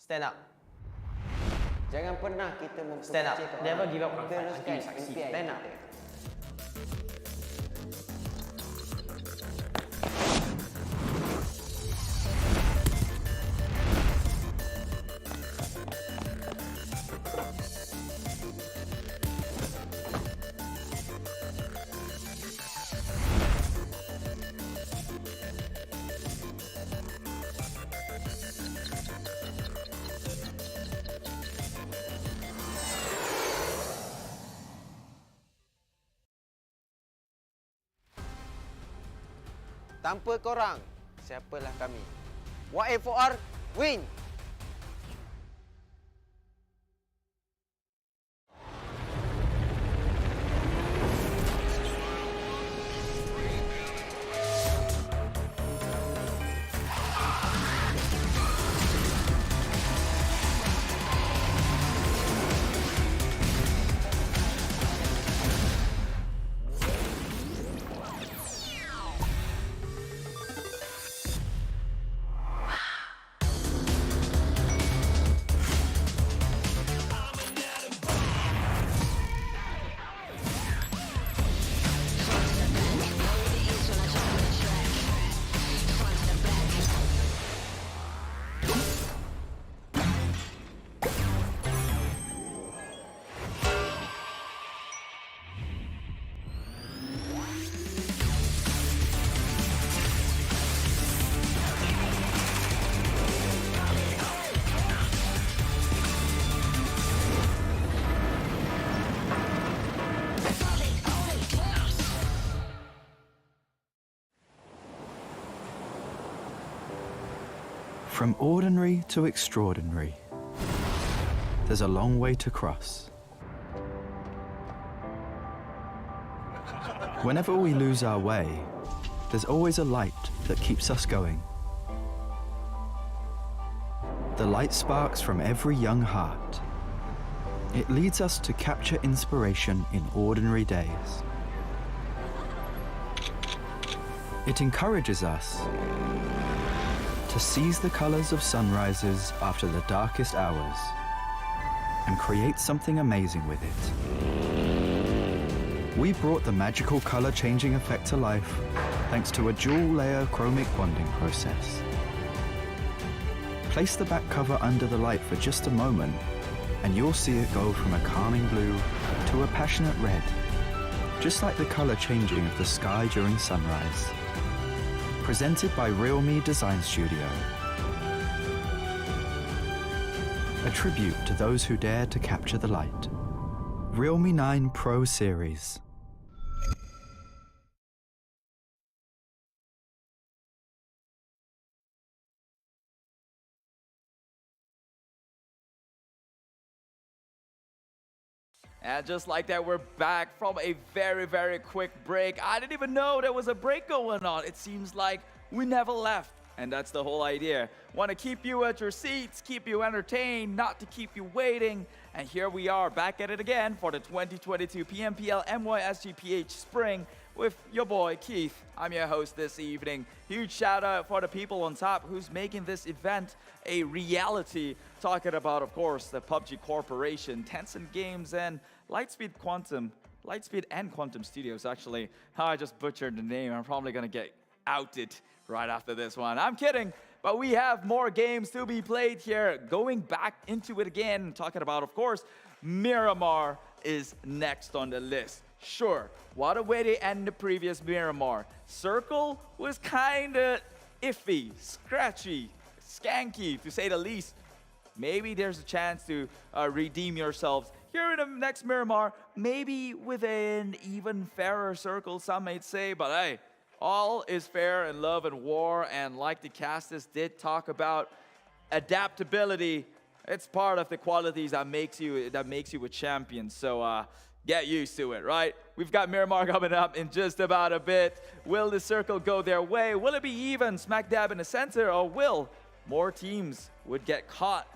Stand up. Jangan pernah kita Stand up. Never give up on fight until you teruskan succeed. impian Stand up. kita. Tanpa korang, siapalah kami? YA4R win! From ordinary to extraordinary, there's a long way to cross. Whenever we lose our way, there's always a light that keeps us going. The light sparks from every young heart. It leads us to capture inspiration in ordinary days. It encourages us to seize the colors of sunrises after the darkest hours and create something amazing with it. We brought the magical color changing effect to life thanks to a dual layer chromic bonding process. Place the back cover under the light for just a moment and you'll see it go from a calming blue to a passionate red, just like the color changing of the sky during sunrise. Presented by RealMe Design Studio. A tribute to those who dared to capture the light. RealMe 9 Pro Series. And just like that, we're back from a very, very quick break. I didn't even know there was a break going on. It seems like we never left. And that's the whole idea. Want to keep you at your seats, keep you entertained, not to keep you waiting. And here we are back at it again for the 2022 PMPL MYSGPH Spring with your boy Keith. I'm your host this evening. Huge shout out for the people on top who's making this event a reality. Talking about, of course, the PUBG Corporation, Tencent Games, and Lightspeed and Quantum Studios, actually. I just butchered the name. I'm probably going to get outed right after this one. I'm kidding, but we have more games to be played here. Going back into it again, talking about, of course, Miramar is next on the list. Sure, what a way to end the previous Miramar. Circle was kind of iffy, scratchy, skanky, to say the least. Maybe there's a chance to redeem yourselves here in the next Miramar, maybe with an even fairer circle, some might say, but hey, all is fair in love and war, and like the casters did talk about, adaptability, it's part of the qualities that makes you a champion. So get used to it, right? We've got Miramar coming up in just about a bit. Will the circle go their way? Will it be even smack dab in the center, or will more teams would get caught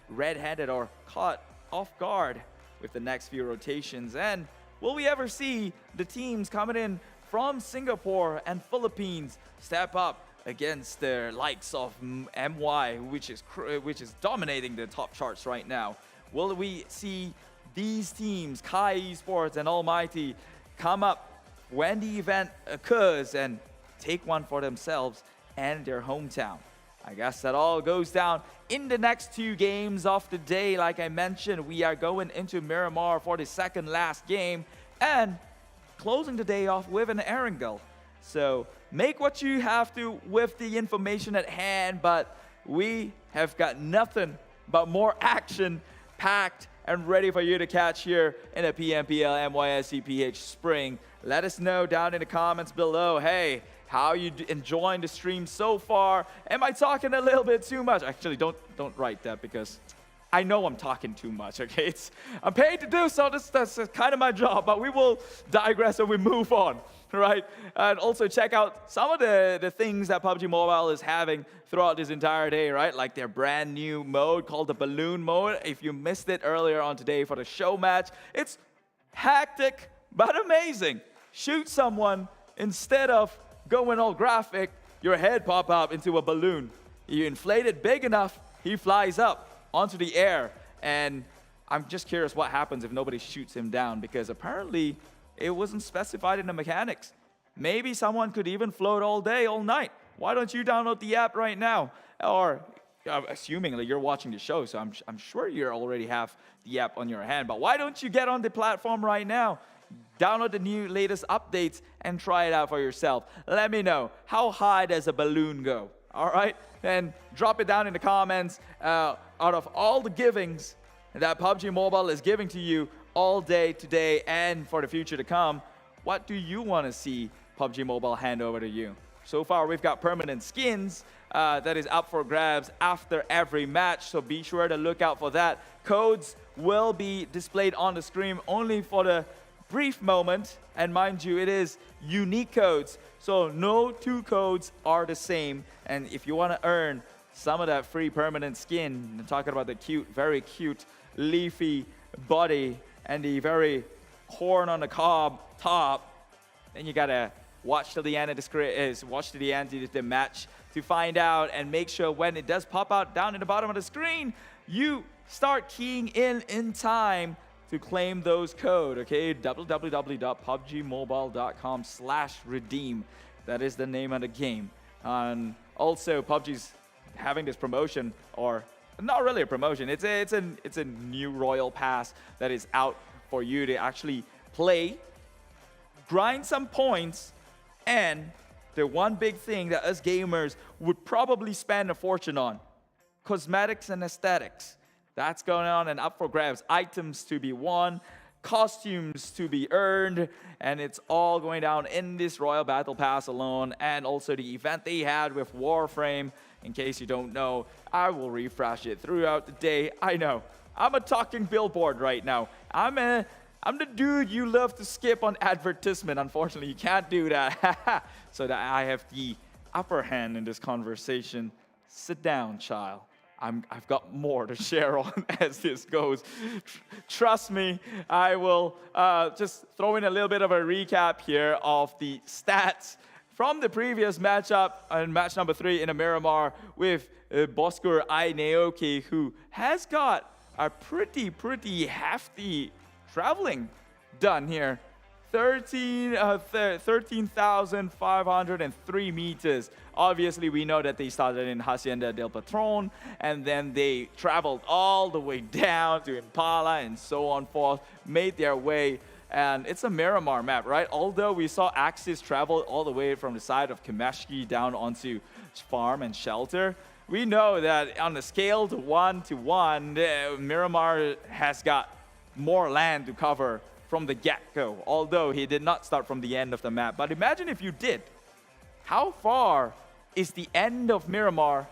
red-handed or caught off guard with the next few rotations? And will we ever see the teams coming in from Singapore and Philippines step up against the likes of MY, which is dominating the top charts right now? Will we see these teams, Geek Esports and ALMGHTY, come up when the event occurs and take one for themselves and their hometown? I guess that all goes down in the next two games of the day. Like I mentioned, we are going into Miramar for the second last game and closing the day off with an Erangel. So make what you have to with the information at hand, but we have got nothing but more action packed and ready for you to catch here in a PMPL MYSGPH Spring. Let us know down in the comments below, hey, how you enjoying the stream so far? Am I talking a little bit too much? Actually, don't write that, because I know I'm talking too much, okay? I'm paid to do so, that's kind of my job, but we will digress and we move on, right? And also check out some of the things that PUBG Mobile is having throughout this entire day, right? Like their brand new mode called the Balloon mode. If you missed it earlier on today for the show match, it's hectic, but amazing. Shoot someone, instead of going all graphic, your head pop out into a balloon. You inflate it big enough, he flies up onto the air, and I'm just curious what happens if nobody shoots him down, because apparently it wasn't specified in the mechanics. Maybe someone could even float all day, all night. Why don't you download the app right now? Or assuming that you're watching the show, so I'm sure you already have the app on your hand, but why don't you get on the platform right now? Download the new latest updates and try it out for yourself. Let me know, how high does a balloon go? All right, and drop it down in the comments. Out of all the givings that PUBG Mobile is giving to you all day today and for the future to come, what do you want to see PUBG Mobile hand over to you? So far, we've got permanent skins that is up for grabs after every match, so be sure to look out for that. Codes will be displayed on the screen only for the brief moment, and mind you, it is unique codes, so no two codes are the same. And if you want to earn some of that free permanent skin, I'm talking about the cute, very cute, leafy body and the very corn on the cob top, then you gotta watch till the end of the match to find out, and make sure when it does pop out down in the bottom of the screen, you start keying in time to claim those code, okay? www.pubgmobile.com/redeem. That is the name of the game. And also, PUBG's having this promotion, or not really a promotion. It's a new Royal Pass that is out for you to actually play, grind some points, and the one big thing that us gamers would probably spend a fortune on: cosmetics and aesthetics. That's going on and up for grabs. Items to be won, costumes to be earned, and it's all going down in this Royal Battle Pass alone, and also the event they had with Warframe. In case you don't know, I will refresh it throughout the day. I know, I'm a talking billboard right now. I'm the dude you love to skip on advertisement. Unfortunately, you can't do that. So that I have the upper hand in this conversation. Sit down, child. I've got more to share on as this goes. Trust me, I will just throw in a little bit of a recap here of the stats from the previous matchup in match number 3 in a Miramar with Bosskur Naoki, who has got a pretty hefty traveling done here. 13,503 meters. Obviously, we know that they started in Hacienda del Patron, and then they traveled all the way down to Impala and so on forth, made their way, and it's a Miramar map, right? Although we saw Axis travel all the way from the side of Kameshki down onto Farm and Shelter, we know that on the scale to 1-to-1, Miramar has got more land to cover from the get-go, although he did not start from the end of the map. But imagine if you did. How far is the end of Miramar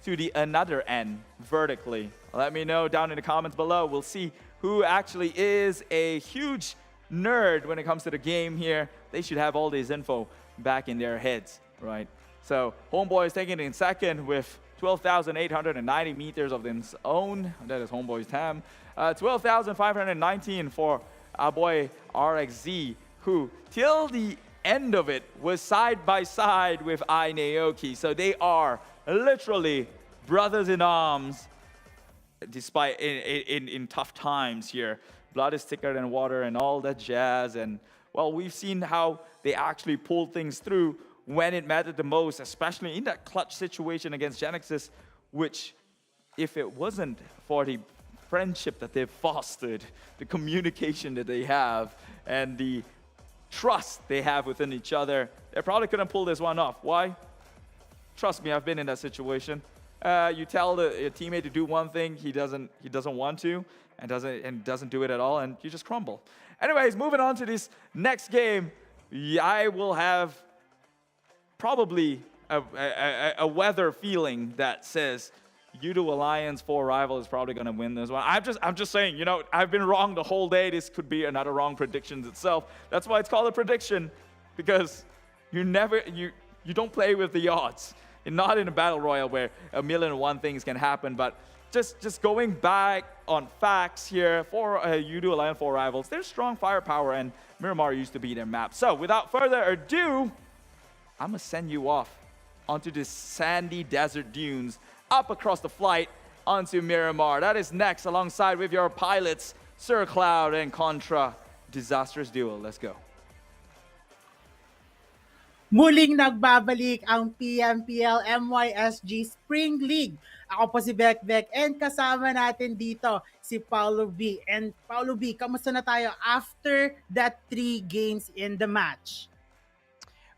to the another end vertically? Let me know down in the comments below. We'll see who actually is a huge nerd when it comes to the game here. They should have all this info back in their heads, right? So Homebois is taking it in second with 12,890 meters of his own. That is Homeboi's time. 12,519 for our boy RXZ, who till the end of it was side by side with Naoki. So they are literally brothers in arms, despite in tough times here. Blood is thicker than water and all that jazz. And well, we've seen how they actually pulled things through when it mattered the most, especially in that clutch situation against GENEXUS, which, if it wasn't for the friendship that they've fostered, the communication that they have, and the trust they have within each other, they probably couldn't pull this one off. Why? Trust me, I've been in that situation. You tell your teammate to do one thing, he doesn't want to, and doesn't do it at all, and you just crumble. Anyways, moving on to this next game, I will have probably a weather feeling that says U2 Alliance 4 Rival is probably going to win this one. I'm just saying, you know, I've been wrong the whole day. This could be another wrong prediction itself. That's why it's called a prediction, because you don't play with the odds. And not in a battle royale where 1,000,001 things can happen, but just going back on facts here for U2 Alliance 4 Rivals, there's strong firepower, and Miramar used to be their map. So without further ado, I'm going to send you off onto the sandy desert dunes, up across the flight onto Miramar. That is next, alongside with your pilots, Sir Cloud and Contra. Disastrous duel. Let's go. Muling nagbabalik ang PMPL MYSG Spring League. Ako po si Bekbek and kasama natin dito si Paulo B. And Paulo B, kamusta na tayo after that 3 games in the match?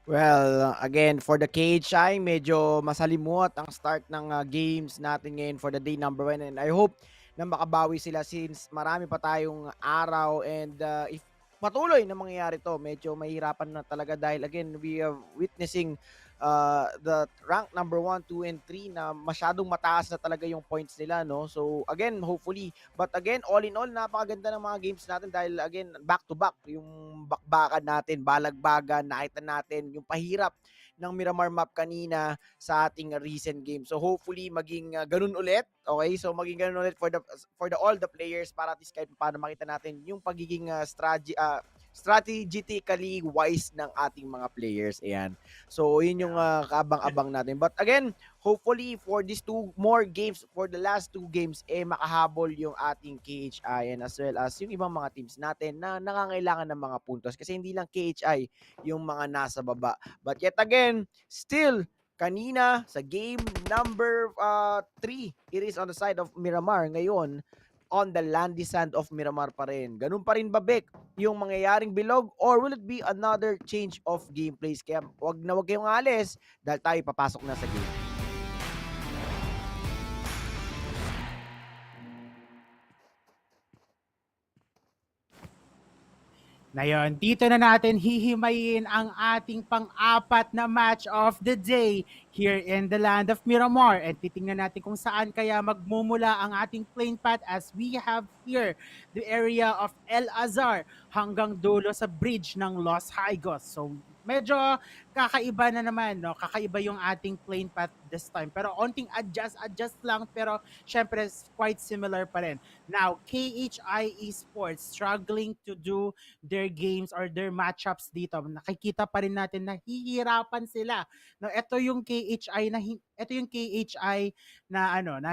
Well, again, for the KHI, medyo masalimuot ang start ng games natin ngayon for the day number 1. And I hope na makabawi sila since marami pa tayong araw. And if patuloy na mangyayari to, medyo mahirapan na talaga dahil again, we are witnessing the rank number 1, 2, and 3 na masyadong mataas na talaga yung points nila, no? So again, hopefully, but again, all in all, napakaganda ng mga games natin dahil again, back to back, yung bakbakan natin, balagbagan, nakita natin yung pahirap ng Miramar Map kanina sa ating recent game. So hopefully maging ganun ulit. Okay? So maging ganun ulit for the all the players para at least kahit paano makita natin yung pagiging strategically wise ng ating mga players. Ayan. So yun yung kaabang-abang natin. But again, hopefully for these two more games, for the last two games, makahabol yung ating KHI and as well as yung ibang mga teams natin na nangangailangan ng mga puntos. Kasi hindi lang KHI yung mga nasa baba. But yet again, still, kanina sa game number 3, it is on the side of Miramar. Ngayon, on the landy sand of Miramar pa rin. Ganun pa rin ba, Bek, yung mangyayaring bilog or will it be another change of gameplays? Kaya wag kayong alis dahil tayo papasok na sa game. Ngayon, dito na natin hihimayin ang ating pang-apat na match of the day here in the land of Miramar. And titingnan natin kung saan kaya magmumula ang ating plane path as we have here the area of El Azhar hanggang dulo sa bridge ng Los Higos. So medyo kakaiba na naman, no? Kakaiba yung ating plane path this time. Pero onting adjust lang, pero syempre quite similar pa rin. Now, KHI Esports struggling to do their games or their matchups dito. Nakikita pa rin natin na hihirapan sila. No, ito yung KHI na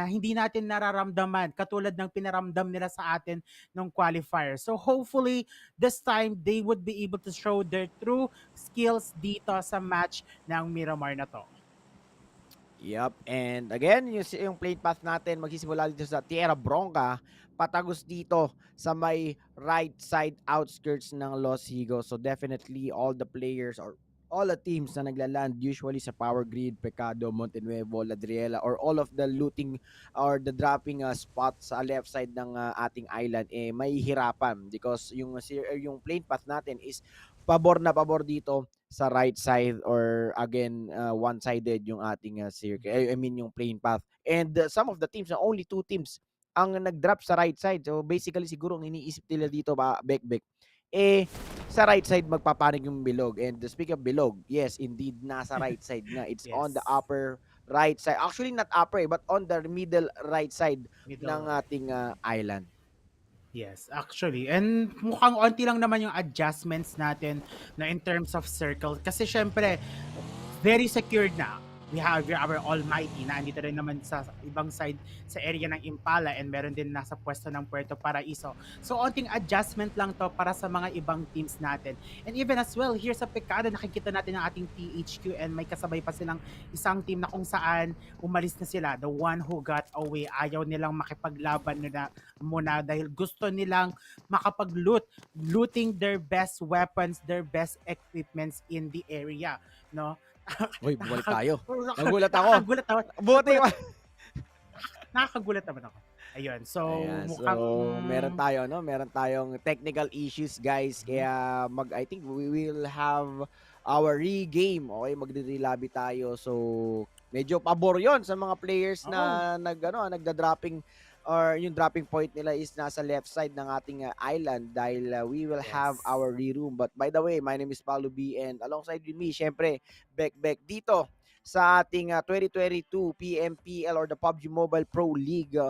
hindi natin nararamdaman katulad ng pinaramdam nila sa atin nung qualifier. So hopefully this time they would be able to show their true skills dito sa match ng Miramar na to. Yup, and again, yung plane path natin magsisimula dito sa Tierra Bronca, patagos dito sa may right side outskirts ng Los Higos. So definitely all the players or all the teams na naglaland usually sa Power Grid, Pecado, Montenuevo, Ladriela, or all of the looting or the dropping spots sa left side ng ating island, may hirapan because yung plane path natin is pabor na pabor dito sa right side or again one-sided yung ating circle. I mean yung plane path. And some of the teams, only 2 teams ang nag-drop sa right side. So basically siguro ang iniisip nila dito back sa right side magpapanig yung bilog. And speaking of bilog, yes, indeed nasa right side nga. It's Yes. on the upper right side. Actually not upper but on the middle right side ng ating island. Yes, actually. And mukhang onti lang naman yung adjustments natin na in terms of circle. Kasi syempre, very secured na. We have our Almighty na andito rin naman sa ibang side sa area ng Impala and meron din nasa pwesto ng Puerto Paraiso. So, onting adjustment lang to para sa mga ibang teams natin. And even as well, here sa Pecado, nakikita natin ang ating THQ and may kasabay pa silang isang team na kung saan umalis na sila. The one who got away. Ayaw nilang makipaglaban muna dahil gusto nilang makapag-loot. Looting their best weapons, their best equipments in the area. No? Uy, bumalik tayo. Nagulat ako. Nakagulat ako. Buti pa. Nakakagulat naman ako. Ayun. So, mukhang meron tayo, no? Meron tayong technical issues, guys. Kaya I think we will have our re-game. Okay, magre-relobby tayo. So, medyo pabor 'yon sa mga players na nagda-dropping or yung dropping point nila is nasa left side ng ating island dahil we will have our re-room. But by the way, my name is Paulo B and alongside with me, syempre, Beck dito sa ating 2022 PMPL or the PUBG Mobile Pro League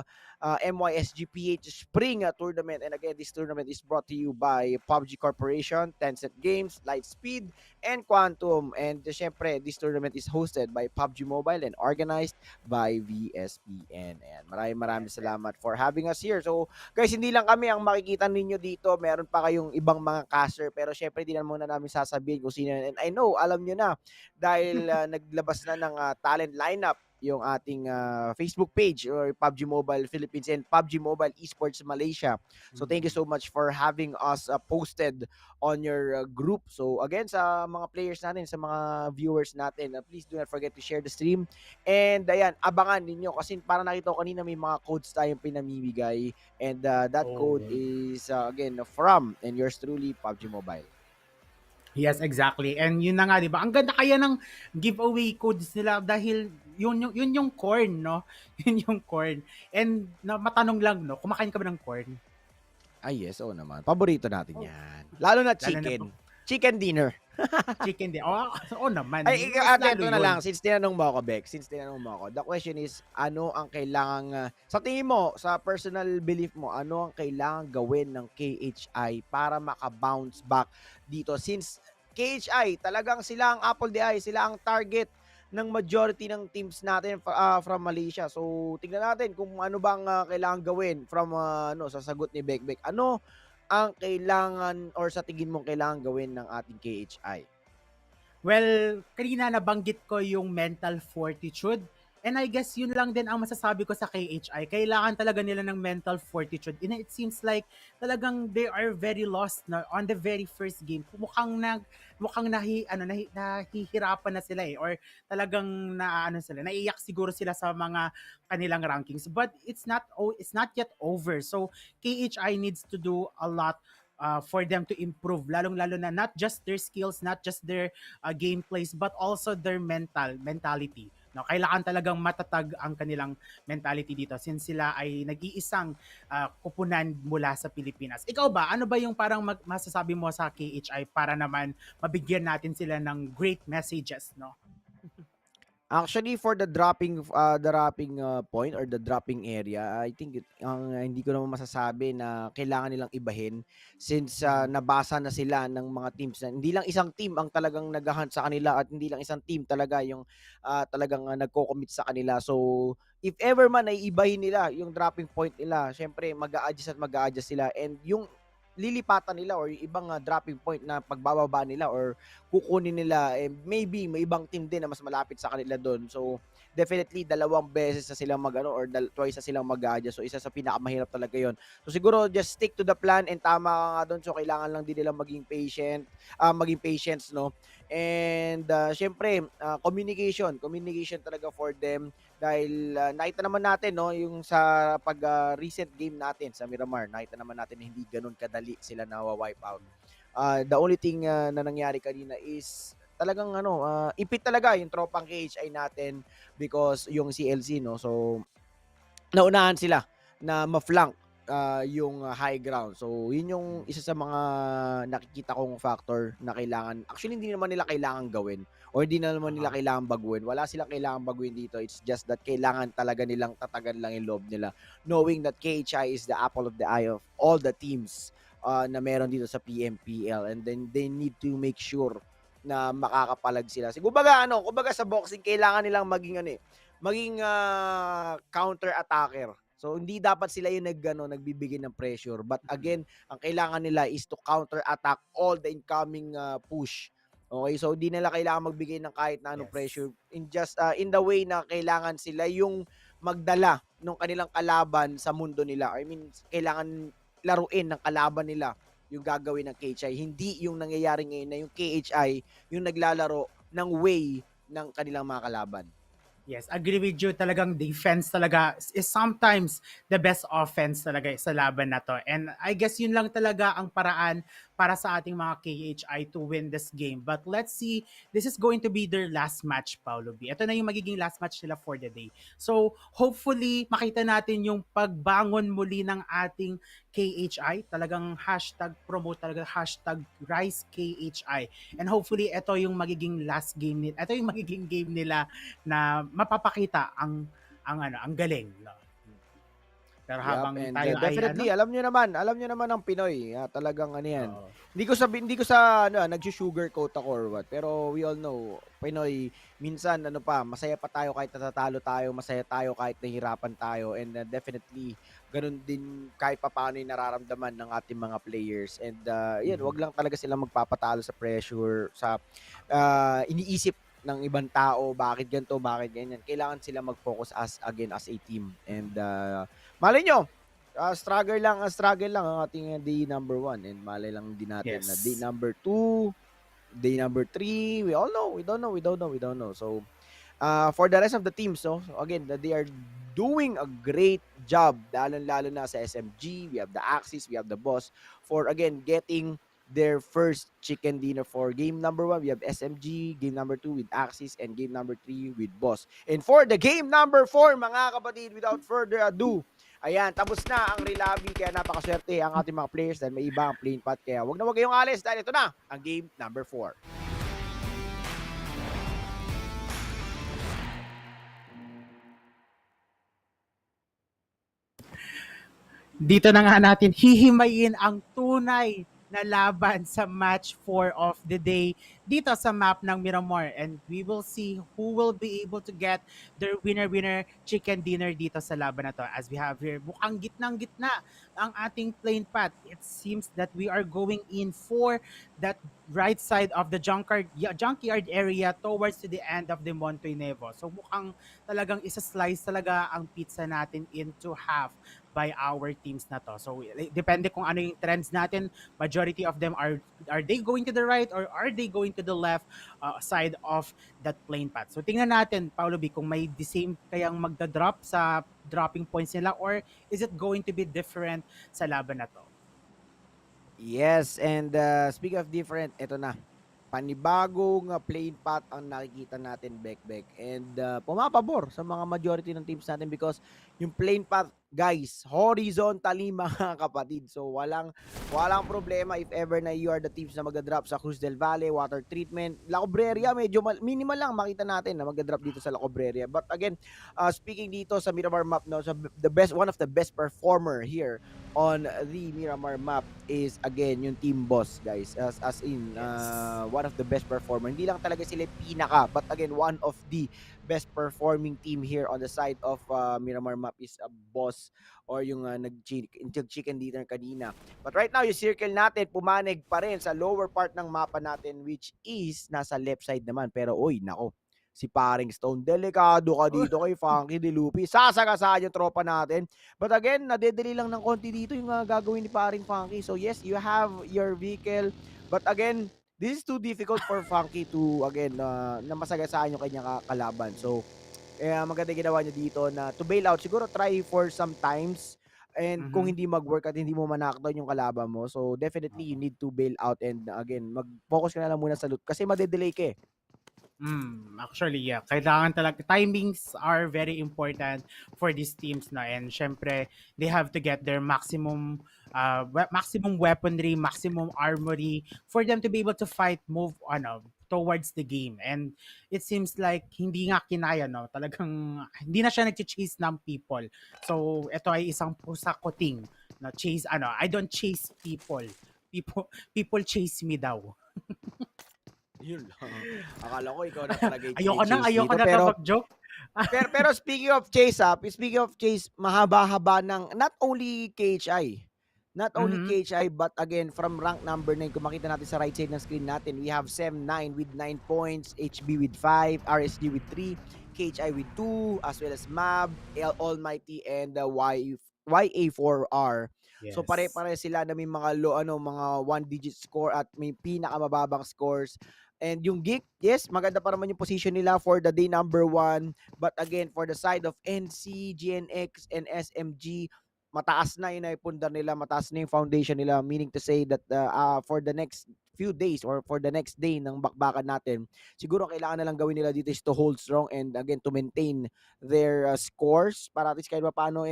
MYSGPH Spring tournament. And again, this tournament is brought to you by PUBG Corporation, Tencent Games, Lightspeed, and Quantum. And syempre, this tournament is hosted by PUBG Mobile and organized by VSPN. And maraming salamat for having us here. So guys, hindi lang kami ang makikita ninyo dito. Meron pa kayong ibang mga caster. Pero syempre, di na muna namin sasabihin kung sino. And I know, alam nyo na dahil naglabas na ng talent lineup yung ating Facebook page or PUBG Mobile Philippines and PUBG Mobile Esports Malaysia. So thank you so much for having us posted on your group. So again, sa mga players natin, sa mga viewers natin, please do not forget to share the stream. And ayan, abangan ninyo kasi para nakita ko kanina may mga codes tayong pinamimigay. And that code is again from and yours truly, PUBG Mobile. Yes, exactly. And yun na nga, 'di ba? Ang ganda kaya ng giveaway codes nila dahil yun yung corn, no? Yun yung corn. And na matanong lang, no, kumakain ka ba ng corn? Ay, yes, oo naman. Paborito natin yan. Lalo na Lalo na chicken. Chicken dinner. Chicken din. Oh, oo naman. Ay, Mas ate, lalo ito na yun. lang. Since tinanong mo ako, Beck, the question is, ano ang kailangang, sa tingin mo, sa personal belief mo, ano ang kailangan gawin ng KHI para maka-bounce back dito? Since KHI, talagang sila ang apple the eye, sila ang target ng majority ng teams natin from Malaysia. So, tingnan natin kung ano bang kailangan gawin from sa sagot ni Beck. Ano ang kailangan or sa tingin mo kailangan gawin ng ating KHI? Well, kanina nabanggit ko yung mental fortitude. And I guess yun lang din ang masasabi ko sa KHI. Kailangan talaga nila ng mental fortitude. And it seems like talagang they are very lost na on the very first game. Nahihirapan na sila or talagang naiiyak siguro sila sa mga kanilang rankings. But it's not yet over. So KHI needs to do a lot for them to improve, lalong-lalo na not just their skills, not just their gameplays, but also their mentality. No, kailangan talagang matatag ang kanilang mentality dito since sila ay nag-iisang kupunan mula sa Pilipinas. Ikaw ba, ano ba yung parang masasabi mo sa KHI para naman mabigyan natin sila ng great messages, no? Actually, for the dropping point or the dropping area, I think hindi ko naman masasabi na kailangan nilang ibahin since nabasa na sila ng mga teams na hindi lang isang team ang talagang naghahunt sa kanila at hindi lang isang team talaga yung talagang nagko-commit sa kanila. So, if ever man ay ibahin nila yung dropping point nila, syempre mag-a-adjust sila and yung lilipatan nila or ibang dropping point na pagbababa nila or kukunin nila, maybe may ibang team din na mas malapit sa kanila doon. So, definitely, 2 beses na silang or twice na silang mag-adjust. So, isa sa pinakamahirap talaga yon. So, siguro, just stick to the plan and tama ka nga doon. So, kailangan lang din nila maging patience, no? And, syempre, communication talaga for them. Dahil nakita naman natin, no, yung sa recent game natin sa Miramar, nakita naman natin na hindi ganun kadali sila nawa-wipe out. The only thing na nangyari kanina is talagang ipit talaga yung tropang KHI natin because yung CLC, no, so naunahan sila na ma-flank yung high ground. So, yun yung isa sa mga nakikita kong factor na kailangan. Actually, hindi naman nila kailangan gawin or hindi naman nila kailangan baguhin. Wala silang kailangan baguhin dito. It's just that kailangan talaga nilang tatagan lang yung loob nila. Knowing that KHI is the apple of the eye of all the teams na meron dito sa PMPL. And then they need to make sure na makakapalag sila. Kumbaga sa boxing, kailangan nilang maging counter-attacker. So, hindi dapat sila yung nagbibigay ng pressure. But again, ang kailangan nila is to counter-attack all the incoming push. Okay? So, hindi nila kailangan magbigay ng kahit na anong pressure. In the way na kailangan sila yung magdala ng kanilang kalaban sa mundo nila. I mean, kailangan laruin ng kalaban nila yung gagawin ng KHI. Hindi yung nangyayari ngayon na yung KHI yung naglalaro ng way ng kanilang mga kalaban. Yes, agree with you. Talagang defense talaga is sometimes the best offense talaga sa laban na to. And I guess yun lang talaga ang paraan para sa ating mga KHI to win this game. But let's see, this is going to be their last match, Paolo B. Ito na yung magiging last match nila for the day. So hopefully, makita natin yung pagbangon muli ng ating KHI. Talagang #promote, talaga #RiseKHI. And hopefully, ito yung magiging last game nila. Ito yung magiging game nila na mapapakita ang galing. No? Pero habang tayo definitely, ay alam nyo naman ang Pinoy, talagang yan. Hindi ko sa nag-sugarcoat ako or what, pero we all know, Pinoy, minsan masaya pa tayo kahit natatalo tayo, masaya tayo kahit nahihirapan tayo, and definitely, ganun din kahit paano yung nararamdaman ng ating mga players. And wag lang talaga silang magpapatalo sa pressure, sa iniisip ng ibang tao, bakit ganito, bakit ganyan. Kailangan sila mag-focus as a team. And malay nyo, struggle lang ang ating day number 1. And malay lang din natin na day number 2, day number 3, we don't know. So, for the rest of the teams, so again, they are doing a great job, lalo na sa SMG, we have the Axis, we have the Boss, for again, getting their first chicken dinner for game number 1. We have SMG, game number 2 with Axis, and game number 3 with Boss. And for the game number 4, mga kapatid, without further ado, ayan, tapos na ang relabi, kaya napakaswerte ang ating mga players dahil may iba ang playing path. Kaya wag na wag kayong alis dahil ito na ang game number 4. Dito na nga natin hihimayin ang tunay na laban sa match 4 of the day dito sa map ng Miramar, and we will see who will be able to get their winner chicken dinner dito sa laban na to. As we have here, mukhang gitnang-gitna ang ating plane path. It seems that we are going in for that right side of the junkyard area towards to the end of the Montoy Nevo. So mukhang talagang isa-slice talaga ang pizza natin into half by our teams na to. So depende kung ano yung trends natin. Majority of them are they going to the right or are they going to the left side of that plane path. So tingnan natin, Paolo B, kung may the same kayang magda-drop sa dropping points nila or is it going to be different sa laban na to? Yes, and speaking of different, ito na. Panibagong plane path ang nakikita natin, Bekbek. And pumapabor sa mga majority ng teams natin because yung plane path, guys, horizontally mga kapatid. So walang problema if ever na you are the teams na magdadrop sa Cruz del Valle, Water Treatment. La Cobreria, medyo minimal lang makita natin na magdadrop dito sa La Cobreria. But again, speaking dito sa Miramar Map, no, so one of the best performer here on the Miramar Map is again yung Team Boss, guys. As in one of the best performer. Hindi lang talaga sila pinaka, but again one of the best performing team here on the side of Miramar Map is Boss or yung nag-chicken dinner kanina. But right now, yung circle natin pumanig pa rin sa lower part ng mapa natin, which is nasa left side naman. Pero oy, nako, si paring Stone, delikado ka dito kay Funky Dilupi. Sasagasaan yung tropa natin. But again, nadedeli lang ng konti dito yung gagawin ni paring Funky. So yes, you have your vehicle. But again, this is too difficult for Funky to, again, na masagasaan yung kanyang kalaban. So, maganda ginawa niya dito na to bail out. Siguro try for some times. And kung hindi mag-work at hindi mo ma-knockdown yung kalaban mo, so definitely you need to bail out. And again, mag-focus ka na lang muna sa loot. Kasi madedelay ka eh. Actually, yeah. Kailangan talaga, timings are very important for these teams na, and syempre, they have to get their maximum weaponry, maximum armory for them to be able to move towards the game. And it seems like hindi nga kinaya, no? Talagang hindi na siya nag-chase ng people. So, ito ay isang pusakoting na chase, I don't chase people. People chase me daw. Yun lang. Akala ko ikaw na talaga ayoko na kapag-joke. pero speaking of chase, mahaba-haba ng not only KHI, but again, from rank number 9, kung makita natin sa right side ng screen natin, we have Sem9 with 9 points, HB with 5, RSG with 3, KHI with 2, as well as Mab, ALMGHTY, and YA4R. Yes. So pare-pare sila na may mga mga 1-digit score at may pinakamababang scores. And yung Geek, yes, maganda pa naman yung position nila for the day number 1. But again, for the side of NC, GNX, and SMG, mataas na yung naipundar nila, mataas na yung foundation nila, meaning to say that for the next few days or for the next day ng bakbakan natin, siguro kailangan na lang gawin nila dito is to hold strong and again to maintain their scores para at least kahit paano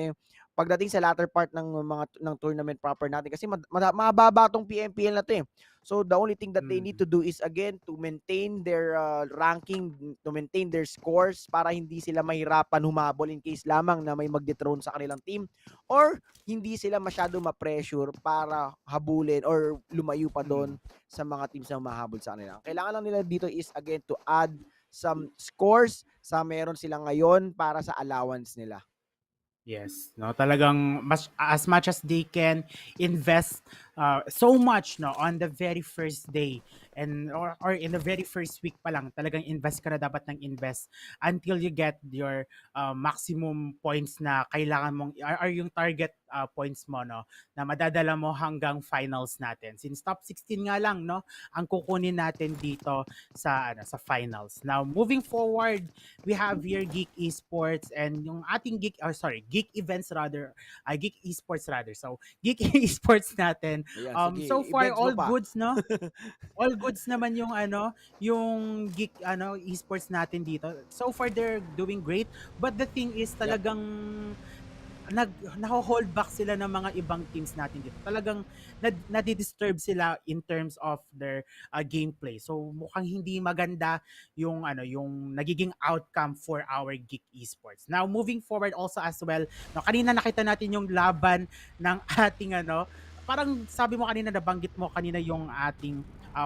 pagdating sa latter part ng tournament proper natin kasi mababa tong PMPL na to eh. So the only thing that they need to do is again to maintain their ranking, to maintain their scores para hindi sila mahirapan humabol in case lamang na may mag-dethrone sa kanilang team or hindi sila masyado ma-pressure para habulin or lumayo pa doon sa mga teams na mahabol sa kanila. Kailangan lang nila dito is again to add some scores sa meron sila ngayon para sa allowance nila. Yes, no, talagang as much as they can invest so much on the very first day and or in the very first week pa lang, talagang invest ka na dapat ng invest until you get your maximum points na kailangan mong or yung target points mo na madadala mo hanggang finals natin. Since top 16 nga lang ang kukunin natin dito sa finals. Now, moving forward, we have here Geek Esports and yung ating Geek Esports rather. So, Geek Esports natin Ayan, So sige, far i-bench mo all pa. goods, no? All goods naman yung yung Geek Esports natin dito. So far they're doing great, but the thing is talagang naho-hold back sila ng mga ibang teams natin dito. Talagang nadi-disturb sila in terms of their gameplay. So mukhang hindi maganda yung yung nagiging outcome for our Geek Esports. Now moving forward also as well, no, kanina nakita natin yung laban ng ating parang sabi mo kanina, nabanggit mo kanina yung ating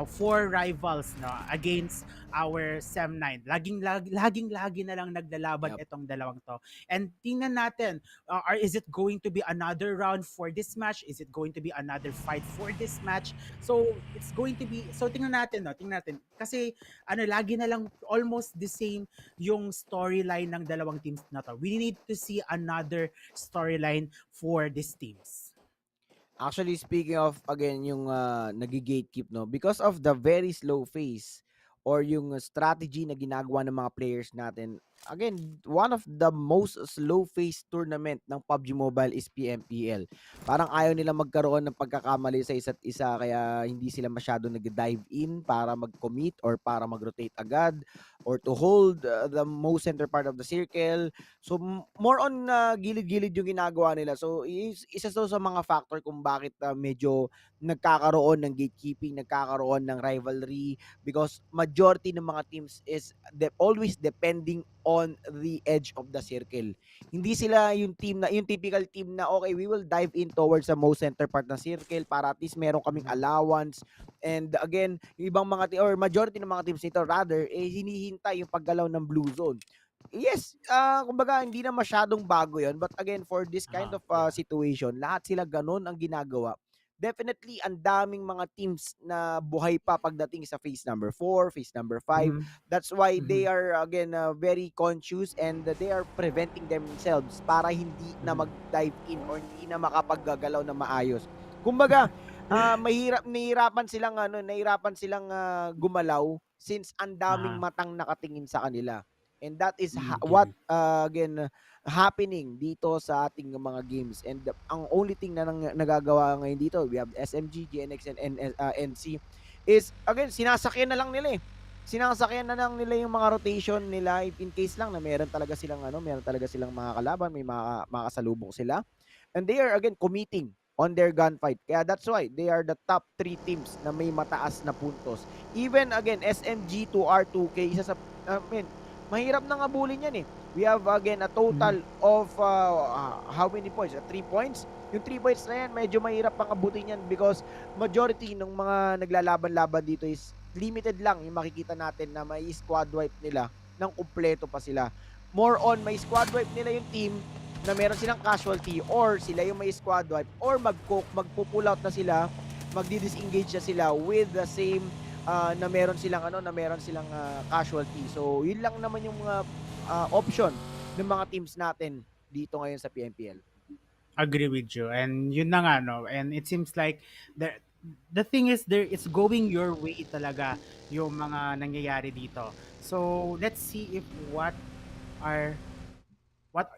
four rivals, no, against our Sem9. Laging-lagi na lang naglalaban itong dalawang to. And tingnan natin, is it going to be another round for this match? Is it going to be another fight for this match? So it's going to be, so tingnan natin, no, tingnan natin. Kasi lagi na lang almost the same yung storyline ng dalawang teams na to. We need to see another storyline for these teams. Actually, speaking of, again, yung nagi-gatekeep, no? Because of the very slow phase or yung strategy na ginagawa ng mga players natin, again, one of the most slow phase tournament ng PUBG Mobile is PMPL. Parang ayaw nila magkaroon ng pagkakamali sa isa't isa, kaya hindi sila masyado nag-dive in para mag-commit or para mag-rotate agad or to hold the most center part of the circle. So more on gilid-gilid yung ginagawa nila. So isa to sa mga factor kung bakit medyo nagkakaroon ng gatekeeping, nagkakaroon ng rivalry, because majority ng mga teams is always depending on the edge of the circle. Hindi sila yung team na, yung typical team na okay, we will dive in towards the most center part ng circle para at least meron kaming allowance. And again, yung ibang mga or majority ng mga teams nito rather hinihintay yung paggalaw ng blue zone. Yes, kumbaga hindi na masyadong bago 'yon, but again for this kind of situation, lahat sila ganun ang ginagawa. Definitely ang daming mga teams na buhay pa pagdating sa phase number 4, phase number 5. That's why they are again very conscious and they are preventing themselves para hindi na mag-dive in or hindi na makapaggagalaw na maayos. Kumbaga, nahihirapan silang gumalaw since ang daming matang nakatingin sa kanila. And that is what again happening dito sa ating mga games. And ang only thing na nagagawa ngayon dito, we have SMG, GENEXUS, and NC is again sinasakyan na lang nila sinasakyan na lang nila yung mga rotation nila if in case lang na meron talaga silang mga kalaban, may makakasalubong sila. And they are again committing on their gunfight. Kaya that's why they are the top 3 teams na may mataas na puntos. Even again SMG to R2K, isa sa mahirap nang abulin yan We have again a total of how many points? 3 points. Yung 3 points na yan, medyo mahirap pang abutin yan because majority ng mga naglalaban-laban dito is limited lang yung makikita natin na may squad wipe nila ng kumpleto pa sila. More on may squad wipe nila yung team na meron silang casualty or sila yung may squad wipe or magpo-pull out na sila, magdi-disengage na sila with the same na meron silang casualty. So yun lang naman yung mga option ng mga teams natin dito ngayon sa PMPL. Agree with you. And yun na nga, no? And it seems like the thing is it's going your way talaga yung mga nangyayari dito. So let's see if what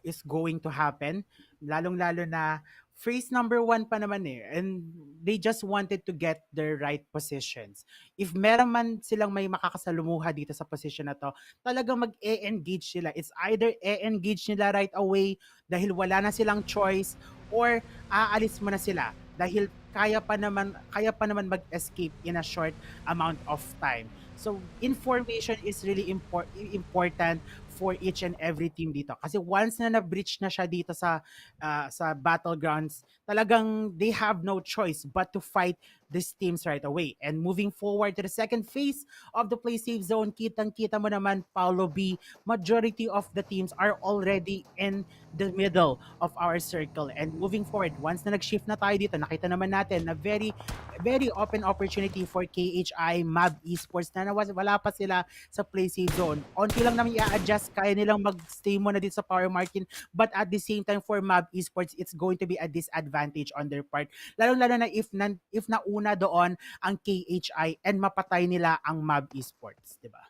is going to happen. Lalong-lalo na phase number 1 pa naman and they just wanted to get their right positions. If meron man silang may makakasalumuha dito sa position na to, talagang mag-e-engage sila. It's either e-engage nila right away dahil wala na silang choice or aalis mo na sila dahil kaya pa naman mag-escape in a short amount of time. So information is really important for each and every team dito. Kasi once na na-breach na siya dito sa battlegrounds, talagang they have no choice but to fight these teams right away. And moving forward to the second phase of the play safe zone, kitang-kita mo naman, Paulo B, majority of the teams are already in the middle of our circle. And moving forward, once na nag-shift na tayo dito, nakita naman natin na very, very open opportunity for KHI, MAB Esports na wala pa sila sa play safe zone. Onti lang naman i-adjust, kaya nilang mag-stay muna dito sa power marking, but at the same time for MAB Esports, it's going to be a disadvantage on their part. Lalo-lalo na if nauna doon ang KHI and mapatay nila ang MAB Esports, di ba?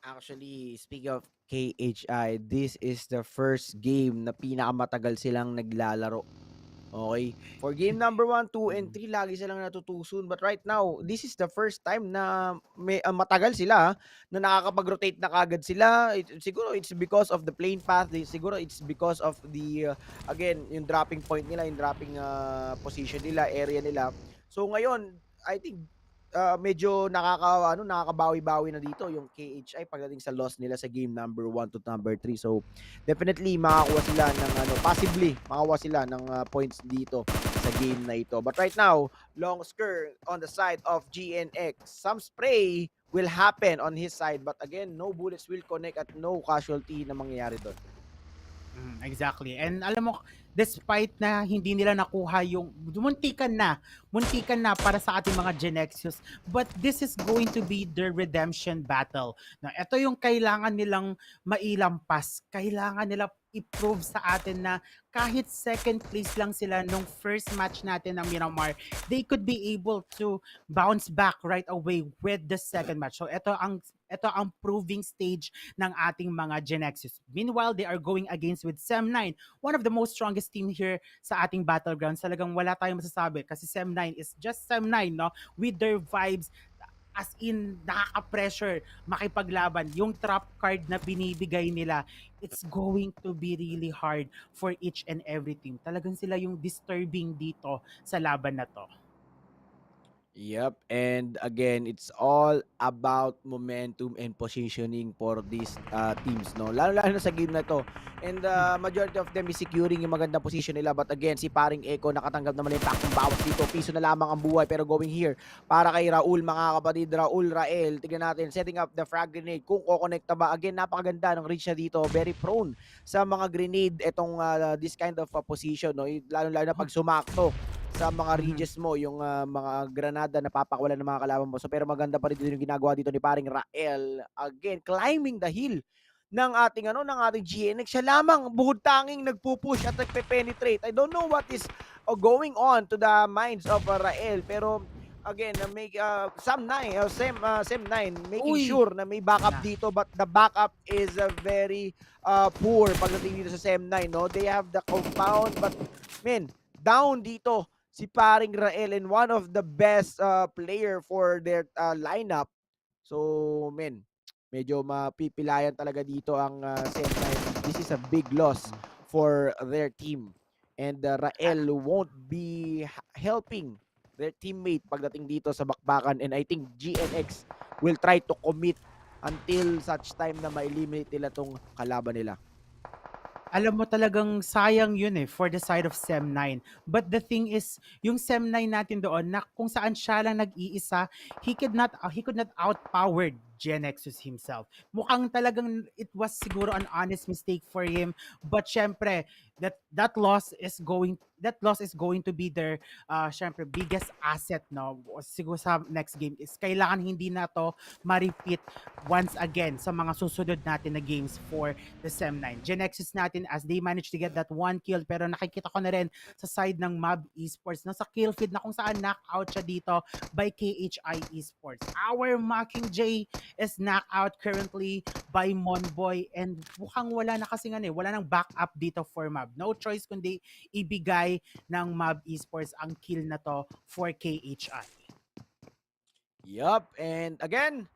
Actually, speaking of KHI, this is the first game na pinakamatagal silang naglalaro Okay. For game number 1, 2, and 3, lagi silang natutuson. But right now, this is the first time na matagal sila na nakakapag-rotate na kagad sila. Siguro it's because of the playing path. Siguro it's because of the, again, yung dropping point nila, yung dropping position nila, area nila. So ngayon, I think medyo nakakabawi-bawi na dito yung KHI pagdating sa loss nila sa game number 1 to number 3. So definitely makakuha sila ng possibly makakuha sila ng points dito sa game na ito. But right now, Bosskur on the side of GNX. Some spray will happen on his side, but again, no bullets will connect at no casualty na mangyayari doon. Exactly. And alam mo, despite na hindi nila nakuha yung muntikan na para sa ating mga GENEXUS, but this is going to be their redemption battle. Na ito yung kailangan nilang mailampas. Kailangan nila i-prove sa atin na kahit second place lang sila nung first match natin ng Miramar, they could be able to bounce back right away with the second match. So ito ang proving stage ng ating mga GENEXUS. Meanwhile, they are going against with Sem9, one of the most strongest team here sa ating battlegrounds. Talagang wala tayong masasabi kasi Sem9 is just Sem9, no? With their vibes, as in nakaka-pressure makipaglaban. Yung trap card na binibigay nila, it's going to be really hard for each and every team. Talagang sila yung disturbing dito sa laban na to. Yep, and again, it's all about momentum and positioning for these teams, no? Lalo na sa game na to. And majority of them is securing yung magandang position nila. But again, si paring Echo nakatanggap naman yung impact ng bawas dito. Piso na lamang ang buhay pero going here para kay Raul, mga kapatid. Rael, tignan natin, setting up the frag grenade. Kung kukonekta ba, again, napakaganda ng reach na dito. Very prone sa mga grenade itong this kind of position, no? Lalo na pag sumakto sa mga ridges mo, yung mga granada na papakawalan ng mga kalaban mo. So pero maganda pa rin dito yung ginagawa dito ni paring Rael. Again, climbing the hill ng ating GNX. Siya lamang buhod tanging nagpupush at nagpe-penetrate. I don't know what is going on to the minds of Rael, pero again, make Sem9 making sure na may backup dito, but the backup is very poor pagdating dito sa Sem9, no? They have the compound, but man, down dito si paring Rael and one of the best player for their lineup. So, men, medyo mapipilayan talaga dito ang Sem9. This is a big loss for their team. And Rael won't be helping their teammate pagdating dito sa bakbakan. And I think GNX will try to commit until such time na ma-eliminate nila tong kalaban nila. Alam mo talagang sayang yun for the side of Sem9. But the thing is, yung Sem9 natin doon, na kung saan siya lang nag-iisa, he could not outpower GENEXUS himself. Mukhang talagang it was siguro an honest mistake for him. But syempre, that loss is going to be their syempre biggest asset, no? Siguro sa next game is kailangan hindi na to ma-repeat once again sa mga susunod natin na games for the Sem9. GENEXUS natin, as they managed to get that one kill, pero nakikita ko na rin sa side ng Mob Esports na sa kill feed na kung saan knockout siya dito by KHI Esports. Our Mockingjay is knocked out currently by Homebois, and mukhang wala na kasi wala nang backup dito for Mob. No choice kundi ibigay ng Mob Esports ang kill na to for KHI. Yup, and again,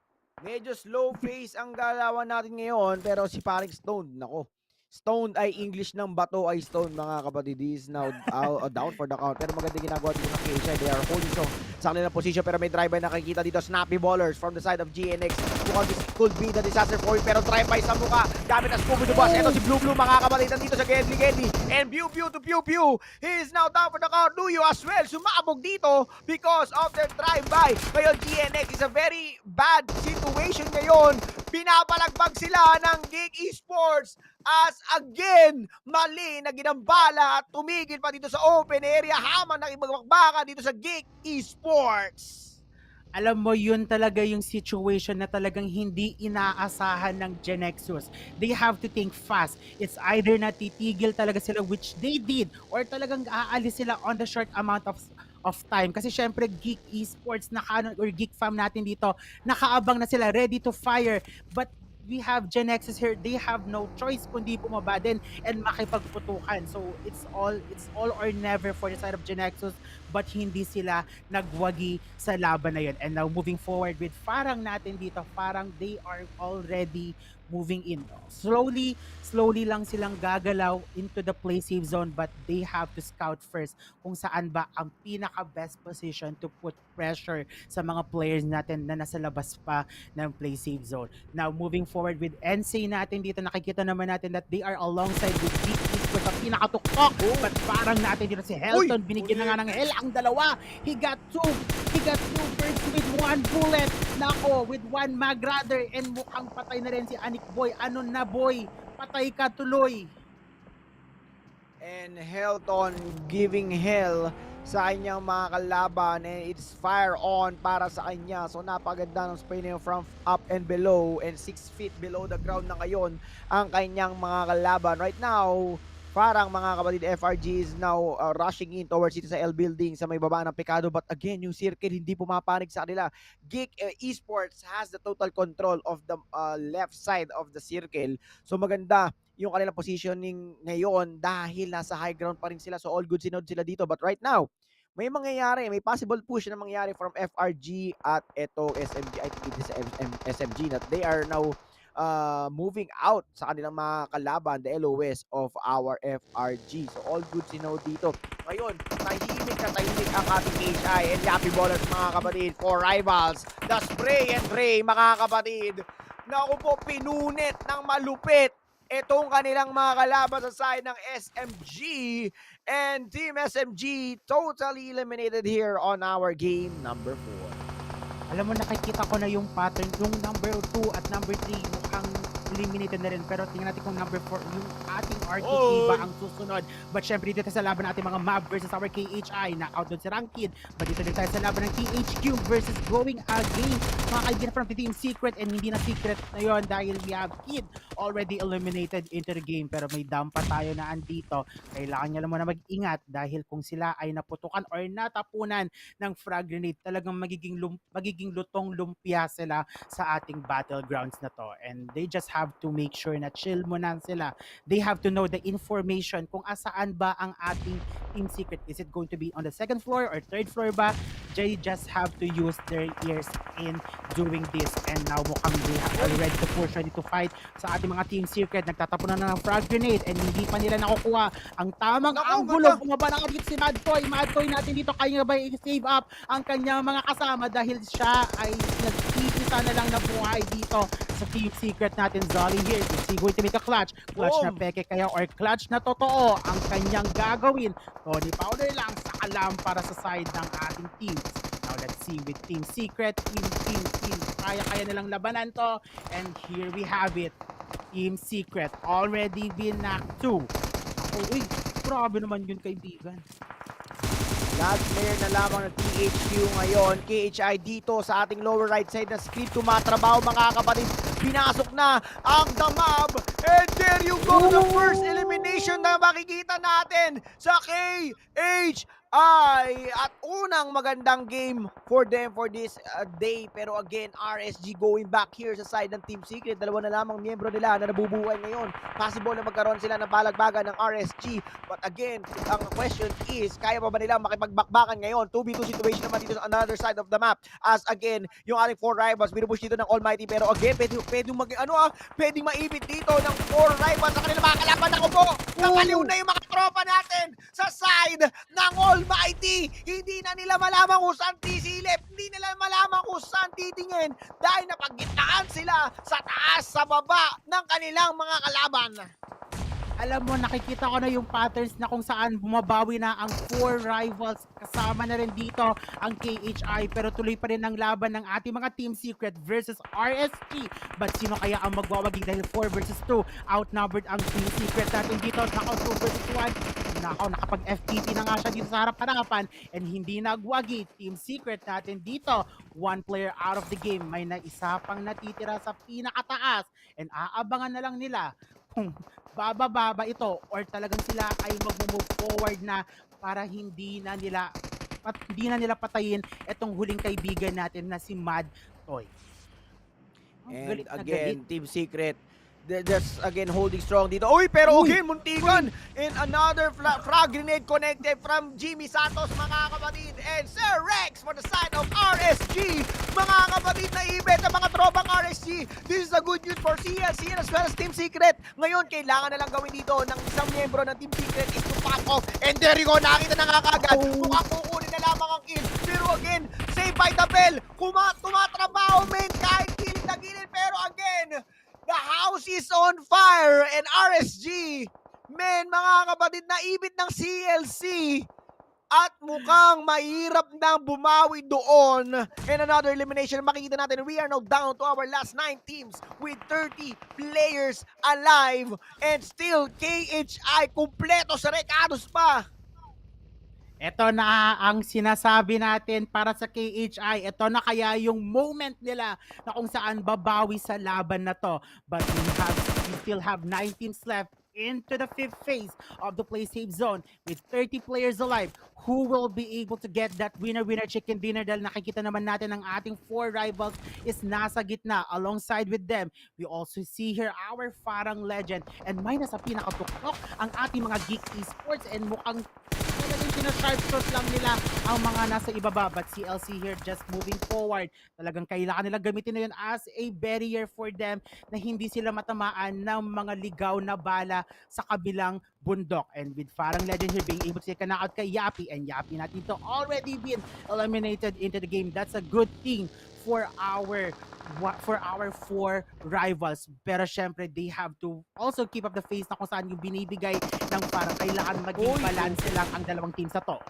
medyo slow pace ang galawan natin ngayon, pero si paring Stone, nako. Stone ay English ng bato ay stone, mga kapatid. This is now down for the count. Pero maganda ginagawa dito ng KHI. They are holding strong sa kanilang position. Pero may drive-by nakikita dito. Snappy ballers from the side of GNX. Mukhang this could be the disaster for him. Pero drive-by sa mukha. Gamit ang scoop to boss. Ito si Blue, mga kapatid. Nandito sa Gedli. And pew to pew. He is now down for the count. Luyo as well. Sumabog dito because of their drive-by. Ngayon, GNX is a very bad situation ngayon. Pinapalagbag sila ng Geek Esports as again, mali na ginambala at tumigil pa dito sa open area habang nakipagbakbakan dito sa Geek Esports. Alam mo, yun talaga yung situation na talagang hindi inaasahan ng GENEXUS. They have to think fast. It's either natitigil talaga sila, which they did, or talagang aalis sila on the short amount of time. Kasi syempre, Geek Esports or Geek Fam natin dito, nakaabang na sila, ready to fire. But we have GENEXUS here, they have no choice kundi bumaba din and makipagputukan. So it's all or never for the side of GENEXUS, but hindi sila nagwagi sa laban na yun. And now moving forward with Farang natin dito, Farang, they are already moving in. Slowly lang silang gagalaw into the play safe zone, but they have to scout first kung saan ba ang pinaka best position to put pressure sa mga players natin na nasa labas pa ng play safe zone. Now moving forward with NC natin dito, nakikita naman natin that they are alongside with Geek Esports sa pinakatuktok, but parang natin dito si Helton, binigyan na nga ng hell ang dalawa. He got two first with one bullet. Nako, with one mag rather, and mukhang patay na rin si Anik Boy. Ano na boy? Patay ka tuloy. And Helton giving hell sa kanyang mga kalaban, and it's fire on para sa kanya. So napaganda ng spray na from up and below, and 6 feet below the ground na ngayon ang kanyang mga kalaban. Right now, parang mga kapatid, FRG is now rushing in towards dito sa L building sa may baba ng Pecado, but again yung circle hindi pumapanig sa kanila. Geek Esports has the total control of the left side of the circle, so maganda yung kanilang positioning ngayon dahil nasa high ground pa rin sila, so all good sinod sila dito. But right now may mangyayari, may possible push na mangyayari from FRG at eto SMG. I think it is SMG that they are now moving out sa kanilang mga kalaban, the LOS of our FRG. So all good sino dito. Ngayon, tahimik ang ating HI and Yappy Ballers, mga kapatid, for rivals. The spray and pray, mga kapatid. Naku po, pinunit ng malupit itong kanilang mga kalaban sa side ng SMG, and Team SMG totally eliminated here on our game number 4. Alam mo, nakikita ko na yung pattern, yung number 2 at number 3 mukhang eliminated na rin, pero tingnan natin kung number 4 yung ating RTT ba ang susunod. But syempre dito sa laban natin mga Mab versus our KHI, knockout doon si Rankid, but dito din tayo sa laban ng THQ versus Going Again, mga kaibigan from the Team Secret, and hindi na secret na yon dahil we have Kid already eliminated into the game, pero may down pa tayo na andito. Kailangan niya lang muna mag-ingat dahil kung sila ay naputukan or natapunan ng frag grenade, talagang magiging lutong lumpia sila sa ating battlegrounds na to, and they just have to make sure na chill muna sila. They have to know the information kung asaan ba ang ating Team Secret. Is it going to be on the second floor or third floor ba? They just have to use their ears in doing this, and now mukhang they are ready to push, ready to fight sa ating mga Team Secret. Nagtatapunan na ng frag grenade and hindi pa nila nakukuha ang tamang angulo. Bumaba na dito si Madtoy natin dito, kaya ba i-save up ang kanyang mga kasama dahil siya ay nag-iisa na lang na buhay dito sa Team Secret natin. Zolly here, is he going to make a clutch na peke kaya or clutch na totoo ang kanyang gagawin? Tony Powder lang sa alam para sa side ng ating teams. Now let's see with Team Secret, team, kaya nilang labanan to, and here we have it. Team Secret already been knocked 2. Uy, grabe naman yun, kaibigan. Last player na lamang ng THQ ngayon. KHI dito sa ating lower right side na screen, tumatrabaho mga kapatid. Pinasok na ang The Mob, and there you go, the first elimination na makikita natin sa KHI. At unang magandang game for them for this day. Pero again, RSG going back here sa side ng Team Secret. Dalawa na lamang miyembro nila na nabubuhay ngayon. Possible na magkaroon sila ng balagbagan ng RSG. But again, ang question is, kaya pa ba nila makipagbakbakan ngayon? 2v2 situation naman dito sa another side of the map. As again, yung ating 4 rivals, binupush dito ng Almighty. Pero again, pwedeng maibit dito ng 4 rivals sa kanila mga kalaban. Ako po, nakaliw na yung mga tropa natin sa side ng Almighty. Hindi na nila malaman kung saan tisilip, hindi nila malaman kung saan titingin dahil napagitnaan sila sa taas, sa baba ng kanilang mga kalaban. Alam mo, nakikita ko na yung patterns na kung saan bumabawi na ang 4 rivals. Kasama na rin dito ang KHI, pero tuloy pa rin ang laban ng ating mga Team Secret versus RSG. But sino kaya ang magwawagi dahil 4 versus 2? Outnumbered ang Team Secret natin dito. Nako, 2 versus 1. Nako, nakapag-FTP na nga siya dito sa harap-harapan and hindi nagwagi. Team Secret natin dito, 1 player out of the game. May naisa pang natitira sa pinakataas and aabangan na lang nila kung bababa ba ito or talagang sila ay mag-move forward na para hindi na nila patayin itong huling kaibigan natin na si Mad Toy. And galit na again, galit. Team Secret, just again holding strong dito. Uy, pero again, muntikan. And another frag grenade connected from Jimmy Santos, mga kapatid. And Sir Rex for the side of RSG. Mga kapatid, naibet ang mga tropang RSG. This is a good news for CLC as well as Team Secret. Ngayon, kailangan na lang gawin dito ng isang miyembro ng Team Secret is to pop off. And there you go, nakita na nga kagad. Mukhang kukunin na lamang ang kill. Pero again, save by the bell. Tumatrabaho, men, kahit gilid na gilid. Pero again, the house is on fire and RSG, men, mga kapatid, naibit ng CLC at mukhang mahirap nang bumawi doon. And another elimination, makikita natin, we are now down to our last 9 teams with 30 players alive and still KHI kumpleto sa rekados pa. Ito na ang sinasabi natin para sa KHI. Ito na kaya yung moment nila na kung saan babawi sa laban na to. But we still have 9 teams left into the 5th phase of the play safe zone with 30 players alive. Who will be able to get that winner-winner chicken dinner? Dahil nakikita naman natin ang ating 4 rivals is nasa gitna. Alongside with them, we also see here our Farang legend. And may nasa pinakatuktok ang ating mga Geek Esports and mukhang talagang sina-sharp shot lang nila ang mga nasa ibaba. But CLC here just moving forward. Talagang kailangan nila gamitin na yun as a barrier for them na hindi sila matamaan ng mga ligaw na bala sa kabilang bundok. And with Farang Legend here being able to take a knockout kay Yappy, and Yappy natin to already been eliminated into the game. That's a good thing for our 4 rivals. Pero syempre, they have to also keep up the face na kung saan yung binibigay ng Farang. Kailangan maging balance lang ang dalawang teams na to.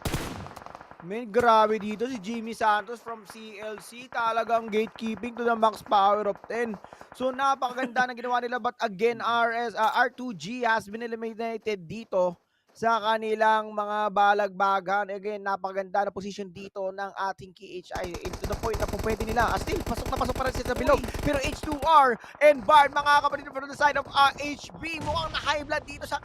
Men, grabe dito si Jimmy Santos from CLC. Talagang gatekeeping to the max power of 10. So napakaganda na ginawa nila. But again, R2G has been eliminated dito sa kanilang mga balagbagan. Again, napakaganda na position dito ng ating KHI. Into the point na po pwede nila. Still, pasok na pasok pa rin sila sa bilog. Pero H2R and Bard, mga kapatid from the side of HB. Mukhang na-high blood dito sa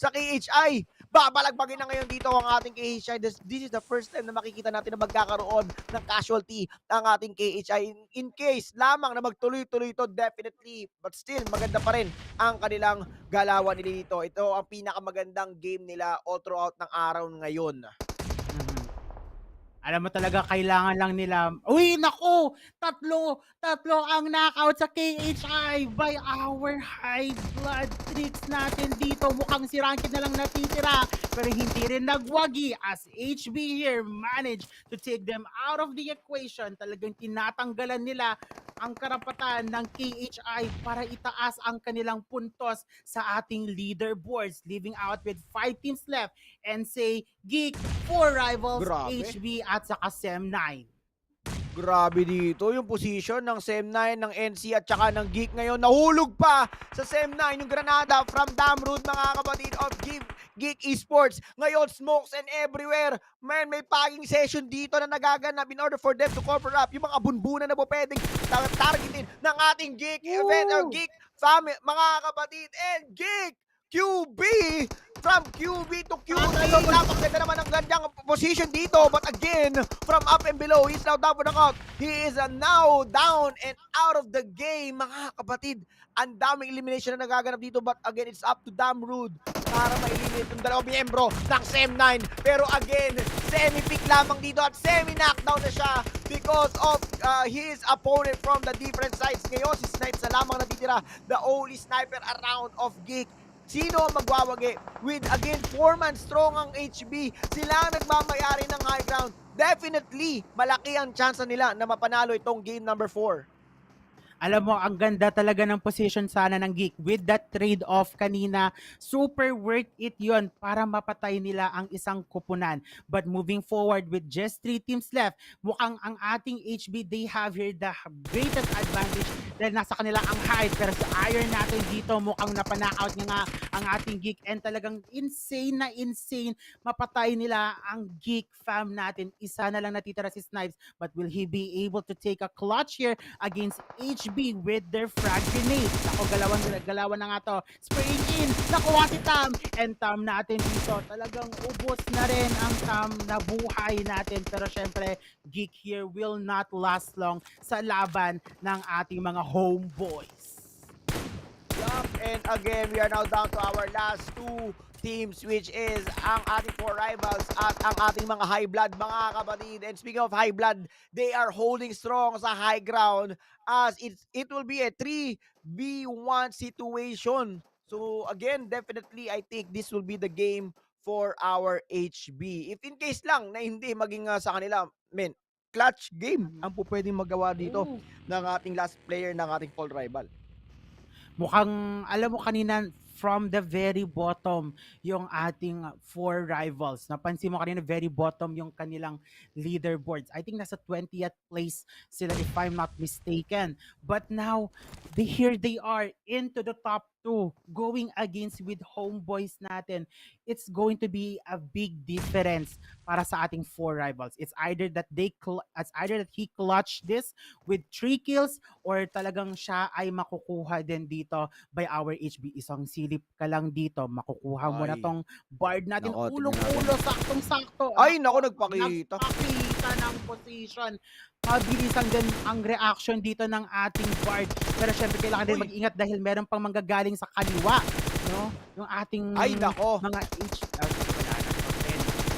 KHI. Babalagbagin na ngayon dito ang ating KHI. This is the first time na makikita natin na magkakaroon ng casualty ang ating KHI. In case lamang na magtuloy-tuloy ito, definitely. But still, maganda pa rin ang kanilang galawan nila dito. Ito ang pinakamagandang game nila all throughout ng araw ngayon. Alam mo talaga, kailangan lang nila. Uy, naku! Tatlo ang knockout sa KHI by our high blood tricks natin dito. Mukhang si Ranked na lang natitira. Pero hindi rin nagwagi as HB here managed to take them out of the equation. Talagang tinatanggalan nila ang karapatan ng KHI para itaas ang kanilang puntos sa ating leaderboards. Leaving out with 5 teams left and say Geek, 4 rivals, Grabe. HB at saka SEM9. Grabe dito yung position ng SEM9, ng NC at saka ng Geek ngayon. Nahulog pa sa SEM9 yung granada from Damrood, mga kapatid of Geek Esports. Ngayon, smokes and everywhere. Man, may paging session dito na nagaganap in order for them to cover up yung mga bunbunan na po pwedeng targetin ng ating Geek event or Geek family, mga kapatid. And Geek QB from QB to QB. Napakaganda naman ang gandang position dito. But again, from up and below, he's now down for the count. He is now down and out of the game. Mga kapatid, ang daming elimination na nagaganap dito. But again, it's up to Damrood para ma-eliminate yung dalawang miyembro ng SEM9. Pero again, semi-pick lamang dito at semi-knockdown na siya because of his opponent from the different sides. Ngayon, si Snipes na lamang natitira. The only sniper around of Geek. Sino ang magwawagi? With, again, 4-man strong ang HB. Sila ang nagmamayari ng high ground. Definitely, malaki ang chance nila na mapanalo itong game number 4. Alam mo, ang ganda talaga ng position sana ng Geek. With that trade-off kanina, super worth it yon para mapatay nila ang isang kupunan. But moving forward with just 3 teams left, mukhang ang ating HB, they have here the greatest advantage dahil nasa kanila ang height. Pero sa iron natin dito, mukhang napanakaut nga ang ating Geek. And talagang insane na insane, mapatay nila ang Geek fam natin. Isa na lang natitira si Snipes. But will he be able to take a clutch here against HB? HB with their frag grenade. Ako, galawan na nga to. Spraying in, nakuha si Tam. And Tam natin dito, talagang ubos na rin ang Tam na buhay natin. Pero syempre, Geek here will not last long sa laban ng ating mga homeboys. Yup, and again, we are now down to our last two teams, which is ang ating 4 rivals at ang ating mga high blood, mga kapatid. And speaking of high blood, they are holding strong sa high ground as it will be a 3v1 situation. So again, definitely, I think this will be the game for our HB. If in case lang na hindi maging sa kanila, men, clutch game ang po pwedeng magawa dito ng ating last player ng ating fall rival. Mukhang, alam mo kanina, from the very bottom, yung ating 4 rivals. Napansin mo kanina, very bottom yung kanilang leaderboards. I think nasa 20th place sila if I'm not mistaken. But now, here they are into the top 2, going against with homeboys natin. It's going to be a big difference para sa ating 4 rivals. It's either that he clutch this with 3 kills or talagang siya ay makukuha din dito by our HB. Isang silip ka lang dito, makukuha mo na tong bard natin. Ulo-ulo, saktong-sakto. Ay, naku, nagpakita. Nagpakita ng position. Mabilisan din ang reaction dito ng ating bard. Pero syempre kailangan din mag-ingat dahil meron pang manggagaling sa kaliwa, no? Yung ating mga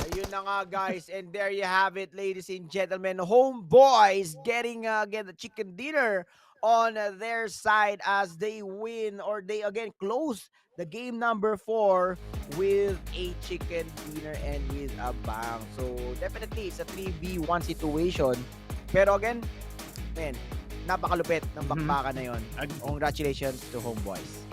Ayun na nga, guys, and there you have it, ladies and gentlemen. Homeboys getting again the chicken dinner on their side as they win, or they again close the game number 4 with a chicken dinner and with a bang. So definitely it's a 3v1 situation. Pero again, man, napakalupit ng bakbakan na yon. Congratulations to Homeboys.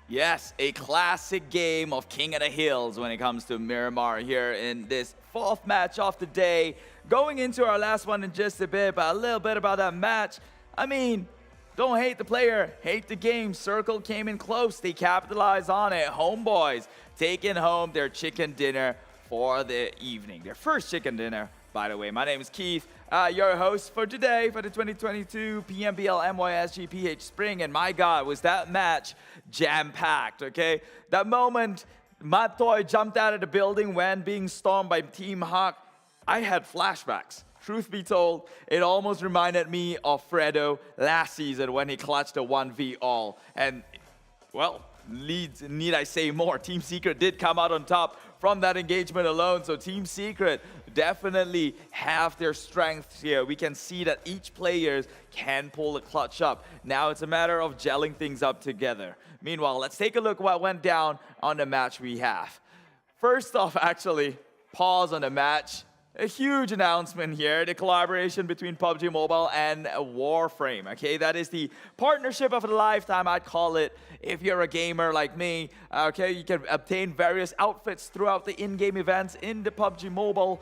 Yes, a classic game of King of the Hills when it comes to Miramar here in this 4th match of the day. Going into our last one in just a bit, but a little bit about that match. I mean, don't hate the player, hate the game. Circle came in close, they capitalized on it. Homeboys taking home their chicken dinner for the evening. Their first chicken dinner, by the way. My name is Keith, your host for today for the 2022 PMPL MYSGPH Spring. And my God, was that match jam-packed, okay? That moment, Matoy jumped out of the building when being stormed by Team Hawk. I had flashbacks. Truth be told, it almost reminded me of Fredo last season when he clutched a 1v all. And, well, need I say more? Team Secret did come out on top from that engagement alone. So Team Secret definitely have their strengths here. We can see that each player can pull the clutch up. Now it's a matter of gelling things up together. Meanwhile, let's take a look what went down on the match we have. First off, actually, pause on the match. a huge announcement here, the collaboration between PUBG Mobile and Warframe, okay? That is the partnership of a lifetime, I'd call it. If you're a gamer like me, okay, you can obtain various outfits throughout the in-game events in the PUBG Mobile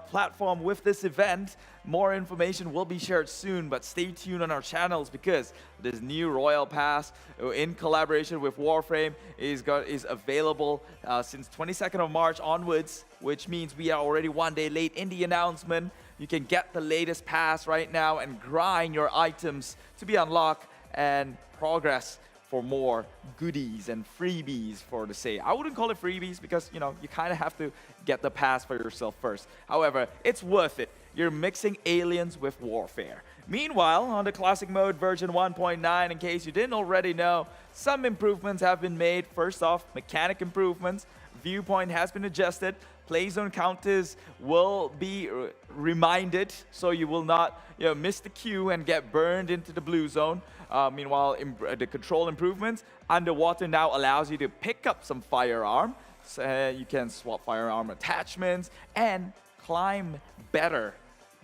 platform with this event. More information will be shared soon, but stay tuned on our channels because this new Royal Pass in collaboration with Warframe is available since 22nd of March onwards, which means we are already 1 day late in the announcement. You can get the latest pass right now and grind your items to be unlocked and progress for more goodies and freebies, for to say. I wouldn't call it freebies because, you know, you kind of have to get the pass for yourself first. However, it's worth it. You're mixing aliens with warfare. Meanwhile, on the classic mode version 1.9, in case you didn't already know, some improvements have been made. First off, mechanic improvements. Viewpoint has been adjusted. Play zone counters will be reminded, so you will not miss the queue and get burned into the blue zone. Meanwhile, the control improvements, underwater now allows you to pick up some firearm. So you can swap firearm attachments and climb better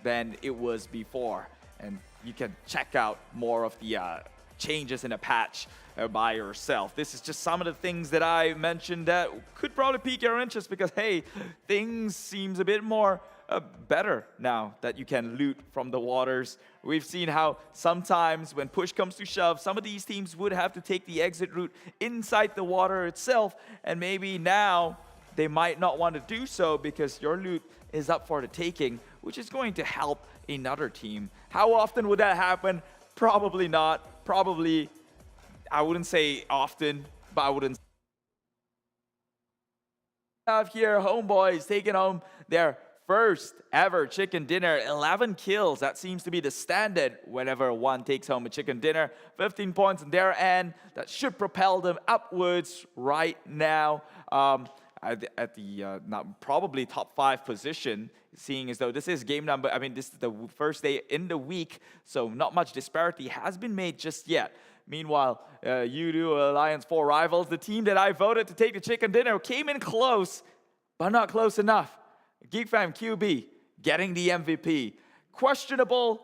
than it was before. And you can check out more of the changes in a patch by yourself. This is just some of the things that I mentioned that could probably pique your interest because, hey, things seems a bit more better now that you can loot from the waters. We've seen how sometimes when push comes to shove, some of these teams would have to take the exit route inside the water itself, and maybe now they might not want to do so because your loot is up for the taking, which is going to help another team. How often would that happen? Probably not. Probably, I wouldn't say often, but I wouldn't. Have here Homebois taking home their first ever chicken dinner, 11 kills. That seems to be the standard whenever one takes home a chicken dinner. 15 points on their end. That should propel them upwards right now. At the probably top 5 position, seeing as though this is game number, this is the first day in the week, so not much disparity has been made just yet. Meanwhile, U2 Alliance 4 Rivals, the team that I voted to take the chicken dinner, came in close, but not close enough. Geek Fam QB getting the MVP. Questionable,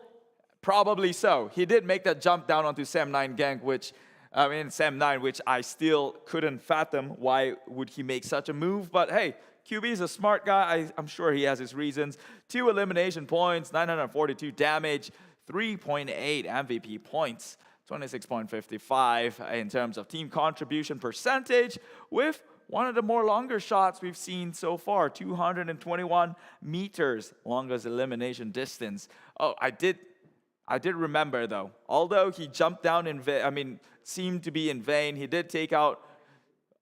probably so. He did make that jump down onto Sam9 gank, which Sam9, which I still couldn't fathom. Why would he make such a move? But hey, QB is a smart guy. I'm sure he has his reasons. 2 elimination points, 942 damage, 3.8 MVP points, 26.55 in terms of team contribution percentage, with one of the more longer shots we've seen so far, 221 meters, longest elimination distance. Oh, I did remember though, although he jumped down in vain, seemed to be in vain, he did take out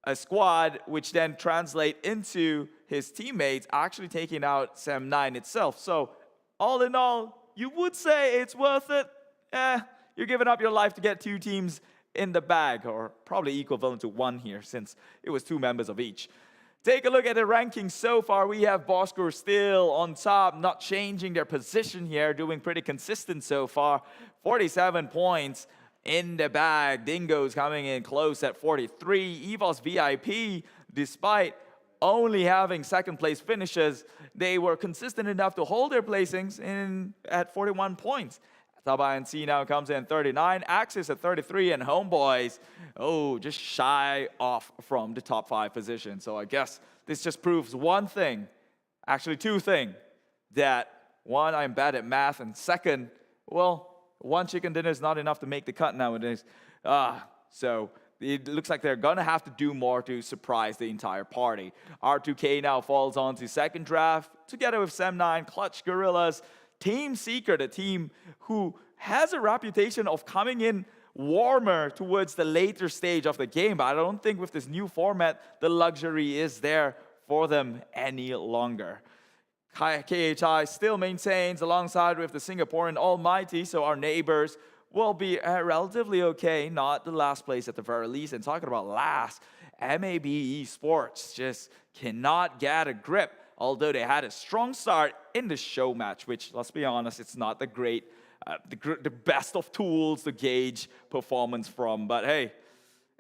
a squad, which then translate into his teammates actually taking out Sam9 itself. So all in all, you would say it's worth it. You're giving up your life to get 2 teams in the bag, or probably equivalent to 1 here since it was 2 members of each. Take a look at the rankings so far. We have Bosskur still on top, not changing their position here, doing pretty consistent so far. 47 points in the bag. Dingoz coming in close at 43. EVOS VIP, despite only having second place finishes, they were consistent enough to hold their placings at 41 points. TABAH and Sino comes in 39, Axis at 33, and Homebois, just shy off from the top 5 position. So I guess this just proves one thing, actually 2 things, that 1, I'm bad at math, and 2nd, well, 1 chicken dinner is not enough to make the cut nowadays. So it looks like they're going to have to do more to surprise the entire party. R2K now falls on to 2nd draft, together with Sam9, Clutch Guerillas, Team Seeker, the team who has a reputation of coming in warmer towards the later stage of the game. But I don't think with this new format, the luxury is there for them any longer. KHI still maintains alongside with the Singaporean Almighty, so our neighbors will be relatively okay, not the last place at the very least. And talking about last, MAB Esports just cannot get a grip, although they had a strong start in the show match, which, let's be honest, it's not the the best of tools to gauge performance from. But hey,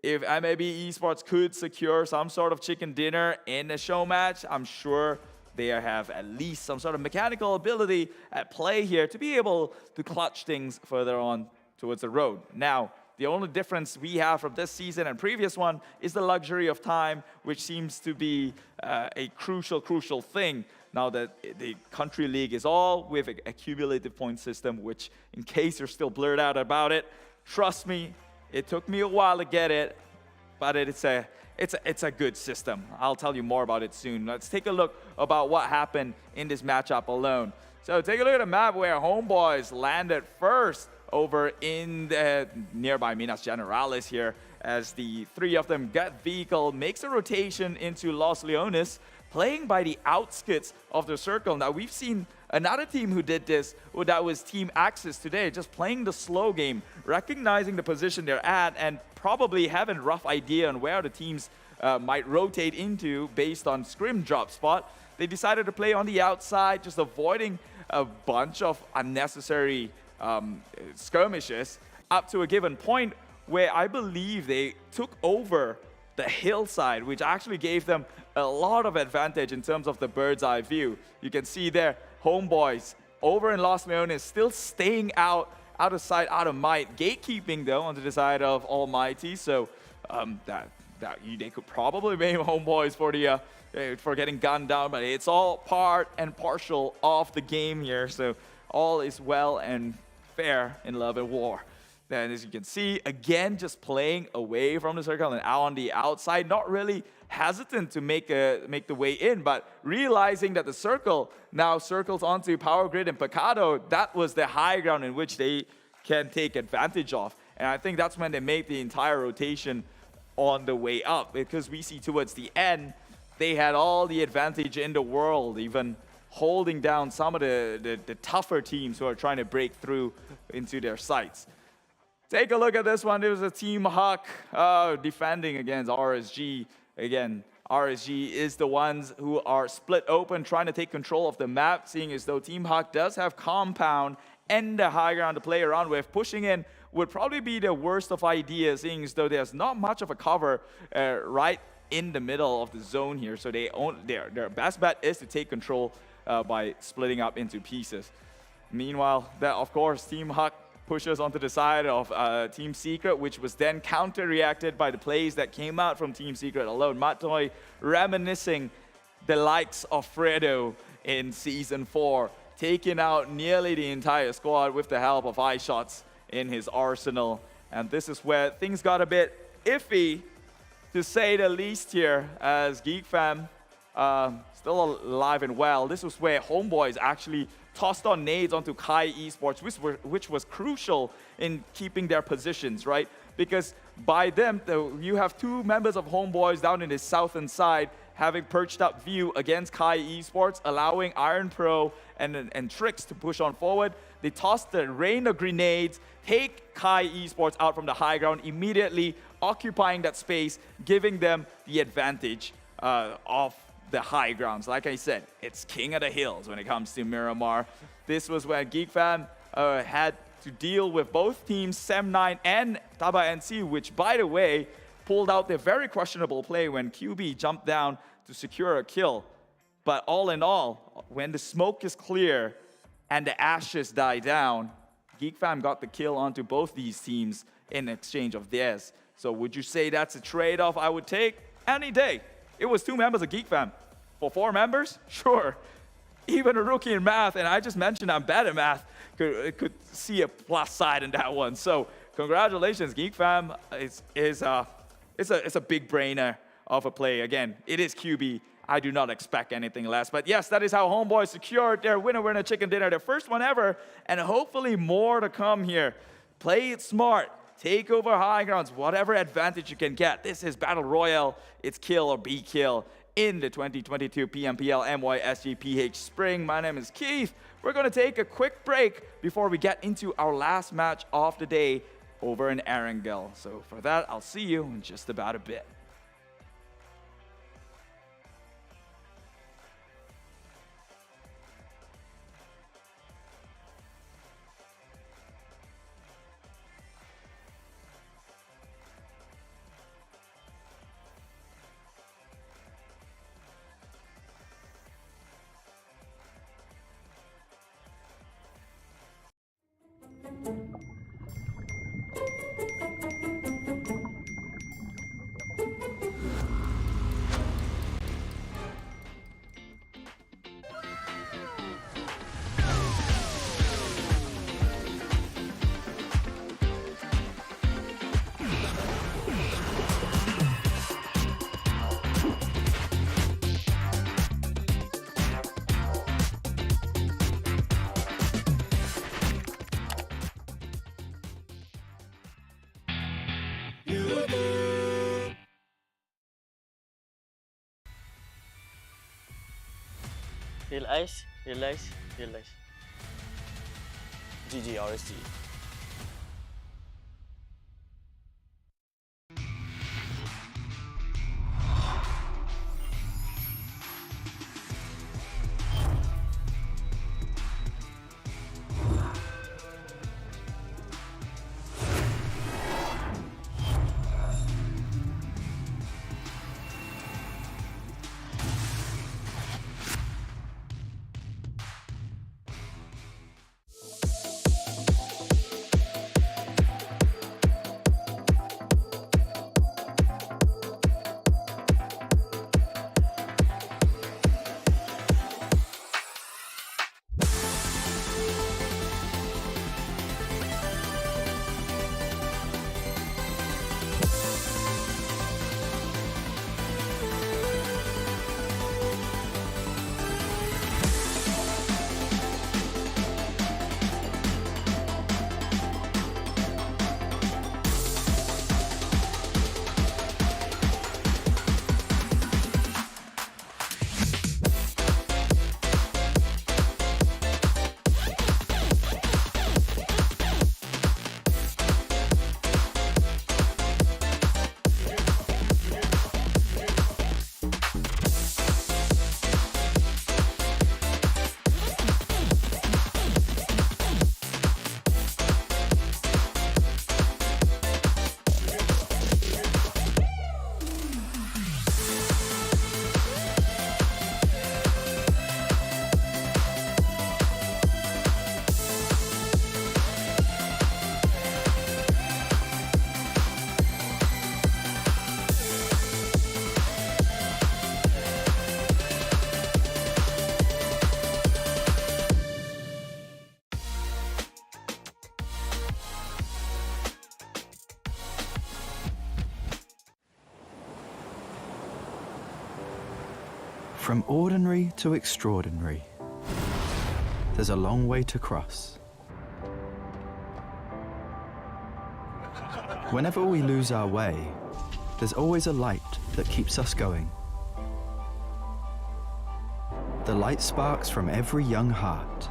if MAB Esports could secure some sort of chicken dinner in a show match, I'm sure they have at least some sort of mechanical ability at play here to be able to clutch things further on towards the road. Now, the only difference we have from this season and previous one is the luxury of time, which seems to be a crucial thing now that the country league is all with a cumulative point system, which, in case you're still blurred out about it, trust me, it took me a while to get it, but it's a good system. I'll tell you more about it soon. Let's take a look about what happened in this matchup alone. So take a look at the map where Homebois landed first over in the nearby Minas Generalis here, as the three of them get vehicle, makes a rotation into Los Leones, playing by the outskirts of the circle. Now, we've seen another team who did this, that was Team Axis today, just playing the slow game, recognizing the position they're at, and probably having a rough idea on where the teams might rotate into based on scrim drop spot. They decided to play on the outside, just avoiding a bunch of unnecessary skirmishes up to a given point where I believe they took over the hillside, which actually gave them a lot of advantage in terms of the bird's eye view. You can see there, Homebois over in Los Leones still staying out of sight, out of might. Gatekeeping though onto the side of Almighty, so they could probably blame Homebois for getting gunned down, but it's all part and parcel of the game here. So all is well and fair in love and war. Then, as you can see, again, just playing away from the circle and out on the outside, not really hesitant to make the way in, but realizing that the circle now circles onto Power Grid and Picado. That was the high ground in which they can take advantage of. And I think that's when they make the entire rotation on the way up, because we see towards the end, they had all the advantage in the world, even holding down some of the tougher teams who are trying to break through into their sights. Take a look at this one. There was a Team Huck defending against RSG. Again, RSG is the ones who are split open, trying to take control of the map, seeing as though Team Huck does have compound and the high ground to play around with. Pushing in would probably be the worst of ideas, seeing as though there's not much of a cover right in the middle of the zone here. So their best bet is to take control by splitting up into pieces. Meanwhile, that of course, Team Huck pushes onto the side of Team Secret, which was then counter-reacted by the plays that came out from Team Secret alone. Matoy reminiscing the likes of Fredo in Season 4, taking out nearly the entire squad with the help of eye shots in his arsenal. And this is where things got a bit iffy, to say the least here, as Geek Fam still alive and well. This was where Homebois actually tossed on nades onto Geek Esports, which was crucial in keeping their positions, right? Because by them, you have two members of Homebois down in the southern side having perched up view against Geek Esports, allowing Iron Pro and Trix to push on forward. They tossed the rain of grenades, take Geek Esports out from the high ground, immediately occupying that space, giving them the advantage of the high grounds. Like I said, it's king of the hills when it comes to Miramar. This was where Geek Fam had to deal with both teams, Sem9 and TABAH NC, which, by the way, pulled out their very questionable play when QB jumped down to secure a kill. But all in all, when the smoke is clear and the ashes die down, Geek Fam got the kill onto both these teams in exchange of theirs. So would you say that's a trade-off I would take? Any day. It was 2 members of Geek Fam. For 4 members? Sure. Even a rookie in math, and I just mentioned I'm bad at math, could see a plus side in that one. So congratulations, Geek Fam. It's a big brainer of a play. Again, it is QB. I do not expect anything less. But yes, that is how Homebois secured their winner chicken dinner, their first one ever, and hopefully more to come here. Play it smart. Take over high grounds, whatever advantage you can get. This is Battle Royale. It's kill or be kill in the 2022 PMPL MYSGPH Spring. My name is Keith. We're going to take a quick break before we get into our last match of the day over in Erangel. So for that, I'll see you in just about a bit. Realize. GG RSG. From ordinary to extraordinary, there's a long way to cross. Whenever we lose our way, there's always a light that keeps us going. The light sparks from every young heart.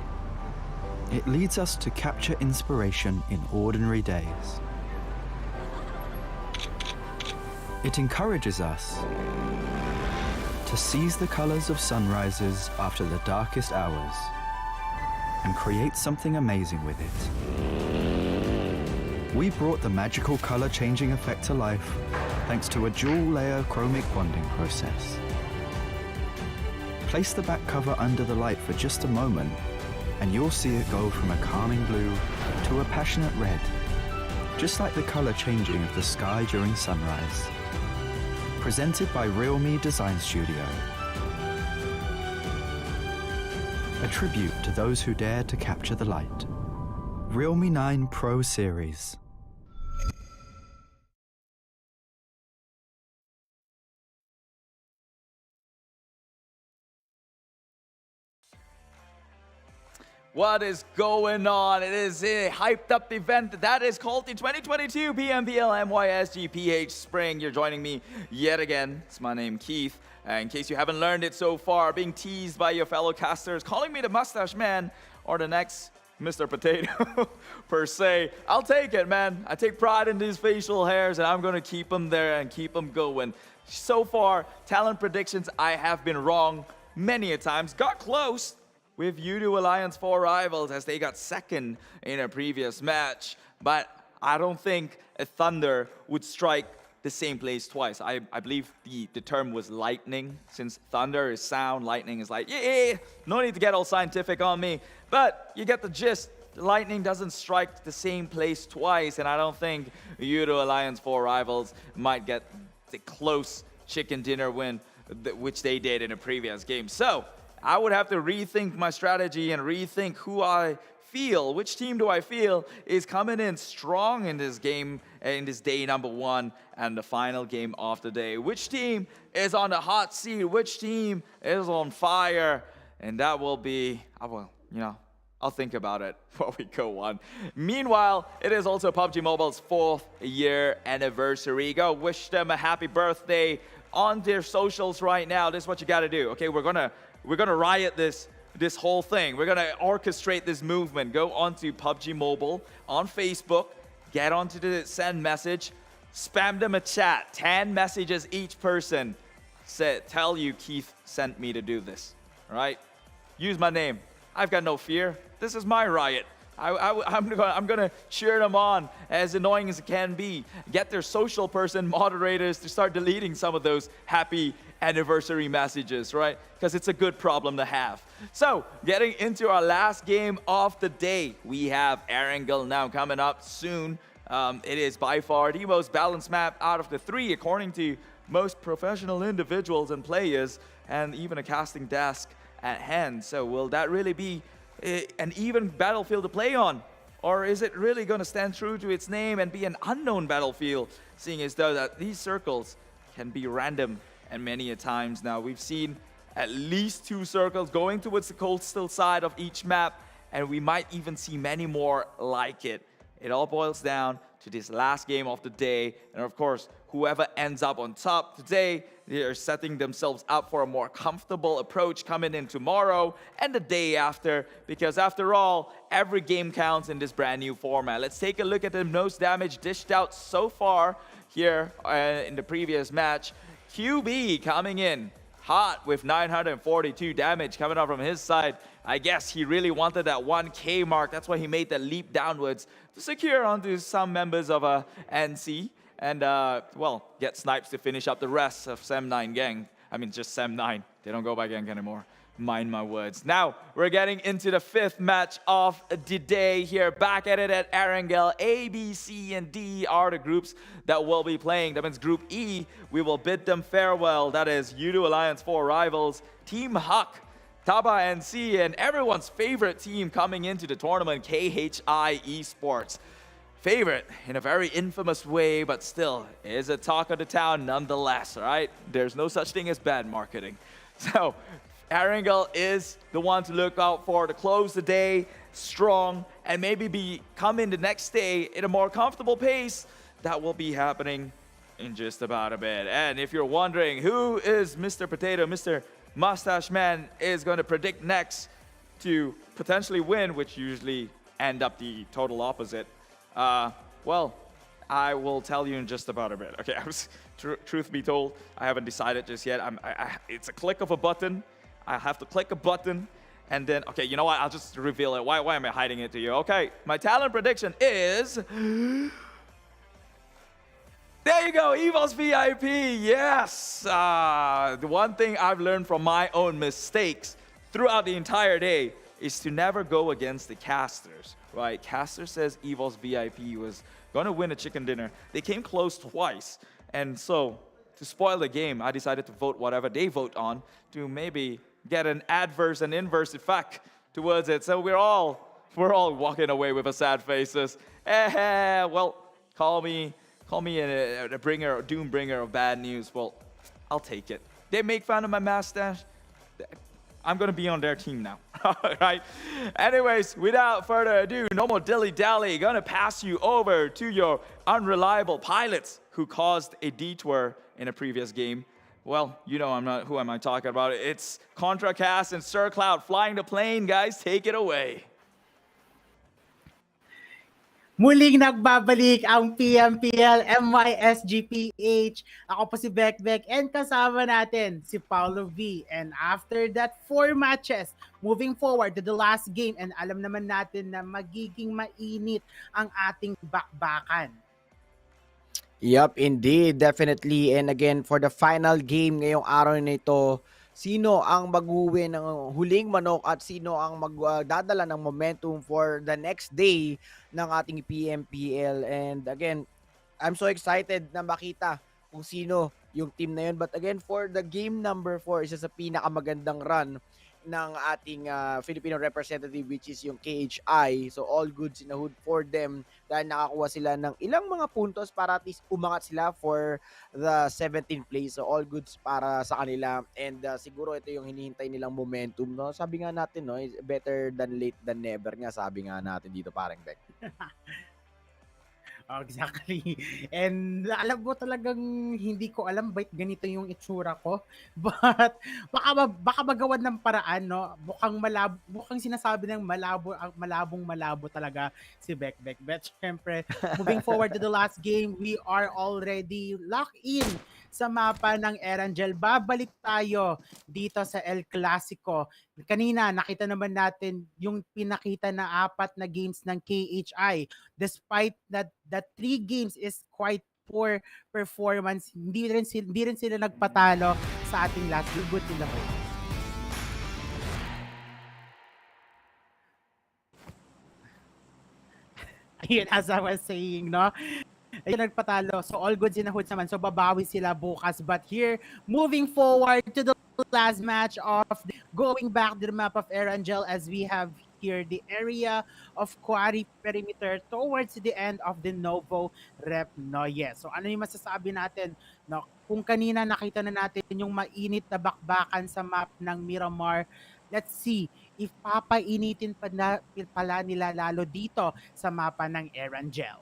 It leads us to capture inspiration in ordinary days. It encourages us to seize the colors of sunrises after the darkest hours and create something amazing with it. We brought the magical color changing effect to life thanks to a dual layer chromic bonding process. Place the back cover under the light for just a moment and you'll see it go from a calming blue to a passionate red, just like the color changing of the sky during sunrise. Presented by RealMe Design Studio. A tribute to those who dare to capture the light. Realme 9 Pro Series. What is going on? It is a hyped up event that is called the 2022 PMPL MYSGPH Spring. You're joining me yet again. It's my name, Keith. In case you haven't learned it so far, being teased by your fellow casters, calling me the mustache man or the next Mr. Potato per se. I'll take it, man. I take pride in these facial hairs and I'm going to keep them there and keep them going. So far, talent predictions, I have been wrong many a times. Got close with U2 Alliance 4 rivals as they got second in a previous match. But I don't think a Thunder would strike the same place twice. I believe the term was lightning. Since Thunder is sound, lightning is like, yeah, no need to get all scientific on me. But you get the gist. Lightning doesn't strike the same place twice, and I don't think U2 Alliance 4 rivals might get the close chicken dinner win, which they did in a previous game. So I would have to rethink my strategy and rethink who I feel, which team do I feel is coming in strong in this game, in this day number 1 and the final game of the day. Which team is on the hot seat, which team is on fire, and that will be, I'll think about it before we go on. Meanwhile, it is also PUBG Mobile's 4th year anniversary. Go wish them a happy birthday on their socials right now. This is what you got to do. Okay, we're gonna riot this whole thing. We're gonna orchestrate this movement. Go onto PUBG Mobile on Facebook. Get onto the send message. Spam them a chat. 10 messages each person. Tell you Keith sent me to do this. All right? Use my name. I've got no fear. This is my riot. I'm gonna cheer them on, as annoying as it can be. Get their social person moderators to start deleting some of those happy anniversary messages, right? Because it's a good problem to have. So, getting into our last game of the day, we have Erangel now coming up soon. It is by far the most balanced map out of the 3, according to most professional individuals and players, and even a casting desk at hand. So will that really be an even battlefield to play on? Or is it really going to stand true to its name and be an unknown battlefield, seeing as though that these circles can be random and many a times now. We've seen at least 2 circles going towards the coastal side of each map, and we might even see many more like it. It all boils down to this last game of the day, and of course, whoever ends up on top today, they are setting themselves up for a more comfortable approach coming in tomorrow and the day after, because after all, every game counts in this brand new format. Let's take a look at the most damage dished out so far here in the previous match. QB coming in hot with 942 damage coming up from his side. I guess he really wanted that 1K mark. That's why he made the leap downwards to secure onto some members of NC. And, well, get snipes to finish up the rest of Sem9 gang. I mean, just Sem9. They don't go by gang anymore. Mind my words. Now, we're getting into the 5th match of the day here. Back at it at Erangel. A, B, C, and D are the groups that will be playing. That means Group E, we will bid them farewell. That is Udo Alliance 4 rivals, Team Huck, TABAH NC, and everyone's favorite team coming into the tournament, KHI Esports. Favorite in a very infamous way, but still is a talk of the town nonetheless, right? There's no such thing as bad marketing. So, Erangel is the one to look out for to close the day strong and maybe come in the next day at a more comfortable pace. That will be happening in just about a bit. And if you're wondering who is Mr. Potato, Mr. Mustache Man is going to predict next to potentially win, which usually end up the total opposite. Well, I will tell you in just about a bit. Okay, truth be told, I haven't decided just yet. It's a click of a button. I have to click a button, and then, okay, you know what? I'll just reveal it. Why am I hiding it to you? Okay, my talent prediction is... There you go, EVOS VIP, yes! The one thing I've learned from my own mistakes throughout the entire day is to never go against the casters, right? Caster says EVOS VIP was going to win a chicken dinner. They came close twice, and so to spoil the game, I decided to vote whatever they vote on to maybe get an adverse and inverse effect towards it. So we're all walking away with a sad faces. Well, call me a bringer, doom bringer of bad news. Well, I'll take it. They make fun of my mustache. I'm gonna be on their team now. Right? Anyways, without further ado, no more dilly-dally. Gonna pass you over to your unreliable pilots who caused a detour in a previous game. Well, you know who am I talking about. It's ContraCast and Sir Cloud flying the plane, guys. Take it away. Muling nagbabalik ang PMPL MYSGPH. Ako po si Bekbek and kasama natin si Paulo V. And after that 4 matches, moving forward to the last game, and alam naman natin na magiging mainit ang ating bakbakan. Yup, indeed, definitely. And again, for the final game ngayong araw na ito, sino ang mag-uwi ng huling manok at sino ang magdadala ng momentum for the next day ng ating PMPL. And again, I'm so excited na makita kung sino yung team na yun. But again, for the game number 4, isa sa pinakamagandang run ng ating Filipino representative, which is yung KHI. So all goods in the hood for them dahil nakakuha sila ng ilang mga puntos para at least umangat sila for the 17th place. So all goods para sa kanila, and siguro ito yung hinihintay nilang momentum, no? Sabi nga natin, no, better than late than never nga, sabi nga natin dito, parang Beck. Oh, exactly. And alam mo talagang hindi ko alam bakit ganito yung itsura ko. But baka magawan ng paraan, no? Mukhang sinasabi ng malabong-malabo talaga si Beck. But syempre, moving forward to the last game, we are already locked in sa mapa ng Erangel. Babalik tayo dito sa El Clasico. Kanina, nakita naman natin yung pinakita na 4 na games ng KHI. Despite that 3 games is quite poor performance, hindi rin sila nagpatalo sa ating last good in the hood. Ayun, as I was saying, no? Ayun, nagpatalo. So, all goods in the hood naman. So, babawi sila bukas. But here, moving forward to the last match of going back to the map of Erangel, as we have here the area of Quarry perimeter towards the end of the Novo Rep Noye. So, ano yung masasabi natin? No, kung kanina nakita na natin yung mainit na bakbakan sa map ng Miramar, let's see if papainitin pala nila lalo dito sa mapa ng Erangel.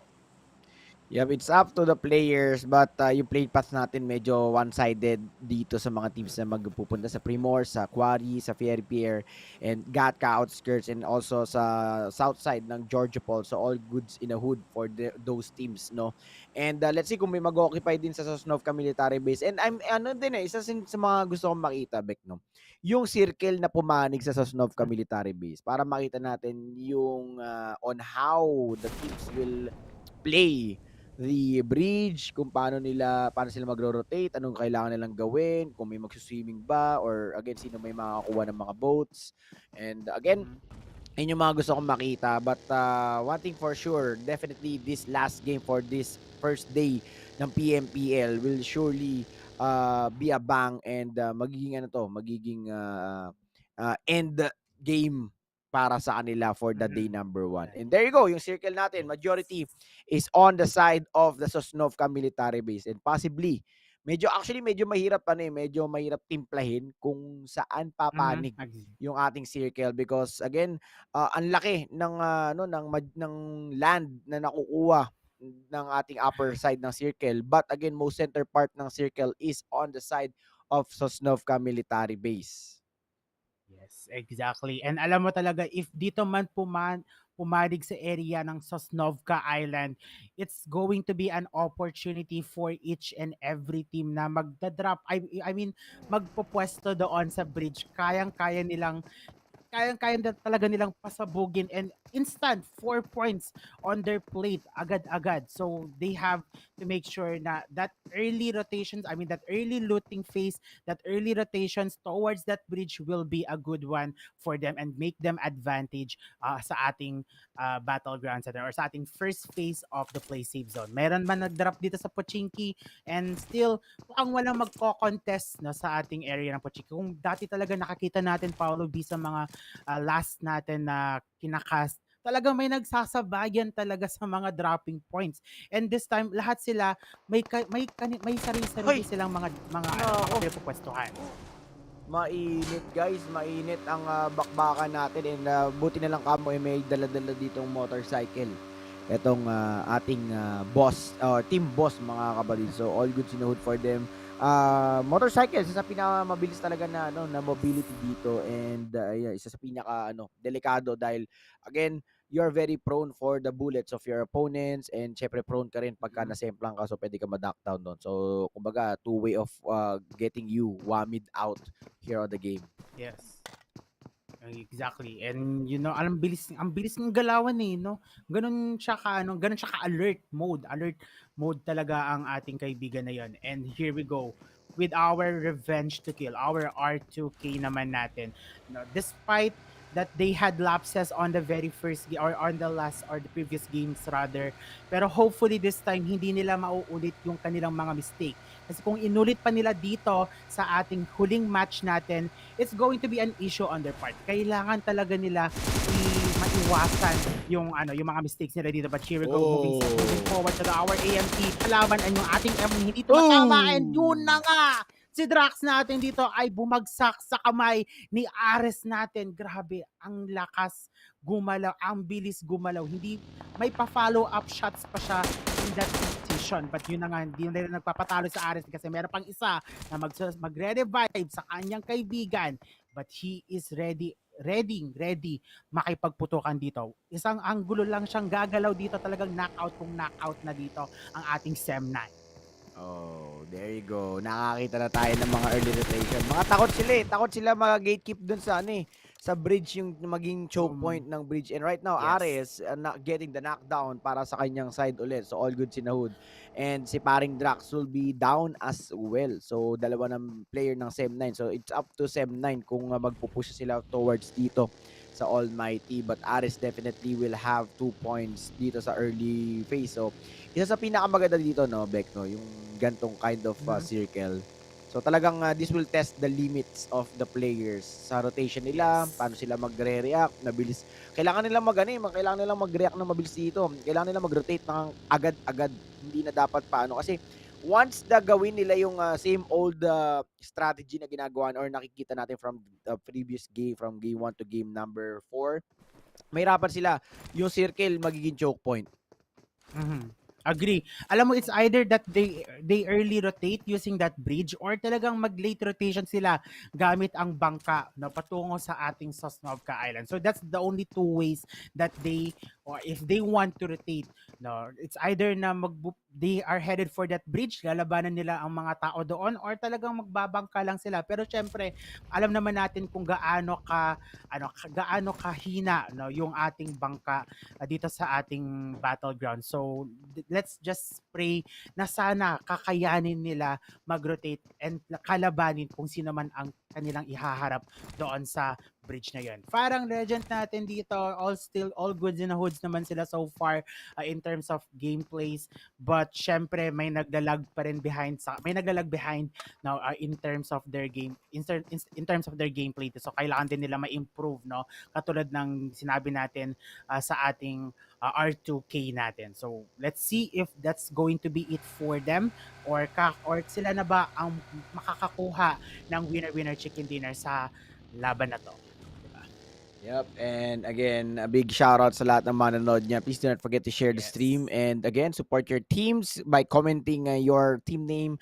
Yep, it's up to the players, but yung play path natin medyo one-sided dito sa mga teams na magpupunta sa Primor, sa Quarry, sa Fiery Pier, and Gatka outskirts, and also sa south side ng Georgia Paul. So all goods in the hood for those teams, no? And let's see kung may mag-occupy din sa Sosnovka military base. And isa sa mga gusto kong makita, Beck, no? Yung circle na pumanig sa Sosnovka military base para makita natin yung on how the teams will play the bridge, kung paano sila magro-rotate, anong kailangan nilang gawin, kung may magsuswimming ba, or again, sino may makakuha ng mga boats. And again, yun yung mga gusto kong makita. But one thing for sure, definitely this last game for this first day ng PMPL will surely be a bang, and magiging end game para sa kanila for the day number 1. And there you go, yung circle natin, majority is on the side of the Sosnovka military base, and possibly medyo mahirap medyo mahirap timplahin kung saan papanig yung ating circle, because again, ang laki ng ng land na nakukuha ng ating upper side ng circle, but again, most center part ng circle is on the side of Sosnovka military base. Yes, exactly. And alam mo talaga, if dito man pumadig sa area ng Sosnovka Island, it's going to be an opportunity for each and every team na magdadrop. I mean, magpupwesto doon sa bridge. Kayang-kaya talaga nilang pasabugin, and instant 4 points on their plate agad-agad. So they have to make sure na that early rotations, that early looting phase, that early rotations towards that bridge will be a good one for them and make them advantage sa ating battleground center, or sa ating first phase of the play safe zone. Meron man nag-drop dito sa Pochinki, and still ang walang magko-contest na sa ating area ng Pochinki. Kung dati talaga nakakita natin, Paolo B, sa mga last natin na kinakast, talaga may nagsasabayan talaga sa mga dropping points. And this time, lahat sila may sarili-sarili silang mga pinapupwestuhan. Mainit, guys, mainit ang bakbakan natin, and buti na lang kamo may dala-dala ditong motorcycle. Etong ating boss, team boss, mga kapatid. So all goods in the hood for them. Motorcycle, isa sa pinakamabilis talaga na mobility dito, and isa sa pinaka delikado, dahil again, you're very prone for the bullets of your opponents, and syempre prone ka rin pagka nasemplang ka, so pwede ka ma-knock down doon. So kumbaga, two way of getting you whammied out here on the game. Yes. Exactly. And ang bilis ng galawan no. Ganun siya ka-alert mode. Alert mode talaga ang ating kaibigan na 'yon. And here we go with our revenge to kill, our R2K naman natin. Despite that they had lapses on the very first or on the last or the previous games rather, pero hopefully this time hindi nila mauulit yung kanilang mga mistake. Kasi kung inulit pa nila dito sa ating huling match natin, it's going to be an issue on their part. Kailangan talaga nila maiwasan yung mga mistakes nila dito. But here we go, moving forward to our AMT. Kalaban ang yung ating M hindi tumatama, and yun na nga! Si Drax natin dito ay bumagsak sa kamay ni Ares natin. Grabe, ang lakas gumalaw, ang bilis gumalaw. Hindi, may pa-follow up shots pa siya in that position. But yun na nga, hindi na nagpapatalo sa Ares kasi meron pang isa na magre-revive sa kanyang kaibigan. But he is ready makipagputukan dito. Isang anggulo lang siyang gagalaw dito, talagang knockout na dito ang ating Sem 9. Oh, there you go. Nakakita na tayo ng mga early rotation. Mga takot sila mag-gatekeep dun sa sa bridge, yung maging choke point ng bridge. And right now, Ares not getting the knockdown para sa kanyang side ulit. So all good si Nahud. And si paring Drax will be down as well. So dalawa ng player ng Sem 9. So it's up to Sem 9 kung magpupush sila towards dito sa Almighty. But Ares definitely will have 2 points dito sa early phase. So isa sa pinakamaganda dito, no, Beck, no, yung gantong kind of circle. So talagang this will test the limits of the players sa rotation nila, paano sila magre-react, mabilis. Kailangan nila kailangan nila mag-react ng mabilis dito. Kailangan nila mag-rotate ng agad-agad. Hindi na dapat paano kasi once gawin nila yung same old strategy na ginagawa or nakikita natin from the previous game, from game 1 to game number 4, mahirapan sila. Yung circle magiging choke point. Agree. Alam mo, it's either that they early rotate using that bridge or talagang mag-late rotation sila gamit ang bangka na patungo sa ating Sosnovka Island. So that's the only two ways that they, or if they want to rotate, no, it's either na they are headed for that bridge, lalabanan nila ang mga tao doon, or talagang magbabangka lang sila. Pero syempre, alam naman natin kung gaano kahina, no, yung ating bangka dito sa ating battleground. So let's just pray na sana kakayanin nila mag-rotate and kalabanin kung sino man ang kanilang ihaharap doon sa bridge na yun. Farang Legend natin dito, all goods in the hoods naman sila so far in terms of gameplays, but syempre may naglalag behind now in terms of their game, in terms of their gameplay. So kailangan din nila ma-improve, no, katulad ng sinabi natin sa ating R2K natin. So let's see if that's going to be it for them, or sila na ba ang makakakuha ng winner chicken dinner sa laban na to. Yep, and again, a big shout out sa lahat ng manonood niya. Please do not forget to share the stream, and again, support your teams by commenting your team name.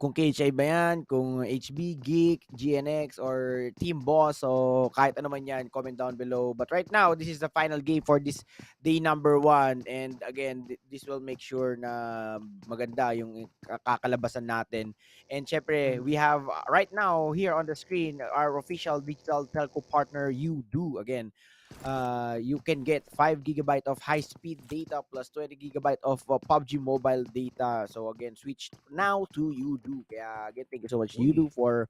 Kung KHI ba yan, kung HB, Geek, GNX, or Team Boss, so kahit ano man yan, comment down below. But right now, this is the final game for this day number 1, and again, this will make sure na maganda yung kakalabasan natin. And syempre, we have right now here on the screen our official digital telco partner, UDO. Again, you can get 5 GB of high-speed data plus 20 GB of PUBG Mobile data. So again, switch now to UDO. Kaya again, thank you so much, UDO, for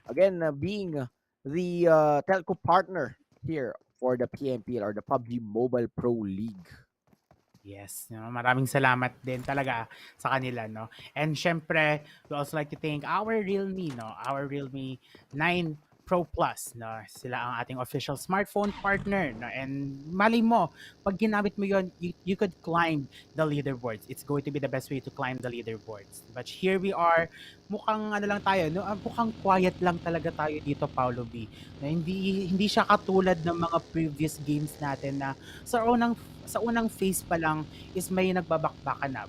again being the telco partner here for the PMPL or the PUBG Mobile Pro League. Yes, maraming salamat din talaga sa kanila, no. And syempre, we also like to thank our Realme, no, our Realme 9 Pro Plus, no, sila ang ating official smartphone partner, no. And mali mo, pag ginamit mo yon, you could climb the leaderboards. It's going to be the best way to climb the leaderboards. But here we are, mukhang lang tayo, no, mukhang quiet lang talaga tayo dito, Paolo B. Na hindi siya katulad ng mga previous games natin na sa unang phase pa lang is may nagbabakbakan na.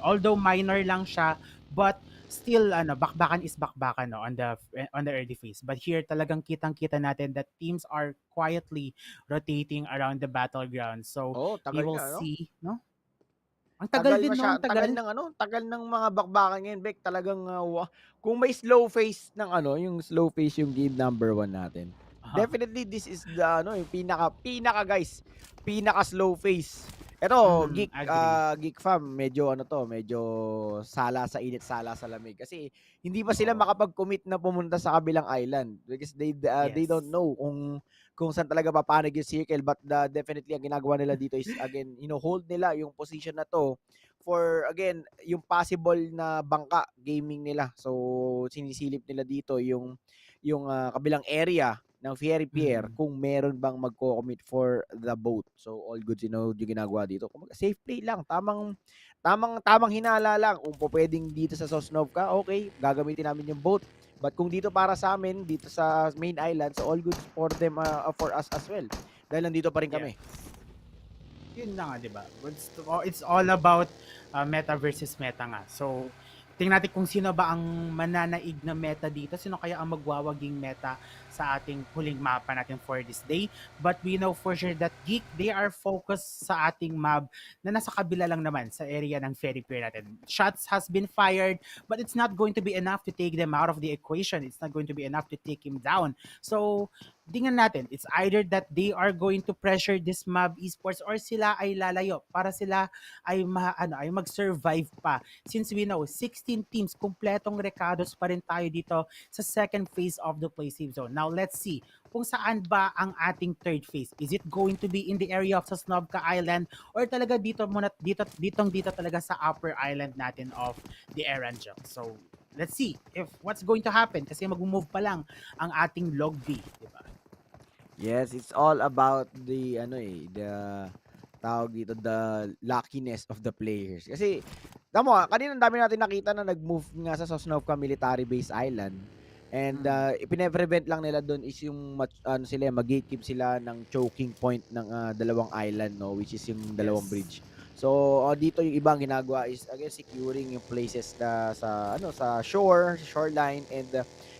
Although minor lang siya, but still bakbakan is bakbakan, no, on the early phase. But here talagang kitang-kita natin that teams are quietly rotating around the battleground. So we will see, no? Ang tagal din, no? Tagal ng mga bakbakan ngayon, Beck. Talagang kung may slow phase ng yung slow phase yung game number 1 natin. Definitely this is the yung pinaka guys, pinaka slow phase Eto, Agree. Geek Fam, medyo ano to, medyo sala sa init, sala sa lamig. Kasi hindi pa sila makapag-commit na pumunta sa kabilang island because they don't know kung saan talaga papanig yung circle, but definitely ang ginagawa nila dito is again, hold nila yung position na to for again yung possible na bangka gaming nila. So sinisilip nila dito yung kabilang area ng Fiery Pier kung meron bang magko-commit for the boat. So all good yung ginagawa dito. Kung safe play lang, tamang hinala lang. Kung po pwedeng dito sa Sosnovka, okay, gagamitin namin yung boat. But kung dito para sa amin, dito sa main island, so all good for them, for us as well. Dahil nandito pa rin kami. Yun na nga, di ba? It's all about meta versus meta nga. So, tingnan natin kung sino ba ang mananaig na meta dito. Sino kaya ang magwawaging meta sa ating huling mapa natin for this day. But we know for sure that Geek, they are focused sa ating map na nasa kabila lang naman sa area ng Fairy Pier natin. Shots has been fired, but it's not going to be enough to take them out of the equation. It's not going to be enough to take him down. So, tingnan natin, it's either that they are going to pressure this mob esports or sila ay lalayo para sila ay mag-survive pa. Since we know 16 teams, kumpletong recados pa rin tayo dito sa second phase of the play safe zone. Now let's see kung saan ba ang ating third phase. Is it going to be in the area of Sosnovka Island or talaga dito talaga sa upper island natin of the Erangel. So let's see if what's going to happen kasi mag-move pa lang ang ating log B, di ba? Yes, it's all about the tawag dito, the luckiness of the players. Kasi tama, kanina dami natin nakita na nag-move nga sa Sosnovka Military Base Island. And ipine-prevent lang nila doon is yung mag-gatekeep sila ng choking point ng dalawang island, no, which is yung dalawang bridge. So dito yung ibang ginagawa is again securing yung places sa shoreline, and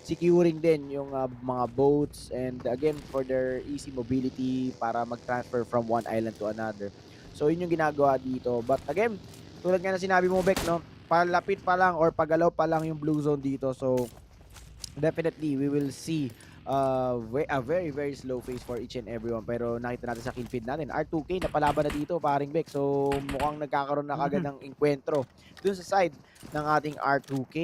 securing din yung mga boats, and again for their easy mobility para mag-transfer from one island to another. So yun yung ginagawa dito. But again, tulad nga na sinabi mo, Beck, no, palapit pa lang or pagalaw pa lang yung blue zone dito. So definitely we will see a very very slow phase for each and everyone. Pero nakita natin sa kill feed natin, R2K na palaban na dito, paring Beck. So mukhang nagkakaroon na kagad ng enkwentro dun sa side ng ating R2K.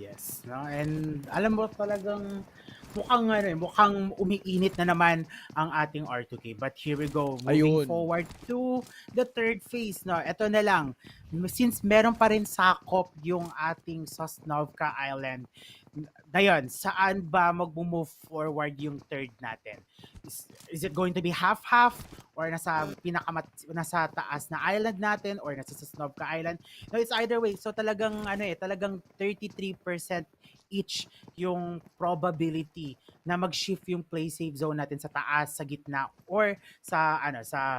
Yes, no? And alam mo talagang mukhang umiinit na naman ang ating R2K. But here we go, moving forward to the third phase. No, ito na lang. Since meron pa rin sakop yung ating Sosnovka Island, ngayon, saan ba mag-move forward yung third natin? Is it going to be half-half or nasa taas na island natin or nasa Sosnovka Island? No, it's either way. So talagang talagang 33% each yung probability na mag-shift yung play safe zone natin sa taas, sa gitna, or sa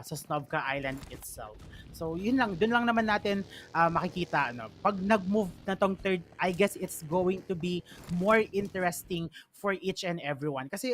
Sosnovka Island itself. So yun lang, dun lang naman natin makikita pag nag-move na tong third, I guess it's going to be more interesting for each and everyone. Kasi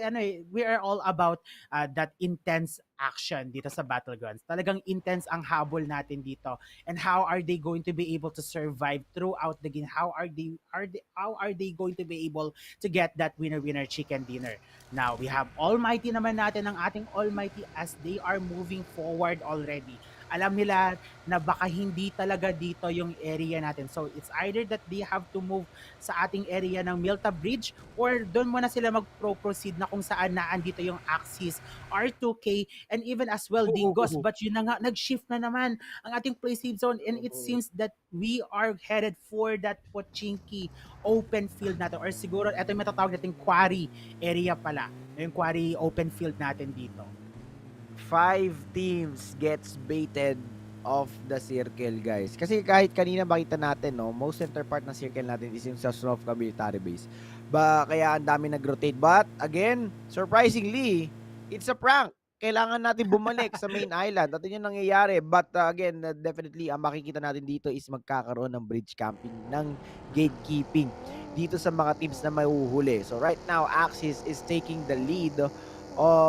we are all about that intense action dito sa Battlegrounds. Talagang intense ang habol natin dito. And how are they going to be able to survive throughout the game? How are they going to be able to get that winner chicken dinner? Now, we have Almighty naman natin, ang ating Almighty, as they are moving forward already. Alam nila na baka hindi talaga dito yung area natin. So, it's either that they have to move sa ating area ng Milta Bridge or doon muna sila mag-proceed na kung saan naandito yung Axis, R2K, and even as well Dingoz. But yun na nga, nag-shift na naman ang ating play safe zone, and it seems that we are headed for that Pochinki open field natin, or siguro ito yung matatawag natin quarry area pala. Yung quarry open field natin dito. 5 teams gets baited off the circle, guys. Kasi kahit kanina makita natin, no, most center part ng circle natin is yung Sosnovka Military Base. Kaya ang dami nag-rotate. But again, surprisingly, it's a prank. Kailangan natin bumalik sa main island. At yun yung nangyayari. But again, definitely, ang makikita natin dito is magkakaroon ng bridge camping, ng gatekeeping dito sa mga teams na mahuhuli. So right now, Axis is taking the lead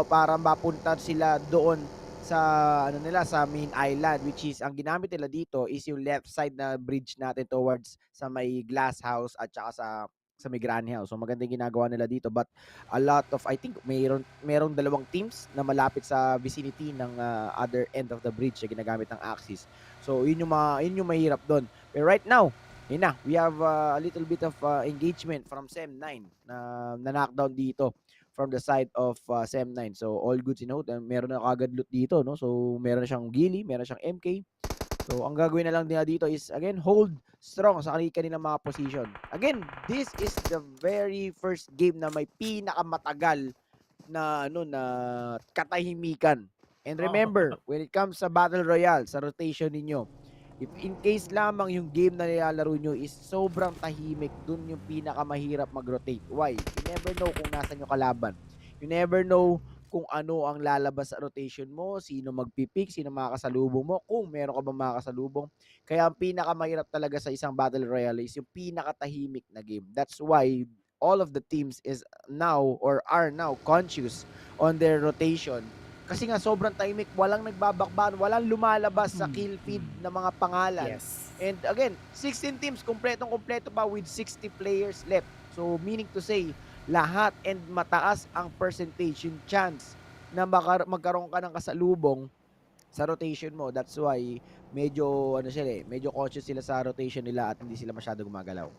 para mapunta sila doon sa sa main island, which is ang ginamit nila dito is yung left side na bridge natin towards sa may glass house at saka sa sa Migraine House. So maganda yung ginagawa nila dito, but a lot of, I think merong dalawang teams na malapit sa vicinity ng other end of the bridge na ginagamit ng Axis. So yun yung mahirap doon. But right now, yun na, we have a little bit of engagement from SEM9 na knockdown dito from the side of SEM9. So all goods in hope. Meron na kagad loot dito, no? So meron na siyang ghillie, meron siyang MK. So, ang gagawin na lang nila dito is, again, hold strong sa kanilang mga position. Again, this is the very first game na may pinakamatagal na, na katahimikan. And remember, when it comes sa Battle Royale, sa rotation ninyo, if in case lamang yung game na nilalaro nyo is sobrang tahimik, dun yung pinakamahirap mag-rotate. Why? You never know kung nasan yung kalaban. You never know kung ano ang lalabas sa rotation mo, sino magpipick, sino makakasalubong mo, kung meron ka bang makakasalubong. Kaya ang pinakamahirap talaga sa isang Battle Royale is yung pinakatahimik na game. That's why all of the teams is now or are now conscious on their rotation. Kasi nga sobrang tahimik, walang nagbabakbakan, walang lumalabas sa kill feed na mga pangalan. Yes. And again, 16 teams, kompletong-kompleto pa with 60 players left. So meaning to say, lahat and mataas ang percentage, yung chance na magkaroon ka ng kasalubong sa rotation mo. That's why medyo medyo cautious sila sa rotation nila at hindi sila masyado gumagalaw.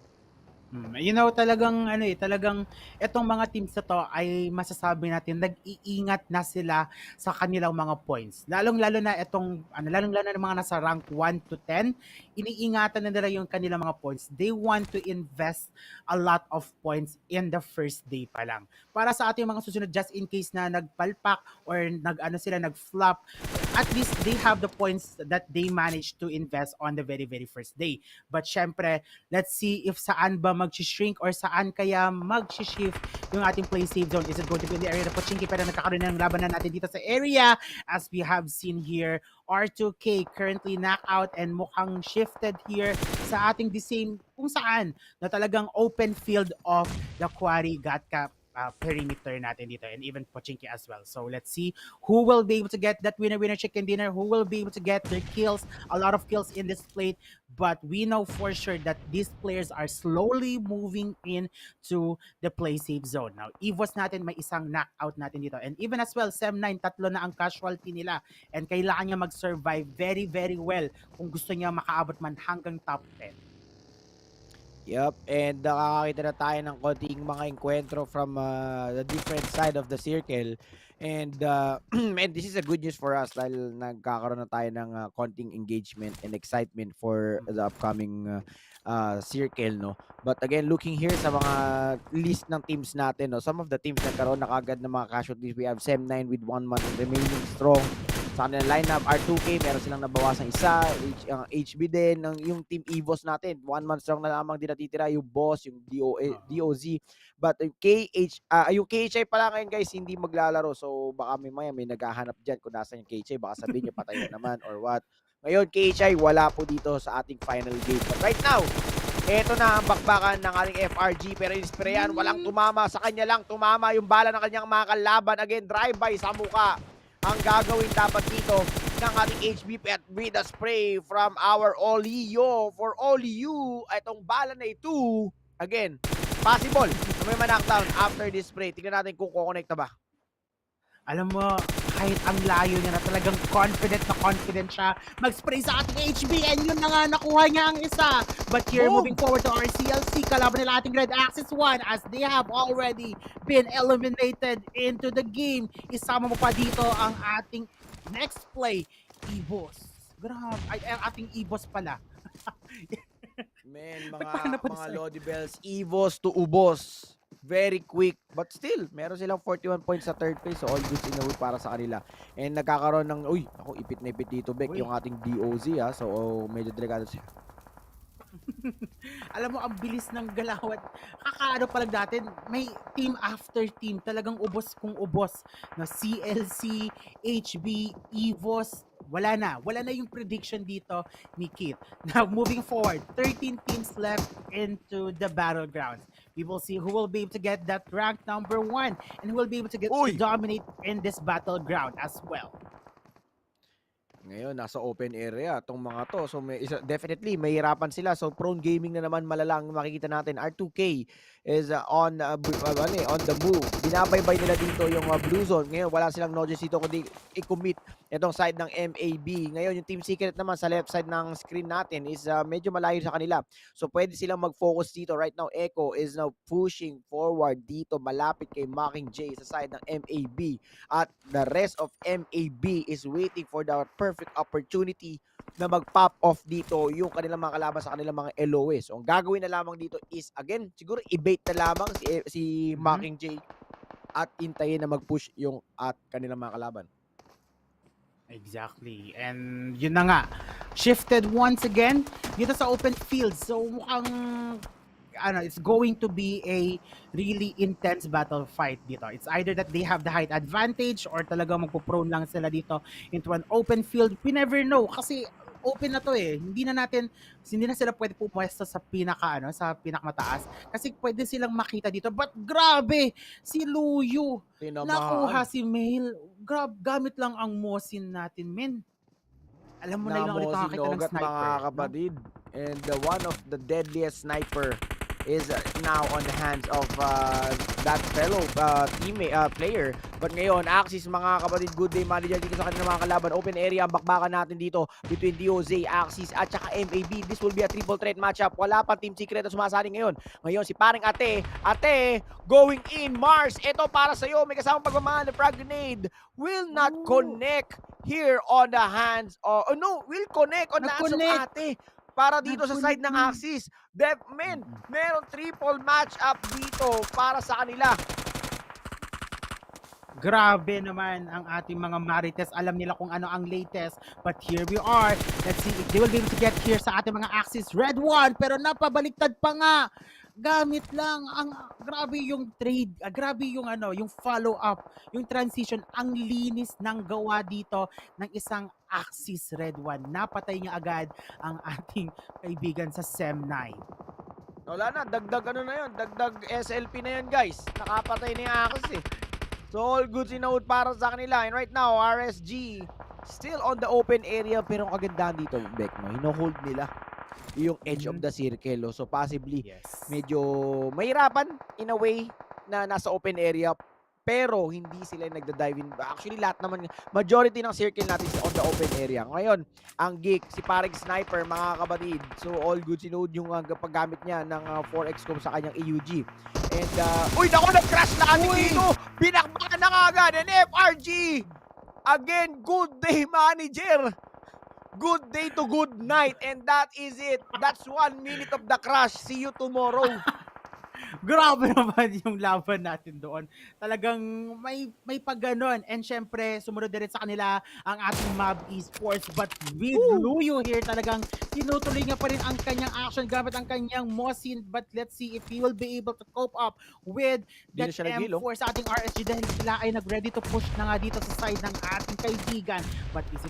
You know, talagang talagang etong mga teams na to ay masasabi natin nag-iingat na sila sa kanilang mga points. Lalong-lalo na etong lalong-lalo na mga nasa rank 1 to 10, iniingatan na nila yung kanilang mga points. They want to invest a lot of points in the first day pa lang. Para sa ating mga susunod, just in case na nagpalpak or nag-flop, at least they have the points that they managed to invest on the very, very first day. But syempre, let's see if saan ba mag-shrink or saan kaya mag-shift yung ating play safe zone. Is it going to be in the area na Pochinki? Pero nagkakaroon ng labanan natin dito sa area. As we have seen here, R2K currently knockout and mukhang shifted here sa ating the same kung saan na talagang open field of the Quarry Gatka perimeter natin dito, and even Pochinki as well. So let's see who will be able to get that winner chicken dinner, who will be able to get their kills, a lot of kills in this plate. But we know for sure that these players are slowly moving into the play safe zone. Now, EVOS natin may isang knockout natin dito, and even as well, SEM9, 3 na ang casualty nila, and kailangan niya mag-survive very, very well kung gusto niya makaabot man hanggang top 10. Yup, and nakakakita na tayo ng konting mga enkwentro from the different side of the circle. And and this is a good news for us dahil nagkakaroon na tayo ng konting engagement and excitement for the upcoming circle, no? But again, looking here sa mga list ng teams natin, no? Some of the teams nagkaroon na kagad ng mga casualties. We have SEM9 with 1 man remaining strong. Sa kanilang lineup, R2K, meron silang nabawasan isa, HB din, yung team EVOS natin, 1 man strong na lamang din natitira, yung boss, yung DOZ, but yung yung KHI pala ngayon guys, hindi maglalaro, so baka may naghahanap dyan kung nasan yung KHI, baka sabihin nyo patay na naman or what. Ngayon, KHI, wala po dito sa ating final game. But right now, eto na ang bakbakan ng ating FRG, pero inispreyan, walang tumama, sa kanya lang tumama yung bala ng kanyang mga kalaban. Again, drive-by sa muka ang gagawin dapat dito ng ating HBP at with a spray from our Olio. For Olio, itong bala na ito, again, possible na may knockdown after this spray. Tingnan natin kung kukonekta ba. Alam mo, kahit ang layo niya na talagang confident siya mag-spray sa ating HB, and yun na nga, nakuha niya ang isa. But here, moving forward to RCLC, kalaban nila ating Red Axis 1 as they have already been eliminated into the game. Isama mo pa dito ang ating next play, EVOS. Grabe, ay ating EVOS pala. Men, mga Lodi Bells, EVOS to ubos. Very quick, but still, meron silang 41 points sa third place, so all good in a way para sa kanila. And nagkakaroon ng, ako ipit na ipit dito, Beck, yung ating DOZ, so medyo delikado siya. Alam mo, ang bilis ng galawat. Kakaano pa lang natin, may team after team, talagang ubos kung ubos. Na CLC, HB, EVOS, wala na yung prediction dito ni Kit. Now, moving forward, 13 teams left into the battlegrounds. We will see who will be able to get that rank number 1 and who will be able to get to dominate in this battleground as well. Ngayon, nasa open area itong mga to. So, definitely, mahirapan sila. So, prone gaming na naman malalang makikita natin. R2K is on the move. Binabaybay nila dito yung blue zone. Ngayon, wala silang nodges dito kundi i-commit itong side ng MAB. Ngayon, yung Team Secret naman sa left side ng screen natin is medyo malayo sa kanila. So, pwede silang mag-focus dito. Right now, Echo is now pushing forward dito malapit kay Mockingjay sa side ng MAB. At the rest of MAB is waiting for the perfect opportunity na mag-pop off dito yung kanilang mga kalaban sa kanilang mga LOS. So, ang gagawin na lamang dito is, again, siguro i-bait na lamang si Mockingjay at hintayin na mag-push yung at kanilang mga kalaban. Exactly. And yun na nga, shifted once again dito sa open field. So mukhang it's going to be a really intense battle fight dito. It's either that they have the height advantage or talagang magpo-prone lang sila dito into an open field. We never know kasi open na to eh. Hindi na sila pwede pumwesto sa sa pinakamataas kasi pwede silang makita dito. But grabe, si Luyu nakuha si Mail. Gamit lang ang Mosin natin, men. Alam mo na lang ulit nakakita ng sniper. Mga kapatid. And one of the deadliest sniper is now on the hands of that fellow player. But ngayon, Axis mga kapatid, good day manager dito sa kanilang mga kalaban. Open area ang bakbakan natin dito between DOZ, Axis at saka MAB. This will be a triple threat matchup. Wala pa Team Secret na sumasali ngayon. Ngayon si paring Ate going in. Mars, ito para sa'yo. May kasamang pagmamahal na frag grenade. Will not connect here on the hands of, will connect on the hands of Ate. Para dito sa side ng Axis. Meron triple match-up dito para sa kanila. Grabe naman ang ating mga Marites. Alam nila kung ano ang latest. But here we are. Let's see if they will be able to get here sa ating mga Axis. Red 1, pero napabaliktad pa nga. Gamit lang ang grabe yung trade, grabe yung yung follow up, yung transition, ang linis ng gawa dito ng isang Axis Red 1. Napatay niya agad ang ating kaibigan sa SEM9. Wala na, dagdag dagdag SLP na yan guys. Nakapatay na yung Axis eh. So all goods in out para sa kanila. And right now, RSG still on the open area pero ang kagandahan dito, Beck, hino-hold nila yung edge of the circle. So possibly medyo mahirapan in a way na nasa open area pero hindi sila nagda-dive in. Actually lahat naman, majority ng circle natin on the open area. Ngayon, ang Geek, si paring sniper mga kapatid. So all good sinod yung paggamit niya ng 4x scope sa kanyang AUG. And naku, nag-crash na kami dito. Binakbakan na agad and FRG. Again, good day manager. Good day to good night, and that is it. That's 1 minute of the crash. See you tomorrow. Grabe naman yung laban natin doon. Talagang may pagganon. And syempre, sumunod din sa kanila ang ating Mob Esports. But with Luyu here, talagang tinutuloy nga pa rin ang kanyang action gamit ang kanyang Mosin. But let's see if he will be able to cope up with that M4 sa ating RSG dahil sila ay nag-ready to push na nga dito sa side ng ating kaibigan. But is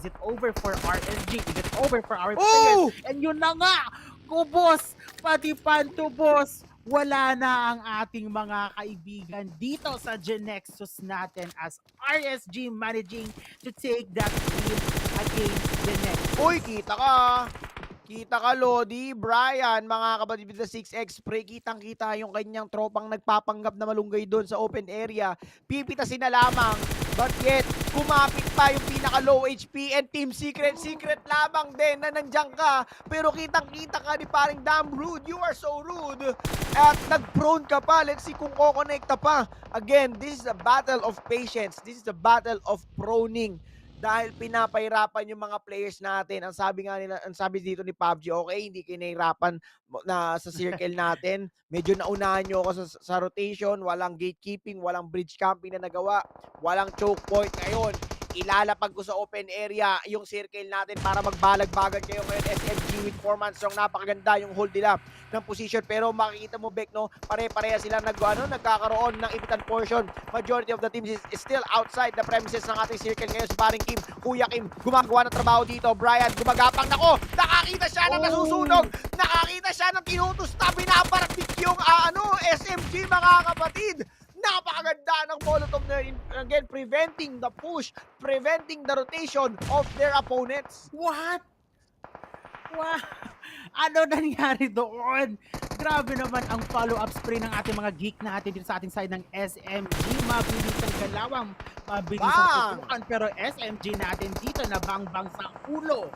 it over for RSG? Is it over for our players? And yun na nga, kubos, pati pantubos. Wala na ang ating mga kaibigan dito sa GENEXUS natin as RSG managing to take that lead against GENEXUS. Kita ka! Kita ka, Lodi, Brian, mga kapatid with the 6X spray. Kitang-kita yung kanyang tropang nagpapanggap na malunggay doon sa open area. Pipitasin na lamang. But yet, kumapit pa yung pinaka-low HP and Team Secret lamang din na nandiyan ka. Pero kitang-kita ka ni paring damn rude. You are so rude. At nag-prone ka pa. Let's see kung kukonekta pa. Again, this is a battle of patience. This is a battle of proning. Dahil pinapahirapan yung mga players natin. Ang sabi dito ni PUBG, okay, hindi kinahirapan na sa circle natin. Medyo naunahan nyo ako sa rotation. Walang gatekeeping, walang bridge camping na nagawa. Walang choke point. Ngayon, ilalapag ko sa open area yung circle natin para magbalag-bagan kayo ngayon. SMG with 4 man strong. Napakaganda yung hold nila ng position. Pero makikita mo, Beck, no? Pare-pareha sila nagkakaroon ng imitan portion. Majority of the teams is still outside the premises ng ating circle. Ngayon si paring Kim, Kuya Kim, gumagawa ng trabaho dito. Brian, gumagapang. Nako, nakakita siya ng nasusunog. Nakakita siya ng tinutusta. Binabaraktik yung SMG, mga kapatid. Napakaganda ng Molotov na again, preventing the push, preventing the rotation of their opponents. What? Wow! Ano nangyari doon? Grabe naman ang follow-up spray ng ating mga geek natin dito sa ating side ng SMG. Mabilis ang galawang, mabilis ang putukan, pero SMG natin dito na bang-bang sa ulo.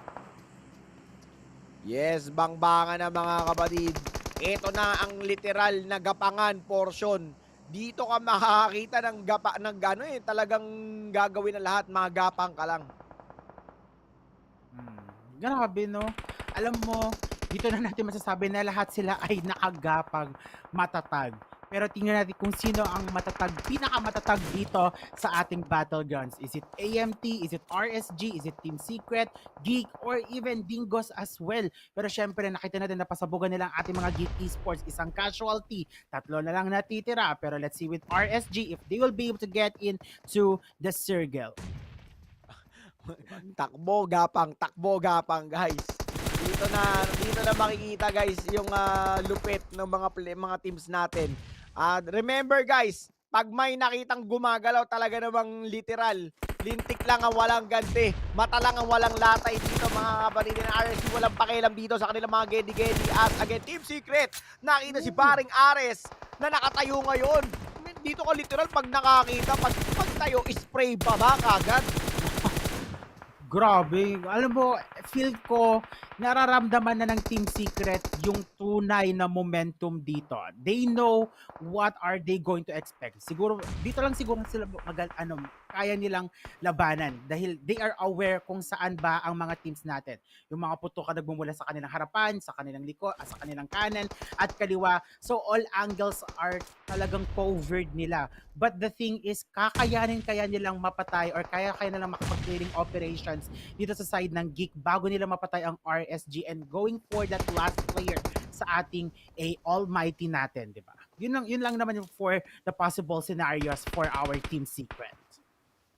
Yes, bangbangan na mga kapatid. Ito na ang literal na gapangan portion. Dito ka makakakita ng talagang gagawin na lahat, magapang ka lang. Grabe, no? Alam mo, dito na natin masasabi na lahat sila ay nakagapang matatag. Pero tingnan natin kung sino ang pinakamatatag dito sa ating battlegrounds. Is it AMT? Is it RSG? Is it Team Secret? Geek? Or even Dingoz as well? Pero syempre, nakita natin na pasabugan nila ang ating mga Geek Esports. Isang casualty. 3 na lang natitira. Pero let's see with RSG if they will be able to get into the circle. Takbo gapang guys. Dito na makikita guys yung lupit ng mga teams natin. Remember guys, pag may nakitang gumagalaw talaga namang literal, lintik lang ang walang ganti, mata lang ang walang latay dito mga kapatid ng RSC. Walang pakialam dito sa kanilang mga gedi-gedi. At again, Team Secret, nakita si paring Ares na nakatayo ngayon. Dito ka literal pag nakakita, pag tayo, spray pa ba kagad? Grabe. Alam mo, feel ko, nararamdaman na ng Team Secret yung tunay na momentum dito. They know what are they going to expect. Siguro, dito lang siguro sila kaya nilang labanan dahil they are aware kung saan ba ang mga teams natin. Yung mga putukan nagmumula sa kanilang harapan, sa kanilang likod, sa kanilang kanan at kaliwa. So all angles are talagang covered nila. But the thing is, kaya nilang mapatay or kaya nilang makapag-clearing operations dito sa side ng Geek bago nila mapatay ang RSG and going for that last player sa ating almighty natin, di ba? Yun lang naman yung for the possible scenarios for our Team Secret.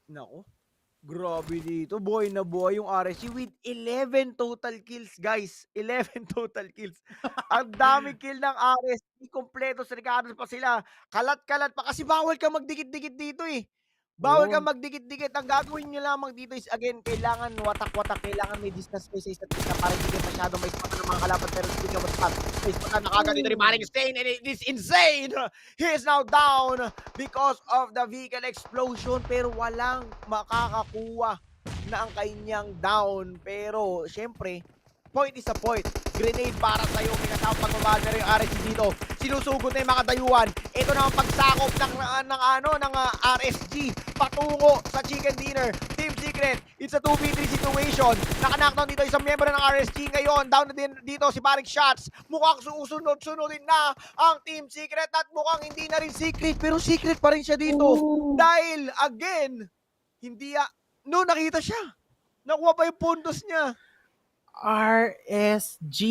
Nako, grabe dito. Buhay na buhay yung RSG with 11 total kills, guys. 11 total kills. Ang dami kill ng RSG. Kompleto sa Ricardo pa sila. Kalat-kalat pa kasi bawal ka magdikit-dikit dito eh. Bawal ka magdikit-dikit. Ang gagawin nyo lamang dito is, again, kailangan watak-watak. Kailangan may distance kayo sa isa't isa para hindi kayo masyado may spot ng mga kalaban. Pero hindi ka maspot. May spot na nakagad dito rin maring Stain. And it is insane. He is now down because of the vehicle explosion. Pero walang makakakuha na ang kanyang down. Pero, syempre, point is a point. Grenade para sa'yo. May kasama pagmamahal na rin yung RSG dito. Sinusugod na yung mga dayuhan. Ito na ang pagsakop ng RSG patungo sa chicken dinner. Team Secret, it's a 2v3 situation. Naka-knockdown dito isang member ng RSG ngayon. Down na din dito si Parik Shots. Mukhang susunod-sunodin na ang Team Secret at mukhang hindi na rin secret. Pero secret pa rin siya dito. Dahil, again, nakita siya. Nakuha pa yung puntos niya. RSG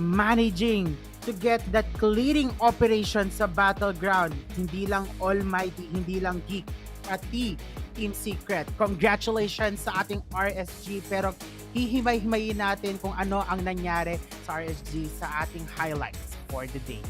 managing to get that clearing operation sa battleground. Hindi lang Almighty, hindi lang Geek, pati Team Secret. Congratulations sa ating RSG, pero hihimay-himayin natin kung ano ang nangyari sa RSG sa ating highlights for the day.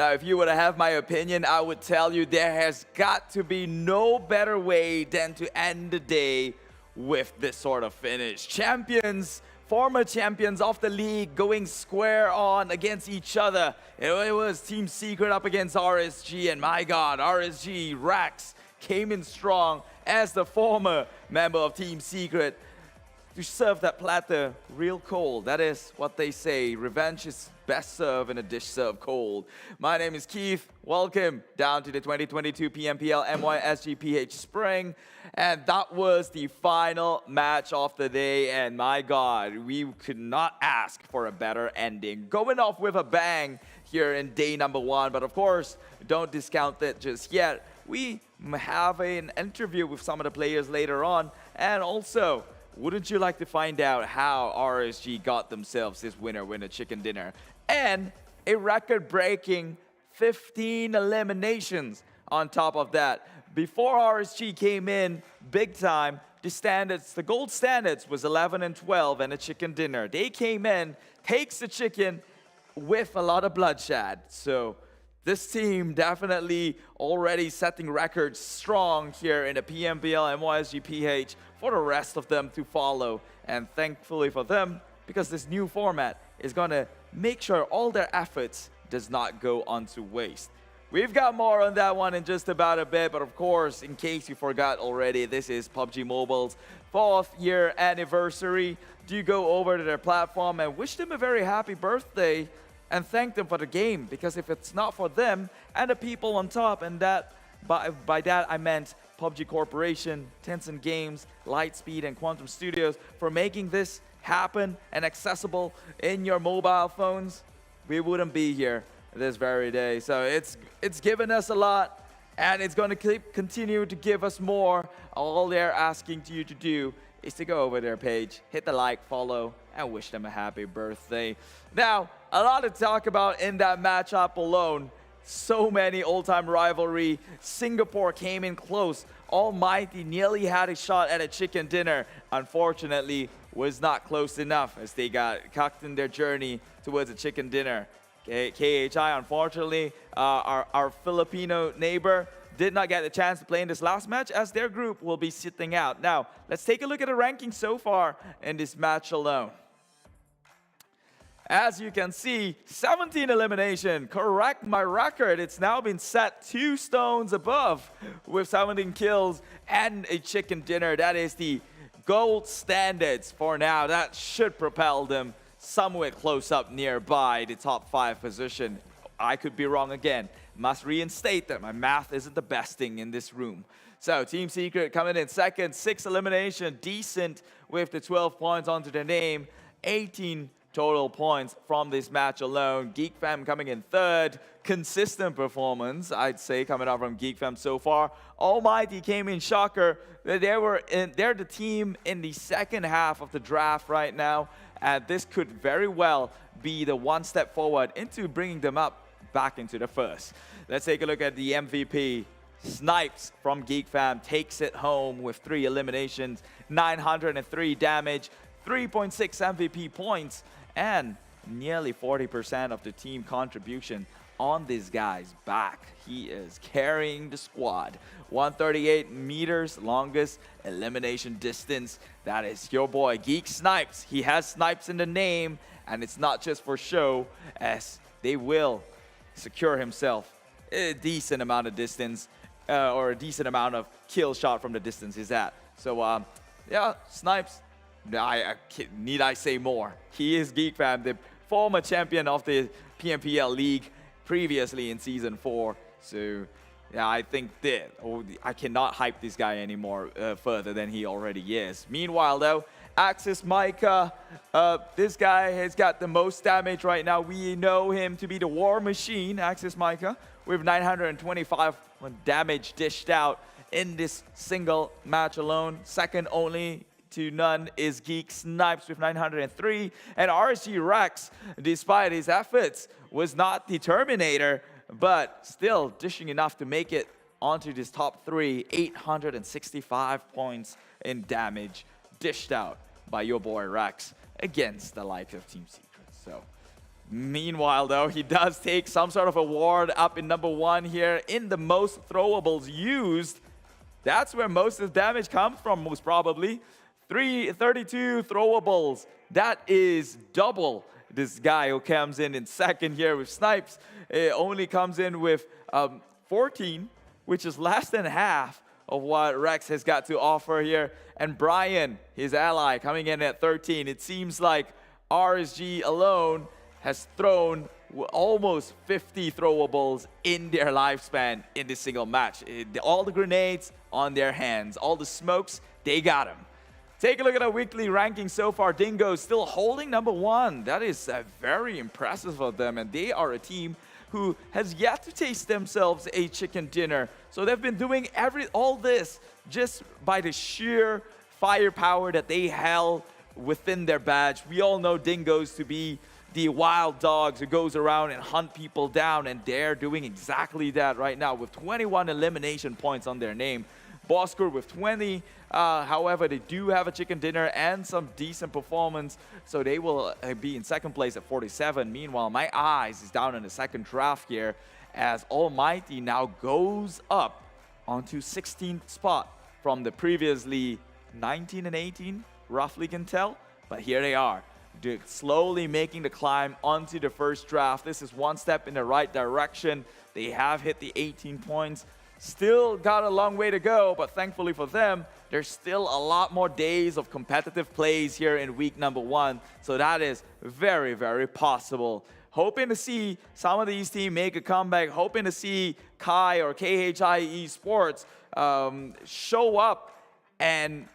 Now, if you were to have my opinion, I would tell you there has got to be no better way than to end the day with this sort of finish. Champions, former champions of the league going square on against each other. It was Team Secret up against RSG, and my God, RSG, Rax came in strong as the former member of Team Secret to serve that platter real cold. That is what they say. Revenge is best served in a dish served cold. My name is Keith. Welcome down to the 2022 PMPL MYSGPH Spring. And that was the final match of the day. And my God, we could not ask for a better ending. Going off with a bang here in day number 1. But of course, don't discount it just yet. We have an interview with some of the players later on. And also, wouldn't you like to find out how RSG got themselves this winner chicken dinner? And a record-breaking 15 eliminations on top of that. Before RSG came in big time, the gold standards was 11 and 12 and a chicken dinner. They came in, takes the chicken with a lot of bloodshed. So this team definitely already setting records strong here in the PMPL MYSGPH for the rest of them to follow. And thankfully for them, because this new format is going to make sure all their efforts does not go onto waste. We've got more on that one in just about a bit, but of course, in case you forgot already, this is PUBG Mobile's 4th year anniversary. Do go over to their platform and wish them a very happy birthday and thank them for the game, because if it's not for them and the people on top, and that by that I meant PUBG Corporation, Tencent Games, Lightspeed, and Quantum Studios for making this happen and accessible in your mobile phones, we wouldn't be here this very day. So it's given us a lot, and it's going to continue to give us more. All they're asking you to do is to go over their page, hit the like, follow, and wish them a happy birthday. Now, a lot to talk about in that matchup alone. So many old-time rivalry. Singapore came in close. Almighty nearly had a shot at a chicken dinner. Unfortunately, was not close enough as they got cucked in their journey towards a chicken dinner. KHI, unfortunately, our Filipino neighbor, did not get the chance to play in this last match as their group will be sitting out. Now, let's take a look at the ranking so far in this match alone. As you can see, 17 elimination. Correct my record. It's now been set 2 stones above with 17 kills and a chicken dinner. That is the gold standards for now. That should propel them somewhere close up nearby the top 5 position. I could be wrong again. Must reinstate that my math isn't the best thing in this room. So Team Secret coming in second, 6 elimination, decent with the 12 points onto their name, 18 total points from this match alone. Geek Fam coming in third, consistent performance, I'd say, coming out from Geek Fam so far. Almighty came in shocker. They're the team in the second half of the draft right now, and this could very well be the one step forward into bringing them up back into the first. Let's take a look at the MVP. Snipes from Geek Fam takes it home with 3 eliminations, 903 damage, 3.6 MVP points, and nearly 40% of the team contribution on this guy's back. He is carrying the squad. 138 meters longest elimination distance. That is your boy Geek Snipes. He has Snipes in the name, and it's not just for show, as they will secure himself a decent amount of distance, or a decent amount of kill shot from the distance is that. So yeah, Snipes, need I say more? He is Geek Fam, the former champion of the PMPL League previously in Season 4. So yeah, I think that I cannot hype this guy anymore further than he already is. Meanwhile though, Axis Micah, this guy has got the most damage right now. We know him to be the war machine, Axis Micah, with 925 damage dished out in this single match alone. Second only to none is Geek Snipes with 903. And RSG Rex, despite his efforts, was not the Terminator, but still dishing enough to make it onto this top 3. 865 points in damage dished out by your boy Rex against the likes of Team Secret. So Meanwhile, though, he does take some sort of award up in number 1 here in the most throwables used. That's where most of the damage comes from, most probably. 32 throwables. That is double. This guy who comes in second here with snipes only comes in with 14, which is less than half of what Rex has got to offer here. And Brian, his ally, coming in at 13. It seems like RSG alone has thrown almost 50 throwables in their lifespan in this single match. All the grenades on their hands, all the smokes, they got them. Take a look at our weekly ranking so far. Dingoz still holding number 1. That is very impressive of them, and they are a team who has yet to taste themselves a chicken dinner. So they've been doing all this just by the sheer firepower that they held within their badge. We all know Dingoz to be the wild dogs who goes around and hunt people down, and they're doing exactly that right now with 21 elimination points on their name. Bosskur with 20. However, they do have a chicken dinner and some decent performance, so they will be in second place at 47. Meanwhile, My Eyes is down in the second draft here as Almighty now goes up onto 16th spot from the previously 19 and 18, roughly can tell. But here they are, slowly making the climb onto the first draft. This is one step in the right direction. They have hit the 18 points. Still got a long way to go, but thankfully for them, there's still a lot more days of competitive plays here in week number 1. So that is very, very possible. Hoping to see some of these teams make a comeback. Hoping to see Kai or KHI Esports show up and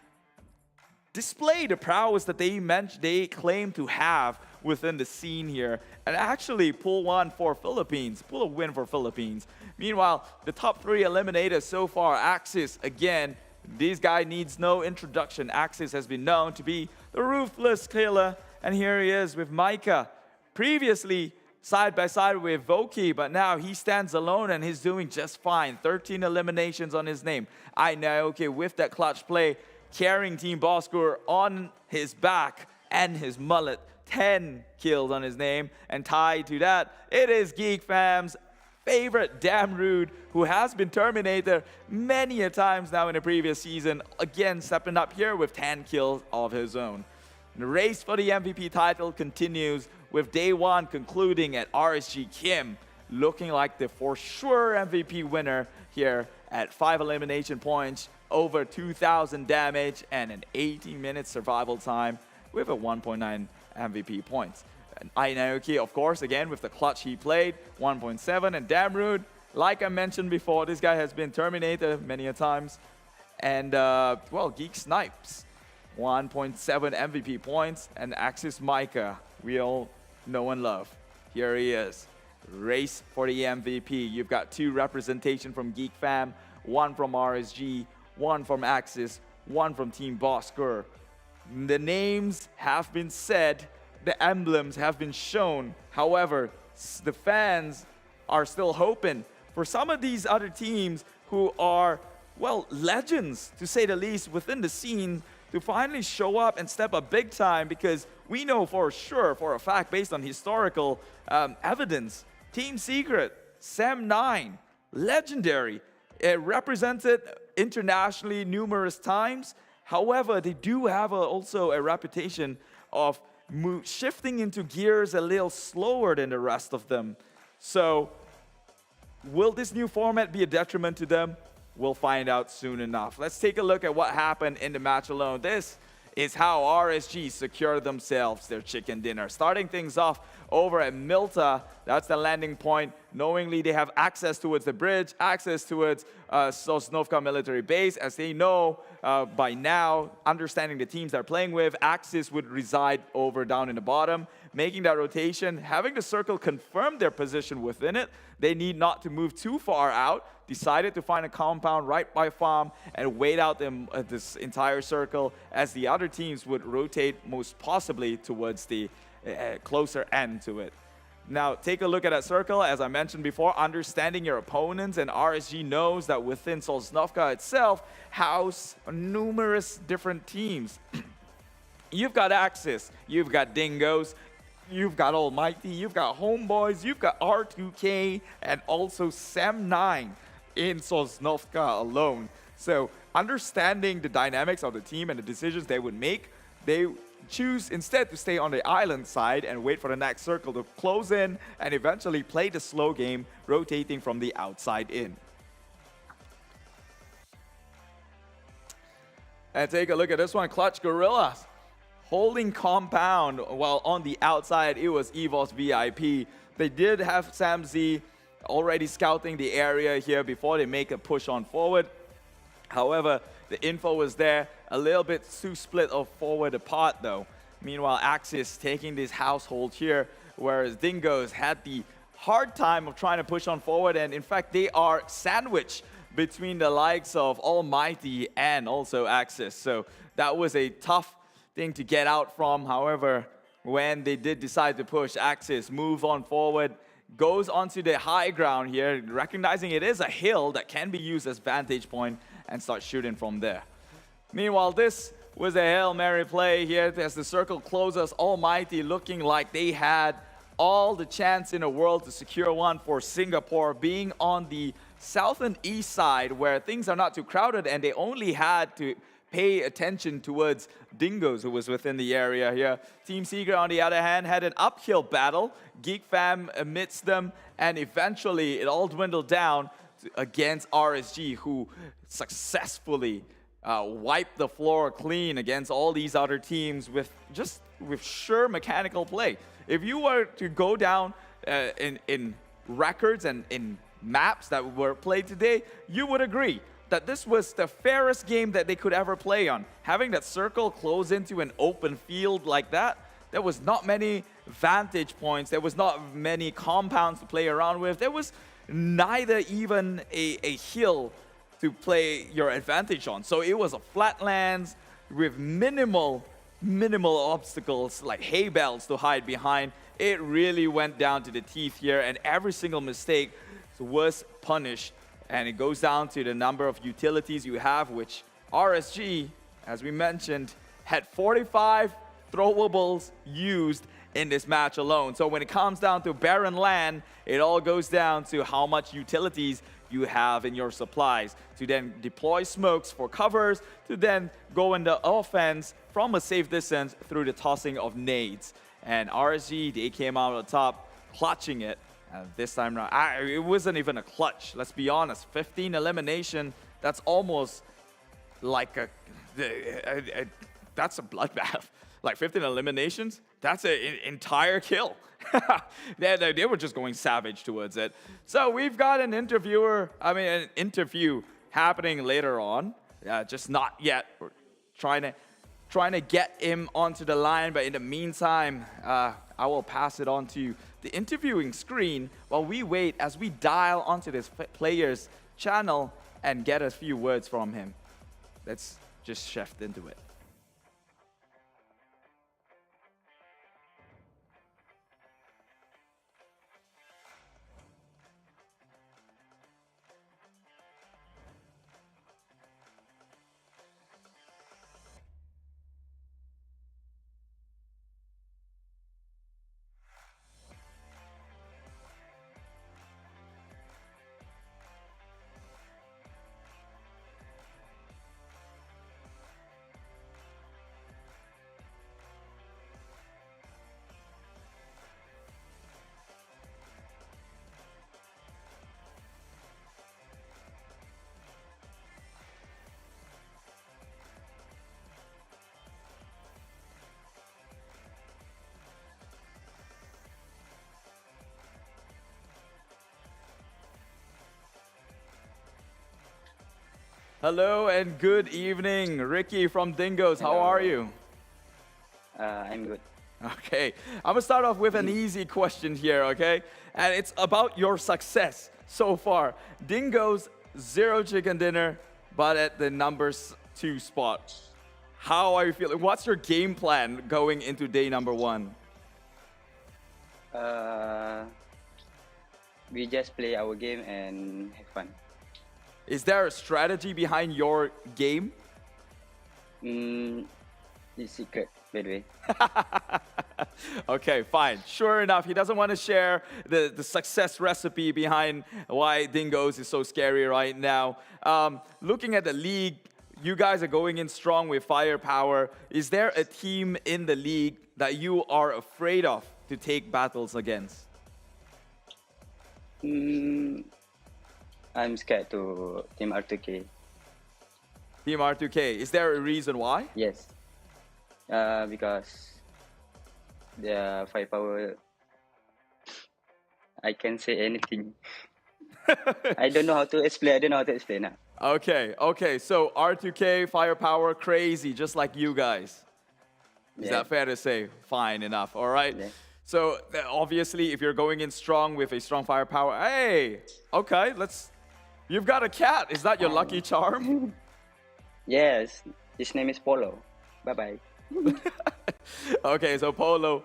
display the prowess that they claim to have within the scene here, and actually pull a win for Philippines. Meanwhile, the top 3 eliminators so far, Axis, again, this guy needs no introduction. Axis has been known to be the ruthless killer, and here he is with Micah. Previously, side by side with Voki, but now he stands alone and he's doing just fine. 13 eliminations on his name. I know, okay, with that clutch play, carrying Team Bosskur on his back and his mullet. 10 kills on his name, and tied to that, it is Geek Fam's favorite Damn Rude, who has been terminated many a times now in the previous season, again stepping up here with 10 kills of his own. The race for the MVP title continues, with day 1 concluding at RSG Kim, looking like the for sure MVP winner here at 5 elimination points, over 2,000 damage, and an 18-minute survival time with a 1.9 MVP points. And Ainaoki, of course, again with the clutch he played, 1.7, and Damn Rude, like I mentioned before, this guy has been terminated many a times. And, well, Geek Snipes, 1.7 MVP points, and Axis Micah, we all know and love. Here he is. Race for the MVP. You've got 2 representation from Geek Fam, 1 from RSG, 1 from Axis, 1 from Team Bosskur. The names have been said, the emblems have been shown. However, the fans are still hoping for some of these other teams who are, well, legends, to say the least, within the scene to finally show up and step up big time, because we know for sure, for a fact, based on historical evidence, Team Secret, Sam9, legendary, represented internationally numerous times. However, they do have also a reputation of shifting into gears a little slower than the rest of them. So, will this new format be a detriment to them? We'll find out soon enough. Let's take a look at what happened in the match alone. This is how RSG secured themselves their chicken dinner. Starting things off over at Milta, that's the landing point. Knowingly, they have access towards the bridge, access towards Sosnovka military base. As they know by now, understanding the teams they're playing with, Axis would reside over down in the bottom. Making that rotation, having the circle confirm their position within it, they need not to move too far out. Decided to find a compound right by farm and wait out this entire circle as the other teams would rotate most possibly towards the closer end to it. Now, take a look at that circle. As I mentioned before, understanding your opponents, and RSG knows that within Sosnovka itself house numerous different teams. You've got Axis, you've got Dingoz, you've got Almighty, you've got Homebois, you've got R2K, and also Sam9 in Sosnovka alone. So understanding the dynamics of the team and the decisions they would make, they choose instead to stay on the island side and wait for the next circle to close in and eventually play the slow game, rotating from the outside in. And take a look at this one, Clutch Guerrillas holding compound, while on the outside it was EVOS VIP. They did have Samzy already scouting the area here before they make a push on forward. However, the info was there, a little bit too split of forward apart though. Meanwhile, Axis taking this household here, whereas Dingoz had the hard time of trying to push on forward, and in fact they are sandwiched between the likes of Almighty and also Axis. So that was a tough thing to get out from. However, when they did decide to push, Axis move on forward, goes onto the high ground here, recognizing it is a hill that can be used as vantage point, and start shooting from there. Meanwhile, this was a Hail Mary play here as the circle closes. Almighty looking like they had all the chance in the world to secure one for Singapore, being on the south and east side where things are not too crowded, and they only had to pay attention towards Dingoz, who was within the area here. Team Seeger, on the other hand, had an uphill battle. Geek Fam amidst them, and eventually it all dwindled down against RSG, who successfully wiped the floor clean against all these other teams with sure mechanical play. If you were to go down in records and in maps that were played today, you would agree that this was the fairest game that they could ever play on. Having that circle close into an open field like that, there was not many vantage points, there was not many compounds to play around with, there was neither even a hill to play your advantage on. So it was a flatlands with minimal obstacles like hay bales to hide behind. It really went down to the teeth here, and every single mistake was punished. And it goes down to the number of utilities you have, which RSG, as we mentioned, had 45 throwables used in this match alone. So when it comes down to barren land, it all goes down to how much utilities you have in your supplies to then deploy smokes for covers, to then go into offense from a safe distance through the tossing of nades. And RSG, they came out on top, clutching it. This time around, it wasn't even a clutch, let's be honest. 15 elimination, that's almost like that's a bloodbath. Like 15 eliminations, that's an entire kill. They were just going savage towards it. So we've got an interview happening later on. Just not yet. We're trying to get him onto the line, but in the meantime, I will pass it on to the interviewing screen while we wait as we dial onto this player's channel and get a few words from him. Let's just shift into it. Hello and good evening, Ricky from Dingoz. How are you? I'm good. Okay, I'm gonna start off with an easy question here, okay? And it's about your success so far. Dingoz, 0 chicken dinner, but at the number 2 spot. How are you feeling? What's your game plan going into day number 1? We just play our game and have fun. Is there a strategy behind your game? It's secret. by the way. Okay, fine. Sure enough, he doesn't want to share the success recipe behind why Dingoz is so scary right now. Looking at the league, you guys are going in strong with firepower. Is there a team in the league that you are afraid of to take battles against? I'm scared to Team R2K. Team R2K. Is there a reason why? Yes. Because their firepower, I can't say anything. I don't know how to explain. I don't know how to explain now. Okay. So R2K, firepower, crazy, just like you guys. Is that fair to say? Fine enough. All right. Yeah. So obviously, if you're going in strong with a strong firepower, hey, okay, you've got a cat. Is that your lucky charm? Yes. His name is Polo. Bye-bye. Okay, so Polo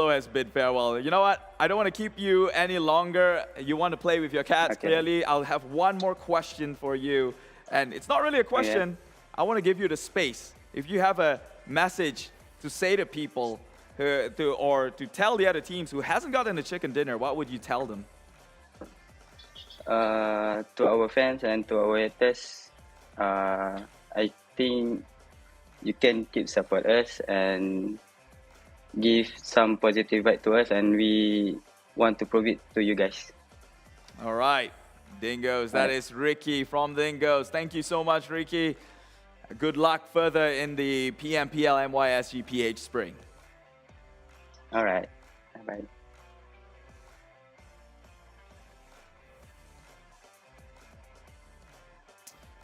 has bid farewell. You know what? I don't want to keep you any longer. You want to play with your cats, clearly. I'll have one more question for you. And it's not really a question. I want to give you the space. If you have a message to say to people or to tell the other teams who hasn't gotten a chicken dinner, what would you tell them? To our fans and to our haters, I think you can keep support us and give some positive vibe to us, and we want to prove it to you guys. All right, Dingoz. That is Ricky from Dingoz. Thank you so much, Ricky. Good luck further in the PMPL MYSGPH Spring. All right. Bye.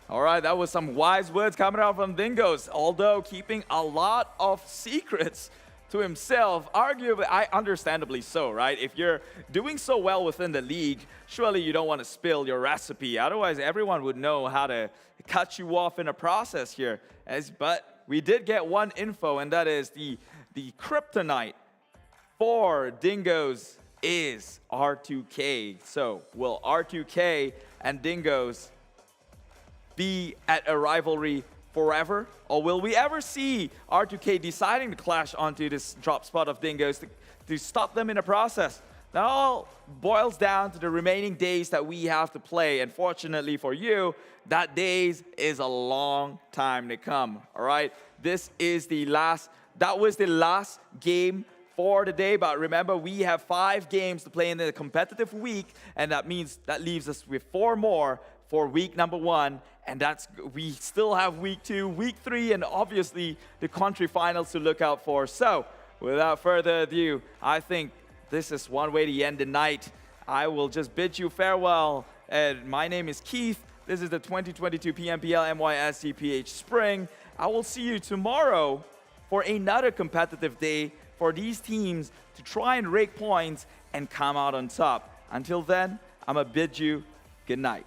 All right, that was some wise words coming out from Dingoz, although keeping a lot of secrets to himself, arguably, understandably so, right? If you're doing so well within the league, surely you don't want to spill your recipe. Otherwise, everyone would know how to cut you off in a process here. But we did get one info, and that is the kryptonite for Dingoz is R2K. So will R2K and Dingoz be at a rivalry forever? Or will we ever see R2K deciding to clash onto this drop spot of Dingoz to stop them in the process? That all boils down to the remaining days that we have to play. And fortunately for you, that days is a long time to come. All right, that was the last game for the day, but remember, we have 5 games to play in the competitive week, and that leaves us with 4 more for week number 1, and we still have week 2, week 3, and obviously the country finals to look out for. So, without further ado, I think this is one way to end the night. I will just bid you farewell. And my name is Keith. This is the 2022 PMPL MYSGPH Spring. I will see you tomorrow for another competitive day for these teams to try and rake points and come out on top. Until then, I'm going to bid you good night.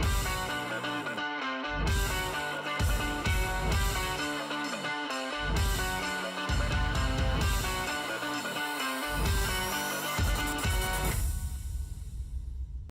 Bye.